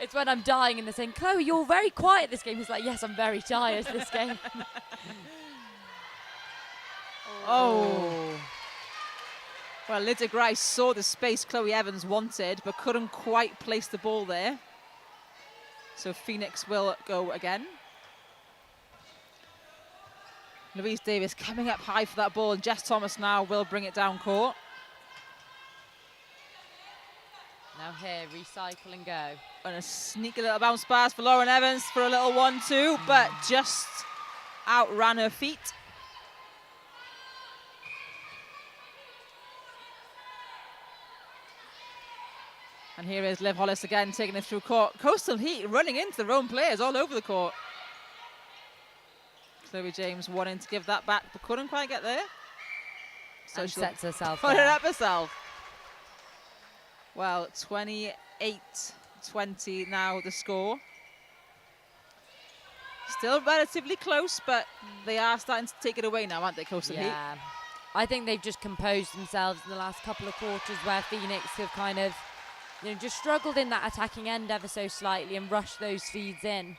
E: It's when I'm dying and they're saying, Chloe, you're very quiet this game. He's like, yes, I'm very tired this game.
A: Oh. Well, Lydia Grice saw the space Chloe Evans wanted, but couldn't quite place the ball there. So Phoenix will go again. Louise Davis coming up high for that ball, and Jess Thomas now will bring it down court.
E: Now here, recycle and go.
A: And a sneaky little bounce pass for Lauren Evans for a little 1-2, but just outran her feet. And here is Liv Hollis again, taking it through court. Coastal Heat running into their own players all over the court. Chloe James wanting to give that back, but couldn't quite get there. So
E: And
A: she'll
E: sets herself
A: put it
E: down.
A: up herself. Well, 28-20 now the score. Still relatively close, but they are starting to take it away now, aren't they, Coastal Heat?
E: Yeah. I think they've just composed themselves in the last couple of quarters, where Phoenix have kind of, just struggled in that attacking end ever so slightly and rushed those feeds in.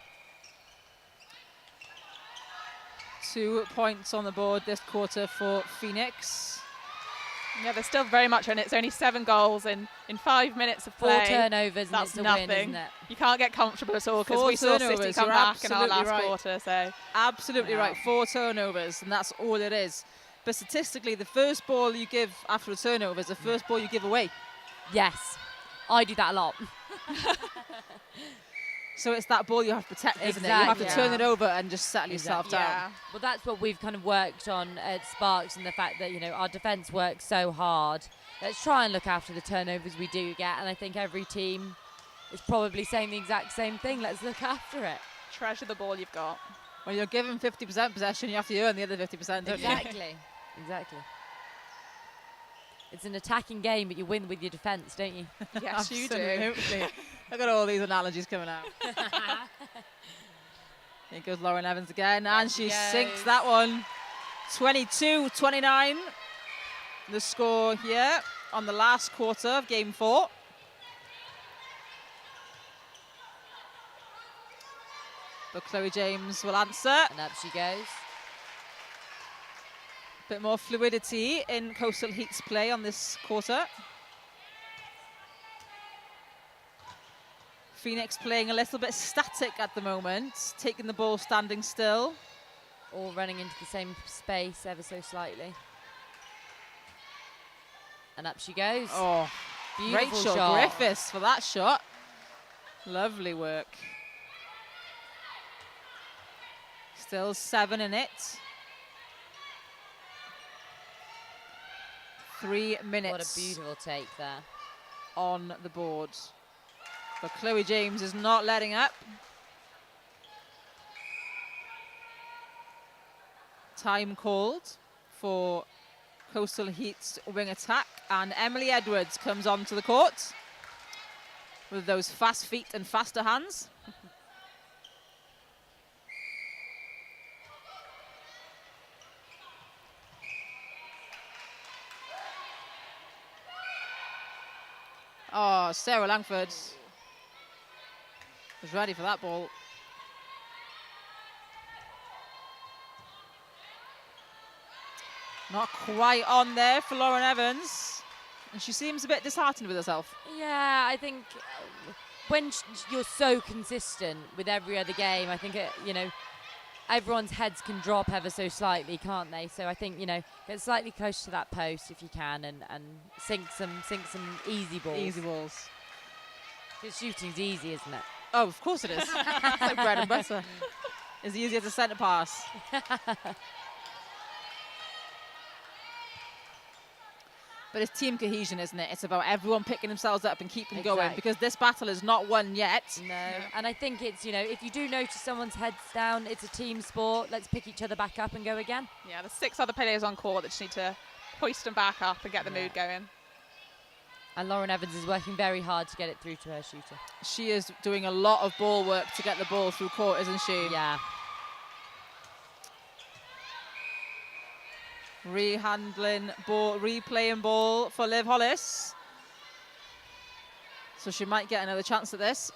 A: 2 points on the board this quarter for Phoenix.
F: Yeah, they're still very much on it. It's only 7 goals in 5 minutes of
E: 4
F: play.
E: turnovers and
F: That's
E: it's a
F: nothing.
E: win, isn't it?
F: You can't get comfortable at all, because
A: 4
F: we saw City
A: turnovers,
F: come
A: you're
F: back in our
A: absolutely
F: last
A: right.
F: quarter. So
A: Absolutely
F: Yeah.
A: right, 4 turnovers, and that's all it is. But statistically, the first ball you give after a turnover is the first ball you give away.
E: Yes. I do that a lot.
A: So it's that ball you have to protect, isn't it? You have to
E: Exactly.
A: turn it over and just settle yourself down.
F: yeah,
E: Well, that's what we've kind of worked on at Sparks, and the fact that, our defence works so hard. Let's try and look after the turnovers we do get, and I think every team is probably saying the exact same thing. Let's look after it.
F: treasure the ball you've got.
A: When you're given 50% possession, you have to earn the other 50%, don't you?
E: Exactly. Exactly. It's an attacking game, but you win with your defence, don't you?
F: Yes, you do.
A: Absolutely. Look at all these analogies coming out. Here goes Lauren Evans again, and she
E: goes.
A: sinks that one. 22-29, the score here on the last quarter of game 4. But Chloe James will answer.
E: And up she goes.
A: Bit more fluidity in Coastal Heat's play on this quarter. Phoenix playing a little bit static at the moment, taking the ball standing still.
E: All running into the same space ever so slightly. And up she goes.
A: Oh,
E: Beautiful
A: Rachel
E: shot.
A: Griffiths for that shot. Lovely work. Still 7 in it. 3 minutes.
E: What a beautiful take there.
A: On the board. But Chloe James is not letting up. Time called for Coastal Heat's wing attack, and Emily Edwards comes onto the court with those fast feet and faster hands. Oh, Sarah Langford was ready for that ball. Not quite on there for Lauren Evans. And she seems a bit disheartened with herself.
E: Yeah, I think when you're so consistent with every other game, I think, everyone's heads can drop ever so slightly, can't they? So I think, get slightly close to that post if you can, and sink some easy balls.
A: Easy balls.
E: Because shooting's easy, isn't it?
A: Oh, of course it is. It's like bread and butter. As easy as a centre pass. But it's team cohesion, isn't it? It's about everyone picking themselves up and keeping going,
E: Exactly.
A: because this battle is not won yet.
E: No, and I think it's, if you do notice someone's head's down, it's a team sport. Let's pick each other back up and go again.
F: Yeah, there's 6 other players on court that just need to hoist them back up and get the mood going.
E: And Lauren Evans is working very hard to get it through to her shooter.
A: She is doing a lot of ball work to get the ball through court, isn't she?
E: Yeah.
A: Rehandling ball, replaying ball for Liv Hollis. So she might get another chance at this.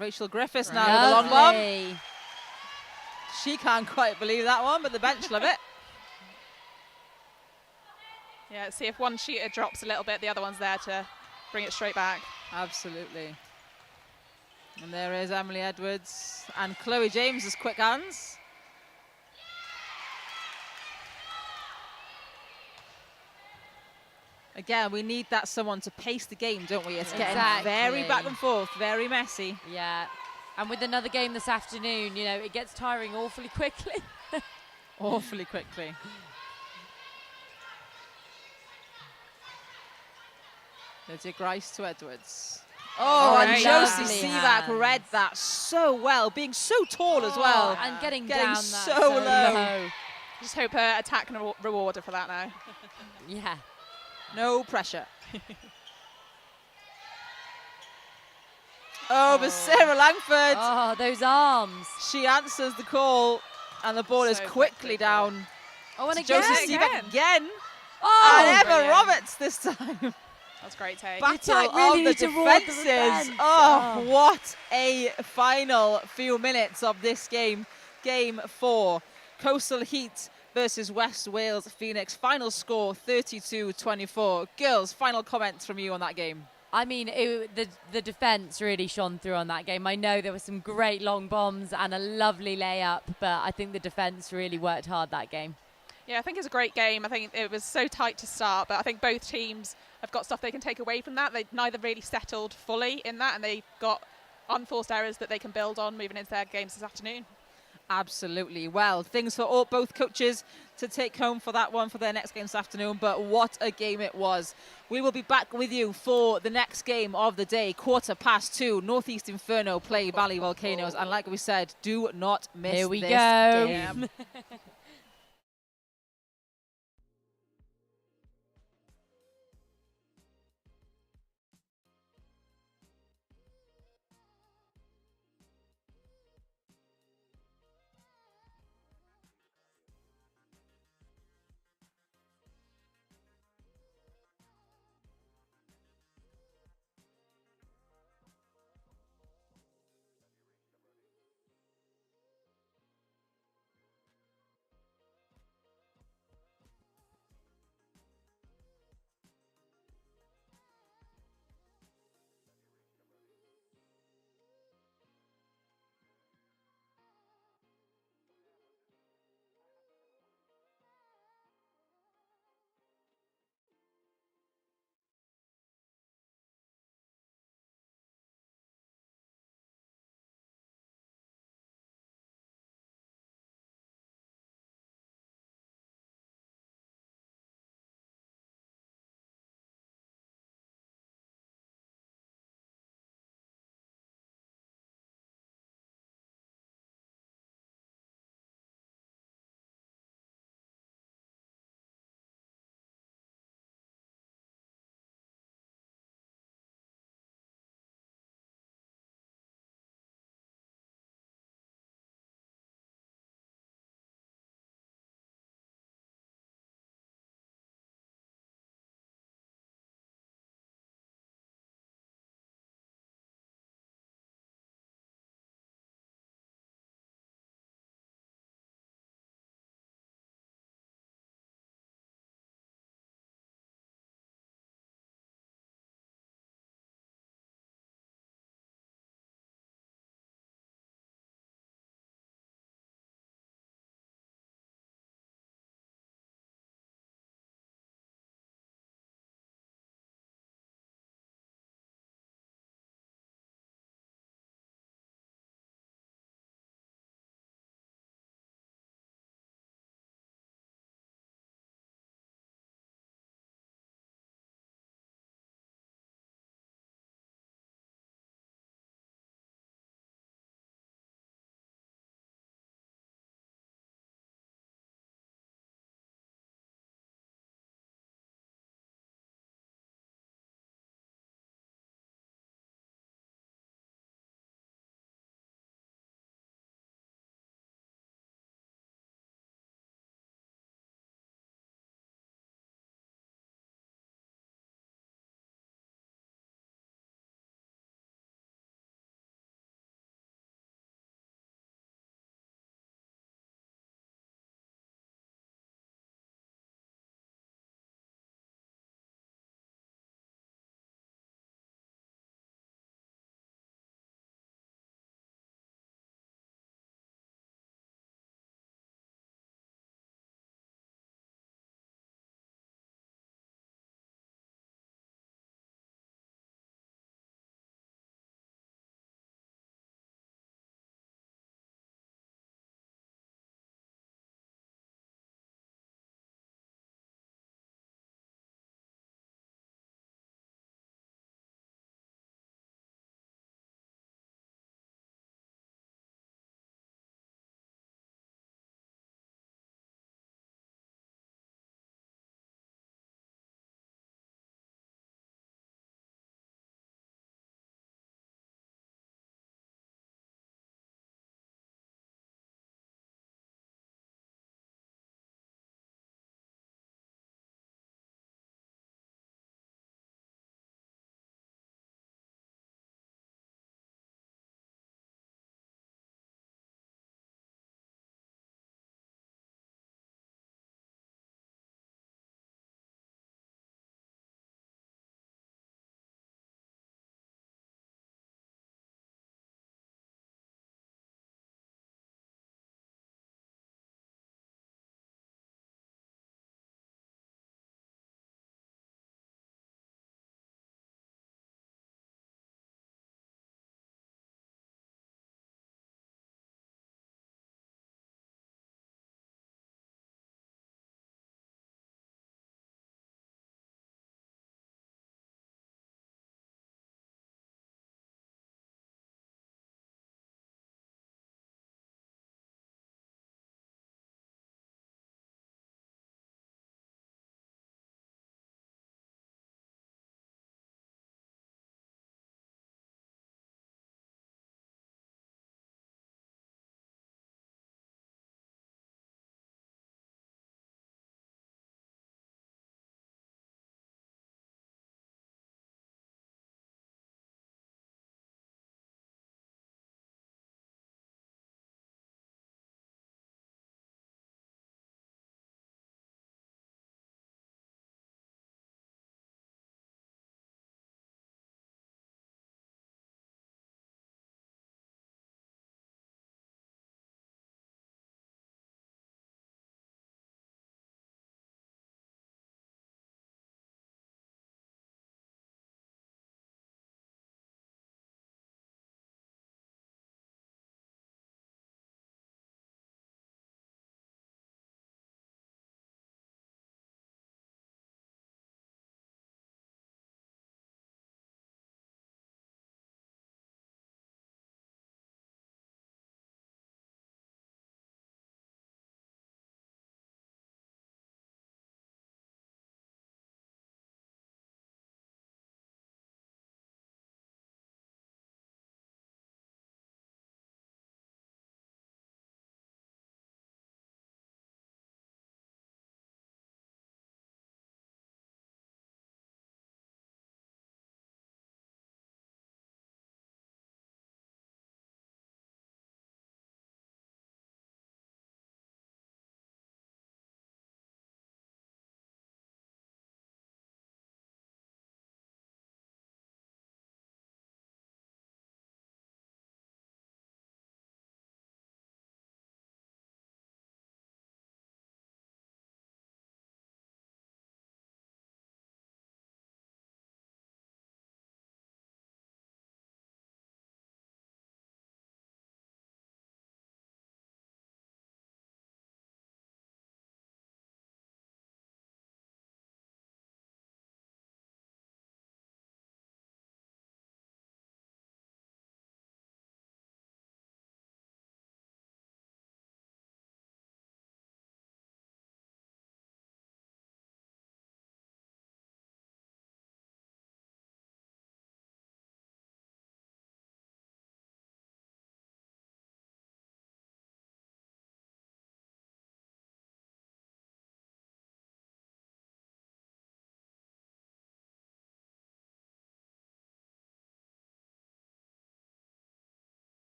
A: Rachel Griffiths now with a long bomb.
E: Lovely.
A: She can't quite believe that one, but the bench love it.
F: Yeah, see if one shooter drops a little bit, the other one's there to bring it straight back.
A: Absolutely. And there is Emily Edwards and Chloe James's quick hands. Again, we need that someone to pace the game, don't we? It's getting very back and forth, very messy.
E: Yeah. And with another game this afternoon, you know, it gets tiring awfully quickly.
A: Awfully quickly. Lydia Grice to Edwards. Oh, and Josie Sivak read that so well, being so tall as well.
E: And getting
A: down
E: so
A: low.
F: Just hope her attack and reward her for that now.
E: Yeah.
A: No pressure. But Sarah Langford.
E: Oh, those arms.
A: She answers the call, and the ball is quickly down.
E: Oh, and
A: to
E: again.
A: Josie Sivak again.
E: Oh,
A: and Emma
F: brilliant.
A: Roberts this time.
F: That's a great take.
A: Battle
E: really
A: of the
E: need to reward the
A: defences.
E: defence.
A: Oh, what a final few minutes of this game. Game 4. Coastal Heat versus West Wales Phoenix. Final score 32-24. Girls, final comments from you on that game.
E: I mean, the defence really shone through on that game. I know there were some great long bombs and a lovely layup, but I think the defence really worked hard that game.
F: Yeah, I think it's a great game. I think it was so tight to start, but I think both teams have got stuff they can take away from that. They neither really settled fully in that, and they've got unforced errors that they can build on moving into their games this afternoon.
A: Absolutely. Well, things for both coaches to take home for that one for their next game this afternoon, but what a game it was. We will be back with you for the next game of the day, 2:15. Northeast Inferno play Valley Volcanoes, and like we said, do not miss
E: Here we
A: this
E: go.
A: game.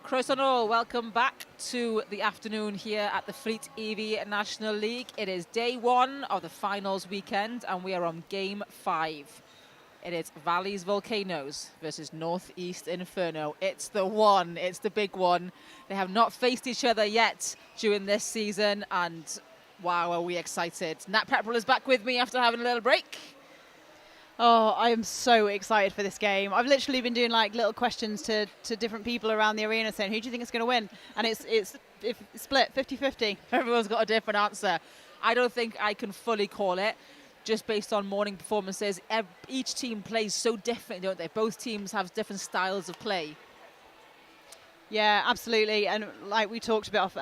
A: Croeso nôl, welcome back to the afternoon here at the Fleet EV National League. It is day one of the finals weekend and we are on game 5. It is Valleys Volcanoes versus Northeast Inferno. It's the one, it's the big one. They have not faced each other yet during this season and wow, are we excited. Nat Pepperell is back with me after having a little break.
B: Oh, I am so excited for this game. I've literally been doing like little questions to different people around the arena saying, who do you think is going to win? And it's split 50-50.
A: Everyone's got a different answer. I don't think I can fully call it just based on morning performances. Each team plays so differently, don't they? Both teams have different styles of play.
B: Yeah, absolutely. And like we talked about,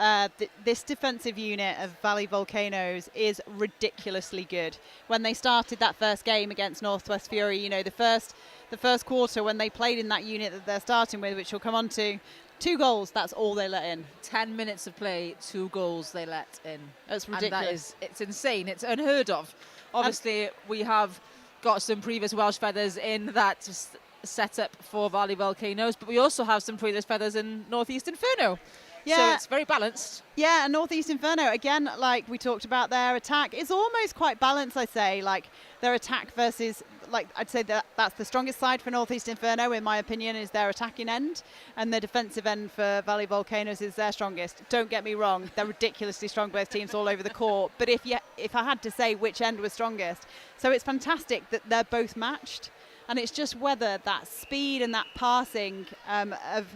B: this defensive unit of Valley Volcanoes is ridiculously good. When they started that first game against Northwest Fury, you know, the first quarter when they played in that unit that they're starting with, which we'll come on to, 2 goals, that's all they let in.
A: 10 minutes of play, 2 goals they let in.
B: That's ridiculous.
A: And it's insane. It's unheard of. Obviously, we have got some previous Welsh feathers in that setup for Valley Volcanoes, but we also have some previous feathers in Northeast Inferno.
B: Yeah.
A: So it's very balanced.
B: Yeah, and Northeast Inferno, again, like we talked about, their attack is almost quite balanced, I say. Like their attack versus, like I'd say that's the strongest side for Northeast Inferno, in my opinion, is their attacking end, and the defensive end for Valley Volcanoes is their strongest. Don't get me wrong, they're ridiculously strong, both teams all over the court, but if I had to say which end was strongest, so it's fantastic that they're both matched, and it's just whether that speed and that passing of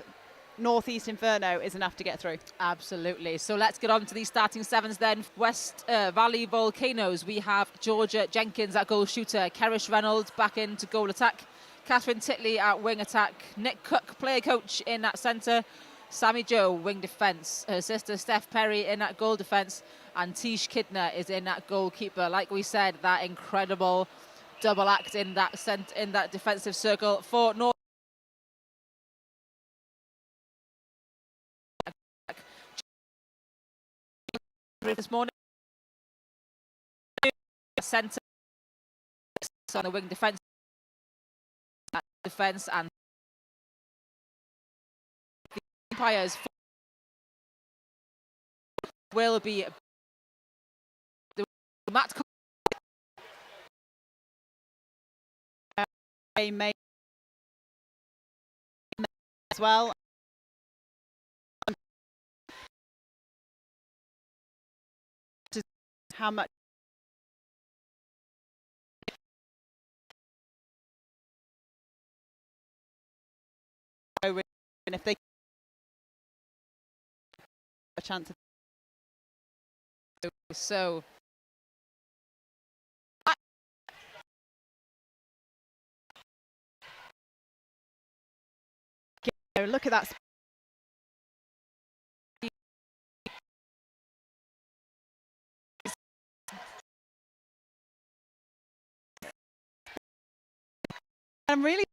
B: Northeast Inferno is enough to get through.
A: Absolutely. So let's get on to these starting 7s then. West Valley Volcanoes, we have Georgia Jenkins at goal shooter, Kerish Reynolds back into goal attack, Catherine Titley at wing attack, Nick Cook, player coach in at centre, Sammy Joe, wing defence, her sister Steph Perry in at goal defence, and Tish Kidner is in at goalkeeper. Like we said, that incredible double act in that defensive circle for North. This morning, centre on the wing defence, and the umpires will be the Matt
B: May as well. How much and if they a chance of
A: so
B: look at that. I'm really